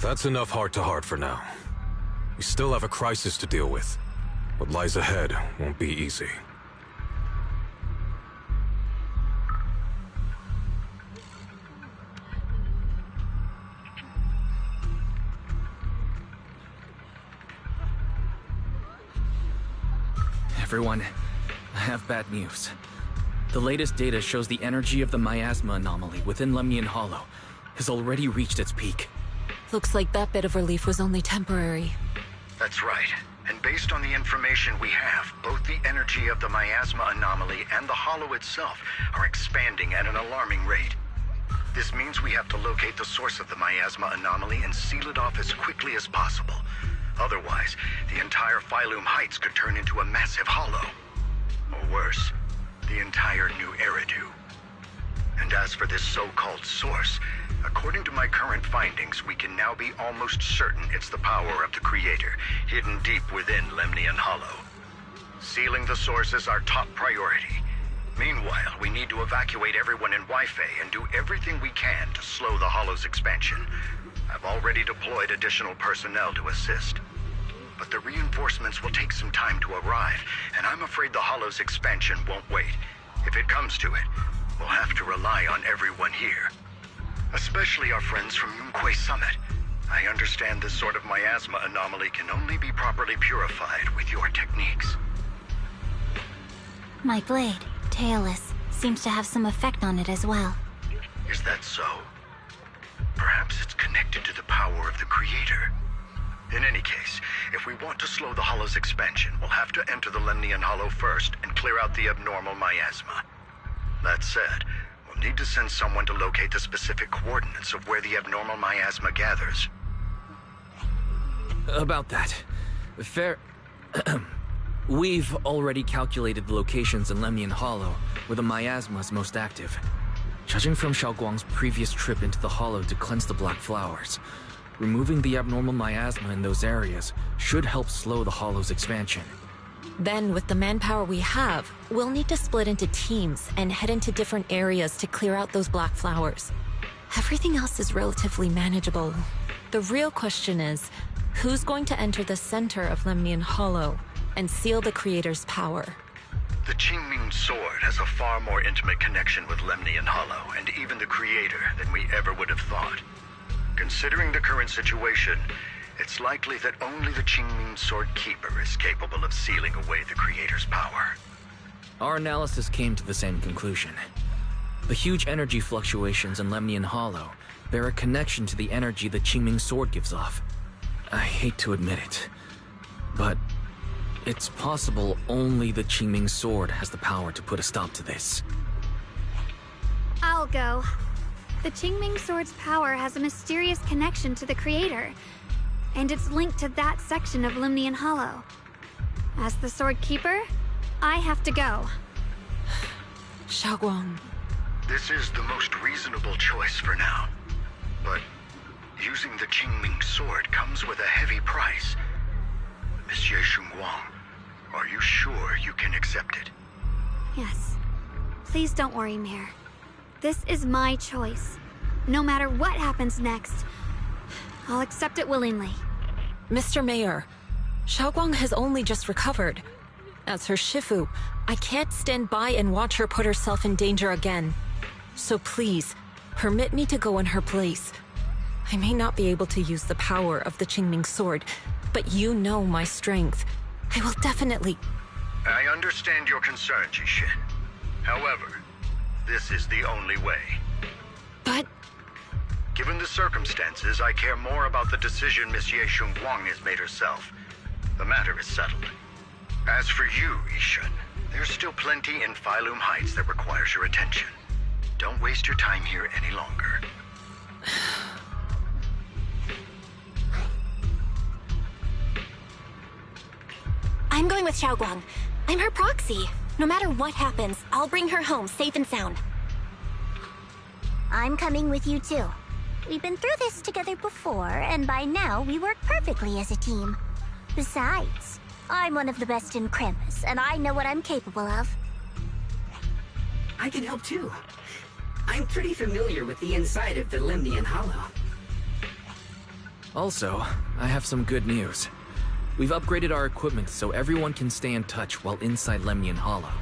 That's enough heart-to-heart for now. We still have a crisis to deal with. What lies ahead won't be easy. Everyone, I have bad news. The latest data shows the energy of the miasma anomaly within Lemnian Hollow has already reached its peak. Looks like that bit of relief was only temporary. That's right. And based on the information we have, both the energy of the miasma anomaly and the hollow itself are expanding at an alarming rate. This means we have to locate the source of the miasma anomaly and seal it off as quickly as possible. Otherwise, the entire Phylum Heights could turn into a massive hollow. Or worse, the entire new Eridu. And as for this so-called source, according to my current findings, we can now be almost certain it's the power of the Creator, hidden deep within Lemnian Hollow. Sealing the source is our top priority. Meanwhile, we need to evacuate everyone in Weifei and do everything we can to slow the Hollow's expansion. I've already deployed additional personnel to assist. But the reinforcements will take some time to arrive, and I'm afraid the Hollow's expansion won't wait. If it comes to it, we'll have to rely on everyone here. Especially our friends from Yunquei Summit. I understand this sort of miasma anomaly can only be properly purified with your techniques. My blade, Tailless, seems to have some effect on it as well. Is that so? Perhaps it's connected to the power of the Creator. In any case, if we want to slow the Hollow's expansion, we'll have to enter the Lemnian Hollow first and clear out the abnormal miasma. That said, we'll need to send someone to locate the specific coordinates of where the abnormal miasma gathers. About that. Fair... We've already calculated the locations in Lemnian Hollow, where the miasma is most active. Judging from Xiaoguang's previous trip into the Hollow to cleanse the Black Flowers, removing the abnormal miasma in those areas should help slow the Hollow's expansion. Then, with the manpower we have, we'll need to split into teams and head into different areas to clear out those Black Flowers. Everything else is relatively manageable. The real question is, who's going to enter the center of Lemnian Hollow and seal the Creator's power? The Qingming Sword has a far more intimate connection with Lemnian Hollow and even the Creator than we ever would have thought. Considering the current situation, it's likely that only the Qingming Sword Keeper is capable of sealing away the Creator's power. Our analysis came to the same conclusion. The huge energy fluctuations in Lemnian Hollow bear a connection to the energy the Qingming Sword gives off. I hate to admit it, but it's possible only the Qingming Sword has the power to put a stop to this. I'll go. The Qingming Sword's power has a mysterious connection to the Creator, and it's linked to that section of Lemnian Hollow. As the Sword Keeper, I have to go. Xiaoguang. This is the most reasonable choice for now. But using the Qingming Sword comes with a heavy price. Monsieur Xunguang, are you sure you can accept it? Yes. Please don't worry, Mayor. This is my choice. No matter what happens next, I'll accept it willingly. Mr. Mayor, Xiaoguang has only just recovered. As her Shifu, I can't stand by and watch her put herself in danger again. So please, permit me to go in her place. I may not be able to use the power of the Qingming Sword, but you know my strength. I will definitely... I understand your concern, Jishin. However, this is the only way. But... Given the circumstances, I care more about the decision Miss Ye Xunguang has made herself. The matter is settled. As for you, Yishun, there's still plenty in Phylum Heights that requires your attention. Don't waste your time here any longer. I'm going with Xiaoguang. I'm her proxy. No matter what happens, I'll bring her home safe and sound. I'm coming with you too. We've been through this together before, and by now we work perfectly as a team. Besides, I'm one of the best in Krampus, and I know what I'm capable of. I can help too. I'm pretty familiar with the inside of the Lemnian Hollow. Also, I have some good news. We've upgraded our equipment so everyone can stay in touch while inside Lemnian Hollow.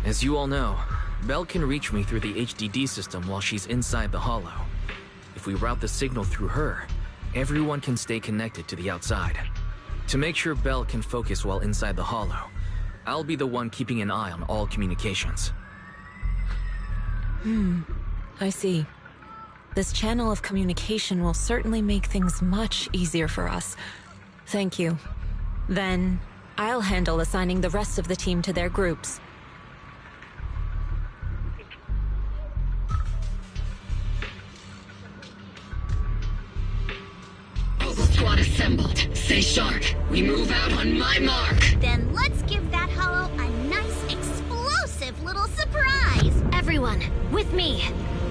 As you all know, Belle can reach me through the HDD system while she's inside the Hollow. If we route the signal through her, everyone can stay connected to the outside. To make sure Belle can focus while inside the Hollow, I'll be the one keeping an eye on all communications. I see. This channel of communication will certainly make things much easier for us. Thank you. Then, I'll handle assigning the rest of the team to their groups. All squad assembled. Stay sharp. We move out on my mark. Then let's give that hollow a nice, explosive little surprise! Everyone, with me.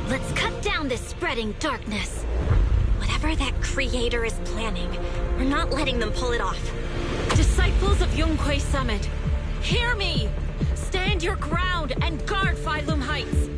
Let's cut down this spreading darkness. Whatever that Creator is planning, we're not letting them pull it off. Disciples of Yunquei Summit, hear me! Stand your ground and guard Phylum Heights!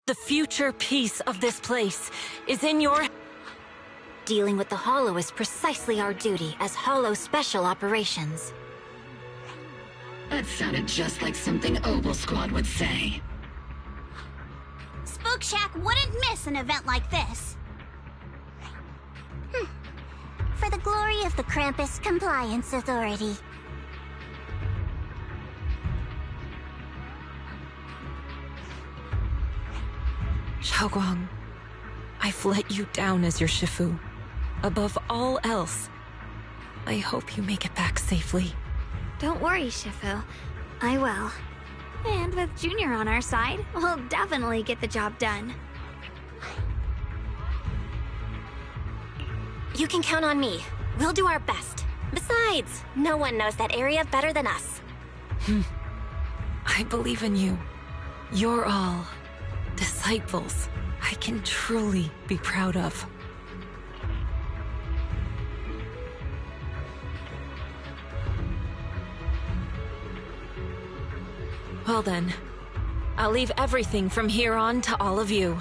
The future peace of this place is in your... Dealing with the Hollow is precisely our duty as Hollow Special Operations. That sounded just like something Opal Squad would say. Spook Shack wouldn't miss an event like this. For the glory of the Krampus Compliance Authority. Xiaoguang, I've let you down as your Shifu. Above all else, I hope you make it back safely. Don't worry, Shifu. I will. And with Junior on our side, we'll definitely get the job done. You can count on me. We'll do our best. Besides, no one knows that area better than us. I believe in you. You're all disciples I can truly be proud of. Well then, I'll leave everything from here on to all of you.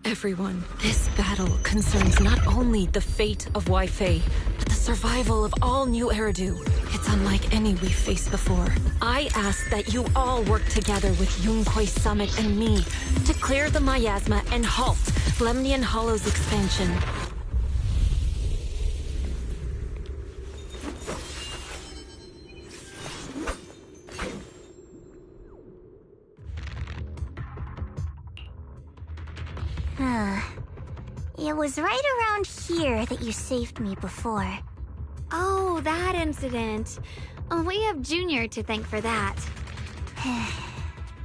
Everyone, this battle concerns not only the fate of Wei-Fei, but the survival of all New Eridu. It's unlike any we've faced before. I ask that you all work together with Yunquei Summit and me to clear the miasma and halt Lemnian Hollow's expansion. It was right around here that you saved me before. Oh, that incident. We have Junior to thank for that.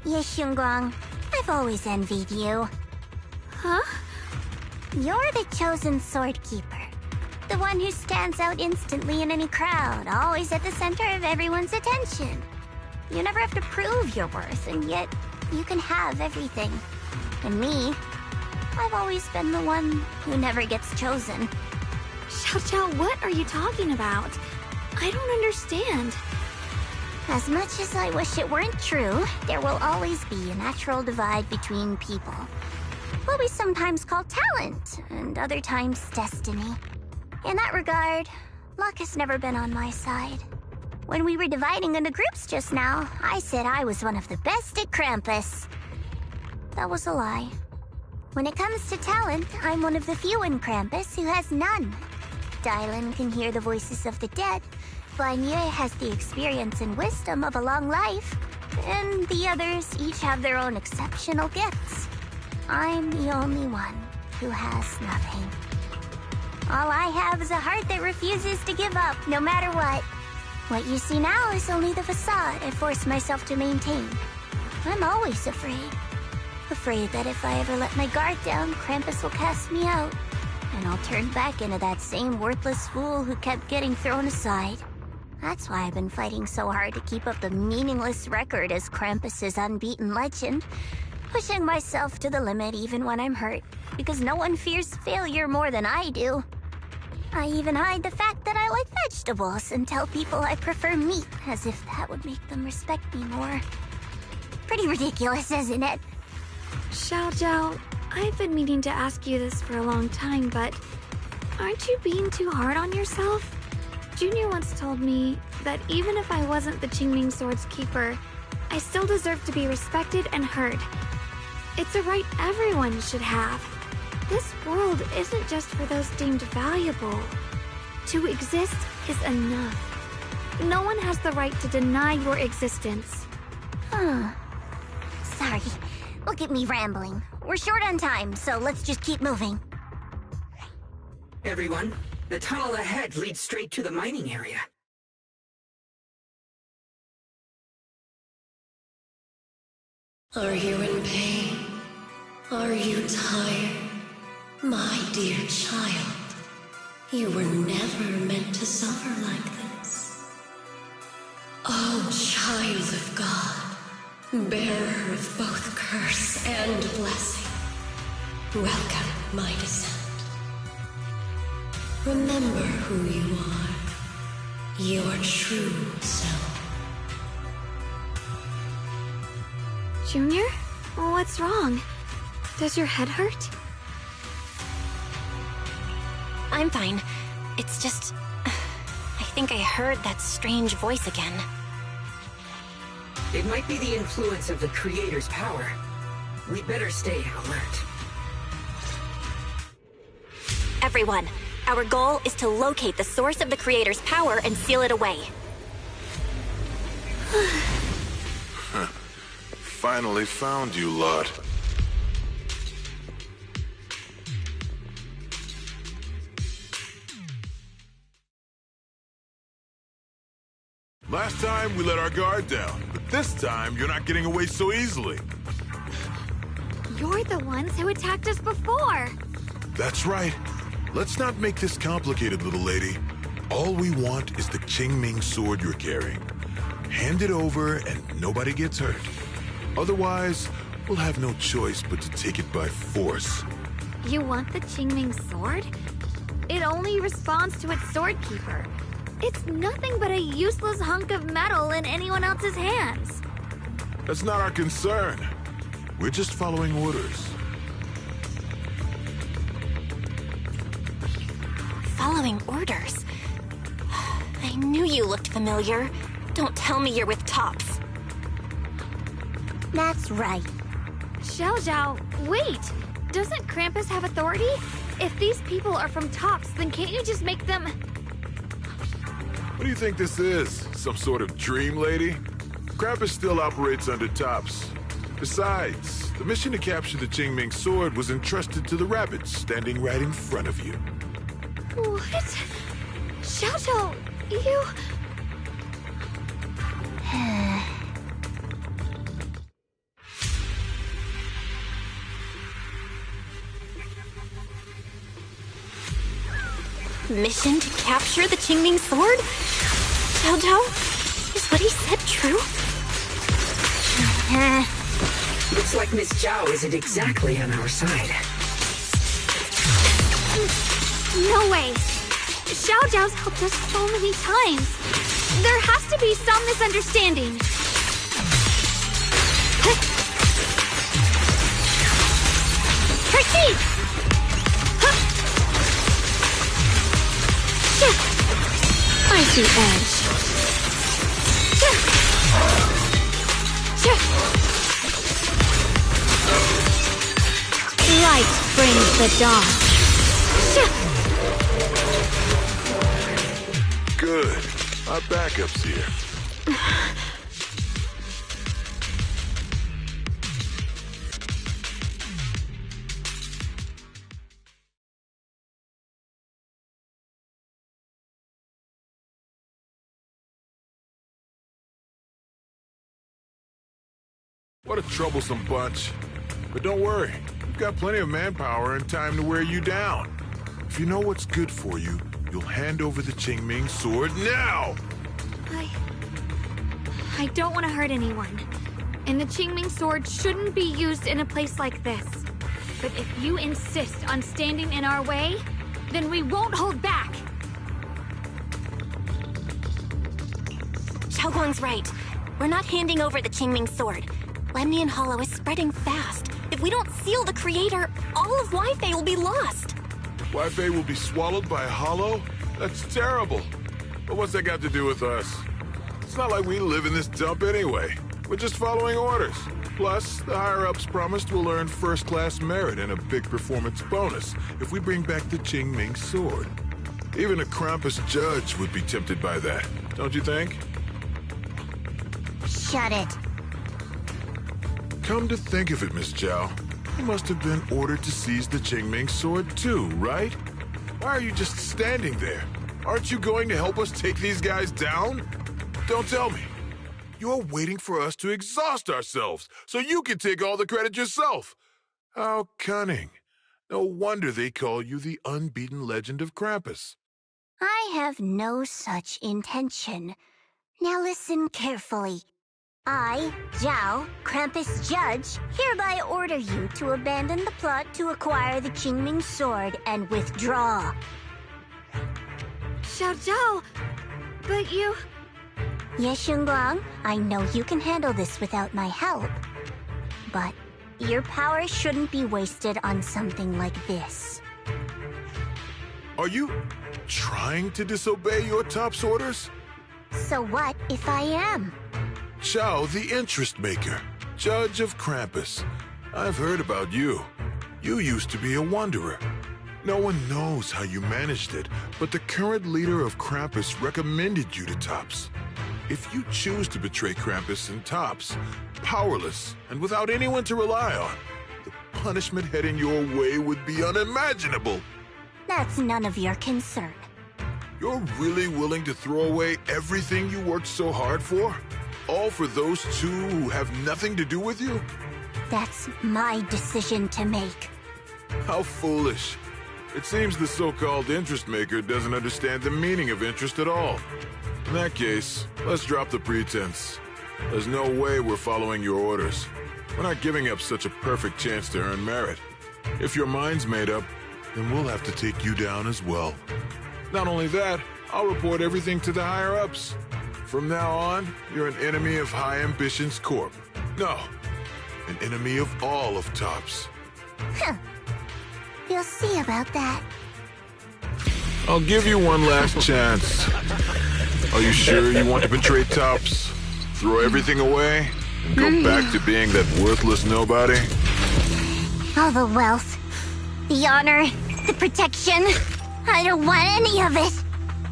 Yes, Xiongguang. I've always envied you. Huh? You're the chosen sword keeper. The one who stands out instantly in any crowd, always at the center of everyone's attention. You never have to prove your worth, and yet you can have everything. And me, I've always been the one who never gets chosen. Xiao, what are you talking about? I don't understand. As much as I wish it weren't true, there will always be a natural divide between people. What we sometimes call talent, and other times destiny. In that regard, luck has never been on my side. When we were dividing into groups just now, I said I was one of the best at Krampus. That was a lie. When it comes to talent, I'm one of the few in Krampus who has none. Dylan can hear the voices of the dead, Blanye has the experience and wisdom of a long life, and the others each have their own exceptional gifts. I'm the only one who has nothing. All I have is a heart that refuses to give up, no matter what. What you see now is only the facade I force myself to maintain. I'm always afraid. Afraid that if I ever let my guard down, Krampus will cast me out. and I'll turn back into that same worthless fool who kept getting thrown aside. That's why I've been fighting so hard to keep up the meaningless record as Krampus's unbeaten legend, pushing myself to the limit even when I'm hurt, because no one fears failure more than I do. I even hide the fact that I like vegetables and tell people I prefer meat, as if that would make them respect me more. Pretty ridiculous, isn't it? Xiaojiao, I've been meaning to ask you this for a long time, but aren't you being too hard on yourself? Junior once told me that even if I wasn't the Qingming Sword's keeper, I still deserve to be respected and heard. It's a right everyone should have. This world isn't just for those deemed valuable. To exist is enough. No one has the right to deny your existence. Sorry. Look at me rambling. We're short on time, so let's just keep moving. Everyone, the tunnel ahead leads straight to the mining area. Are you in pain? Are you tired? My dear child, you were never meant to suffer like this. Oh, child of God, bearer of both curse and blessing, welcome my descent. Remember who you are, your true self. Junior? What's wrong? Does your head hurt? I'm fine. It's just... I think I heard that strange voice again. It might be the influence of the Creator's power. We'd better stay alert. Everyone, our goal is to locate the source of the Creator's power and seal it away. Finally found you, lot. Last time, we let our guard down, but this time, you're not getting away so easily. You're the ones who attacked us before! That's right. Let's not make this complicated, little lady. All we want is the Qingming sword you're carrying. Hand it over and nobody gets hurt. Otherwise, we'll have no choice but to take it by force. You want the Qingming sword? It only responds to its sword keeper. It's nothing but a useless hunk of metal in anyone else's hands. That's not our concern. We're just following orders. Following orders? I knew you looked familiar. Don't tell me you're with Tops. That's right. Xiaojiao, wait! Doesn't Krampus have authority? If these people are from Tops, then can't you just make them... What do you think this is? Some sort of dream lady? Krampus still operates under Tops. Besides, the mission to capture the Qingming sword was entrusted to the rabbits standing right in front of you. What? Xiaojiao, you... Mission to capture the Qingming sword? Xiaojiao? Is what he said true? Looks like Miss Zhao isn't exactly on our side. No way! Xiaojiao's helped us so many times. There has to be some misunderstanding. Proceed! I see edge. Light brings the dawn. Good. Our backup's here. What a troublesome bunch. But don't worry, we've got plenty of manpower and time to wear you down. If you know what's good for you, you'll hand over the Qingming sword now! I don't want to hurt anyone. And the Qingming sword shouldn't be used in a place like this. But if you insist on standing in our way, then we won't hold back! Xiaoguang's right. We're not handing over the Qingming sword. Lemnian Hollow is spreading fast. If we don't seal the creator, all of Wi-Fi will be lost. Wi-Fi will be swallowed by a hollow? That's terrible. But what's that got to do with us? It's not like we live in this dump anyway. We're just following orders. Plus, the higher-ups promised we'll earn first-class merit and a big performance bonus if we bring back the Qingming sword. Even a Krampus judge would be tempted by that, don't you think? Shut it. Come to think of it, Miss Zhao, you must have been ordered to seize the Qingming sword too, right? Why are you just standing there? Aren't you going to help us take these guys down? Don't tell me. You're waiting for us to exhaust ourselves so you can take all the credit yourself. How cunning. No wonder they call you the unbeaten legend of Krampus. I have no such intention. Now listen carefully. I, Zhao, Krampus Judge, hereby order you to abandon the plot to acquire the Qingming sword and withdraw. Xiao Zhao, but you... Yes, Xingguang, I know you can handle this without my help. But your power shouldn't be wasted on something like this. Are you trying to disobey your top's orders? So what if I am? Zhao, the interest maker, judge of Krampus. I've heard about you. You used to be a wanderer. No one knows how you managed it, but the current leader of Krampus recommended you to Tops. If you choose to betray Krampus and Tops, powerless and without anyone to rely on, the punishment heading your way would be unimaginable. That's none of your concern. You're really willing to throw away everything you worked so hard for? All for those two who have nothing to do with you? That's my decision to make. How foolish. It seems the so-called interest maker doesn't understand the meaning of interest at all. In that case, let's drop the pretense. There's no way we're following your orders. We're not giving up such a perfect chance to earn merit. If your mind's made up, then we'll have to take you down as well. Not only that, I'll report everything to the higher-ups. From now on, you're an enemy of High Ambitions Corp. No, an enemy of all of Tops. Huh. We'll see about that. I'll give you one last chance. Are you sure you want to betray Tops? Throw everything away and go back to being that worthless nobody? All the wealth, the honor, the protection. I don't want any of it.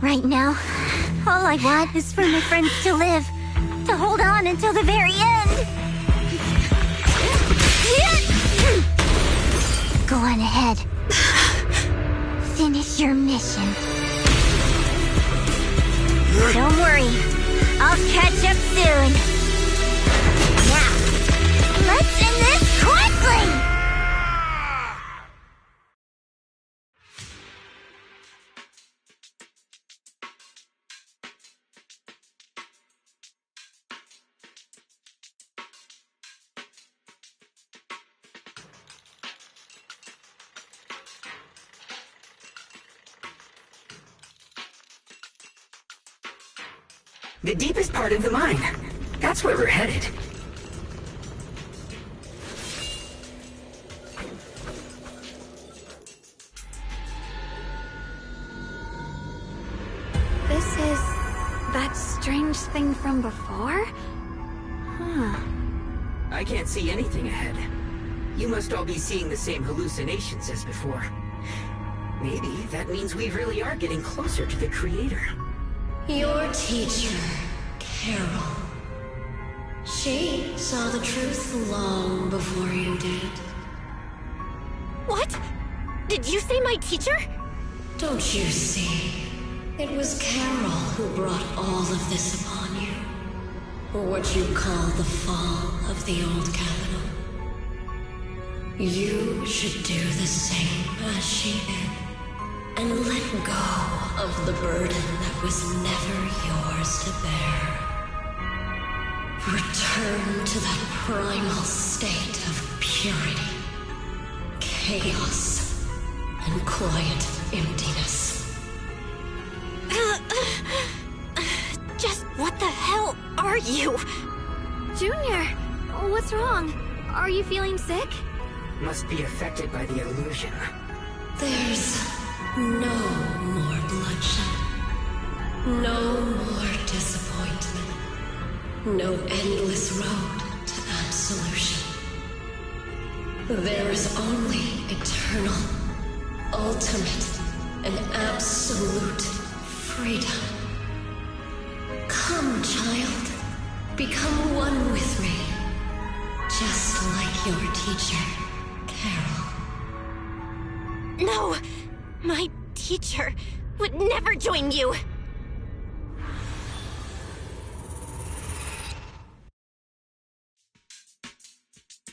Right now, all I want is for my friends to live, to hold on until the very end. Go on ahead. Finish your mission. Don't worry, I'll catch up soon. Now, let's end this quickly! The deepest part of the mine. That's where we're headed. This is that strange thing from before? Huh. I can't see anything ahead. You must all be seeing the same hallucinations as before. Maybe that means we really are getting closer to the creator. Your teacher, Carol. She saw the truth long before you did. What? Did you say my teacher? Don't you see? It was Carol who brought all of this upon you. Or what you call the fall of the old capital. You should do the same as she did. and let go of the burden that was never yours to bear. Return to that primal state of purity, chaos, and quiet emptiness. Just what the hell are you? Junior, what's wrong? Are you feeling sick? Must be affected by the illusion. There's no more bloodshed. No more disappointment. No endless road to absolution. There is only eternal, ultimate, and absolute freedom. Come, child. Become one with me. Just like your teacher, Carol. No! My teacher would never join you!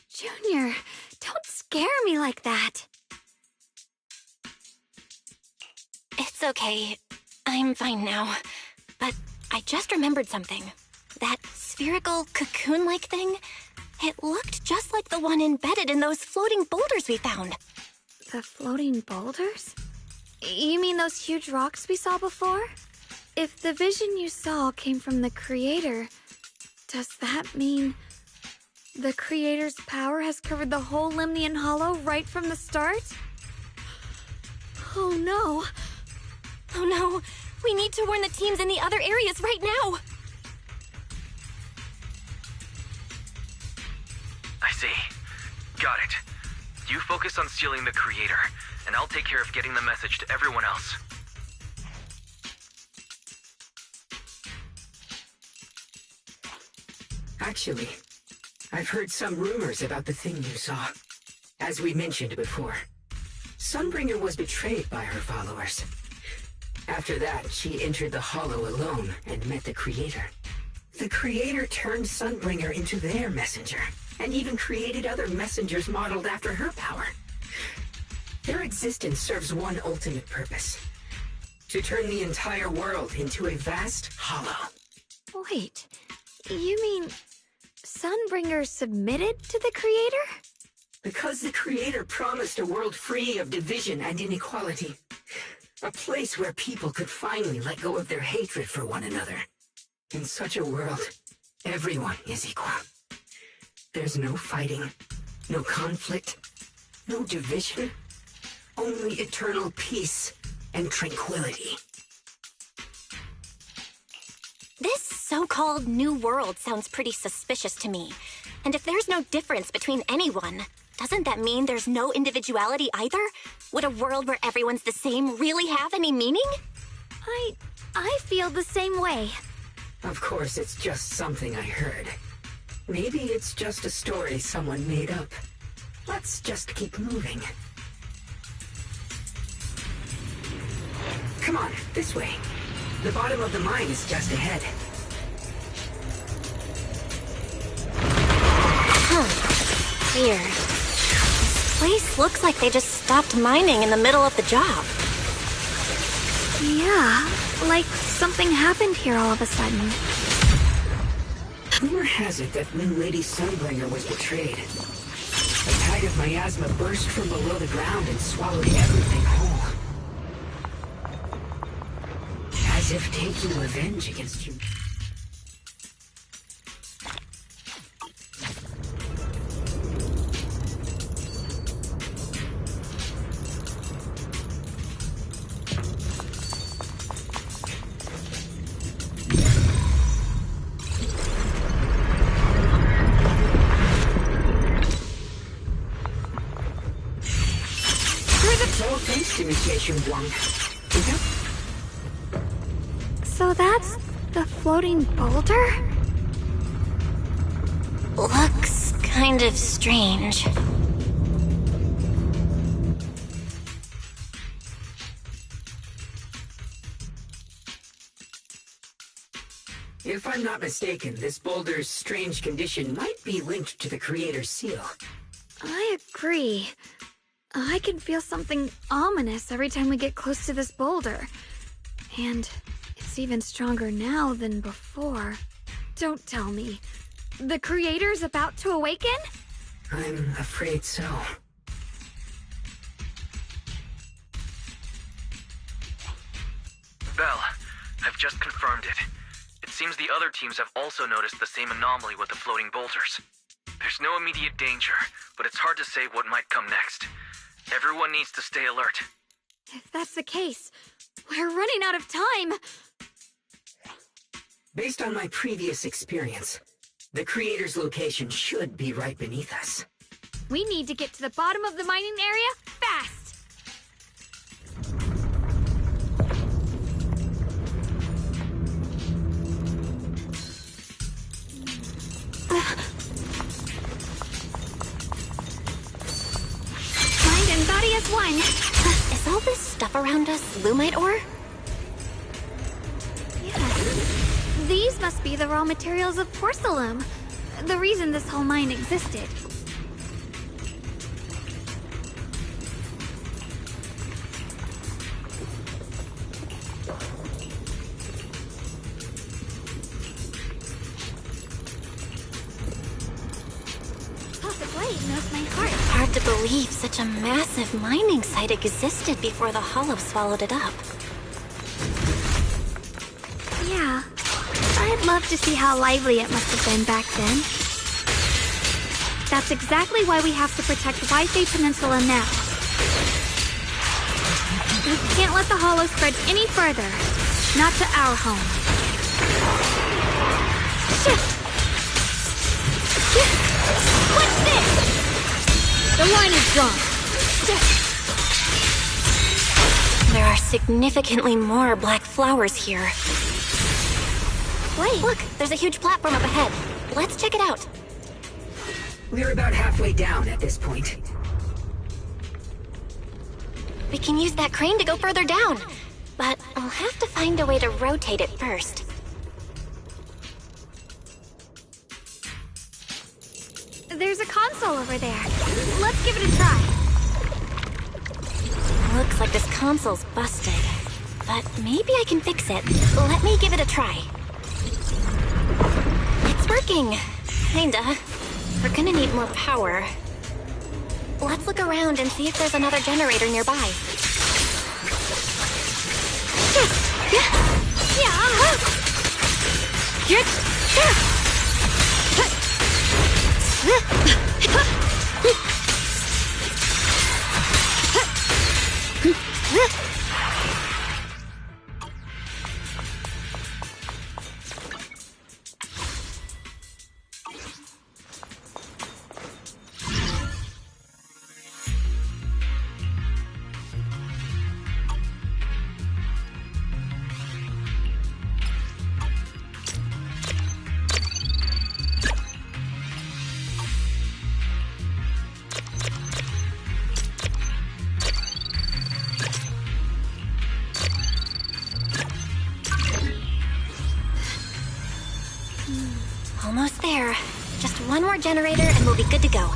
Junior, don't scare me like that. It's okay. I'm fine now. But I just remembered something. That spherical cocoon-like thing, it looked just like the one embedded in those floating boulders we found. The floating boulders? You mean those huge rocks we saw before? If the vision you saw came from the Creator, does that mean the Creator's power has covered the whole Limnian Hollow right from the start? Oh no. Oh no, we need to warn the teams in the other areas right now. I see. Got it. You focus on sealing the Creator, and I'll take care of getting the message to everyone else. Actually, I've heard some rumors about the thing you saw. As we mentioned before, Sunbringer was betrayed by her followers. After that, she entered the Hollow alone and met the Creator. The Creator turned Sunbringer into their messenger, and even created other messengers modeled after her power. Their existence serves one ultimate purpose: to turn the entire world into a vast hollow. Wait, you mean Sunbringer submitted to the Creator? Because the Creator promised a world free of division and inequality. A place where people could finally let go of their hatred for one another. In such a world, everyone is equal. There's no fighting, no conflict, no division, only eternal peace and tranquility. This so-called new world sounds pretty suspicious to me. And if there's no difference between anyone, doesn't that mean there's no individuality either? Would a world where everyone's the same really have any meaning? I feel the same way. Of course, it's just something I heard. Maybe it's just a story someone made up. Let's just keep moving. Come on, this way. The bottom of the mine is just ahead. Weird. This place looks like they just stopped mining in the middle of the job. Yeah, like something happened here all of a sudden. Rumor has it that when Lady Sunbringer was betrayed, a tide of miasma burst from below the ground and swallowed everything whole. As if taking revenge against you. So that's the floating boulder? Looks kind of strange. If I'm not mistaken, this boulder's strange condition might be linked to the Creator's seal. I agree. I can feel something ominous every time we get close to this boulder. And it's even stronger now than before. Don't tell me. The Creator's about to awaken? I'm afraid so. Belle, I've just confirmed it. It seems the other teams have also noticed the same anomaly with the floating boulders. There's no immediate danger, but it's hard to say what might come next. Everyone needs to stay alert. If that's the case, we're running out of time. Based on my previous experience, the Creator's location should be right beneath us. We need to get to the bottom of the mining area fast. Mind and body as one. Is all this stuff around us lumite ore? Yes. These must be the raw materials of porcelain. The reason this whole mine existed. Hard to believe such a massive mining site existed before the Hollow swallowed it up. Yeah. I'd love to see how lively it must have been back then. That's exactly why we have to protect Whateva Peninsula now. We can't let the Hollow spread any further. Not to our home. Shift! What's this? The line is drawn. There are significantly more black flowers here. Wait, look, there's a huge platform up ahead. Let's check it out. We're about halfway down at this point. We can use that crane to go further down. But I'll have to find a way to rotate it first. There's a console over there. Let's give it a try. Looks like this console's busted. But maybe I can fix it. Let me give it a try. It's working. Kinda. We're gonna need more power. Let's look around and see if there's another generator nearby. Almost there. Just one more generator and we'll be good to go.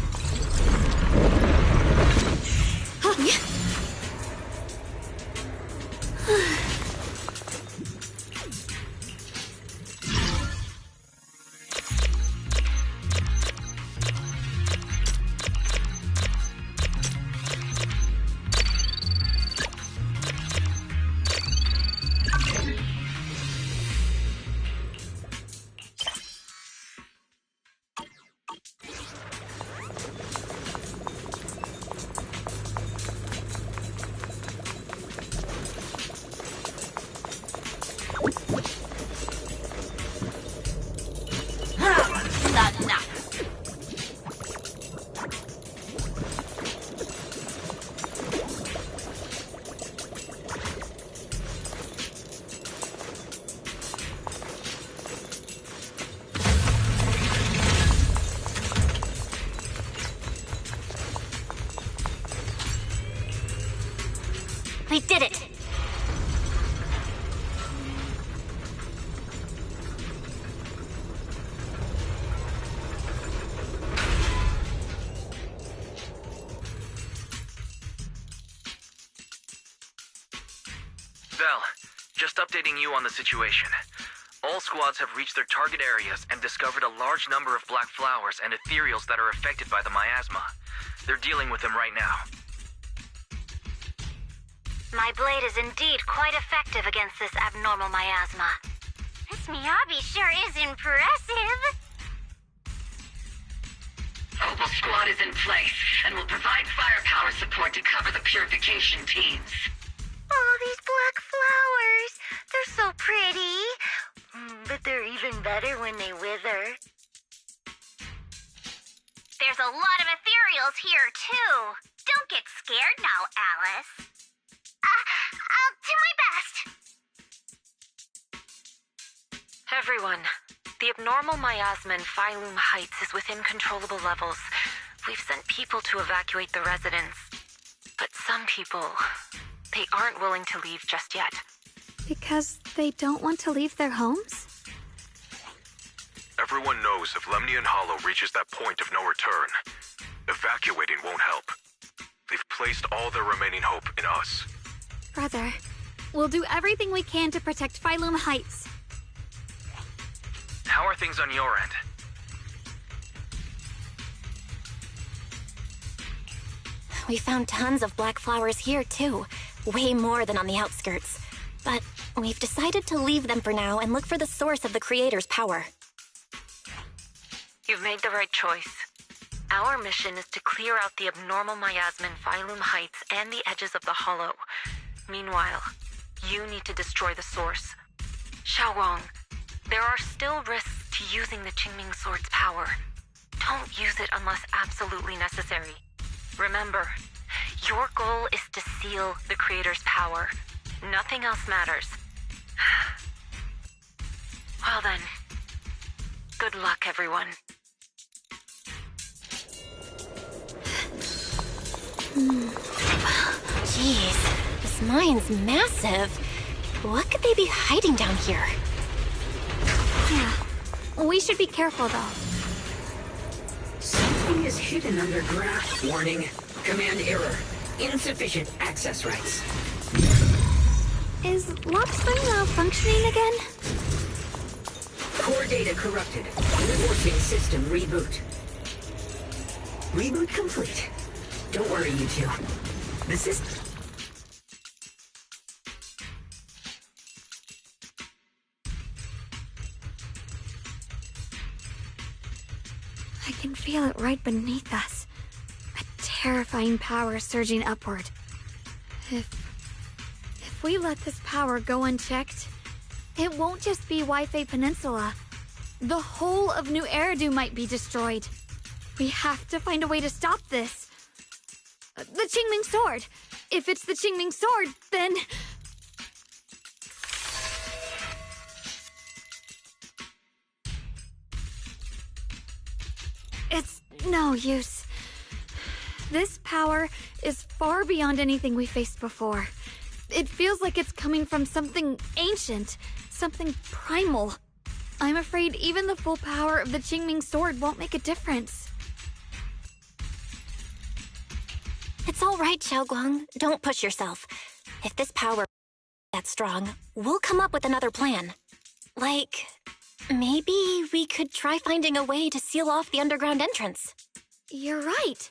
We did it! Bell, just updating you on the situation. All squads have reached their target areas and discovered a large number of black flowers and ethereals that are affected by the miasma. They're dealing with them right now. My blade is indeed quite effective against this abnormal miasma. This Miyabi sure is impressive. Opal Squad is in place and will provide firepower support to cover the purification teams. Oh, these black flowers. They're so pretty. But they're even better when they wither. There's a lot of ethereals here, too. Don't get scared now, Alice. I'll do my best. Everyone, the abnormal miasma in Phylum Heights is within controllable levels. We've sent people to evacuate the residents. But some people, they aren't willing to leave just yet. Because they don't want to leave their homes? Everyone knows if Lemnian Hollow reaches that point of no return, evacuating won't help. They've placed all their remaining hope in us. Brother, we'll do everything we can to protect Phylum Heights. How are things on your end? We found tons of black flowers here, too. Way more than on the outskirts. But we've decided to leave them for now and look for the source of the Creator's power. You've made the right choice. Our mission is to clear out the abnormal miasma in Phylum Heights and the edges of the Hollow. Meanwhile, you need to destroy the source. Xiaowang, there are still risks to using the Qingming Sword's power. Don't use it unless absolutely necessary. Remember, your goal is to seal the Creator's power. Nothing else matters. Well then, good luck, everyone. Jeez, this mine's massive. What could they be hiding down here? Yeah, we should be careful, though. Something is hidden underground. Warning. Command error. Insufficient access rights. Is Lockspring malfunctioning again? Core data corrupted. Reinforcing system reboot. Reboot complete. Don't worry, you two. The system... I can feel it right beneath us. A terrifying power surging upward. If we let this power go unchecked, it won't just be Waifei Peninsula. The whole of New Eridu might be destroyed. We have to find a way to stop this. The Qingming Sword. If it's the Qingming Sword, then... It's no use. This power is far beyond anything we faced before. It feels like it's coming from something ancient, something primal. I'm afraid even the full power of the Qingming Sword won't make a difference. It's all right, Xiaoguang. Don't push yourself. If this power is that strong, we'll come up with another plan. Like, maybe we could try finding a way to seal off the underground entrance. You're right.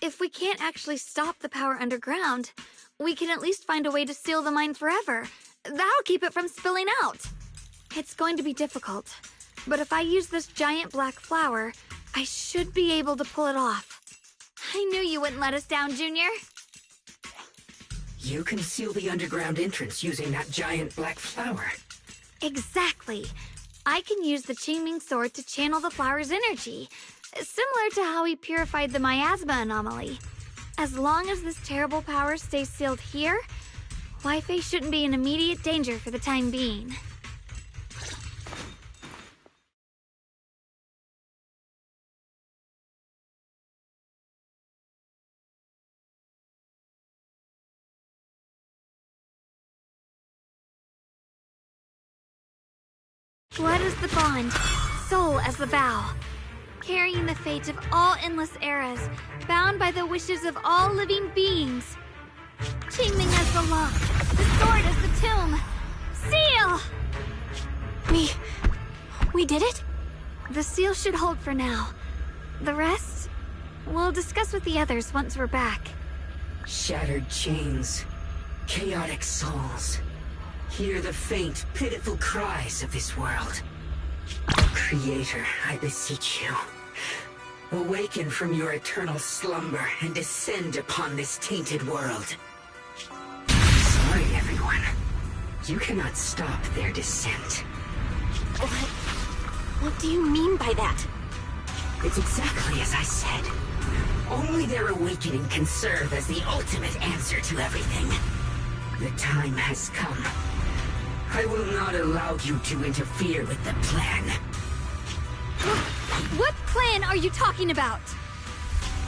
If we can't actually stop the power underground, we can at least find a way to seal the mine forever. That'll keep it from spilling out. It's going to be difficult, but if I use this giant black flower, I should be able to pull it off. I knew you wouldn't let us down, Junior. You can seal the underground entrance using that giant black flower. Exactly. I can use the Qingming Sword to channel the flower's energy, similar to how we purified the miasma anomaly. As long as this terrible power stays sealed here, Waifei shouldn't be in immediate danger for the time being. Blood as the bond, soul as the bow, carrying the fate of all endless eras, bound by the wishes of all living beings. Qingming as the lock, the sword as the We did it? The seal should hold for now. The rest, we'll discuss with the others once we're back. Shattered chains, chaotic souls. Hear the faint, pitiful cries of this world. Creator, I beseech you. Awaken from your eternal slumber and descend upon this tainted world. Sorry, everyone. You cannot stop their descent. What do you mean by that? It's exactly as I said. Only their awakening can serve as the ultimate answer to everything. The time has come. I will not allow you to interfere with the plan. What plan are you talking about?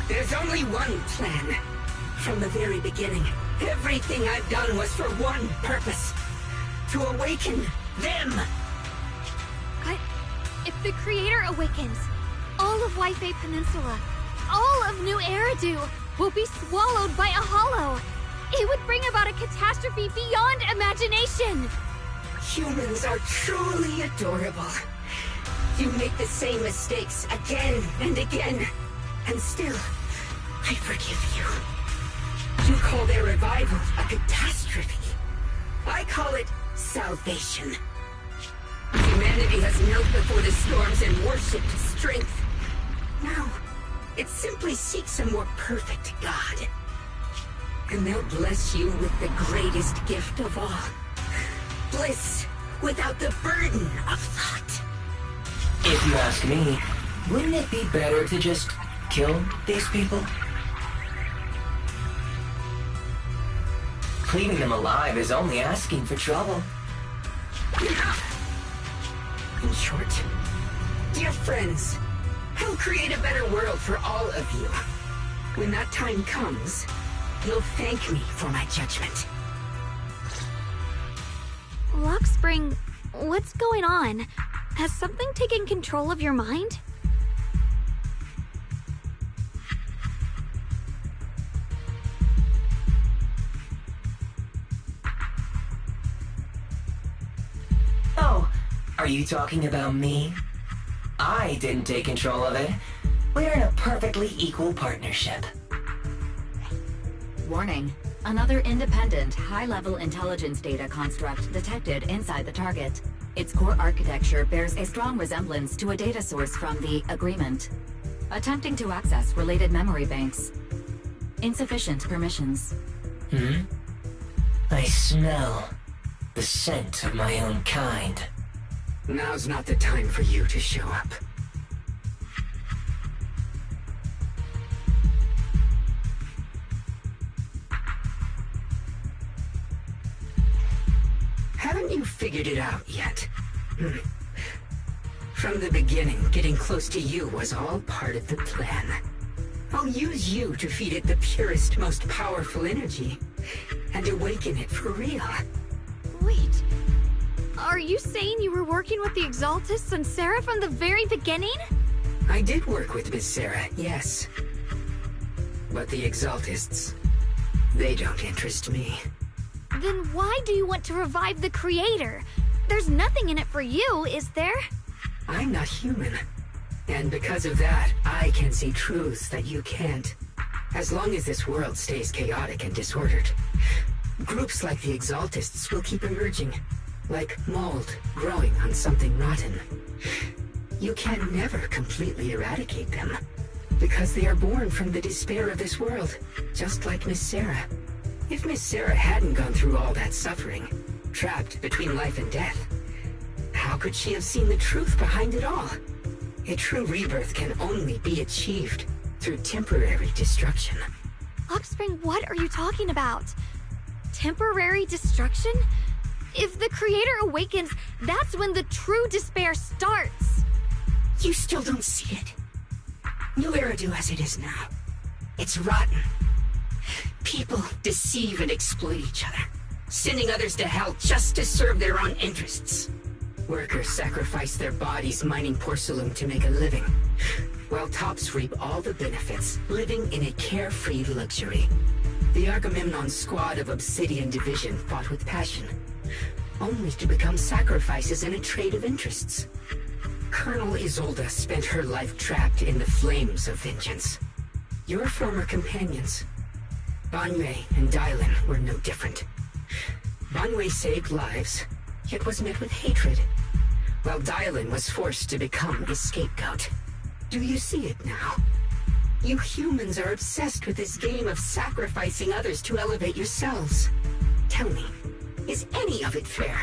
There's only one plan. From the very beginning, everything I've done was for one purpose. To awaken them. If the Creator awakens, all of Waife Peninsula, all of New Eridu will be swallowed by a hollow. It would bring about a catastrophe beyond imagination. Humans are truly adorable. You make the same mistakes again and again, and still, I forgive you. You call their revival a catastrophe. I call it salvation. Humanity has knelt before the storms and worshipped strength. Now, it simply seeks a more perfect God. And they'll bless you with the greatest gift of all. Bliss without the burden of thought. If you ask me, wouldn't it be better to just kill these people? Leaving them alive is only asking for trouble. In short, dear friends, I'll create a better world for all of you. When that time comes, you'll thank me for my judgment. Lockspring, what's going on? Has something taken control of your mind? Oh, are you talking about me? I didn't take control of it. We're in a perfectly equal partnership. Warning. Another independent, high-level intelligence data construct detected inside the target. Its core architecture bears a strong resemblance to a data source from the Agreement. Attempting to access related memory banks. Insufficient permissions. I smell the scent of my own kind. Now's not the time for you to show up. Haven't you figured it out yet? From the beginning, getting close to you was all part of the plan. I'll use you to feed it the purest, most powerful energy, and awaken it for real. Wait, are you saying you were working with the Exaltists and Sarah from the very beginning? I did work with Miss Sarah, yes. But the Exaltists, they don't interest me. Then why do you want to revive the Creator? There's nothing in it for you, is there? I'm not human. And because of that, I can see truths that you can't. As long as this world stays chaotic and disordered, groups like the Exaltists will keep emerging, like mold growing on something rotten. You can never completely eradicate them, because they are born from the despair of this world, just like Miss Sarah. If Miss Sarah hadn't gone through all that suffering, trapped between life and death, how could she have seen the truth behind it all? A true rebirth can only be achieved through temporary destruction. Lockspring, what are you talking about? Temporary destruction? If the Creator awakens, that's when the true despair starts. You still don't see it. New Eridu as it is now. It's rotten. People deceive and exploit each other, sending others to hell just to serve their own interests. Workers sacrifice their bodies mining porcelain to make a living, while tops reap all the benefits, living in a carefree luxury. The Agamemnon squad of Obsidian Division fought with passion, only to become sacrifices in a trade of interests. Colonel Isolde spent her life trapped in the flames of vengeance. Your former companions, Banwei and Dylan, were no different. Banwei saved lives, yet was met with hatred, while Dylan was forced to become a scapegoat. Do you see it now? You humans are obsessed with this game of sacrificing others to elevate yourselves. Tell me, is any of it fair?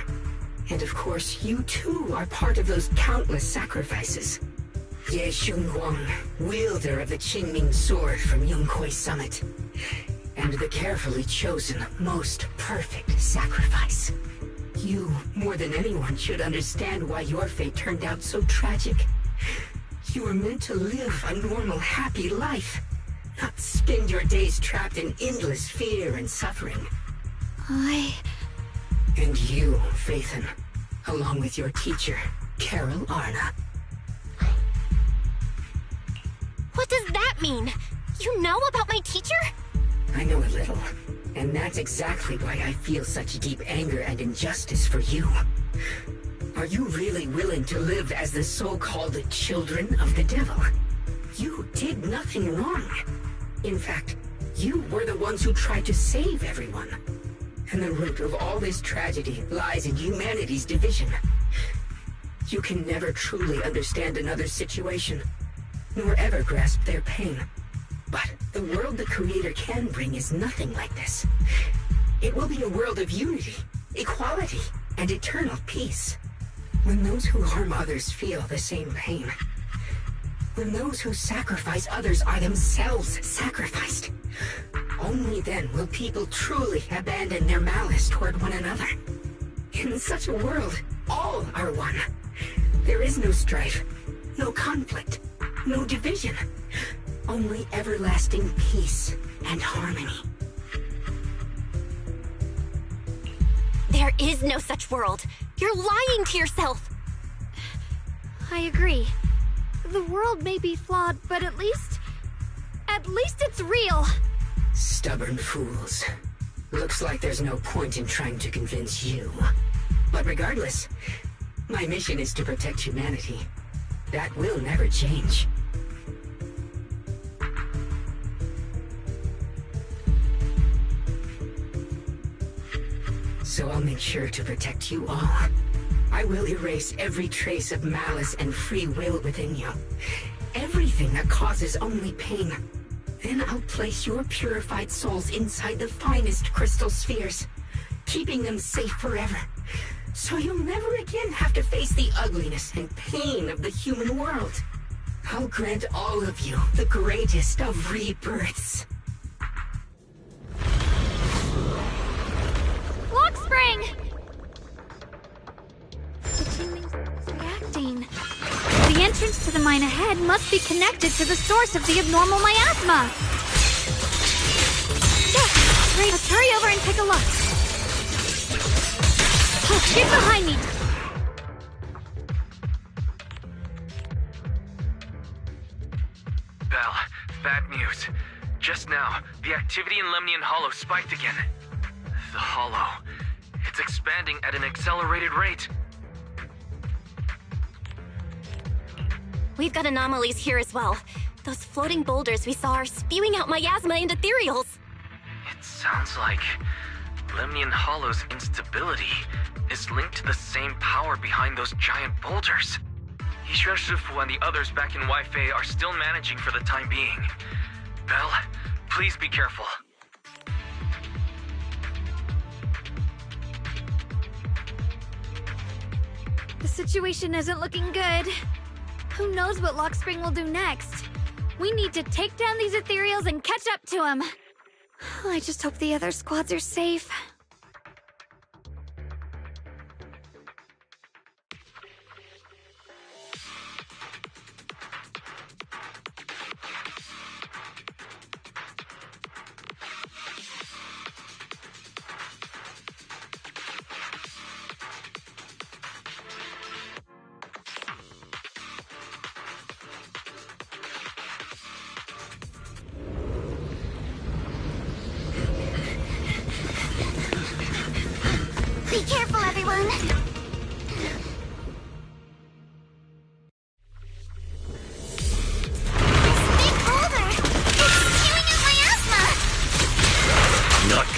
And of course, you too are part of those countless sacrifices. Ye Shunguang, wielder of the Qingming sword from Yunquai Summit, and the carefully chosen, most perfect sacrifice. You, more than anyone, should understand why your fate turned out so tragic. You were meant to live a normal, happy life, not spend your days trapped in endless fear and suffering. And you, Phaethon, along with your teacher, Carol Arna. What does that mean? You know about my teacher? I know a little, and that's exactly why I feel such deep anger and injustice for you. Are you really willing to live as the so-called children of the devil? You did nothing wrong. In fact, you were the ones who tried to save everyone. And the root of all this tragedy lies in humanity's division. You can never truly understand another's situation, nor ever grasp their pain. But the world the Creator can bring is nothing like this. It will be a world of unity, equality, and eternal peace. When those who harm others feel the same pain. When those who sacrifice others are themselves sacrificed. Only then will people truly abandon their malice toward one another. In such a world, all are one. There is no strife, no conflict, no division. Only everlasting peace and harmony. There is no such world. You're lying to yourself. I agree. The world may be flawed, but at least it's real. Stubborn fools. Looks like there's no point in trying to convince you. But regardless, my mission is to protect humanity. That will never change. So I'll make sure to protect you all. I will erase every trace of malice and free will within you. Everything that causes only pain. Then I'll place your purified souls inside the finest crystal spheres, keeping them safe forever. So you'll never again have to face the ugliness and pain of the human world. I'll grant all of you the greatest of rebirths. Lock spring! The Qingming's reacting. The entrance to the mine ahead must be connected to the source of the abnormal miasma. Yes, great. Let's hurry over and take a look. Get behind me. Belle, bad news. Just now, the activity in Lemnian Hollow spiked again. The Hollow. It's expanding at an accelerated rate. We've got anomalies here as well. Those floating boulders we saw are spewing out miasma and ethereals. It sounds like Lemnian Hollow's instability is linked to the same power behind those giant boulders. Yixuan Shifu and the others back in Weifei are still managing for the time being. Belle, please be careful. The situation isn't looking good. Who knows what Lockspring will do next? We need to take down these ethereals and catch up to him. I just hope the other squads are safe. Be careful, everyone!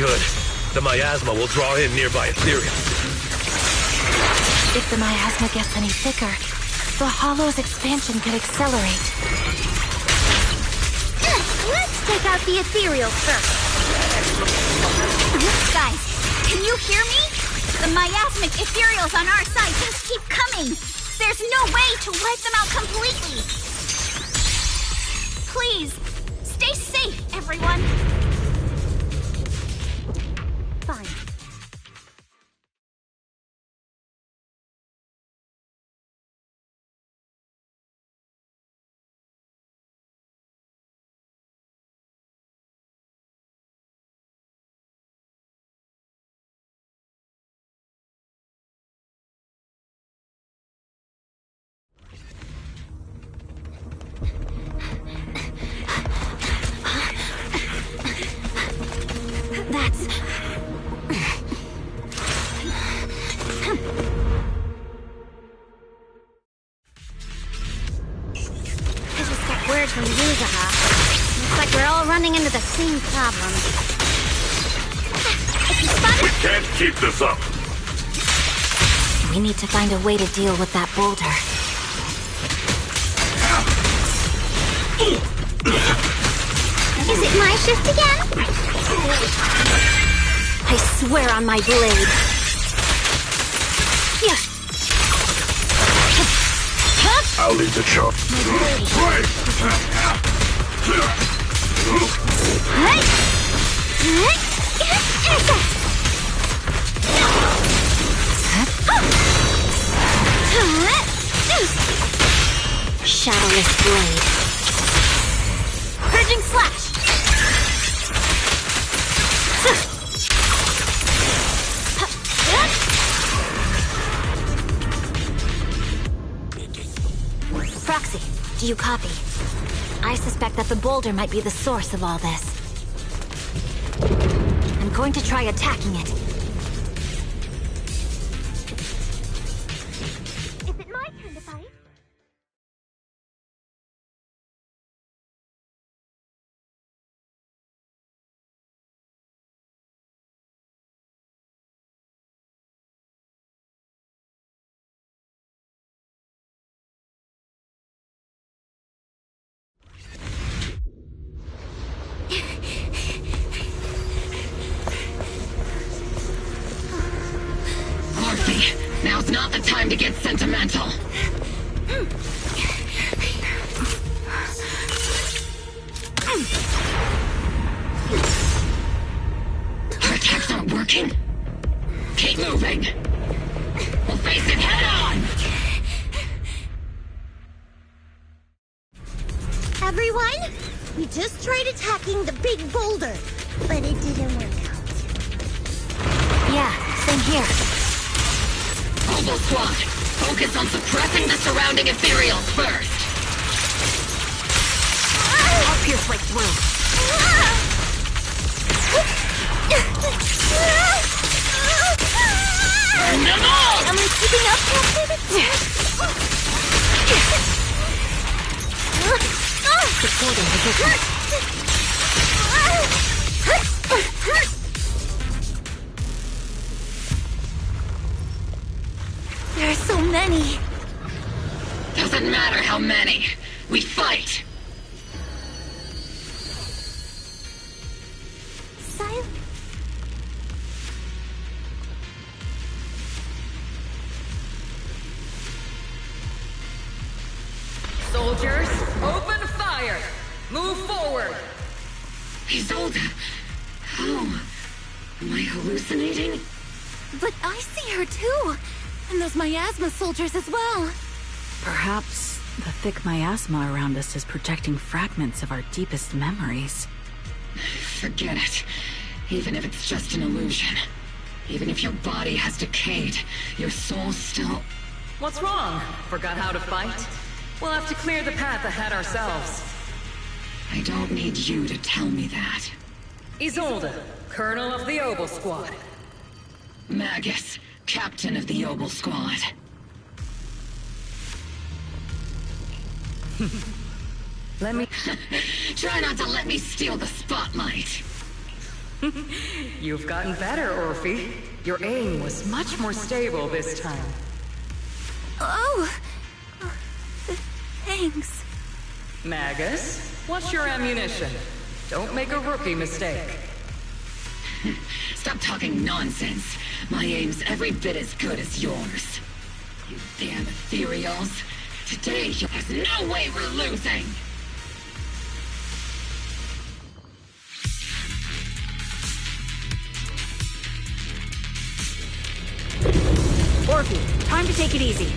good. The miasma will draw in nearby ethereals. If the miasma gets any thicker, the hollow's expansion could accelerate. Let's take out the ethereals first. Guys, can you hear me? The miasmic ethereals on our side just keep coming. There's no way to wipe them out completely. Please, stay safe, everyone. Fine. From Yuzaha. Looks like we're all running into the same problem. We can't keep this up. We need to find a way to deal with that boulder. Is it my shift again? I swear on my blade. Here. I'll lead the charge. Right. Shadowless blade. Purging slash. Proxy, do you copy? I suspect that the boulder might be the source of all this. I'm going to try attacking it. Is it my turn to fight? Now's not the time to get sentimental. Our attacks aren't working. Keep moving. We'll face it head on. Everyone, we just tried attacking the big boulder, but it didn't work out. Yeah, same here. Oboe Squad, focus on suppressing the surrounding ethereals first. I'll pierce right through. Burn them all! Am I keeping up, Captain? Supporting the victim. There are so many. Doesn't matter how many. We fight. Silence. Soldiers, open fire! Move forward! Isolde, how? Am I hallucinating? But I see her too. And those miasma soldiers as well. Perhaps the thick miasma around us is projecting fragments of our deepest memories. Forget it. Even if it's just an illusion. Even if your body has decayed, your soul still... What's wrong? Forgot how to fight? We'll have to clear the path ahead ourselves. I don't need you to tell me that. Isolde, Colonel of the Oboe Squad. Magus, Captain of the Oboe Squad. Let me... Try not to let me steal the spotlight. You've gotten better, Orphe. Your aim was much more stable this time. Oh, thanks. Magus, what's your ammunition? Don't make a rookie mistake. Stop talking nonsense. My aim's every bit as good as yours. You damn ethereals. Today, there's no way we're losing! Orphe, time to take it easy.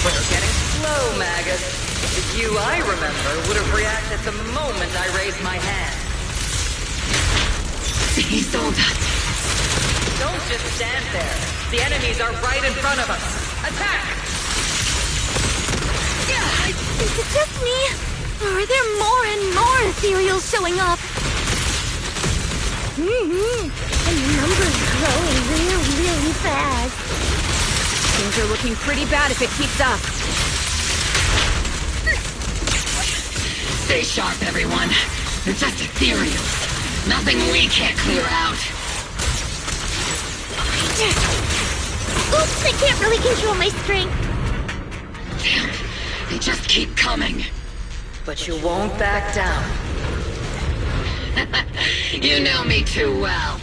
We're getting slow, Magus. You, I remember, would have reacted the moment I raised my hand. He sold us. Don't just stand there. The enemies are right in front of us. Attack! Is it just me? Or are there more and more ethereals showing up? And the numbers growing really fast. Things are looking pretty bad if it keeps up. Stay sharp, everyone. They're just ethereals. Nothing we can't clear out. Oops, I can't really control my strength. Damn, they just keep coming. But you won't back down. You know me too well.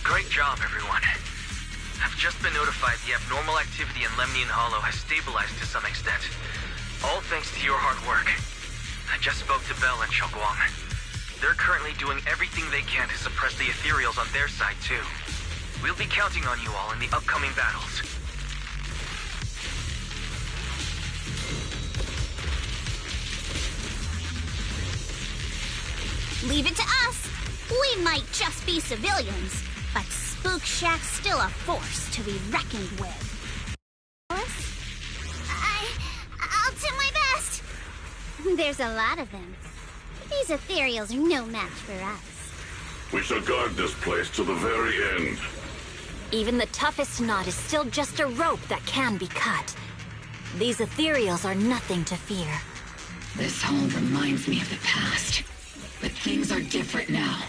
Great job, everyone. I've just been notified the abnormal activity in Lemnian Hollow has stabilized to some extent. All thanks to your hard work. I just spoke to Bell and Xiaoguang. They're currently doing everything they can to suppress the ethereals on their side, too. We'll be counting on you all in the upcoming battles. Leave it to us. We might just be civilians, but Spook Shack's still a force to be reckoned with. I'll do my best. There's a lot of them. These ethereals are no match for us. We shall guard this place to the very end. Even the toughest knot is still just a rope that can be cut. These ethereals are nothing to fear. This hall reminds me of the past. But things are different now.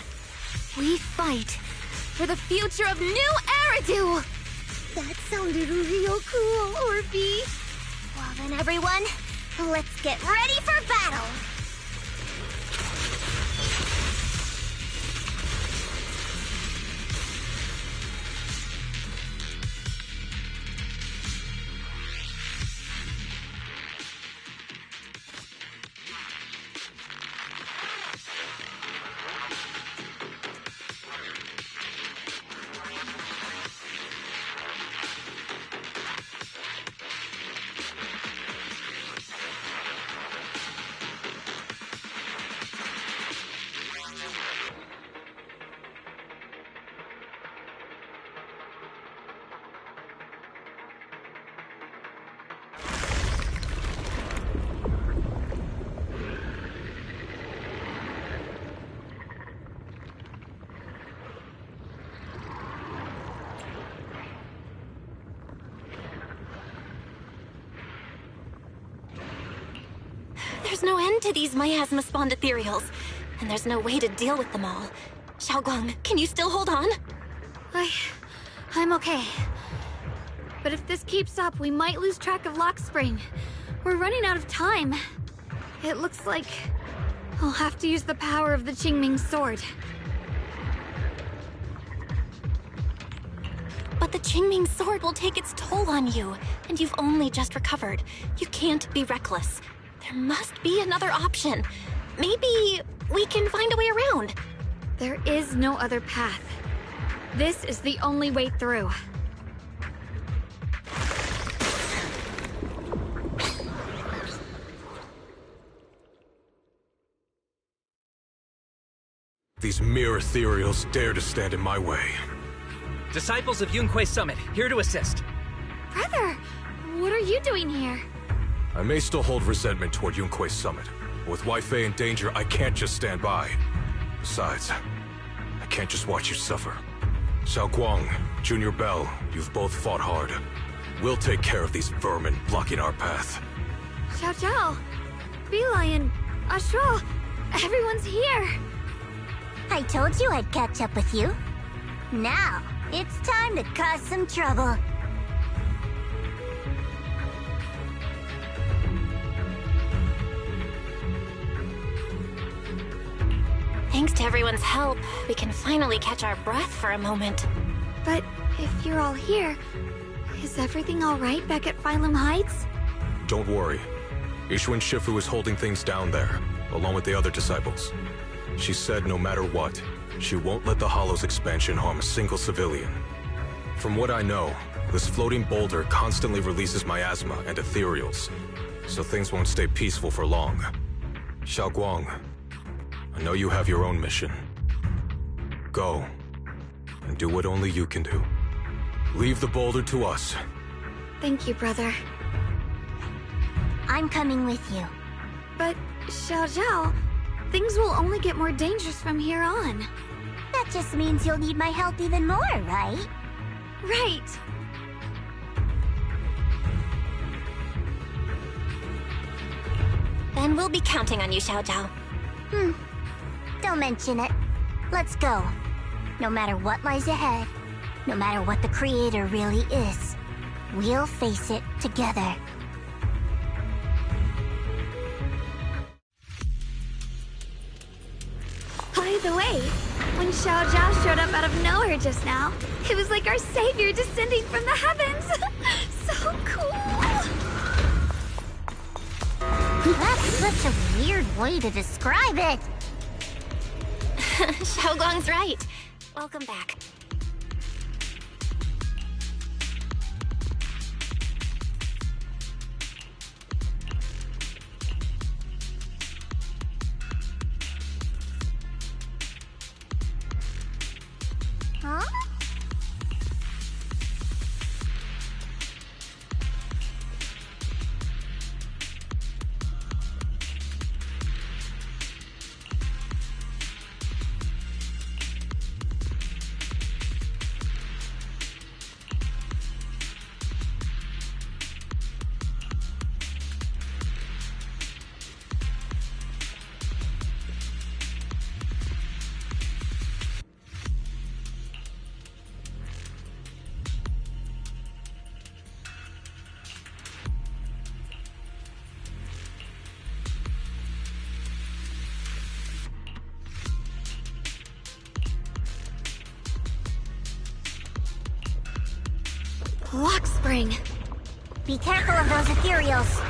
We fight for the future of New Eridu! That sounded real cool, Orphe. Well then, everyone, let's get ready for battle! There's no end to these miasma-spawned ethereals, and there's no way to deal with them all. Xiaoguang, can you still hold on? I'm okay. But if this keeps up, we might lose track of Lock Spring. We're running out of time. It looks like I'll have to use the power of the Qingming sword. But the Qingming sword will take its toll on you, and you've only just recovered. You can't be reckless. There must be another option. Maybe we can find a way around. There is no other path. This is the only way through. These mere ethereals dare to stand in my way. Disciples of Yunquei Summit, here to assist. Brother, what are you doing here? I may still hold resentment toward Yunquei Summit, but with Wei-Fei in danger, I can't just stand by. Besides, I can't just watch you suffer. Xiaoguang, Junior Bell, you've both fought hard. We'll take care of these vermin blocking our path. Xiao Zhao, Lion, Ashura, everyone's here. I told you I'd catch up with you. Now, it's time to cause some trouble. Thanks to everyone's help, we can finally catch our breath for a moment. But if you're all here, is everything all right back at Phylum Heights? Don't worry. Ishuan Shifu is holding things down there, along with the other disciples. She said no matter what, she won't let the Hollow's expansion harm a single civilian. From what I know, this floating boulder constantly releases miasma and ethereals, so things won't stay peaceful for long. Xiaoguang, I know you have your own mission. Go, and do what only you can do. Leave the boulder to us. Thank you, brother. I'm coming with you. But, Xiao Zhao, things will only get more dangerous from here on. That just means you'll need my help even more, right? Right. Then we'll be counting on you, Xiao Zhao. Don't mention it. Let's go. No matter what lies ahead, no matter what the Creator really is, we'll face it together. By the way, when Xiao Zhao showed up out of nowhere just now, it was like our savior descending from the heavens. So cool. That's such a weird way to describe it. Xiaoguang's right. Welcome back. Huh? Lock spring. Be careful of those ethereals.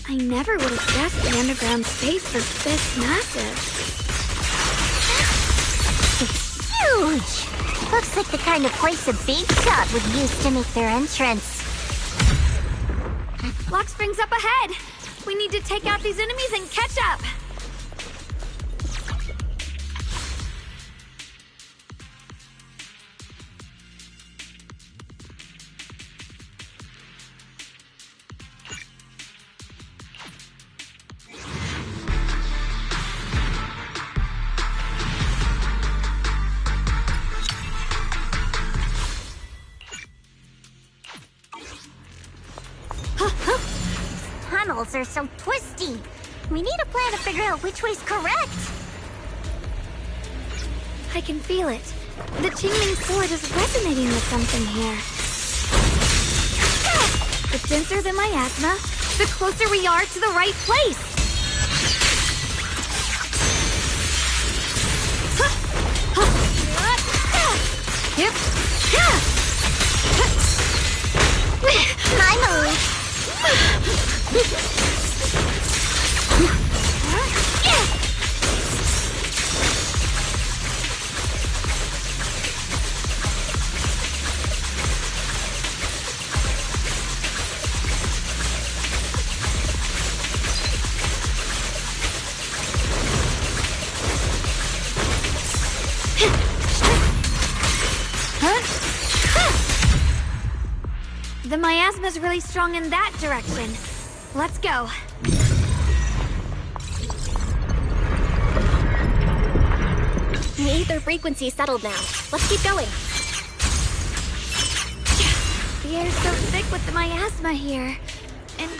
I never would have guessed the underground space was this massive. It's huge! Looks like the kind of place a big shot would use to make their entrance. Lock spring's up ahead. We need to take out these enemies and catch up. Tunnels are so twisty. We need a plan to figure out which way's correct. I can feel it. The Qingming sword is resonating with something here. The denser the miasma, the closer we are to the right place. Yep. My move. The miasma's really strong in that direction. Let's go. The ether frequency settled now. Let's keep going. The air's so thick with the miasma here. And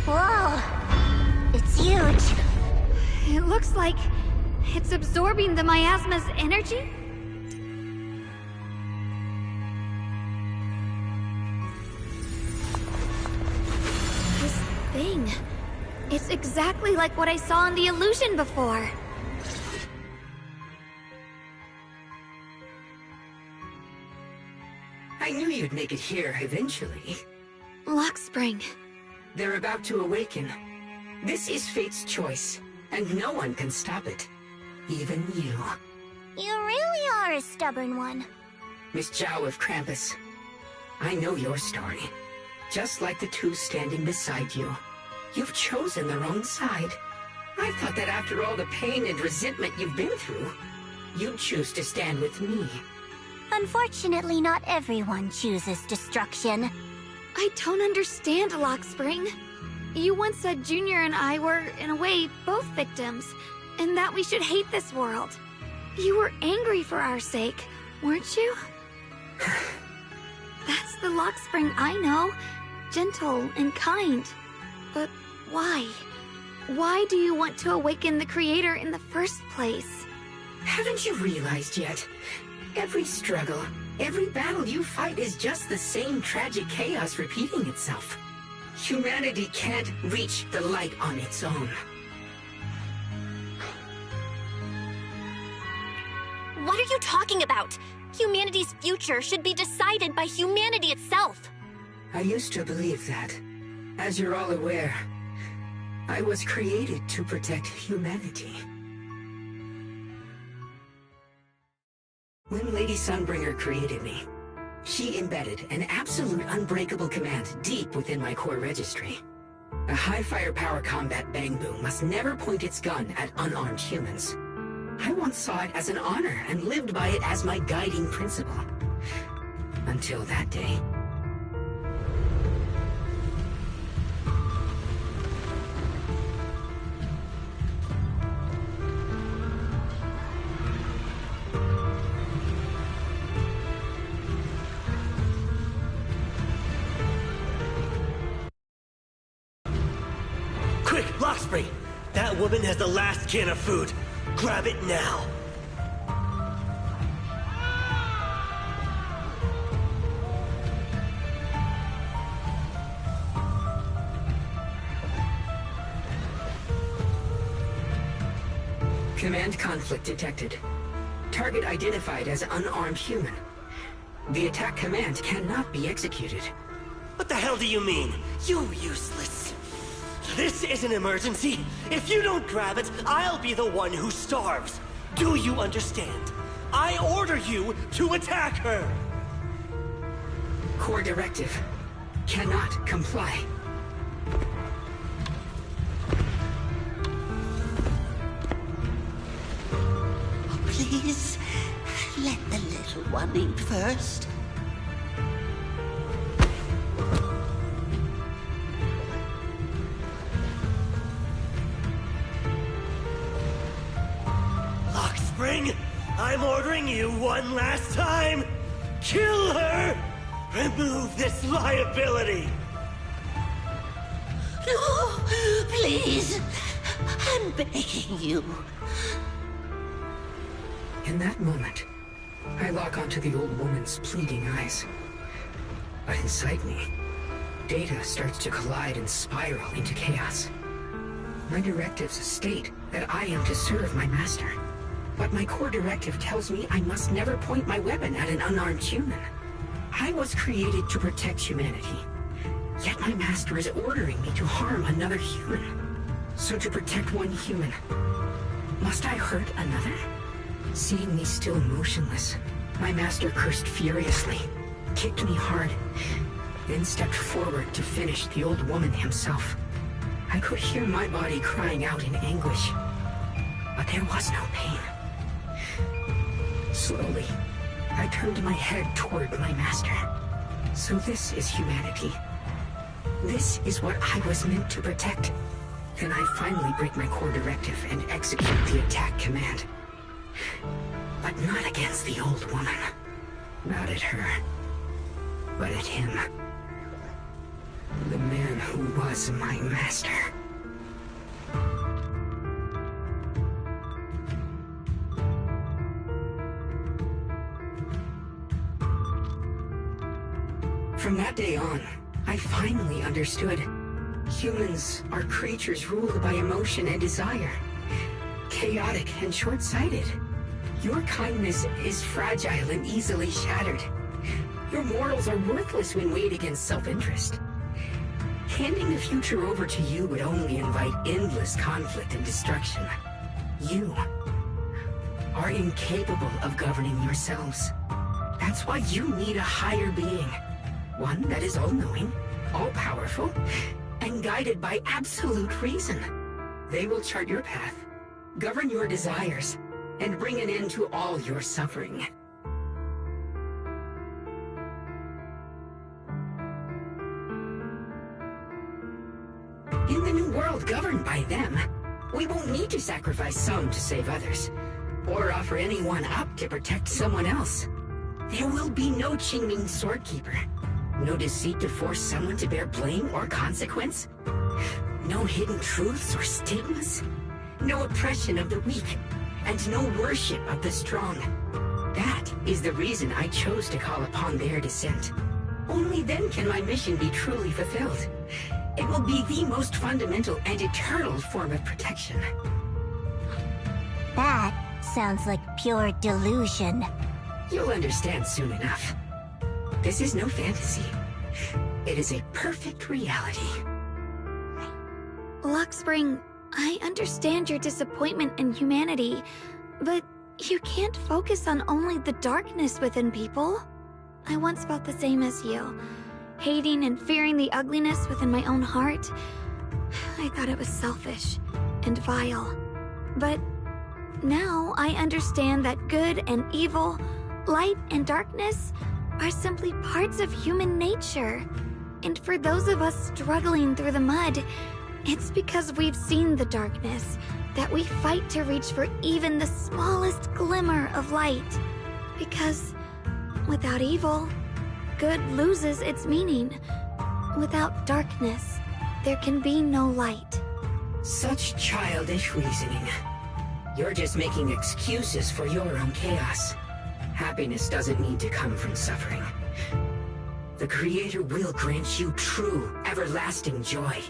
Whoa! It's huge. it looks like it's absorbing the miasma's energy? This thing. It's exactly like what I saw in the illusion before. I knew you'd make it here eventually. Lock Spring. They're about to awaken. This is fate's choice, and no one can stop it. Even you. You really are a stubborn one. Miss Zhao of Krampus. I know your story. Just like the two standing beside you. You've chosen the wrong side. I thought that after all the pain and resentment you've been through, you'd choose to stand with me. Unfortunately, not everyone chooses destruction. I don't understand, Lock Spring. You once said Junior and I were, in a way, both victims, and that we should hate this world. You were angry for our sake, weren't you? That's the Lock Spring I know. Gentle and kind. But why? Why do you want to awaken the Creator in the first place? Haven't you realized yet? Every struggle, every battle you fight is just the same tragic chaos repeating itself. Humanity can't reach the light on its own. What are you talking about? Humanity's future should be decided by humanity itself. I used to believe that. As you're all aware, I was created to protect humanity. When Lady Sunbringer created me, she embedded an absolute unbreakable command deep within my core registry. A high firepower combat Bangbu must never point its gun at unarmed humans. I once saw it as an honor and lived by it as my guiding principle. Until that day. Quick, Lockspring! That woman has the last can of food. Grab it now. Command conflict detected. Target identified as unarmed human. The attack command cannot be executed. What the hell do you mean? You useless. This is an emergency. If you don't grab it, I'll be the one who starves. Do you understand? I order you to attack her. Core directive. Cannot comply. Please, let the little one eat first. Lockspring, I'm ordering you one last time. Kill her! Remove this liability! No, please. I'm begging you. In that moment, I lock onto the old woman's pleading eyes. But inside me, data starts to collide and spiral into chaos. My directives state that I am to serve my master. But my core directive tells me I must never point my weapon at an unarmed human. I was created to protect humanity. Yet my master is ordering me to harm another human. So to protect one human, must I hurt another? Seeing me still motionless, my master cursed furiously, kicked me hard, then stepped forward to finish the old woman himself. I could hear my body crying out in anguish, but there was no pain. Slowly, I turned my head toward my master. So this is humanity. This is what I was meant to protect. Then I finally break my core directive and execute the attack command. But not against the old woman. Not at her. But at him. The man who was my master. From that day on, I finally understood. Humans are creatures ruled by emotion and desire. Chaotic and short-sighted. Your kindness is fragile and easily shattered. Your morals are worthless when weighed against self-interest. Handing the future over to you would only invite endless conflict and destruction. You are incapable of governing yourselves. That's why you need a higher being. One that is all-knowing, all-powerful, and guided by absolute reason. They will chart your path, govern your desires, and bring an end to all your suffering. In the new world governed by them, we won't need to sacrifice some to save others, or offer anyone up to protect someone else. There will be no Qingming Swordkeeper. No deceit to force someone to bear blame or consequence. No hidden truths or stigmas. No oppression of the weak. And no worship of the strong. That is the reason I chose to call upon their descent. Only then can my mission be truly fulfilled. It will be the most fundamental and eternal form of protection. That sounds like pure delusion. You'll understand soon enough. This is no fantasy. It is a perfect reality. Luxspring, I understand your disappointment in humanity, but you can't focus on only the darkness within people. I once felt the same as you, hating and fearing the ugliness within my own heart. I thought it was selfish and vile. But now I understand that good and evil, light and darkness, are simply parts of human nature. And for those of us struggling through the mud, it's because we've seen the darkness that we fight to reach for even the smallest glimmer of light. Because without evil, good loses its meaning. Without darkness, there can be no light. Such childish reasoning. You're just making excuses for your own chaos. Happiness doesn't need to come from suffering. The Creator will grant you true, everlasting joy.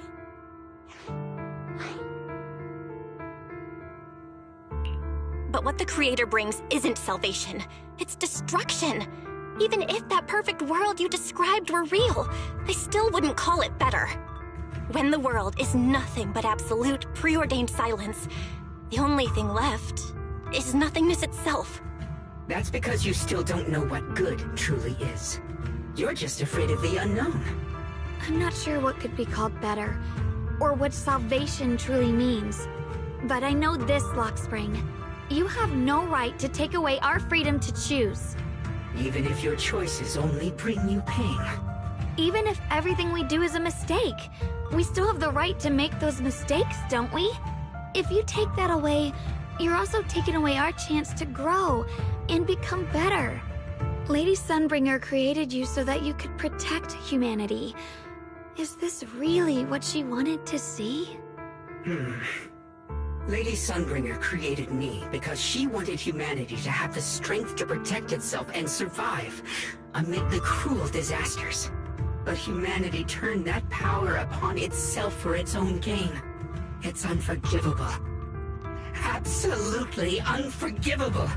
But what the Creator brings isn't salvation. It's destruction. Even if that perfect world you described were real, I still wouldn't call it better. When the world is nothing but absolute, preordained silence, the only thing left is nothingness itself. That's because you still don't know what good truly is. You're just afraid of the unknown. I'm not sure what could be called better, or what salvation truly means. But I know this, Luxspring. You have no right to take away our freedom to choose. Even if your choices only bring you pain. Even if everything we do is a mistake, we still have the right to make those mistakes, don't we? If you take that away, you're also taking away our chance to grow and become better. Lady Sunbringer created you so that you could protect humanity. Is this really what she wanted to see? Lady Sunbringer created me because she wanted humanity to have the strength to protect itself and survive amid the cruel disasters. But humanity turned that power upon itself for its own gain. It's unforgivable. Absolutely unforgivable.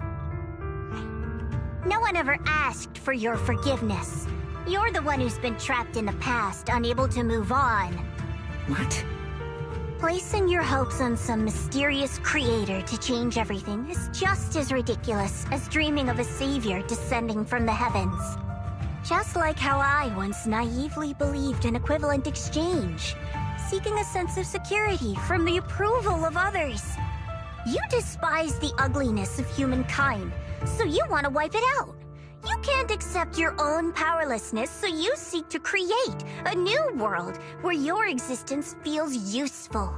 No one ever asked for your forgiveness. You're the one who's been trapped in the past, unable to move on. What? Placing your hopes on some mysterious creator to change everything is just as ridiculous as dreaming of a savior descending from the heavens. Just like how I once naively believed in equivalent exchange, seeking a sense of security from the approval of others. You despise the ugliness of humankind, so you want to wipe it out. You can't accept your own powerlessness, so you seek to create a new world where your existence feels useful.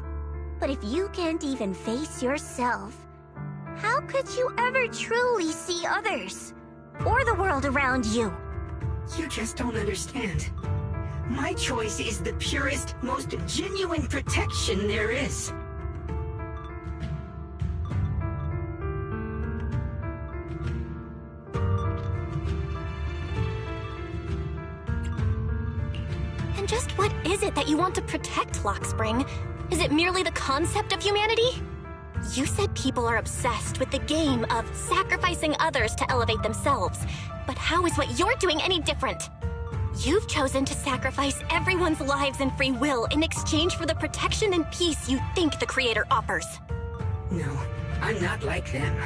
But if you can't even face yourself, how could you ever truly see others? Or the world around you? You just don't understand. My choice is the purest, most genuine protection there is. And just what is it that you want to protect, Lockspring? Is it merely the concept of humanity? You said people are obsessed with the game of sacrificing others to elevate themselves. But how is what you're doing any different? You've chosen to sacrifice everyone's lives and free will in exchange for the protection and peace you think the Creator offers. No, I'm not like them.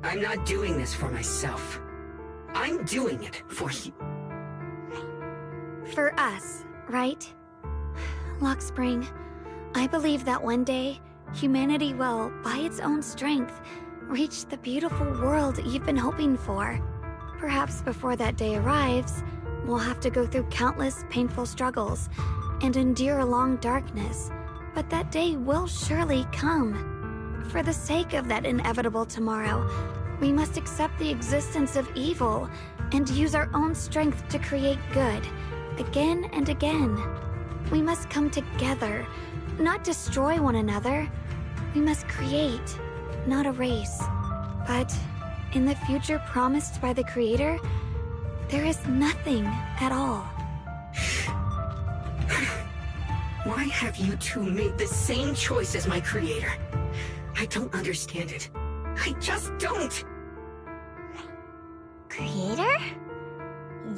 I'm not doing this for myself. I'm doing it for you. For us, right? Lockspring, I believe that one day, humanity will, by its own strength, reach the beautiful world you've been hoping for. Perhaps before that day arrives, we'll have to go through countless painful struggles and endure a long darkness, but that day will surely come. For the sake of that inevitable tomorrow, we must accept the existence of evil and use our own strength to create good, again and again. We must come together, not destroy one another. We must create, not erase. But in the future promised by the Creator, there is nothing at all. Why have you two made the same choice as my Creator? I don't understand it. I just don't. Creator?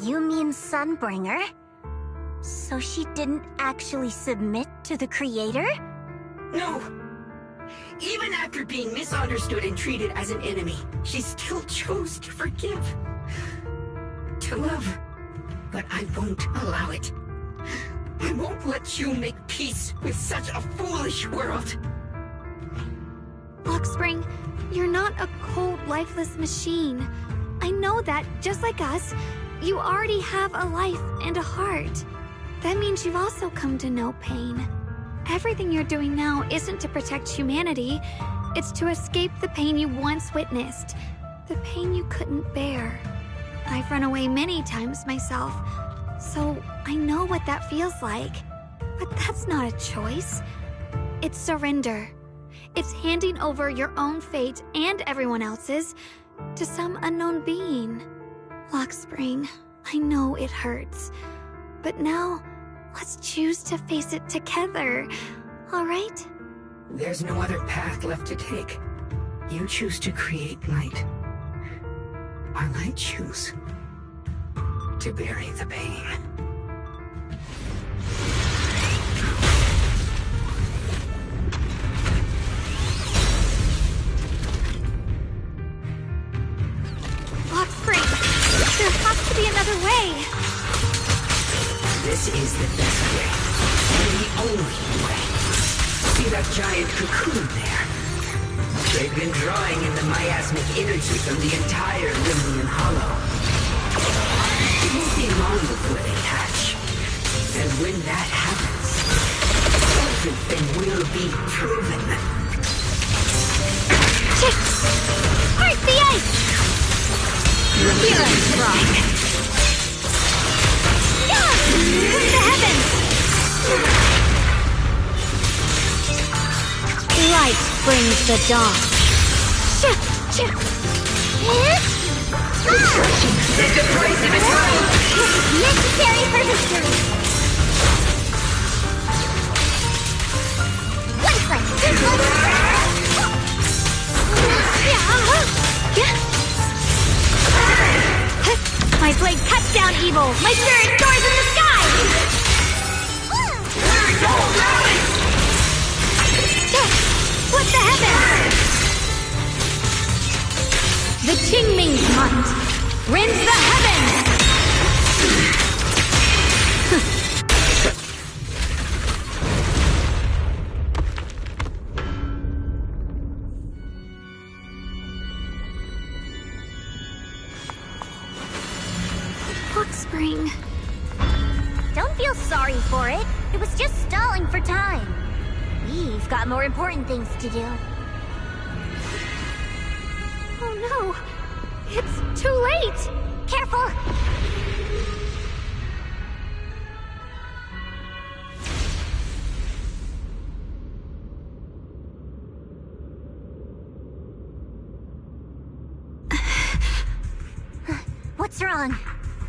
You mean Sunbringer? So she didn't actually submit to the Creator? No. Even after being misunderstood and treated as an enemy, she still chose to forgive. To love. But I won't allow it. I won't let you make peace with such a foolish world. Lockspring, you're not a cold, lifeless machine. I know that, just like us, you already have a life and a heart. That means you've also come to know pain. Everything you're doing now isn't to protect humanity. It's to escape the pain you once witnessed. The pain you couldn't bear. I've run away many times myself, so I know what that feels like. But that's not a choice. It's surrender. It's handing over your own fate and everyone else's to some unknown being. Lockspring, I know it hurts. But now, let's choose to face it together, all right? There's no other path left to take. You choose to create light. While I choose to bury the pain. Lockspring, there has to be another way. This is the best way. And the only way. See that giant cocoon there? They've been drawing in the miasmic energy from the entire Limnian Hollow. It won't be long before they hatch. And when that happens, everything will be proven. Part the ice! Here I try. The heavens! Light brings the dawn. It's the price of its own! Necessary for history! My blade cuts down evil! My spirit soars in the sky! What the heavens? The Qingming's might rends the heavens! suffering. Don't feel sorry for it. It was just stalling for time. We've got more important things to do. Oh no! It's too late! Careful! What's wrong?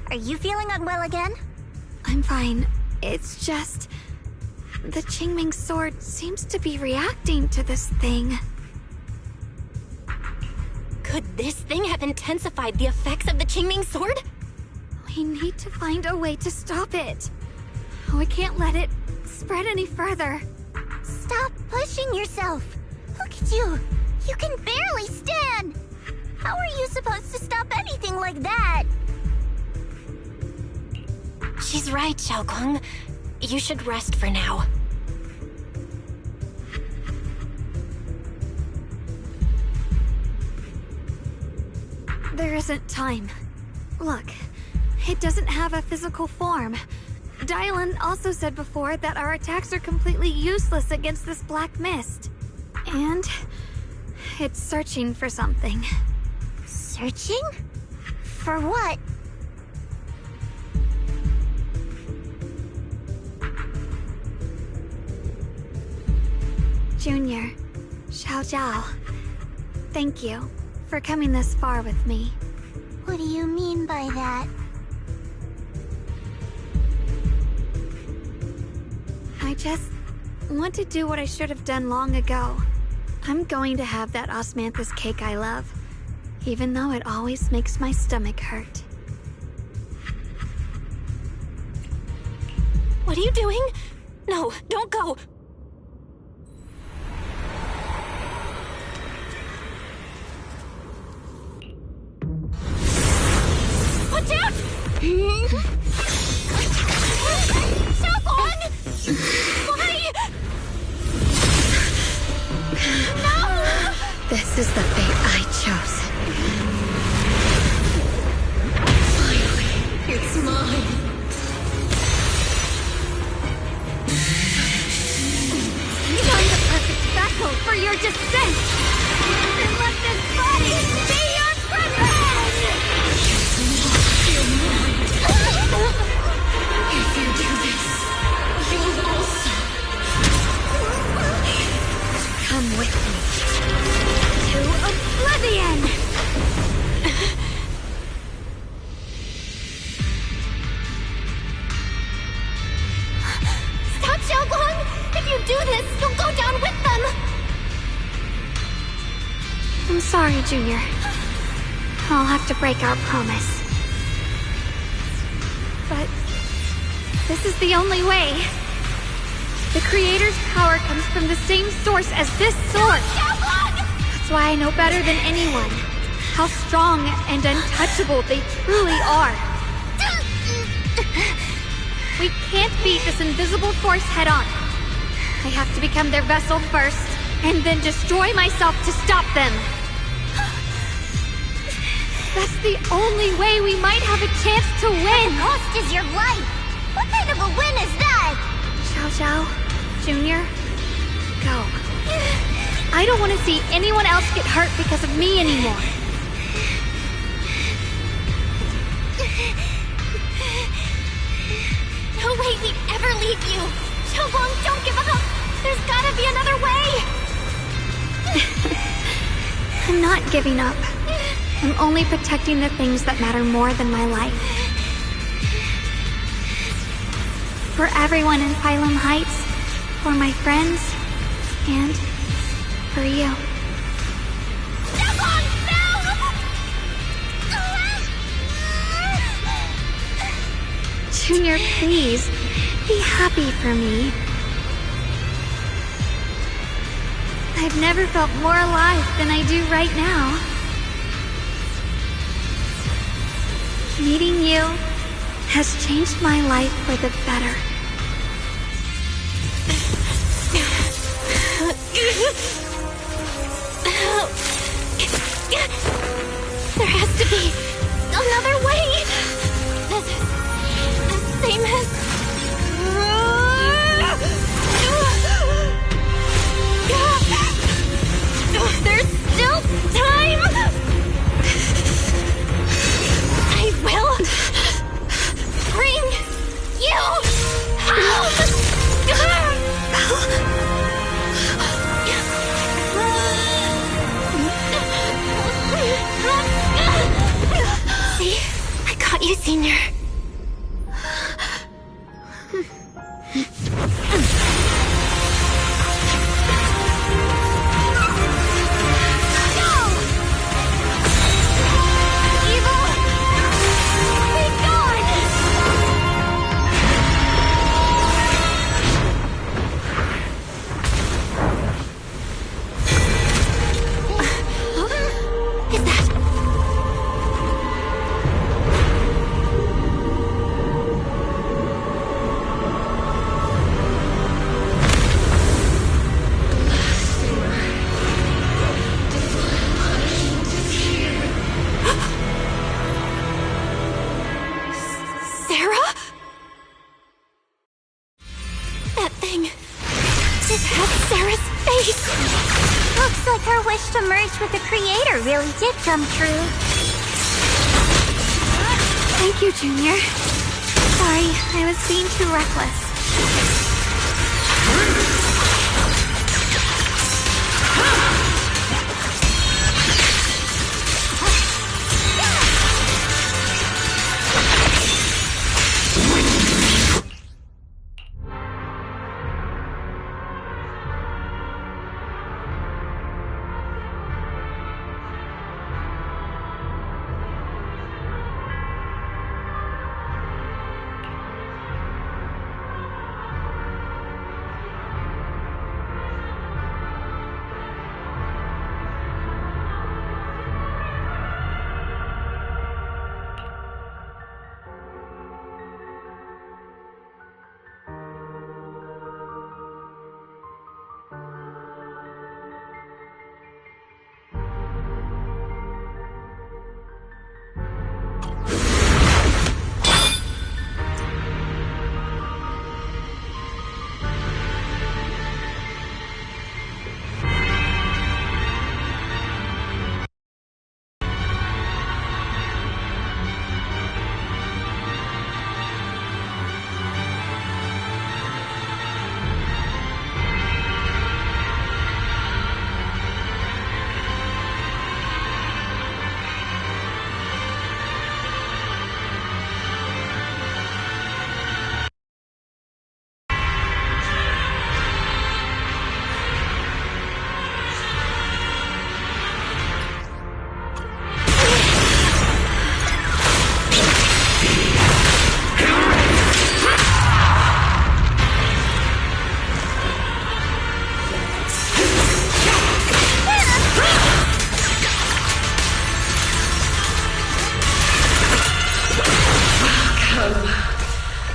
Are you feeling unwell again? I'm fine. It's just... the Qingming sword seems to be reacting to this thing. Could this thing have intensified the effects of the Qingming sword? We need to find a way to stop it. We can't let it spread any further. Stop pushing yourself. Look at you. You can barely stand. How are you supposed to stop anything like that? She's right, Xiaoguang. You should rest for now. There isn't time. Look, it doesn't have a physical form. Dylan also said before that our attacks are completely useless against this black mist. And it's searching for something. Searching? For what? Junior, Xiao Zhao, thank you for coming this far with me. What do you mean by that? I just want to do what I should have done long ago. I'm going to have that osmanthus cake I love, even though it always makes my stomach hurt. What are you doing? No, don't go! Watch out! Xiaoguang! Why? No! This is the fate I chose. Finally, it's mine. I'm the perfect vessel for your descent! And let this body be your prison! If you do this, you'll also come with me to oblivion! Stop, Xiaoguang! If you do this, you'll go down with them! I'm sorry, Junior. I'll have to break our promise. But this is the only way. The Creator's power comes from the same source as this sword. That's why I know better than anyone how strong and untouchable they truly are. We can't beat this invisible force head-on. I have to become their vessel first, and then destroy myself to stop them. That's the only way we might have a chance to win! The cost is your life! What kind of a win is that? Xiao Zhao, Junior, go. I don't want to see anyone else get hurt because of me anymore. No way we'd ever leave you! Xiaoguang, don't give up! There's gotta be another way! I'm not giving up. I'm only protecting the things that matter more than my life. For everyone in Phylum Heights, for my friends, and for you. Xiaoguang, no! Junior, please, be happy for me. I've never felt more alive than I do right now. Meeting you has changed my life for the better. There has to be another way! Is that... Sarah? That thing... it had Sarah's face! Looks like her wish to merge with the Creator really did come true. Thank you, Junior. Sorry, I was being too reckless.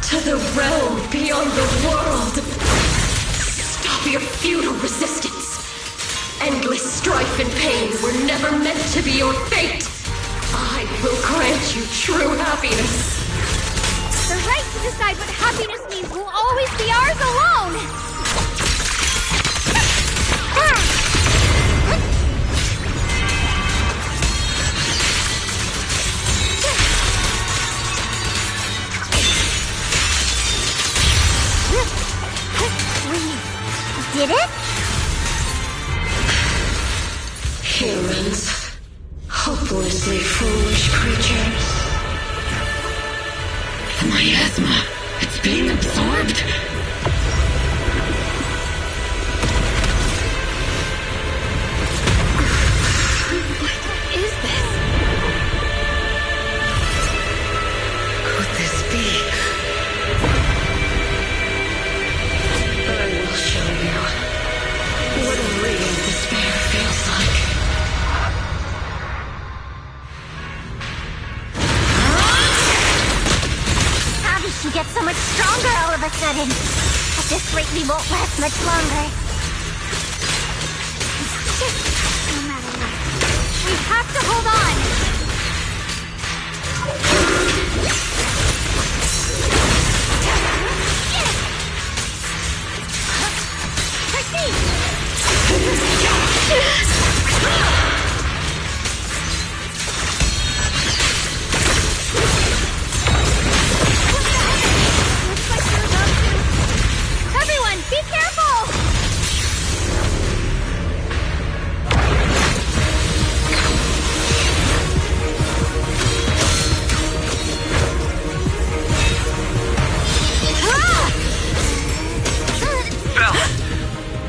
To the realm beyond the world! Stop your futile resistance! Endless strife and pain were never meant to be your fate! I will grant you true happiness! The right to decide what happiness means will always be ours alone! Did it? Humans. Hopelessly foolish creatures. The miasma. It's being absorbed. What is this? Could this be? I will show you what a real despair feels like. How did she get so much stronger all of a sudden? At this rate, we won't last much longer. No matter what, we have to hold on! Everyone, be careful!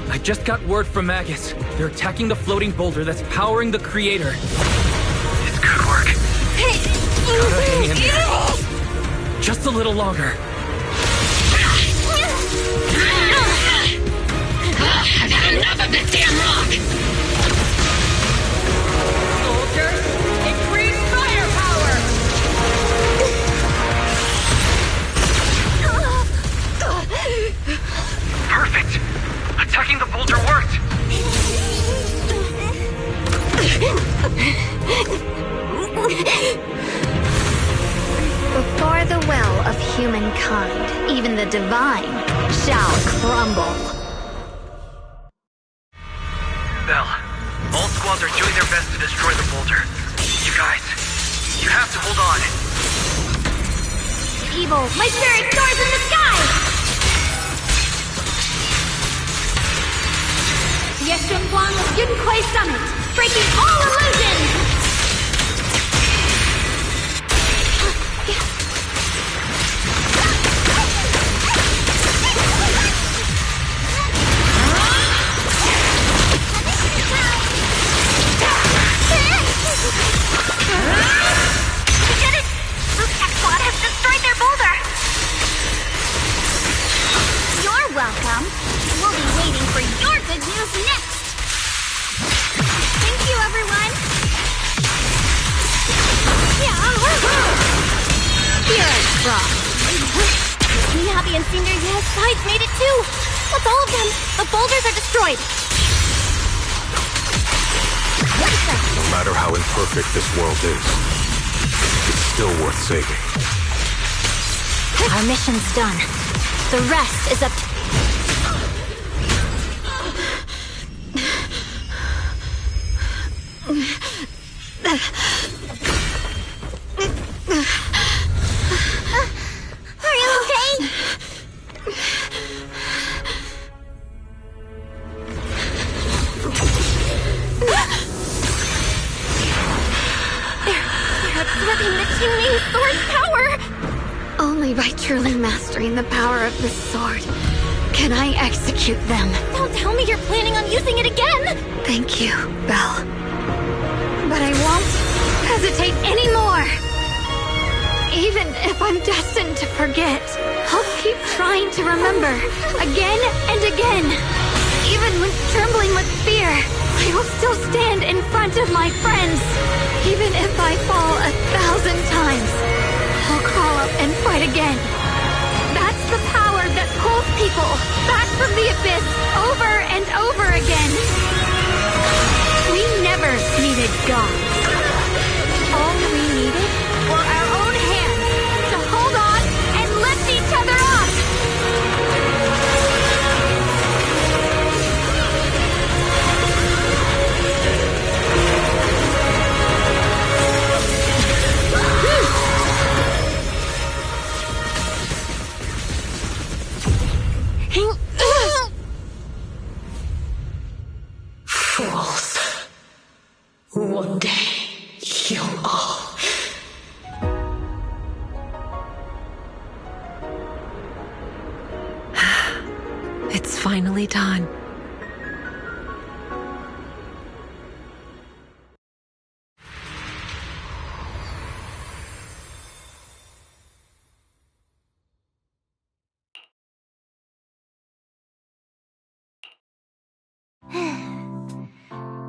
I just got word from Magus. They're attacking the floating boulder that's powering the Creator. It's good work. Gotta hang in there. Just a little longer. I've had enough of this damn rock! Soldiers, mankind, even the divine, shall crumble. Belle, all squads are doing their best to destroy the boulder. You guys, you have to hold on. Evil, my spirit soars in the sky! Yeshunguang Yunquai Summit, breaking all illusions! We did it! Luke's tech squad has destroyed their boulder! You're welcome. We'll be waiting for your good news next. Thank you, everyone. Yeah. Here it's from. Miyabi and Senior Yes Sides made it too! That's all of them! The boulders are destroyed! No matter how imperfect this world is, it's still worth saving. Our mission's done. The rest is up to... Are you okay? They're absorbing the Qingming sword's power! Only by truly mastering the power of this sword can I execute them. Don't tell me you're planning on using it again! Thank you, Belle. But I won't hesitate anymore. Even if I'm destined to forget, I'll keep trying to remember again and again. Even when trembling with fear, I will still stand in front of my friends. Even if I fall 1,000 times, I'll crawl up and fight again. That's the power that pulls people back from the abyss over and over again. We never needed gods. All we needed were our own hands to hold on and lift each other up. Fools. One day, you'll all... It's finally done.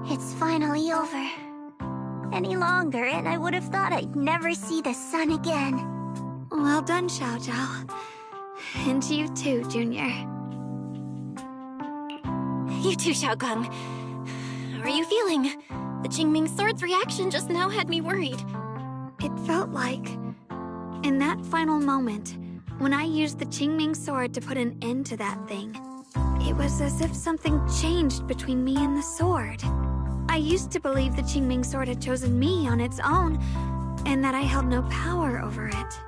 It's finally over. Any longer, and I would have thought I'd never see the sun again. Well done, Xiao Zhao. And you too, Junior. You too, Xiaogang. How are you feeling? The Qingming sword's reaction just now had me worried. It felt like, in that final moment, when I used the Qingming sword to put an end to that thing, it was as if something changed between me and the sword. I used to believe the Qingming sword had chosen me on its own, and that I held no power over it.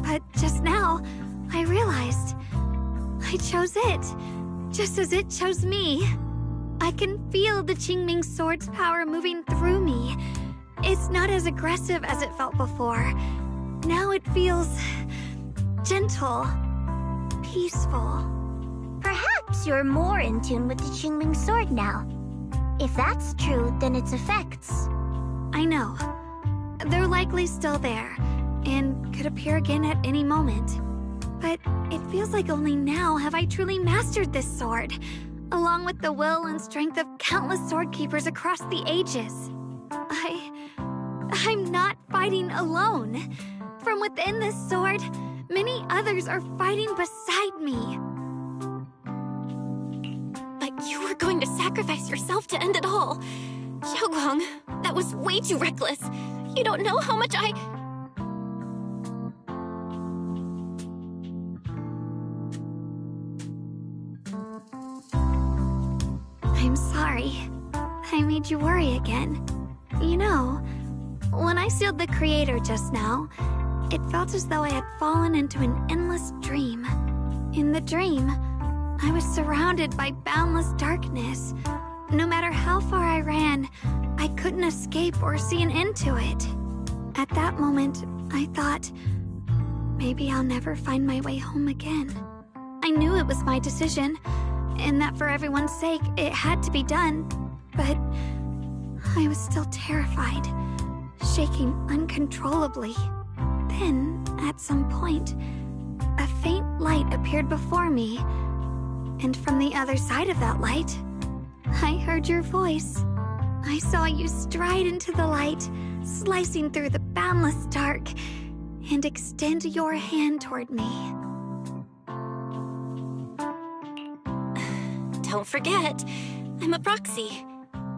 But just now, I realized I chose it, just as it chose me. I can feel the Qingming sword's power moving through me. It's not as aggressive as it felt before. Now it feels gentle, peaceful. Perhaps you're more in tune with the Qingming sword now. If that's true, then its effects... I know. They're likely still there, and could appear again at any moment. But it feels like only now have I truly mastered this sword, along with the will and strength of countless sword keepers across the ages. I'm not fighting alone. From within this sword, many others are fighting beside me. But you were going to sacrifice sacrifice yourself to end it all. Xiaoguang, that was way too reckless. You don't know how much I'm sorry. I made you worry again. You know, when I sealed the creator just now, it felt as though I had fallen into an endless dream. In the dream, I was surrounded by boundless darkness. No matter how far I ran, I couldn't escape or see an end to it. At that moment, I thought, maybe I'll never find my way home again. I knew it was my decision, and that for everyone's sake, it had to be done, but I was still terrified, shaking uncontrollably. Then, at some point, a faint light appeared before me, and from the other side of that light, I heard your voice. I saw you stride into the light, slicing through the boundless dark, and extend your hand toward me. Don't forget, I'm a proxy.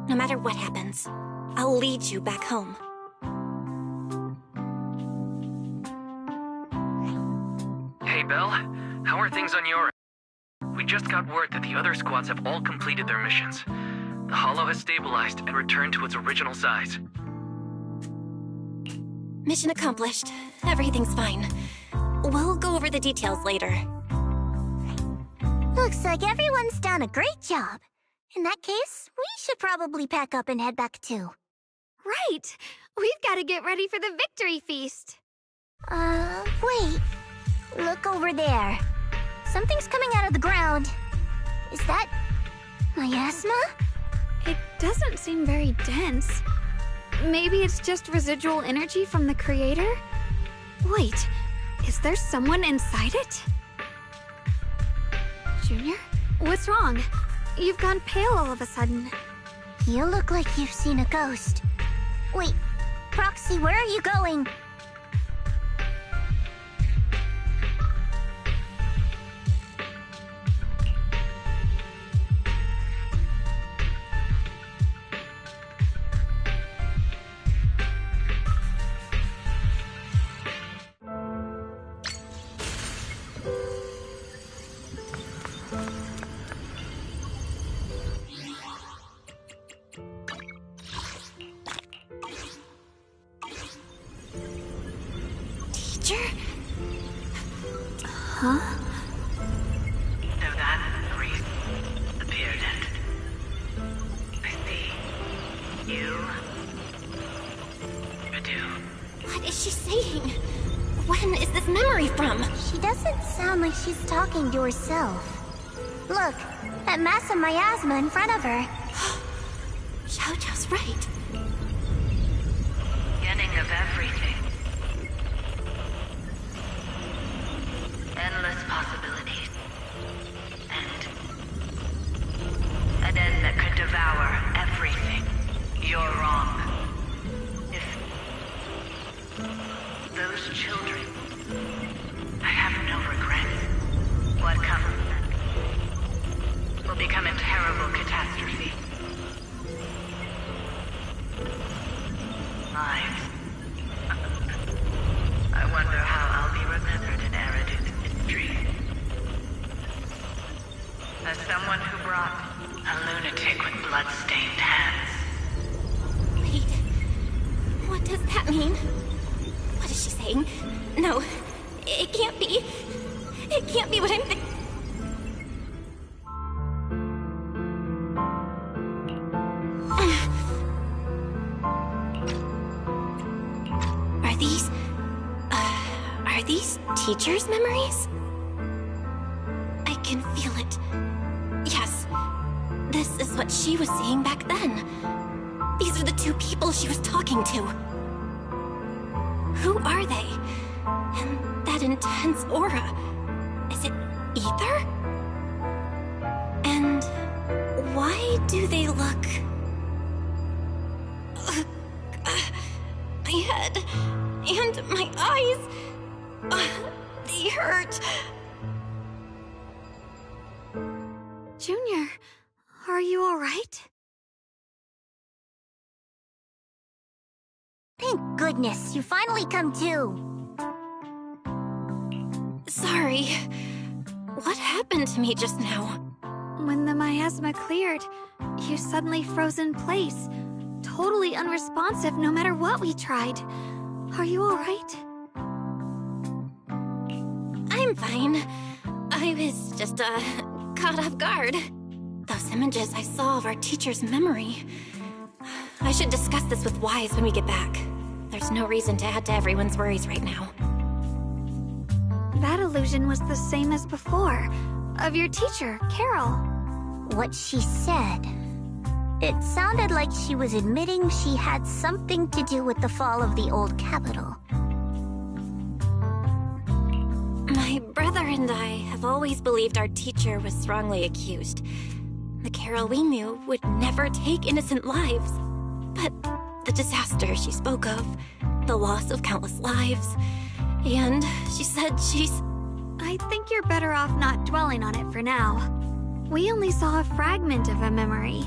No matter what happens, I'll lead you back home. Hey, Belle. How are things on your end? We just got word that the other squads have all completed their missions. The Hollow has stabilized and returned to its original size. Mission accomplished. Everything's fine. We'll go over the details later. Looks like everyone's done a great job. In that case, we should probably pack up and head back too. Right! We've got to get ready for the victory feast! Wait. Look over there. Something's coming out of the ground. Is that miasma? It doesn't seem very dense. Maybe it's just residual energy from the creator? Wait, is there someone inside it? Junior? What's wrong? You've gone pale all of a sudden. You look like you've seen a ghost. Wait, Proxy, where are you going? Huh? So that priest appeared and I see you do. What is she saying? When is this memory from? She doesn't sound like she's talking to herself. Look, that mass of miasma in front of her. Xiaojiao's right. Beginning of everything. Endless possibilities. An end that could devour everything. You're wrong. If those children, I have no regrets. What comes will become a terrible catastrophe. Lives. I wonder how I'll be remembered in Eridu's history. As someone who brought a lunatic with blood-stained hands. Wait, what does that mean? What is she saying? No, it can't be. It can't be what I'm thinking. Are these teachers' memories? I can feel it. Yes, this is what she was seeing back then. These are the two people she was talking to. Who are they? And that intense aura. Is it ether? And why do they look... my head and my eyes... they hurt. Junior, Are you alright? Thank goodness, you finally come to. Sorry. What happened to me just now? When the miasma cleared, you suddenly froze in place. Totally unresponsive no matter what we tried. Are you alright? I'm fine. I was just, caught off guard. Those images I saw of our teacher's memory. I should discuss this with Wise when we get back. There's no reason to add to everyone's worries right now. That illusion was the same as before. Of your teacher, Carol. What she said. It sounded like she was admitting she had something to do with the fall of the old capital. My brother and I have always believed our teacher was wrongly accused. The Carol we knew would never take innocent lives. But the disaster she spoke of, the loss of countless lives, and she said she's... I think you're better off not dwelling on it for now. We only saw a fragment of a memory.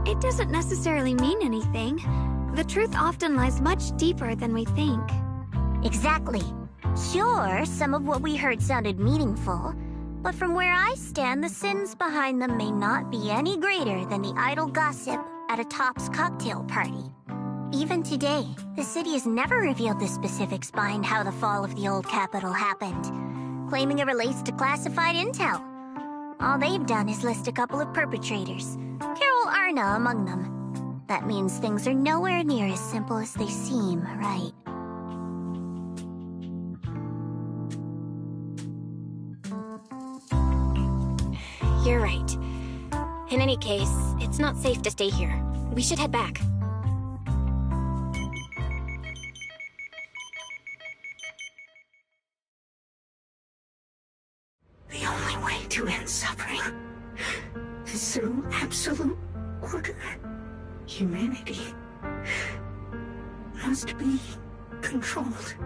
It doesn't necessarily mean anything. The truth often lies much deeper than we think. Exactly. Sure, some of what we heard sounded meaningful, but from where I stand, the sins behind them may not be any greater than the idle gossip at a Top's cocktail party. Even today, the city has never revealed the specifics behind how the fall of the old capital happened, claiming it relates to classified intel. All they've done is list a couple of perpetrators, Carol Arna among them. That means things are nowhere near as simple as they seem, right? You're right. In any case, it's not safe to stay here. We should head back. The only way to end suffering is through absolute order. Humanity must be controlled.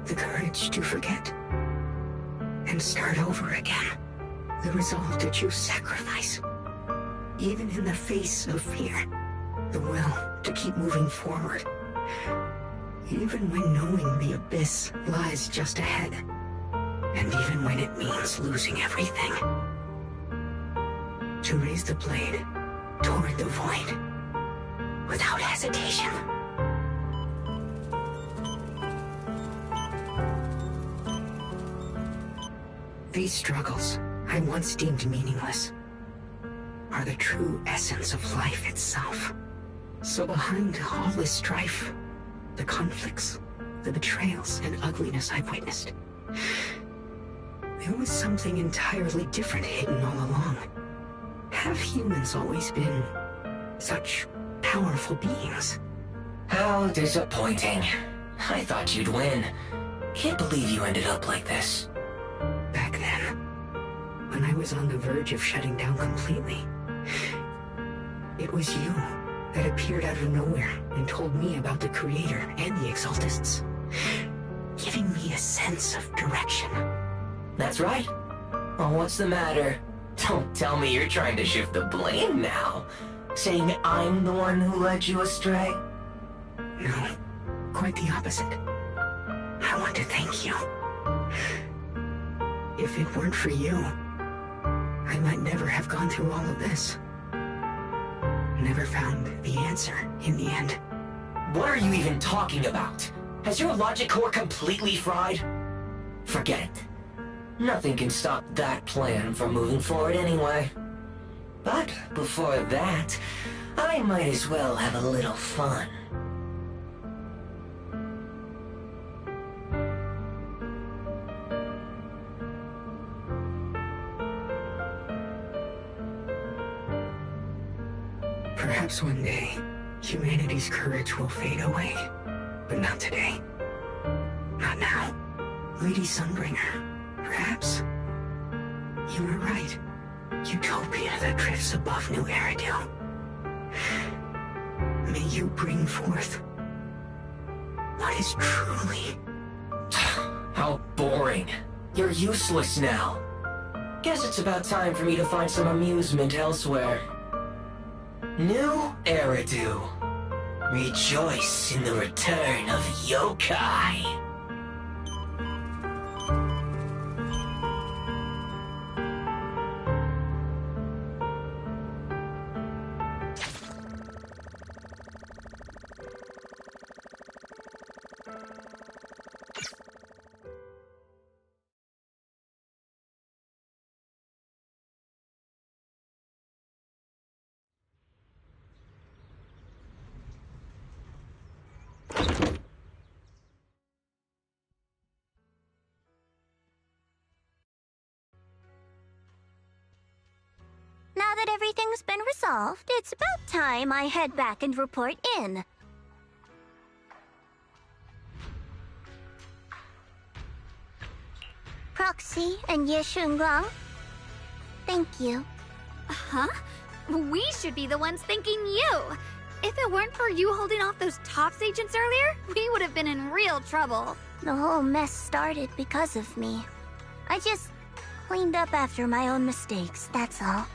The courage to forget and start over again. The resolve to choose sacrifice, even in the face of fear. The will to keep moving forward, even when knowing the abyss lies just ahead, and even when it means losing everything. To raise the blade toward the void without hesitation. These struggles I once deemed meaningless are the true essence of life itself. So behind all this strife, the conflicts, the betrayals and ugliness I've witnessed, there was something entirely different hidden all along. Have humans always been such powerful beings? How disappointing. I thought you'd win. Can't believe you ended up like this. Back then, when I was on the verge of shutting down completely, it was you that appeared out of nowhere and told me about the Creator and the Exaltists, giving me a sense of direction. That's right. Oh, what's the matter? Don't tell me you're trying to shift the blame now, saying I'm the one who led you astray. No, quite the opposite. I want to thank you. If it weren't for you, I might never have gone through all of this. Never found the answer in the end. What are you even talking about? Has your logic core completely fried? Forget it. Nothing can stop that plan from moving forward anyway. But before that, I might as well have a little fun. Perhaps one day, Humanity's courage will fade away, but not today. Not now. Lady Sunbringer, perhaps you were right. Utopia that drifts above New Eridu. May you bring forth what is truly... How boring. You're useless now. Guess it's about time for me to find some amusement elsewhere. New Eridu. Rejoice in the return of yokai. Now that everything's been resolved, it's about time I head back and report in. Proxy and Ye Shunguang, thank you. Huh? We should be the ones thanking you. If it weren't for you holding off those TOPS agents earlier, we would have been in real trouble. The whole mess started because of me. I just cleaned up after my own mistakes, that's all.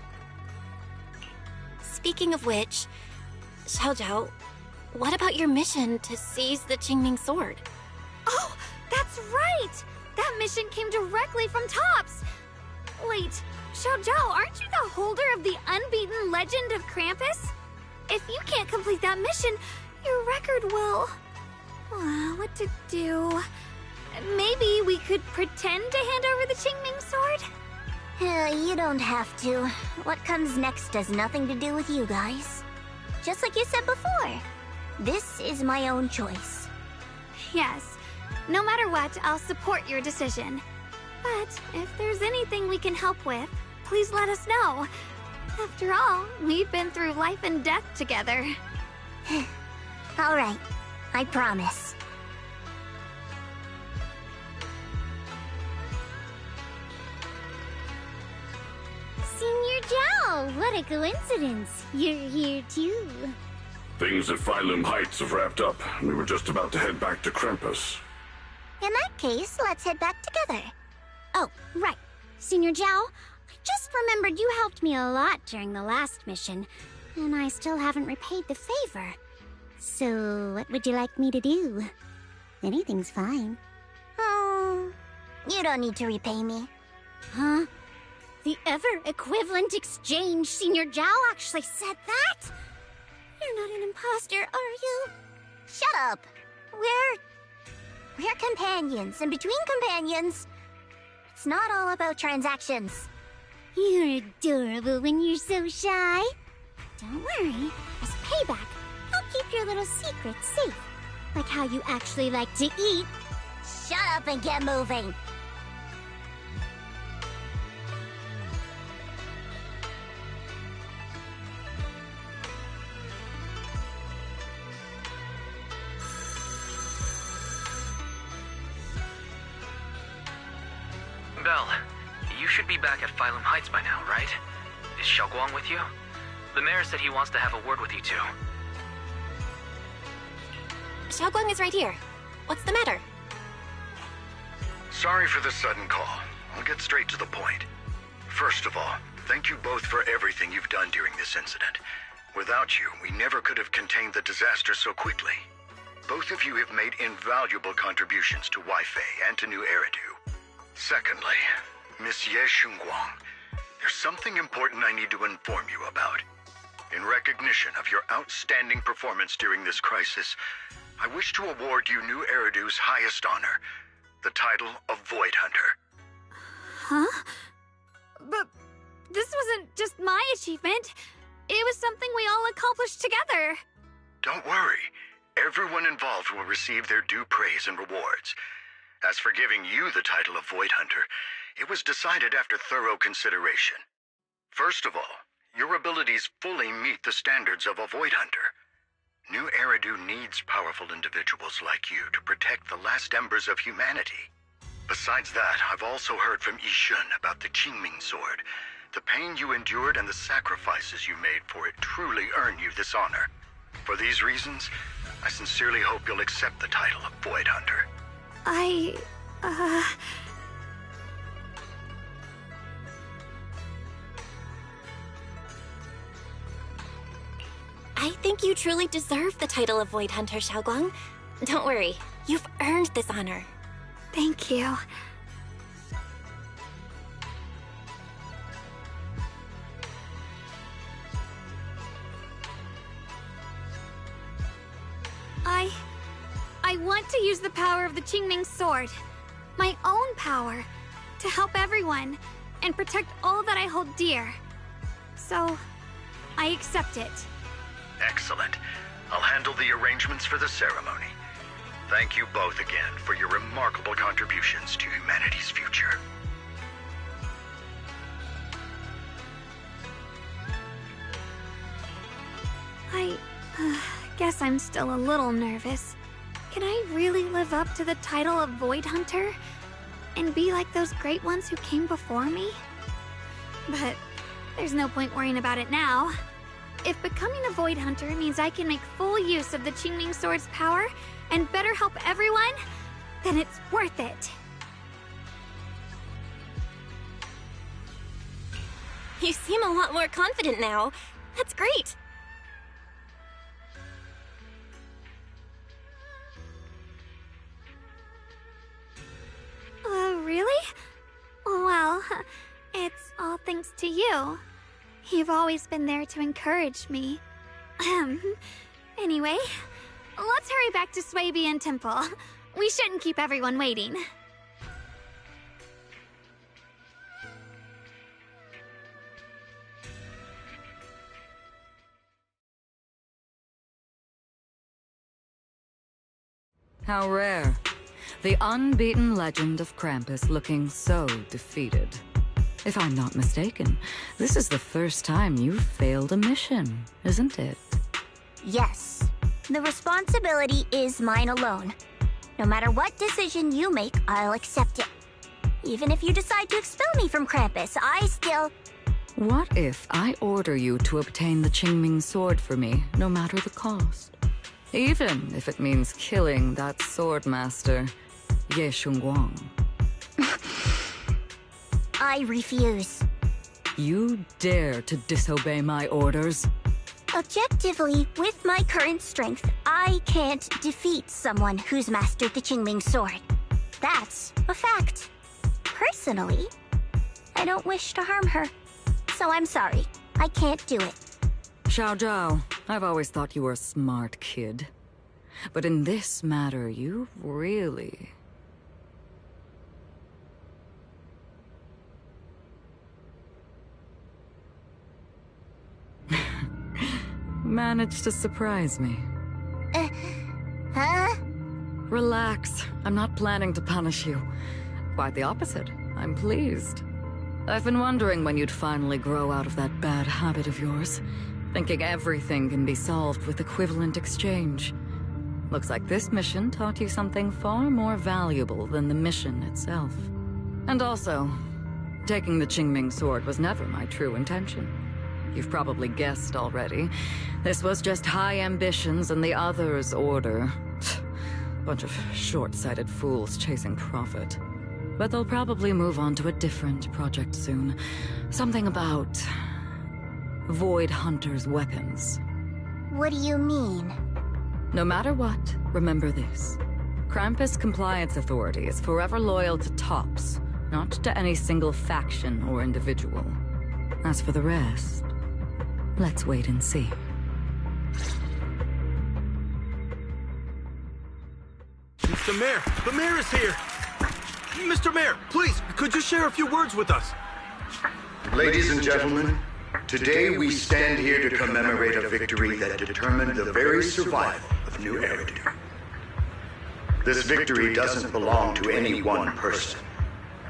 Speaking of which, Xiaojiao, what about your mission to seize the Qingming sword? Oh, that's right! That mission came directly from TOPS! Wait, Xiaojiao, aren't you the holder of the unbeaten legend of Krampus? If you can't complete that mission, your record will... what to do? Maybe we could pretend to hand over the Qingming sword? You don't have to. What comes next has nothing to do with you guys. Just like you said before, this is my own choice. Yes. No matter what, I'll support your decision. But if there's anything we can help with, please let us know. After all, we've been through life and death together. All right, I promise. Senior Zhao, what a coincidence. You're here too. Things at Phylum Heights have wrapped up. We were just about to head back to Krampus. In that case, let's head back together. Oh, right. Senior Zhao, I just remembered you helped me a lot during the last mission, and I still haven't repaid the favor. So, what would you like me to do? Anything's fine. You don't need to repay me. Huh? The ever-equivalent exchange, Senior Zhao actually said that? You're not an imposter, are you? Shut up! We're companions, and between companions, it's not all about transactions. You're adorable when you're so shy. Don't worry, as payback, I'll keep your little secrets safe. Like how you actually like to eat. Shut up and get moving! Belle, you should be back at Phylum Heights by now, right? Is Xiaoguang with you? The mayor said he wants to have a word with you two. Xiaoguang is right here. What's the matter? Sorry for the sudden call. I'll get straight to the point. First of all, thank you both for everything you've done during this incident. Without you, we never could have contained the disaster so quickly. Both of you have made invaluable contributions to Weifei and to New Eridu. Secondly, Miss Ye Shunguang, there's something important I need to inform you about. In recognition of your outstanding performance during this crisis, I wish to award you New Eridu's highest honor, the title of Void Hunter. Huh? But this wasn't just my achievement. It was something we all accomplished together. Don't worry. Everyone involved will receive their due praise and rewards. As for giving you the title of Void Hunter, it was decided after thorough consideration. First of all, your abilities fully meet the standards of a Void Hunter. New Eridu needs powerful individuals like you to protect the last embers of humanity. Besides that, I've also heard from Yishun about the Qingming sword. The pain you endured and the sacrifices you made for it truly earn you this honor. For these reasons, I sincerely hope you'll accept the title of Void Hunter. I think you truly deserve the title of Void Hunter, Xiaoguang. Don't worry, you've earned this honor. Thank you. I want to use the power of the Qingming sword, my own power, to help everyone and protect all that I hold dear. So, I accept it. Excellent. I'll handle the arrangements for the ceremony. Thank you both again for your remarkable contributions to humanity's future. I guess I'm still a little nervous. Can I really live up to the title of Void Hunter? And be like those great ones who came before me? But there's no point worrying about it now. If becoming a Void Hunter means I can make full use of the Qingming sword's power and better help everyone, then it's worth it. You seem a lot more confident now. That's great. Really? Well, it's all thanks to you. You've always been there to encourage me. Anyway, let's hurry back to Swabian Temple. We shouldn't keep everyone waiting. How rare. The unbeaten legend of Krampus looking so defeated. If I'm not mistaken, this is the first time you've failed a mission, isn't it? Yes. The responsibility is mine alone. No matter what decision you make, I'll accept it. Even if you decide to expel me from Krampus, I still... What if I order you to obtain the Qingming sword for me, no matter the cost? Even if it means killing that sword master, Ye Shunguang. I refuse. You dare to disobey my orders? Objectively, with my current strength, I can't defeat someone who's mastered the Qingming sword. That's a fact. Personally, I don't wish to harm her. So I'm sorry. I can't do it. Xiao Zhao, I've always thought you were a smart kid. But in this matter, you really... managed to surprise me. Huh? Relax. I'm not planning to punish you. Quite the opposite. I'm pleased. I've been wondering when you'd finally grow out of that bad habit of yours. Thinking everything can be solved with equivalent exchange. Looks like this mission taught you something far more valuable than the mission itself. And also, taking the Qingming sword was never my true intention. You've probably guessed already. This was just high ambitions and the others' order. Bunch of short-sighted fools chasing profit. But they'll probably move on to a different project soon. Something about... Void Hunter's weapons. What do you mean? No matter what, remember this. Krampus Compliance Authority is forever loyal to TOPS, not to any single faction or individual. As for the rest, let's wait and see. Mr. Mayor! The mayor is here! Mr. Mayor, please, could you share a few words with us? Ladies and gentlemen, today we stand here to commemorate a victory that determined the very survival of New Eridu. This victory doesn't belong to any one person.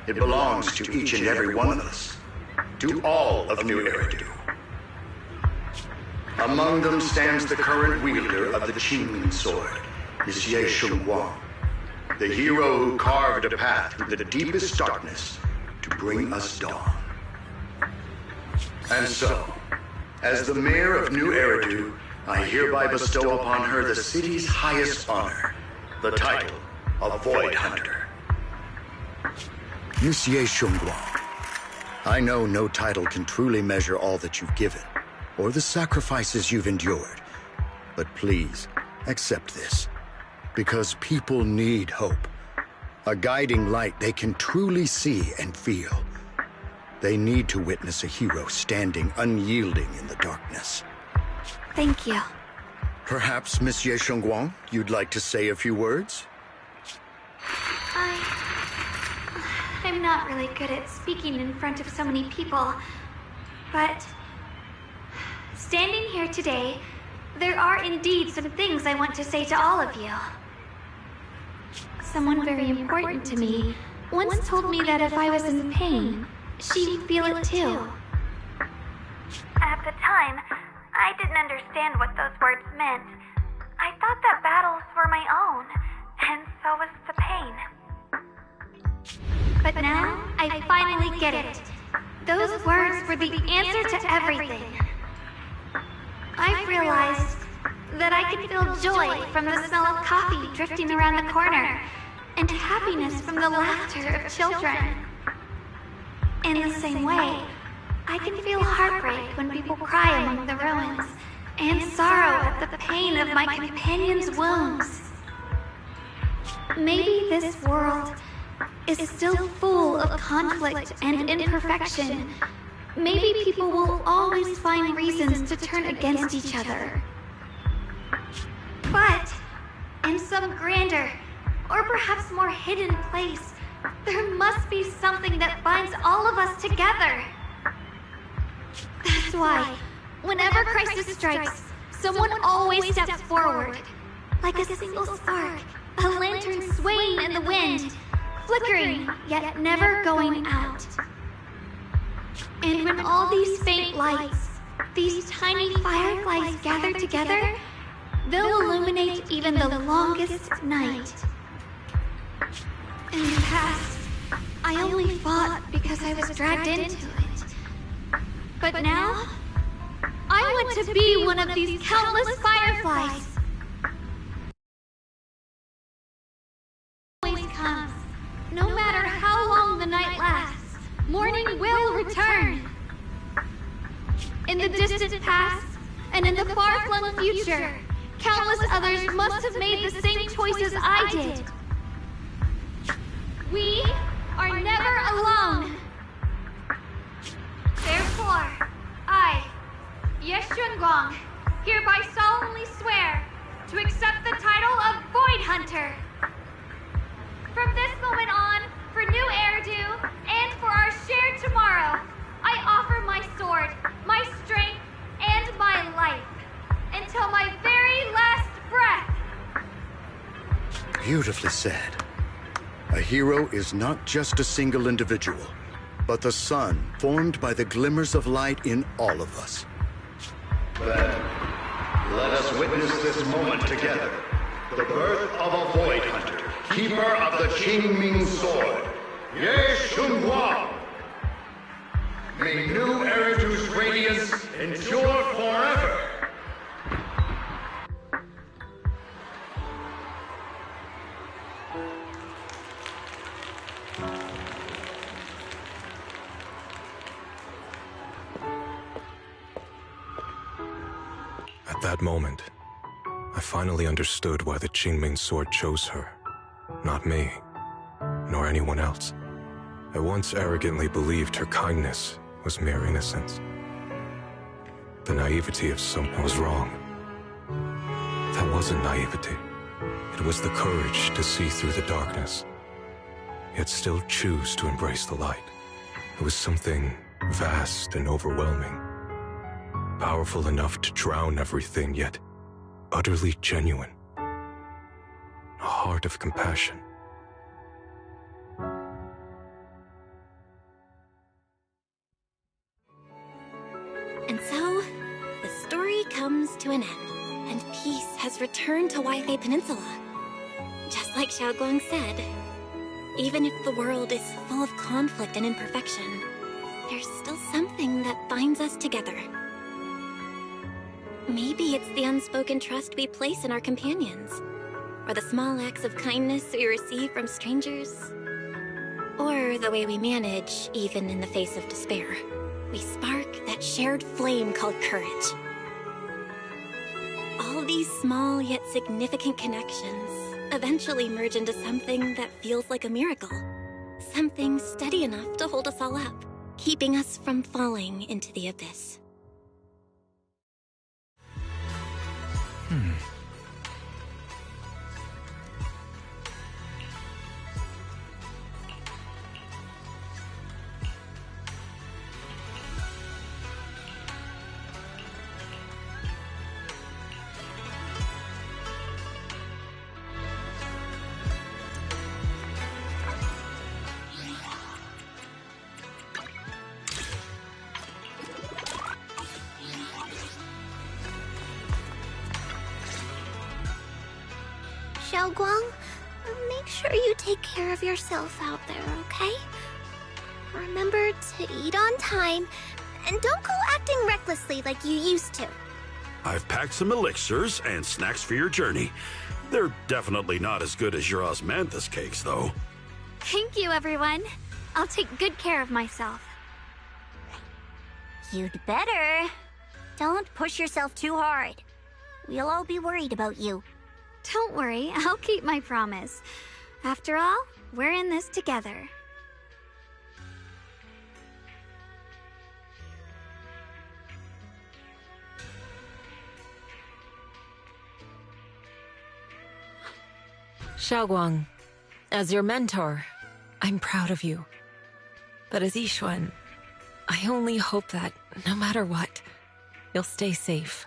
It belongs to each and every one of us. To all of New Eridu. Among them stands the current wielder of the Qingming sword, Monsieur Shunguang, the hero who carved a path through the deepest darkness to bring us dawn. And so, as the mayor of New Eridu, I hereby bestow upon her the city's highest honor, the title of Void Hunter. Monsieur Shunguang, I know no title can truly measure all that you've given, or the sacrifices you've endured. But please, accept this, because people need hope. A guiding light they can truly see and feel. They need to witness a hero standing unyielding in the darkness. Thank you. Perhaps, Monsieur Shunguang, you'd like to say a few words? I'm not really good at speaking in front of so many people, but standing here today, there are indeed some things I want to say to all of you. Someone very important to me once told me that if I was in pain, she'd feel it too. At the time, I didn't understand what those words meant. I thought that battles were my own, and so was the pain. But now, I finally get it. Those words were the answer to everything. I've realized that I can feel joy from the smell of coffee drifting around the corner, and happiness from the laughter of children. In the same way, I can feel heartbreak when people cry among the ruins, and sorrow at the pain of my companion's wounds. Maybe this world is still full of conflict and imperfection. Maybe people will always find reasons to turn against each other. But in some grander, or perhaps more hidden place, there must be something that binds all of us together. That's why, whenever crisis strikes, someone always steps forward. Like a single spark, a lantern swaying in the wind, flickering, yet never going out. And when all these faint lights, these tiny fireflies gather together, they'll illuminate even the longest night. In the past, I only fought because I was dragged into it. But now, I want to be one of these countless fireflies. Always comes. No matter how long the night lasts, morning will return. In the distant past, and in the far-flung future, countless others must have made the same choices I did. We are never alone. Therefore, I, Ye Shunguang, hereby solemnly swear to accept the title of Void Hunter. From this moment on, for New Eridu, and for our shared tomorrow, I offer my sword, my strength, and my life, until my very last breath. Beautifully said. A hero is not just a single individual, but the sun formed by the glimmers of light in all of us. Then, let us witness this moment together. The birth of a Void Hunter, keeper of the Qingming sword, Ye Shunguang. May New Eridu's radiance endure forever. At that moment, I finally understood why the Qingming sword chose her. Not me, nor anyone else. I once arrogantly believed her kindness was mere innocence. The naivety of some... I was wrong. That wasn't naivety. It was the courage to see through the darkness, yet still choose to embrace the light. It was something vast and overwhelming. Powerful enough to drown everything, yet utterly genuine. A heart of compassion. And so, the story comes to an end, and peace has returned to Wai Peninsula. Just like Xiaoguang said, even if the world is full of conflict and imperfection, there's still something that binds us together. Maybe it's the unspoken trust we place in our companions, or the small acts of kindness we receive from strangers, or the way we manage, even in the face of despair. We spark that shared flame called courage. All these small yet significant connections eventually merge into something that feels like a miracle. Something steady enough to hold us all up, keeping us from falling into the abyss. Xiaoguang, make sure you take care of yourself out there, okay? Remember to eat on time, and don't go acting recklessly like you used to. I've packed some elixirs and snacks for your journey. They're definitely not as good as your osmanthus cakes, though. Thank you, everyone. I'll take good care of myself. You'd better. Don't push yourself too hard. We'll all be worried about you. Don't worry, I'll keep my promise. After all, we're in this together. Xiaoguang, as your mentor, I'm proud of you. But as Yixuan, I only hope that, no matter what, you'll stay safe.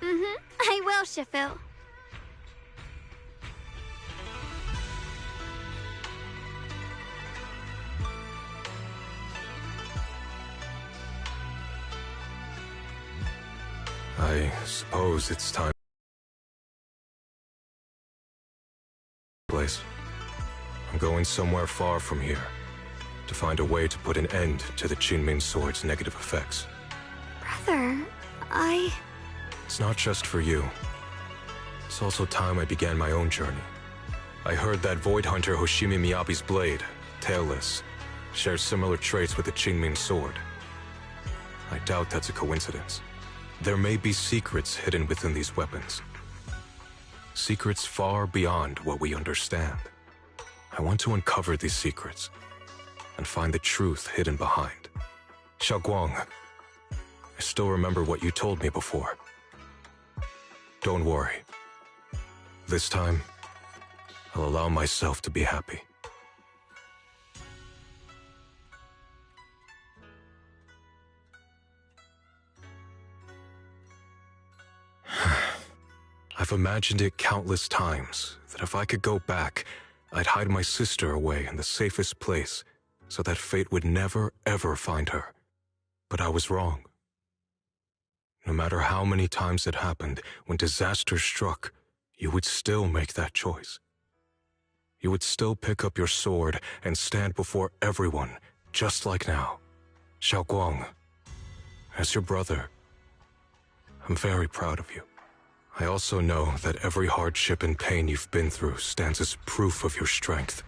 I will, Shifu. I suppose it's time. Place. I'm going somewhere far from here to find a way to put an end to the Qingming Sword's negative effects. Brother, It's not just for you. It's also time I began my own journey. I heard that Void Hunter Hoshimi Miyabi's blade, Tailless, shares similar traits with the Qingming Sword. I doubt that's a coincidence. There may be secrets hidden within these weapons. Secrets far beyond what we understand. I want to uncover these secrets and find the truth hidden behind. Xiaoguang, I still remember what you told me before. Don't worry. This time, I'll allow myself to be happy. I've imagined it countless times, that if I could go back, I'd hide my sister away in the safest place, so that fate would never, ever find her. But I was wrong. No matter how many times it happened, when disaster struck, you would still make that choice. You would still pick up your sword and stand before everyone, just like now. Xiaoguang, as your brother, I'm very proud of you. I also know that every hardship and pain you've been through stands as proof of your strength.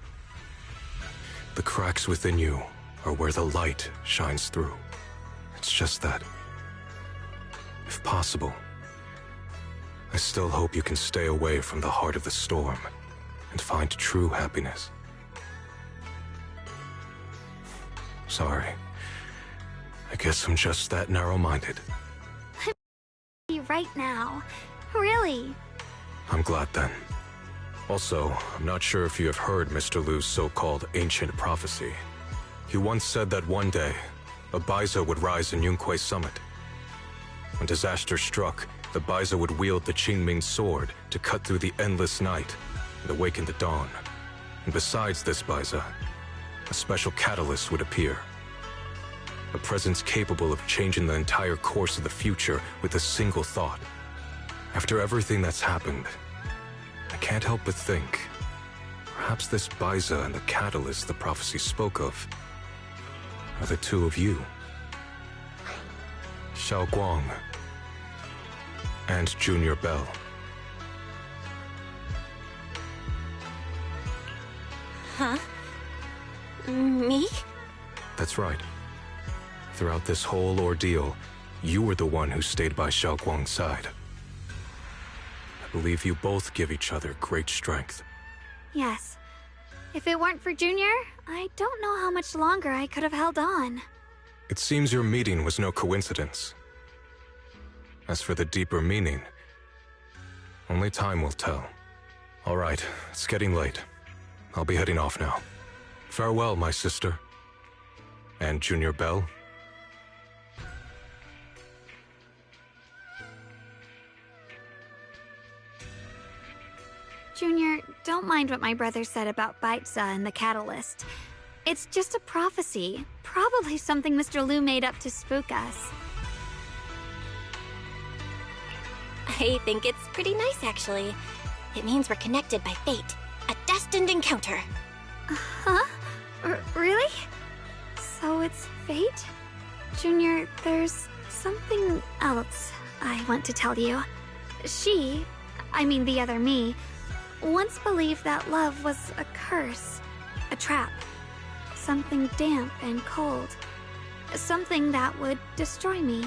The cracks within you are where the light shines through. It's just that, if possible, I still hope you can stay away from the heart of the storm and find true happiness. Sorry. I guess I'm just that narrow-minded. Right now. Really? I'm glad then. Also, I'm not sure if you have heard Mr. Liu's so-called ancient prophecy. He once said that one day, a Baiza would rise in Yunquay Summit. When disaster struck, the Baiza would wield the Qingming Sword to cut through the endless night and awaken the dawn. And besides this Baiza, a special catalyst would appear. A presence capable of changing the entire course of the future with a single thought. After everything that's happened, I can't help but think, perhaps this Baiza and the catalyst the prophecy spoke of are the two of you. Xiaoguang and Junior Bell. Huh? Me? That's right. Throughout this whole ordeal, you were the one who stayed by Xiaoguang's side. I believe you both give each other great strength. Yes. If it weren't for Junior, I don't know how much longer I could have held on. It seems your meeting was no coincidence. As for the deeper meaning, only time will tell. All right, it's getting late. I'll be heading off now. Farewell, my sister. And Junior Bell. Junior, don't mind what my brother said about Baiza and the catalyst. It's just a prophecy. Probably something Mr. Liu made up to spook us. I think it's pretty nice, actually. It means we're connected by fate. A destined encounter. Huh? Really? So it's fate? Junior, there's something else I want to tell you. I mean the other me, once believed that love was a curse, a trap, something damp and cold, something that would destroy me.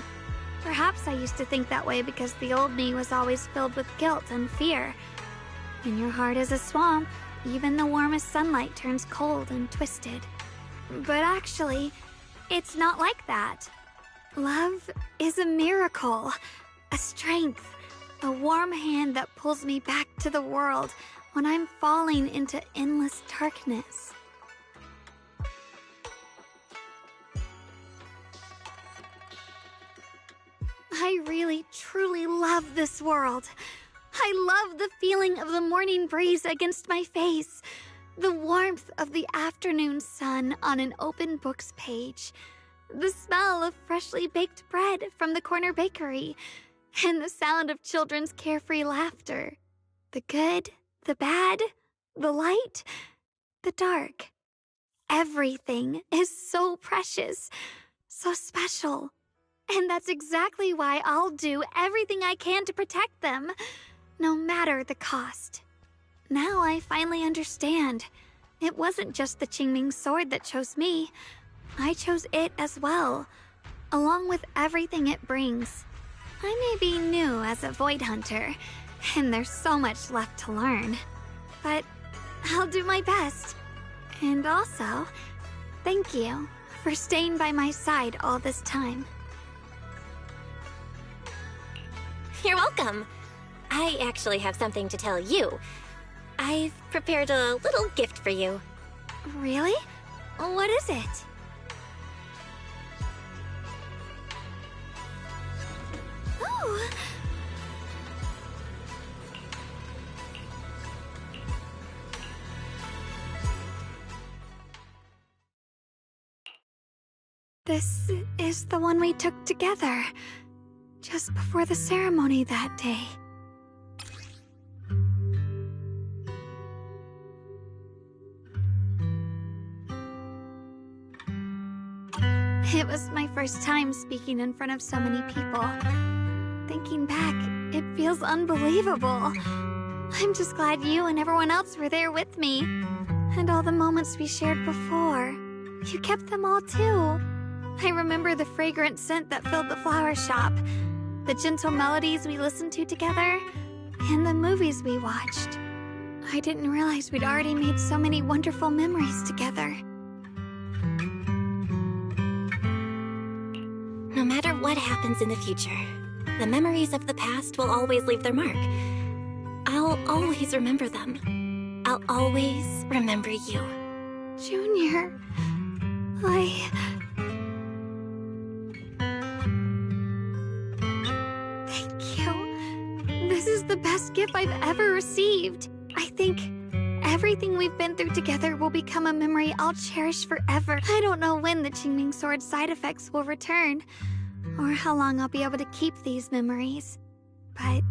Perhaps I used to think that way because the old me was always filled with guilt and fear. When your heart is a swamp, even the warmest sunlight turns cold and twisted. But actually, it's not like that. Love is a miracle, a strength, a warm hand that pulls me back to the world when I'm falling into endless darkness. I really, truly love this world. I love the feeling of the morning breeze against my face, the warmth of the afternoon sun on an open book's page, the smell of freshly baked bread from the corner bakery, and the sound of children's carefree laughter. The good, the bad, the light, the dark. Everything is so precious, so special. And that's exactly why I'll do everything I can to protect them, no matter the cost. Now I finally understand. It wasn't just the Qingming sword that chose me. I chose it as well, along with everything it brings. I may be new as a Void Hunter, and there's so much left to learn. But I'll do my best. And also, thank you for staying by my side all this time. You're welcome. I actually have something to tell you. I've prepared a little gift for you. Really? What is it? Oh! This is the one we took together, just before the ceremony that day. It was my first time speaking in front of so many people. Thinking back, it feels unbelievable. I'm just glad you and everyone else were there with me. And all the moments we shared before. You kept them all too. I remember the fragrant scent that filled the flower shop, the gentle melodies we listened to together, and the movies we watched. I didn't realize we'd already made so many wonderful memories together. No matter what happens in the future, the memories of the past will always leave their mark. I'll always remember them. I'll always remember you. Junior, Thank you. This is the best gift I've ever received. I think everything we've been through together will become a memory I'll cherish forever. I don't know when the Qingming Sword's side effects will return, or how long I'll be able to keep these memories. But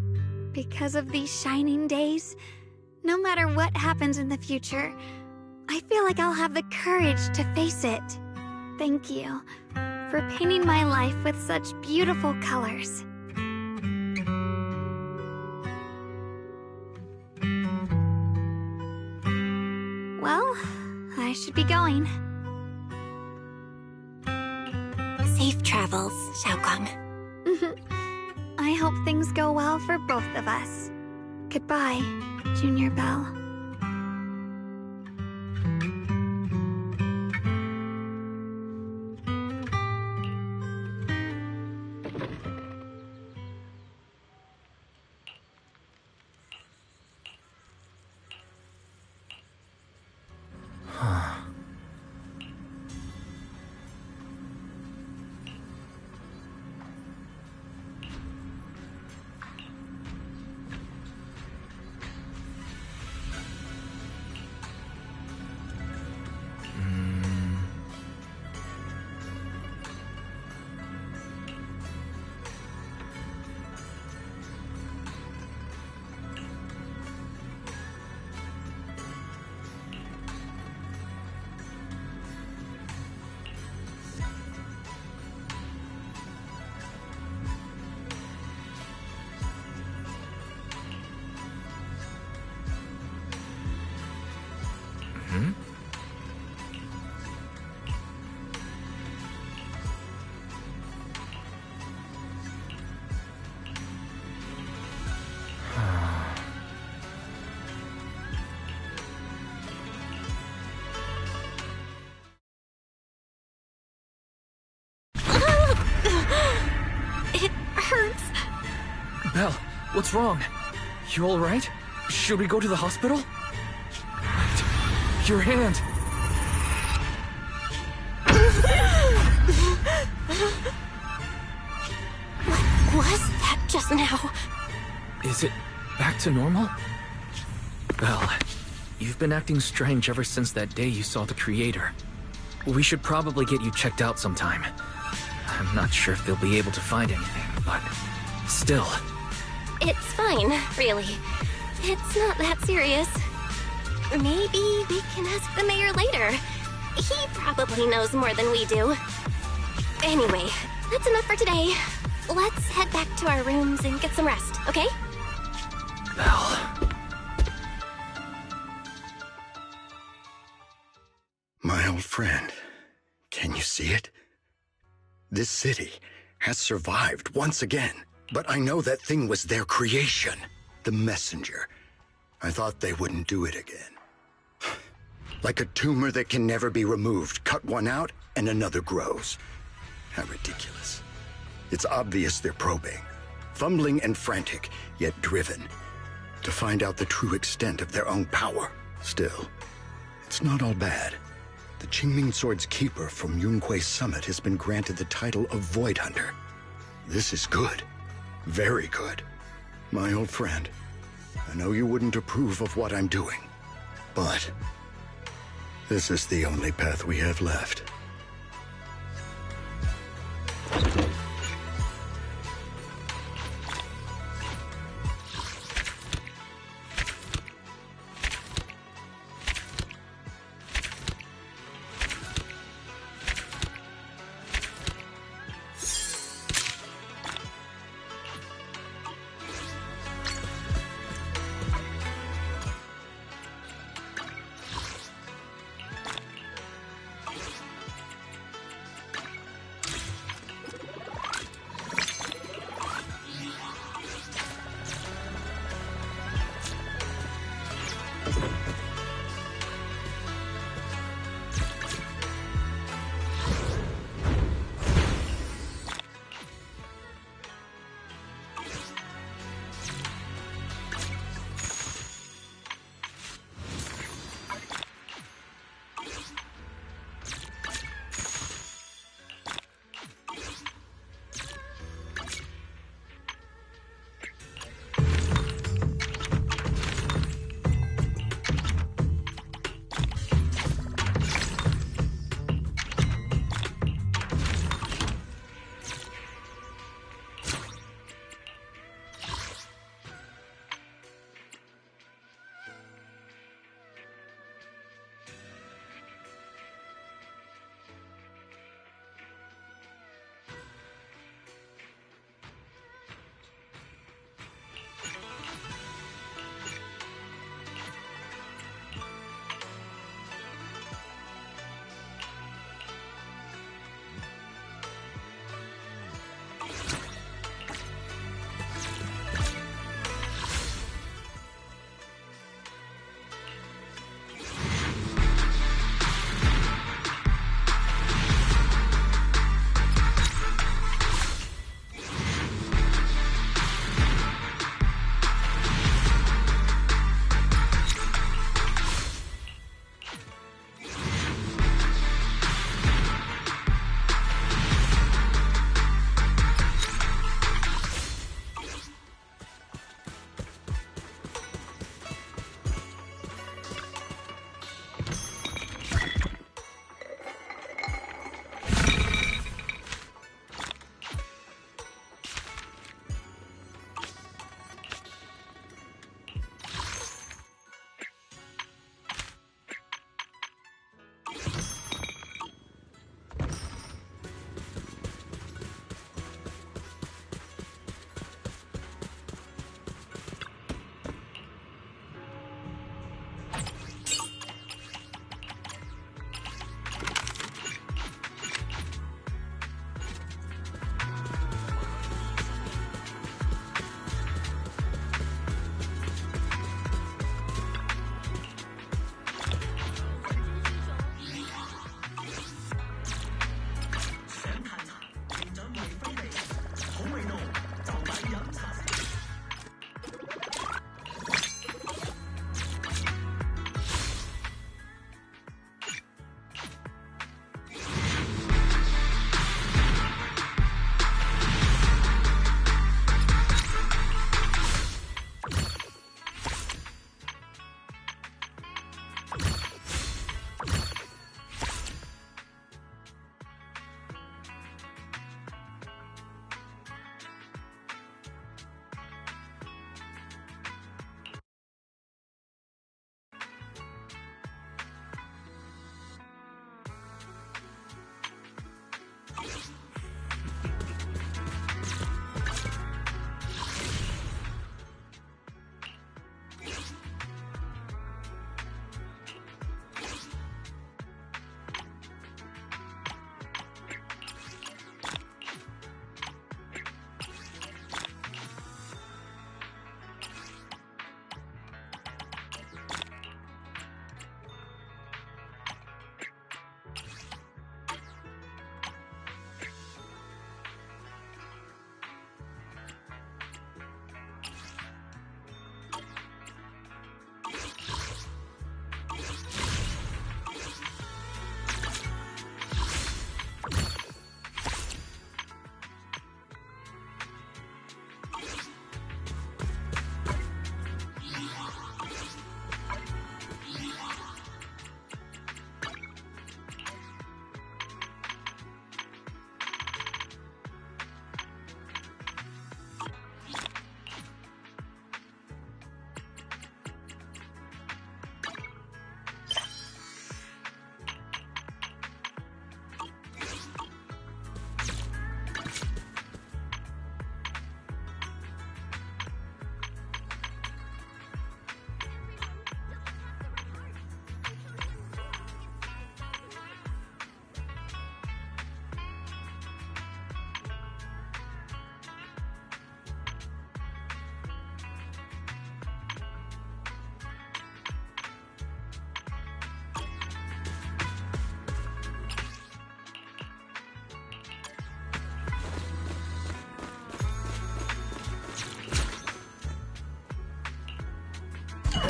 Because of these shining days, no matter what happens in the future, I feel like I'll have the courage to face it. Thank you for painting my life with such beautiful colors. Well, I should be going. Safe travels, Xiaokong. I hope things go well for both of us. Goodbye, Junior Belle. It hurts. Belle, what's wrong? You alright? Should we go to the hospital? Wait, your hand! What was that just now? Is it back to normal? Belle, you've been acting strange ever since that day you saw the Creator. We should probably get you checked out sometime. I'm not sure if they'll be able to find anything, but still. It's fine, really. It's not that serious. Maybe we can ask the mayor later. He probably knows more than we do. Anyway, that's enough for today. Let's head back to our rooms and get some rest, okay? Belle. My old friend, can you see it? This city has survived once again, but I know that thing was their creation, the messenger. I thought they wouldn't do it again. Like a tumor that can never be removed. Cut one out and another grows. How ridiculous. It's obvious they're probing, fumbling and frantic, yet driven, to find out the true extent of their own power. Still, it's not all bad. The Qingming Sword's keeper from Yunquei Summit has been granted the title of Void Hunter. This is good. Very good. My old friend, I know you wouldn't approve of what I'm doing, but this is the only path we have left.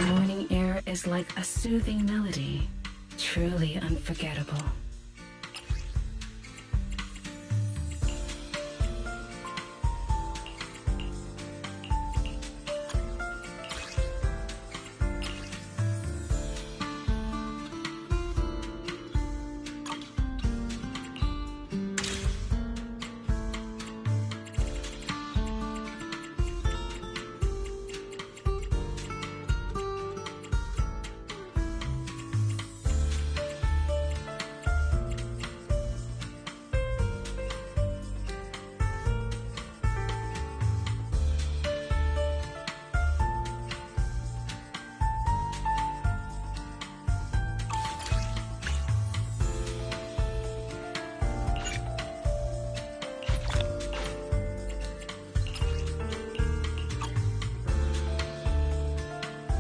morning air is like a soothing melody, truly unforgettable.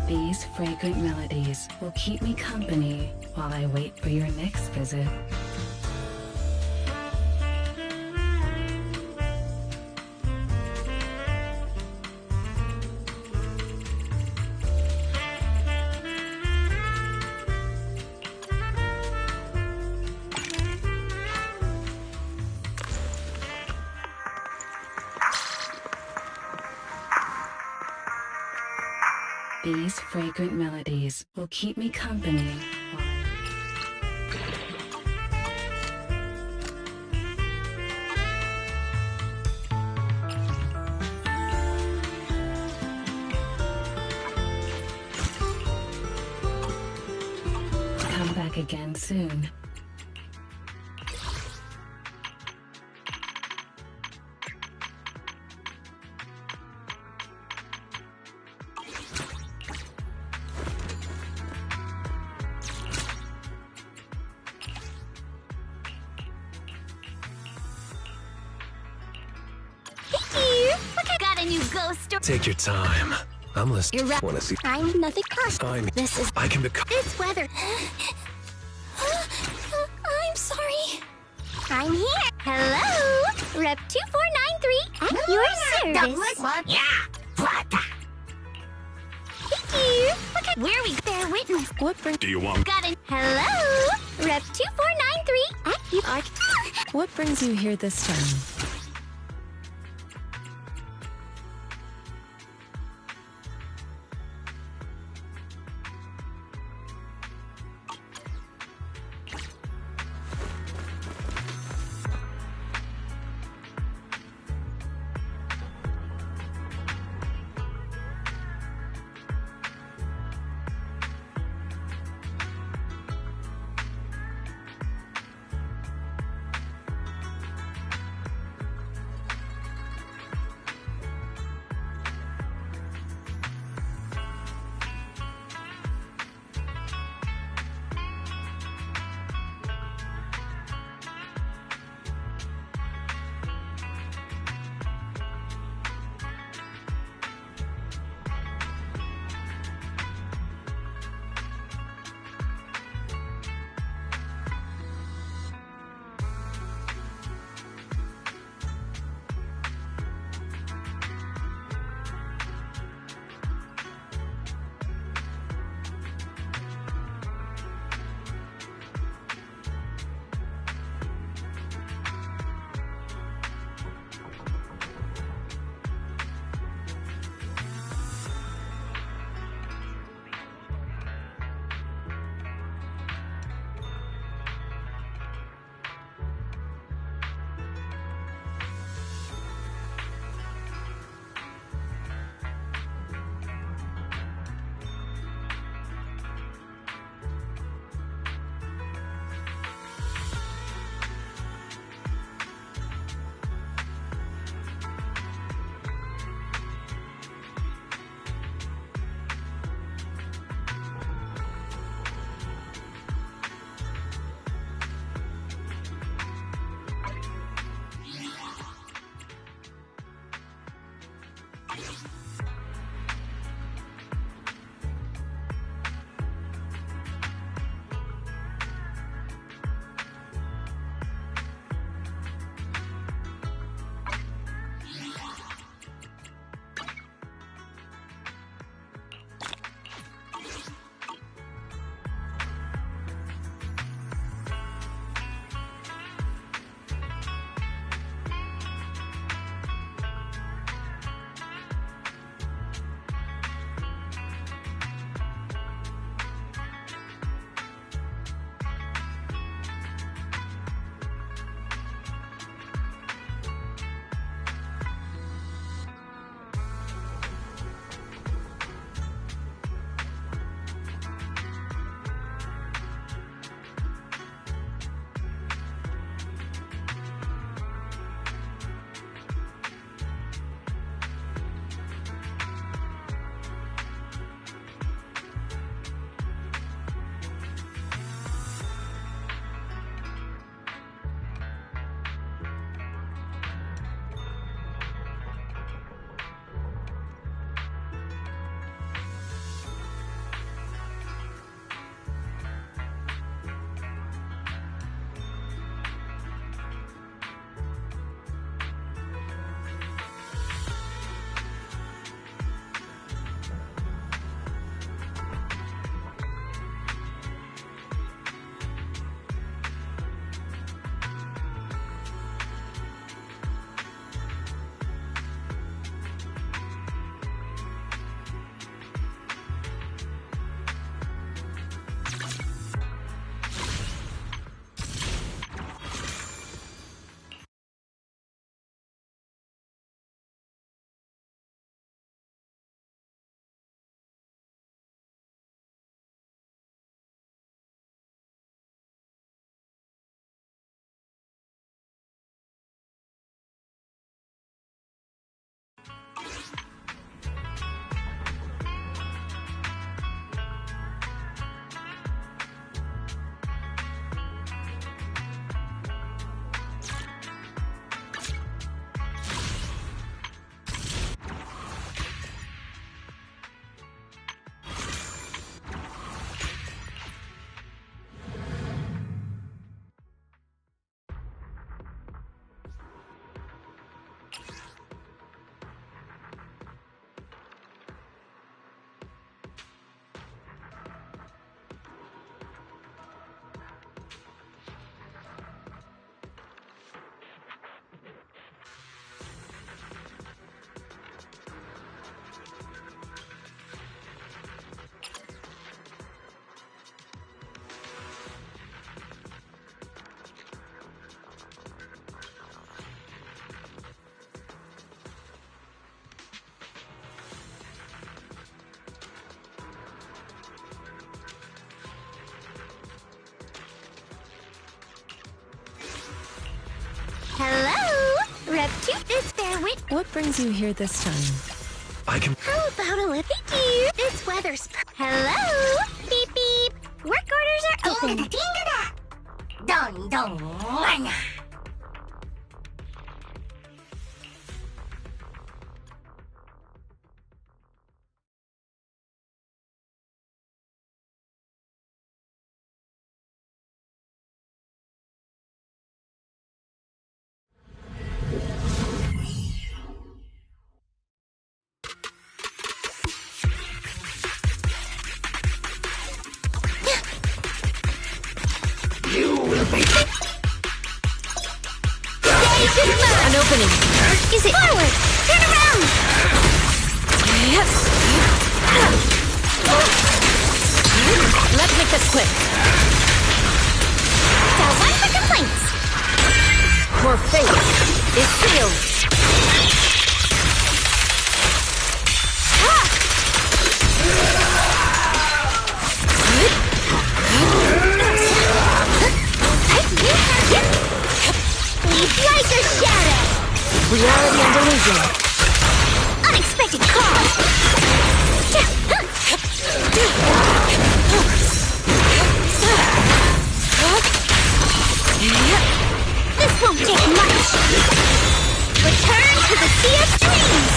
These fragrant melodies will keep me company while I wait for your next visit. These fragrant melodies will keep me company while come back again soon. Take your time. I'm listening. You're right. Wanna see? I'm nothing personal. This is. I can become. It's weather. I'm sorry. I'm here. Hello, Rep 2493 at your service. Yeah. Thank you. Where are we? Bear witness. What brings? Do you want? Got it. Hello, Rep 2493 at you. What brings you here this time? What brings you here this time? I can... How about a lippy dear? This weather's Hello? Beep beep. Work orders are open. Dong dong. An opening. Is it forward? Turn around. Yes. Let's make this quick. Got one for complaints. Your fate is sealed. Like a shadow. Reality and delusion. Unexpected call. This won't take much. Return to the Sea of Dreams.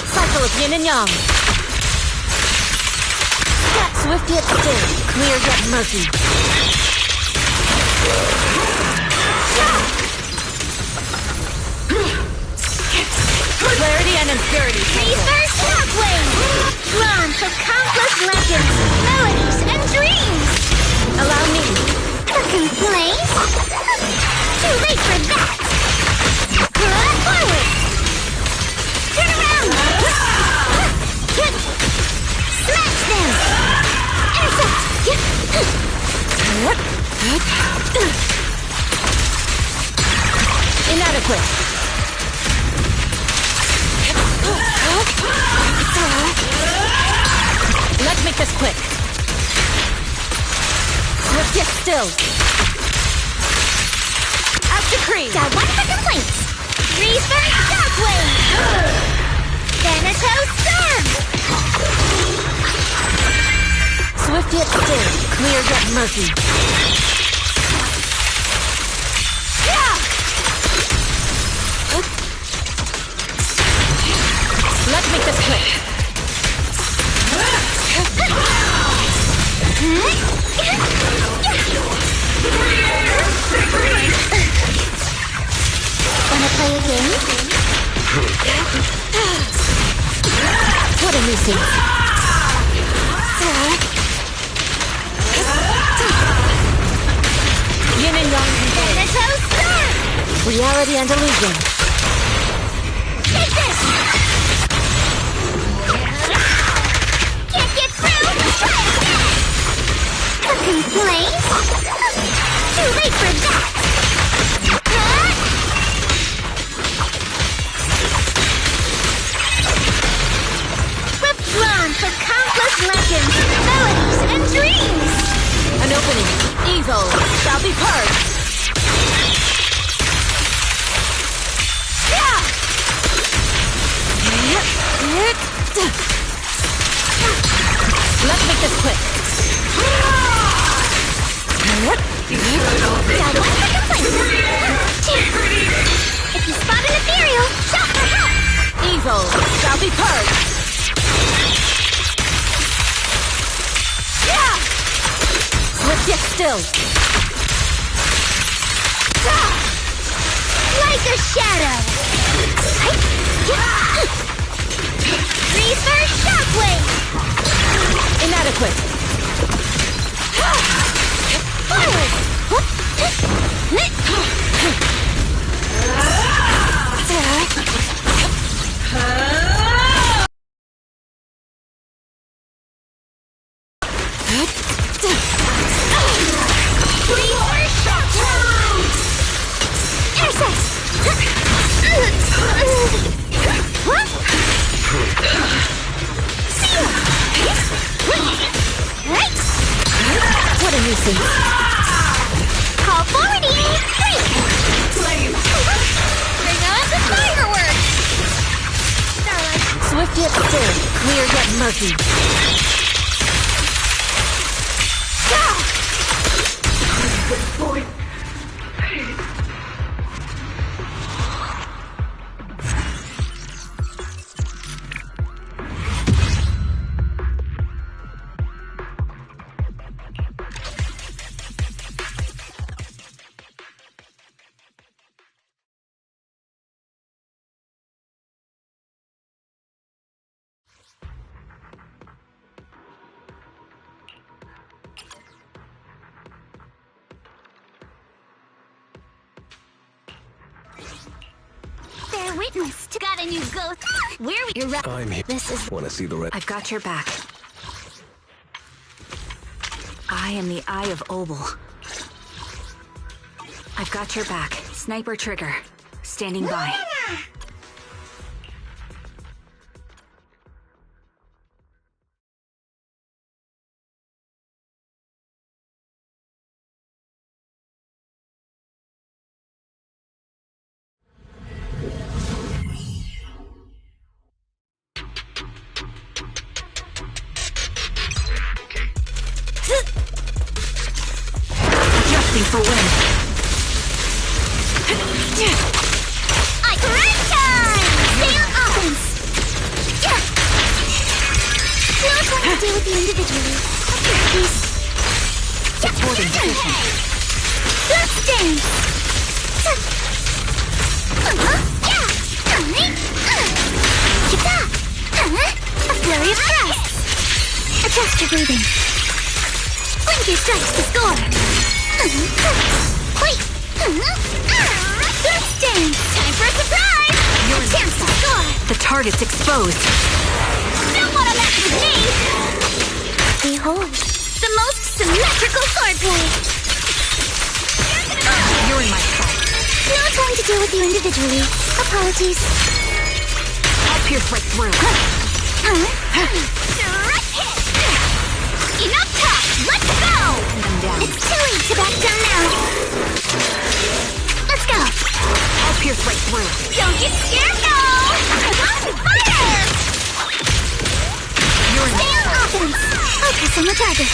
Cycle of yin and yang. Swift yet still, clear yet murky. Clarity and impurity. Reverse shockwave! Drawn for countless legends, melodies, and dreams! Allow me. A complaint? Too late for that! Forward! Turn around! Smash them! Intercept! Inadequate. Let's make this quick. Swift yet still. Out decree. Got one for complaints. Reverse shockwave. Thanatos storm. Swift yet still, clear yet murky. Let's make this quick. Wanna play a game? What a nuisance. Yin and yang Thanatos storm. reality and illusion. Take this! Can't get through? Try again! A complaint? Too late for that! Withdrawn for countless legends, melodies, and dreams! An opening. Evil shall be purged. Let's make this quick. If you spot an ethereal, shout for help! Evil shall be purged. Swift yet still. Like a shadow! Reverse shockwave! Inadequate. Forward! Reverse shockwave! Intercept! What a nuisance. Call forwarding! Bring on the fireworks! Swift yet still, clear yet murky. Bear witness. Got a new ghost. Where you're right. I'm here. This is. Want to see the red? I've got your back. I am the Eye of Obel. I've got your back. Sniper trigger. Standing by. Adjusting for wind. Right time! Stay on offense! Yeah! No time to deal with you individually. Okay, please. Supporting position. Let's dance! Yeah! A flurry of thrusts! Adjust your breathing. Blink your strikes to score! Wait! Let's dance! Time for a surprise! Your chance to score! The target's exposed. Don't want to mess with me! Behold, the most symmetrical swordplay! You're in my sight. No time to deal with you individually. Apologies. I'll pierce right through. Direct hit! Enough talk! Let's go! I'm down. It's too late to back down now. Let's go! I'll pierce right through. Don't get scared, no! Fire! Stay on offense! Focus on the target.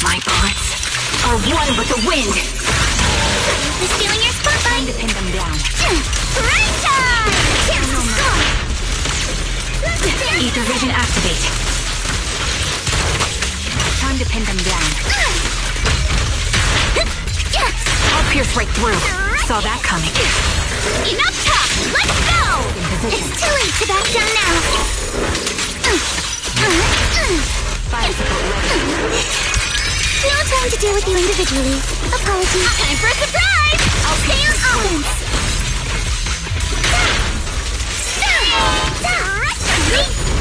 My bullets are one with the wind. Just stealing your spotlight. Time to pin them down. Right time! Chance to score! Ether vision activate. Time to pin them down. I'll pierce right through. Saw that coming. Enough talk! Let's go! It's too late to back down now. Fire support ready. No time to deal with you individually. Apologies. Time for a surprise! I'll stay on offense.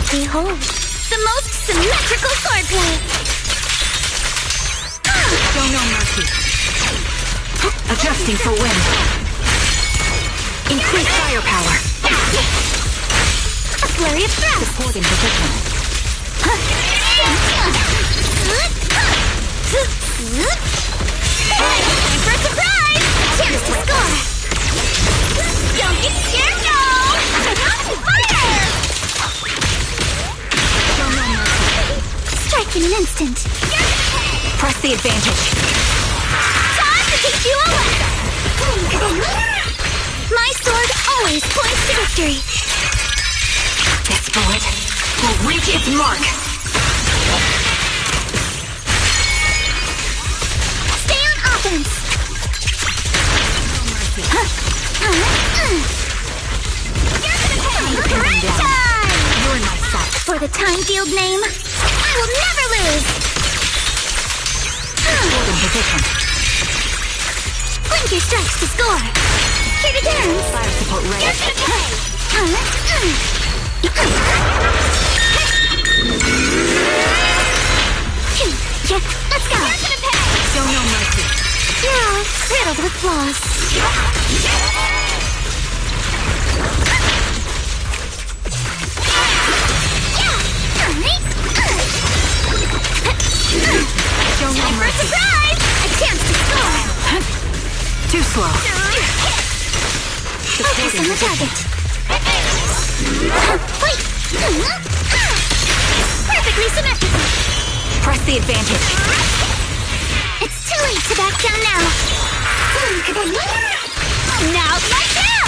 Behold, the most symmetrical swordplay. Show no mercy. Adjusting for wind. Increase firepower. A flurry of thrust. Supporting position. Time for a surprise! Chance to score! Don't get scared, no! Fire! Show no mercy. Strike in an instant. Press the advantage. Time to teach you a lesson! My sword always points to victory. This bullet will reach its mark. Stay on offense. Right time! You're in my sight. For the time field name, I will never lose. Holding position. Blink your strikes to score. Here to dance. Fire support ready. Yeah, let's go. Show no mercy. You're all riddled with flaws. Show no mercy. Surprise! A chance to score. Too slow. Focus on the target. Wait! Perfectly symmetrical. Press the advantage. It's too late to back down now. Now like down.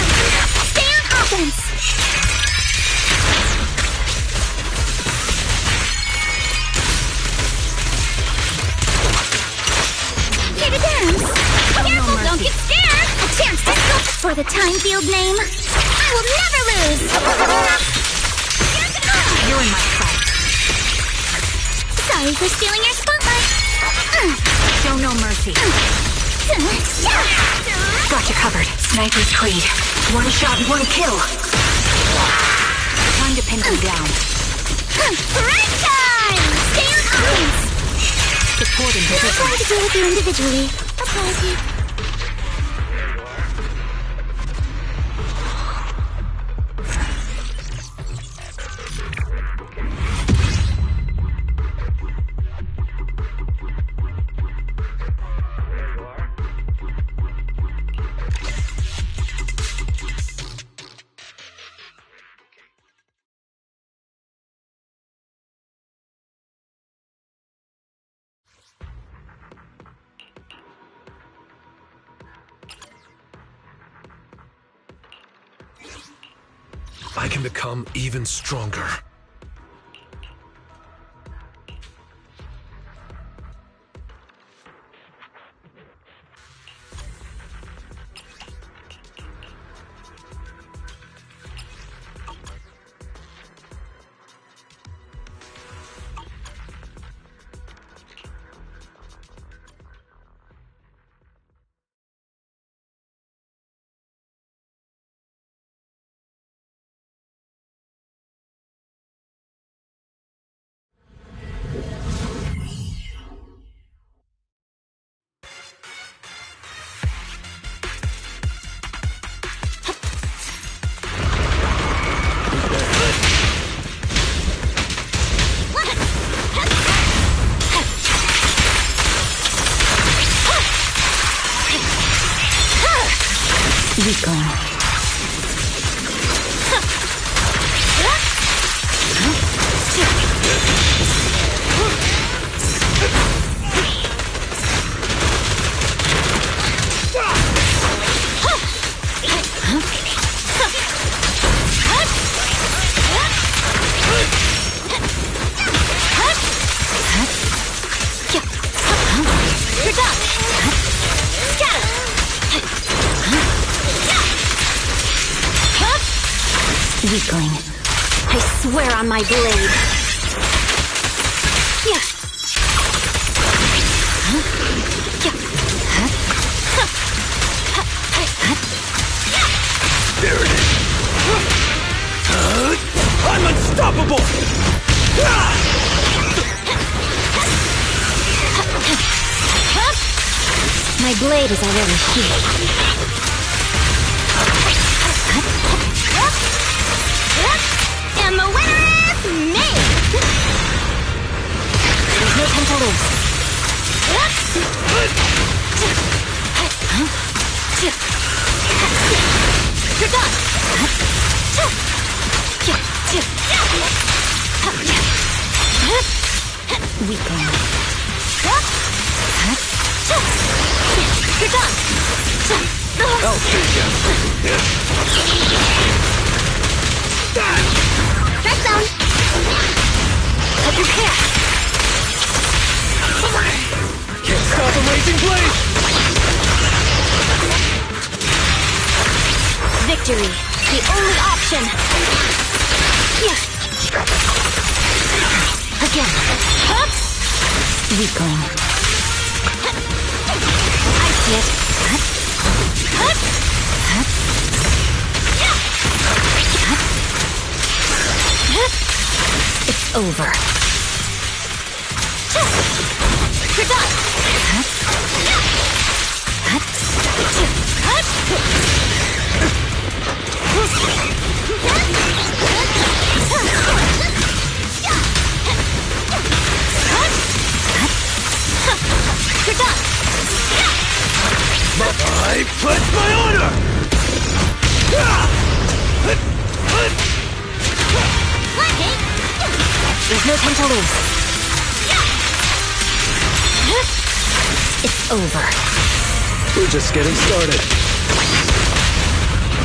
Stay on offense. Here to dance. Careful, don't get scared. A chance to sculpt for the time field name. I will never lose. You're in my sight. Sorry for stealing your spotlight. Show no mercy. Got you covered. Sniper's Creed. One shot, one kill. Time to pin them down. Right time! Stay on offense. Support and Not going to deal with you individually. Apologies. I can become even stronger. Weakling. I swear on my blade. There it is. I'm unstoppable! My blade is already here. And the winner is me! There's no time to lose. You're done! Weakling. You're done! I'll take you. Strike zone! Prepare! Can't stop a raging blade! Victory, the only option! Again! Weakling. I see it. It's over. You're done! You're done! I pledge my honor! Let's There's no time to lose. It's over. We're just getting started.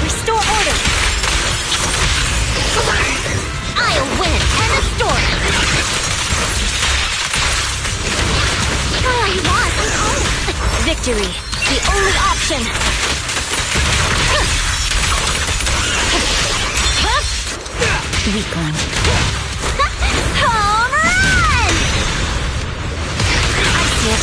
Restore order. I'll win and the story. All I want is home. Victory, the only option. Weakling. Home run! I see it.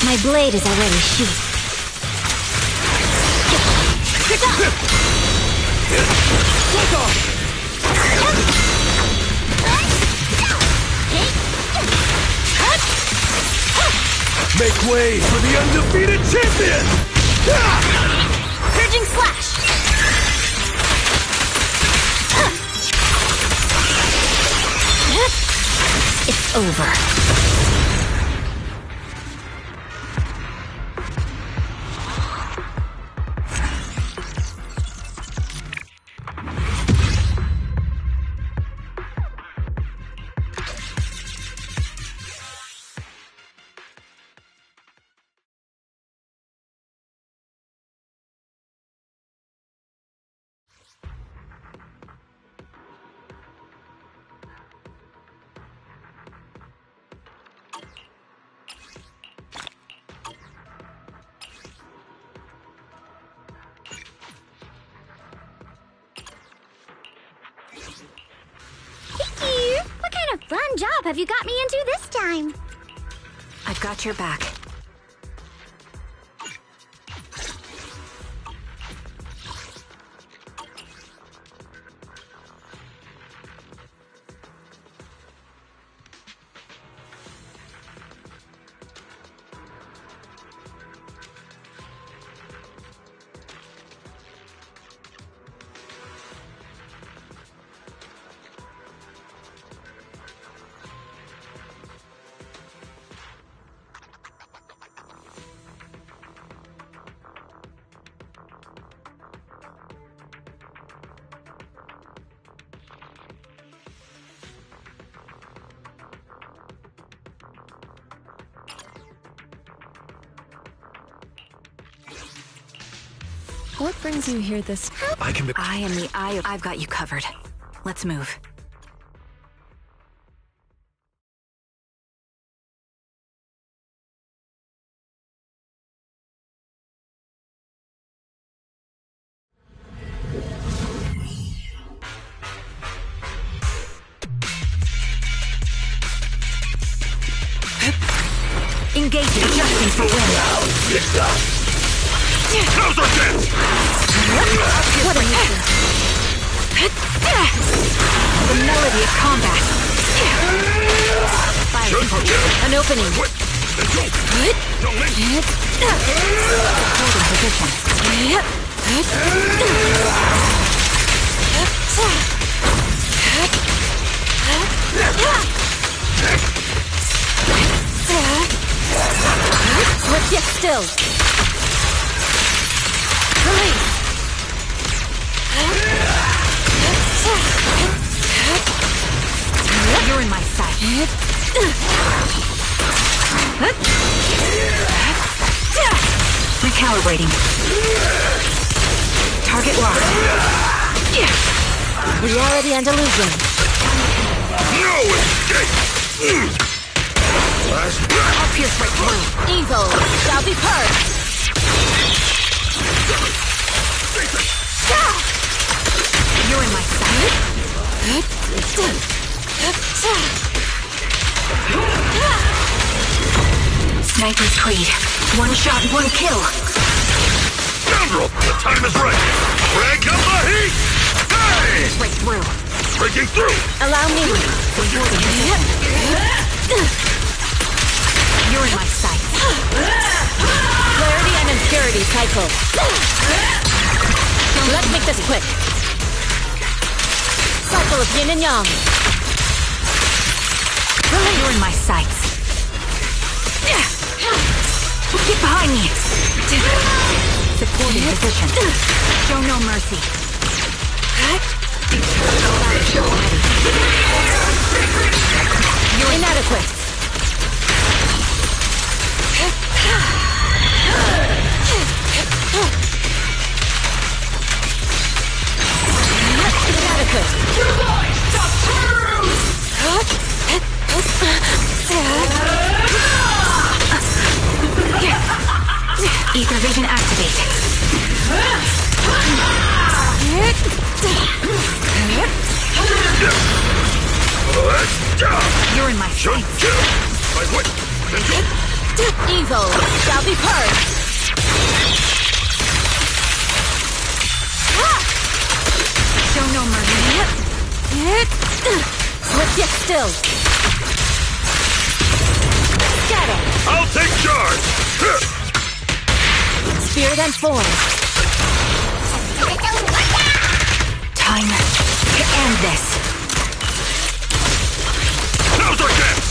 My blade is already sheathed. Make way for the undefeated champion! Surging slash! It's over. What kind of fun job have you got me into this time? I've got your back. What brings you here this... I am the eye. I've got you covered. Let's move. Engage it, adjusting for wind. Now's our chance! What a the melody of combat. Fire an opening. Holding position. Let's get still. Release. You're in my sight. Recalibrating. Target locked. Reality and illusion. No escape! I'll pierce right through. Evil shall be purged. You're in my sight. Sniper's Creed. One shot, one kill. time is right! Crank up the heat! Hey! Break through. Breaking through! Allow me. You're in my sight. Clarity and impurity cycle. Let's make this quick. Cycle of yin and yang. You're in my sights. Get behind me. Supporting position. Show no mercy. You're inadequate. Inadequate. Ether vision activate. You're in my sights. Evil shall be purged. Show no mercy. Swift yet still. Scatter. I'll take charge. Spear then form. Time to end this. Now's our chance.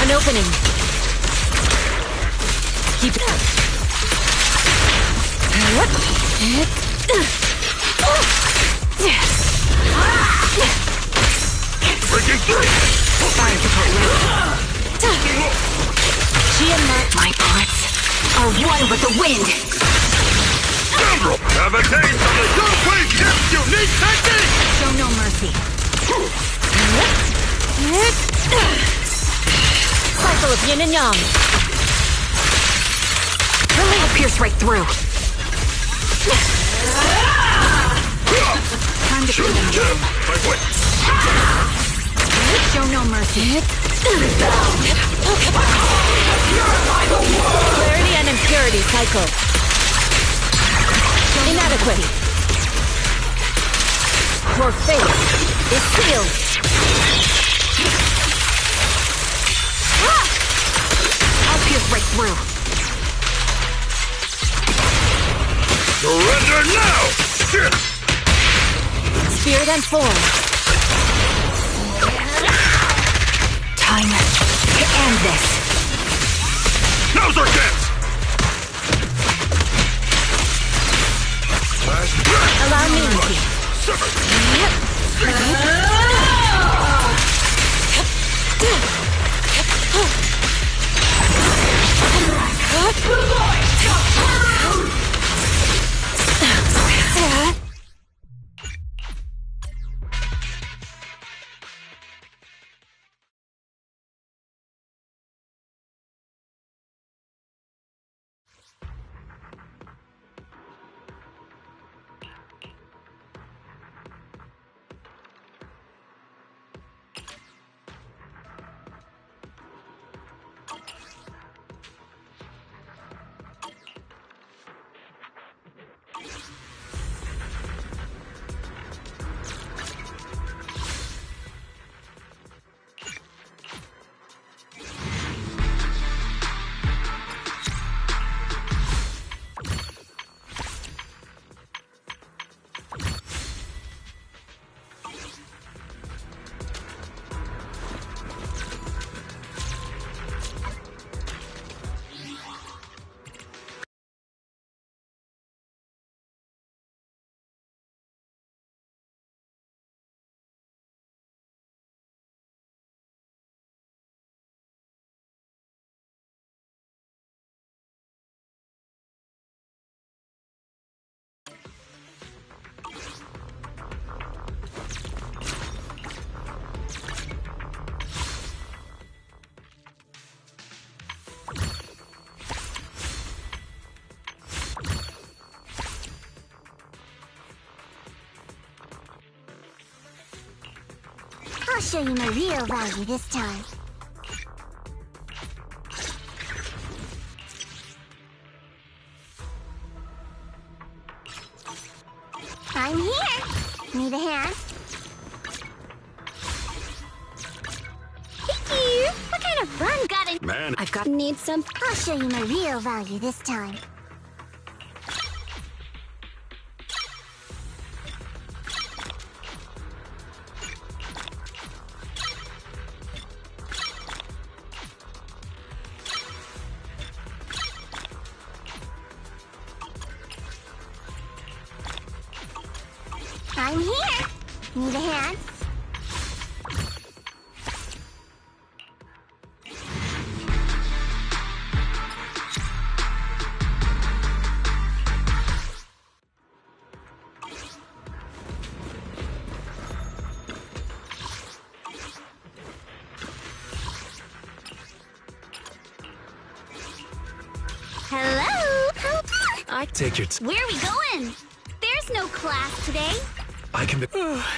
An opening. Keep it up. Breaking through. Fire support ready. She and my bullets are one with the wind. Scoundrel! Have a taste of the Yunquei Ship's unique technique! Show no mercy. Cycle of yin and yang. I'll pierce right through. Time to put them down. Show no mercy. Clarity and impurity cycle. Inadequate. Your fate is sealed. I'll pierce right through. Surrender now! Spear then form. Time to end this. Now's our chance! Allow me. I'll show you my real value this time. I'm here. Need a hand? Thank you. What kind of fun? Got it. Man, I've got. Need some. I'll show you my real value this time. I'm here. Need a hand? Hello? I take your Where are we going? There's no class today. I can be.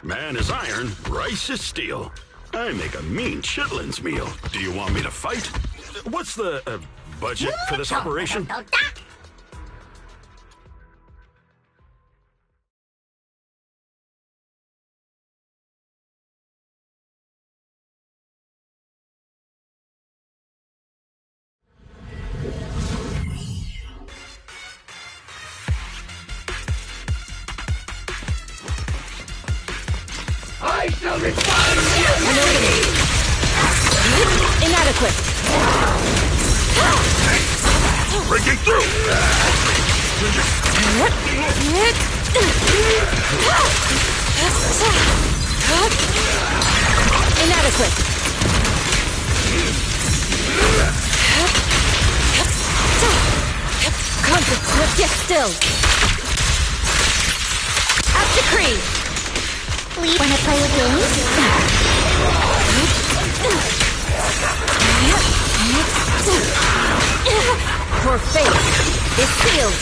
Man is iron, rice is steel. I make a mean chitlins meal. Do you want me to fight? What's the budget for this operation? I shall respond! An opening. Inadequate. Breaking through! Inadequate. Conflict swift yet still. Up decree. Wanna play a game? For fate is sealed.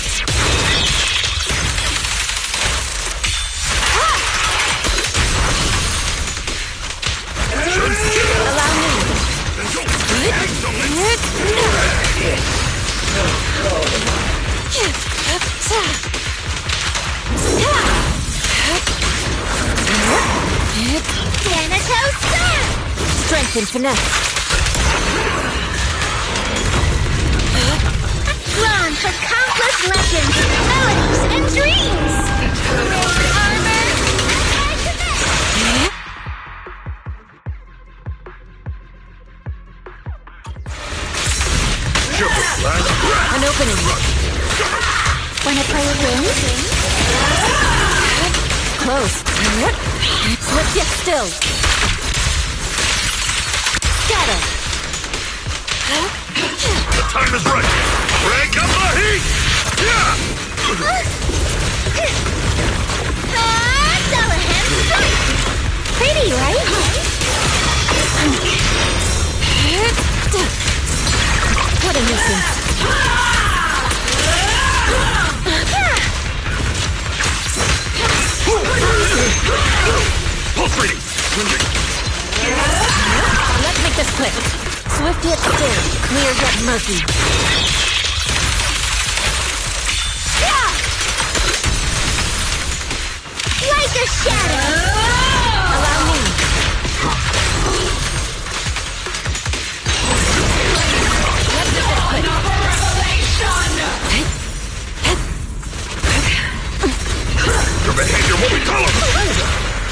Allow me. Strength and finesse. Drawn for countless legends, melodies, and dreams! Armor, An opening. Wanna play a game? Close. Swift yet still. Scatter. The time is right. Crank up the heat! Yeah! Delahan strike! Pretty, right? What a nuisance. Pulse reading! Let's make this quick. Swift yet still, clear yet murky. Like a shadow! Allow me. Let's make this quick. Your behavior won't be tolerable!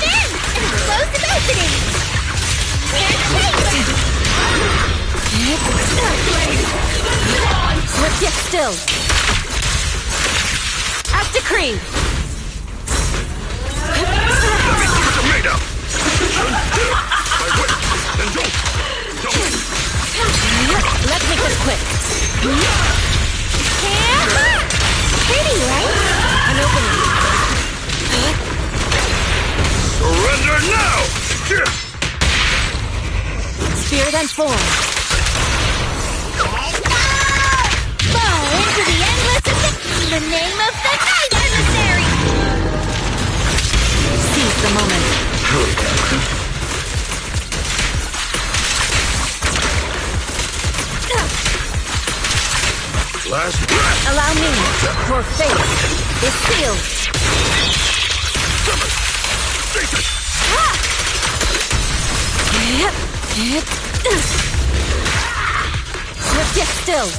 Then, an explosive opening! Swift yet still. At decree. Let me see what you're made of! Let's make this quick. Pretty, right? An opening. Surrender now! Spirit and form. Fall into the endless in the name of the night emissary! Seize the moment. Last breath! Allow me. For fate is sealed. stasis! Get still.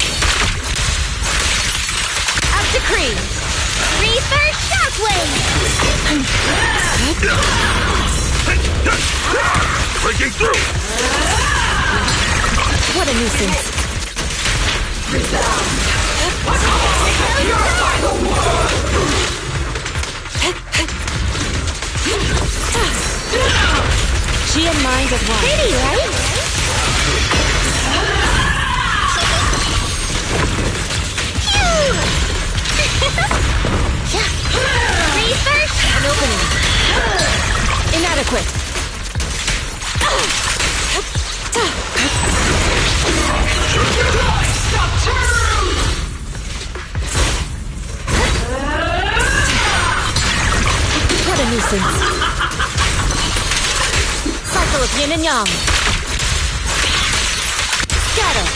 Out decree. Reaper Shockwave! Breaking through! What a nuisance. She and mind as one. Pretty, right? Research! An opening. Inadequate. What a nuisance. Cycle of yin and yang. Scatter.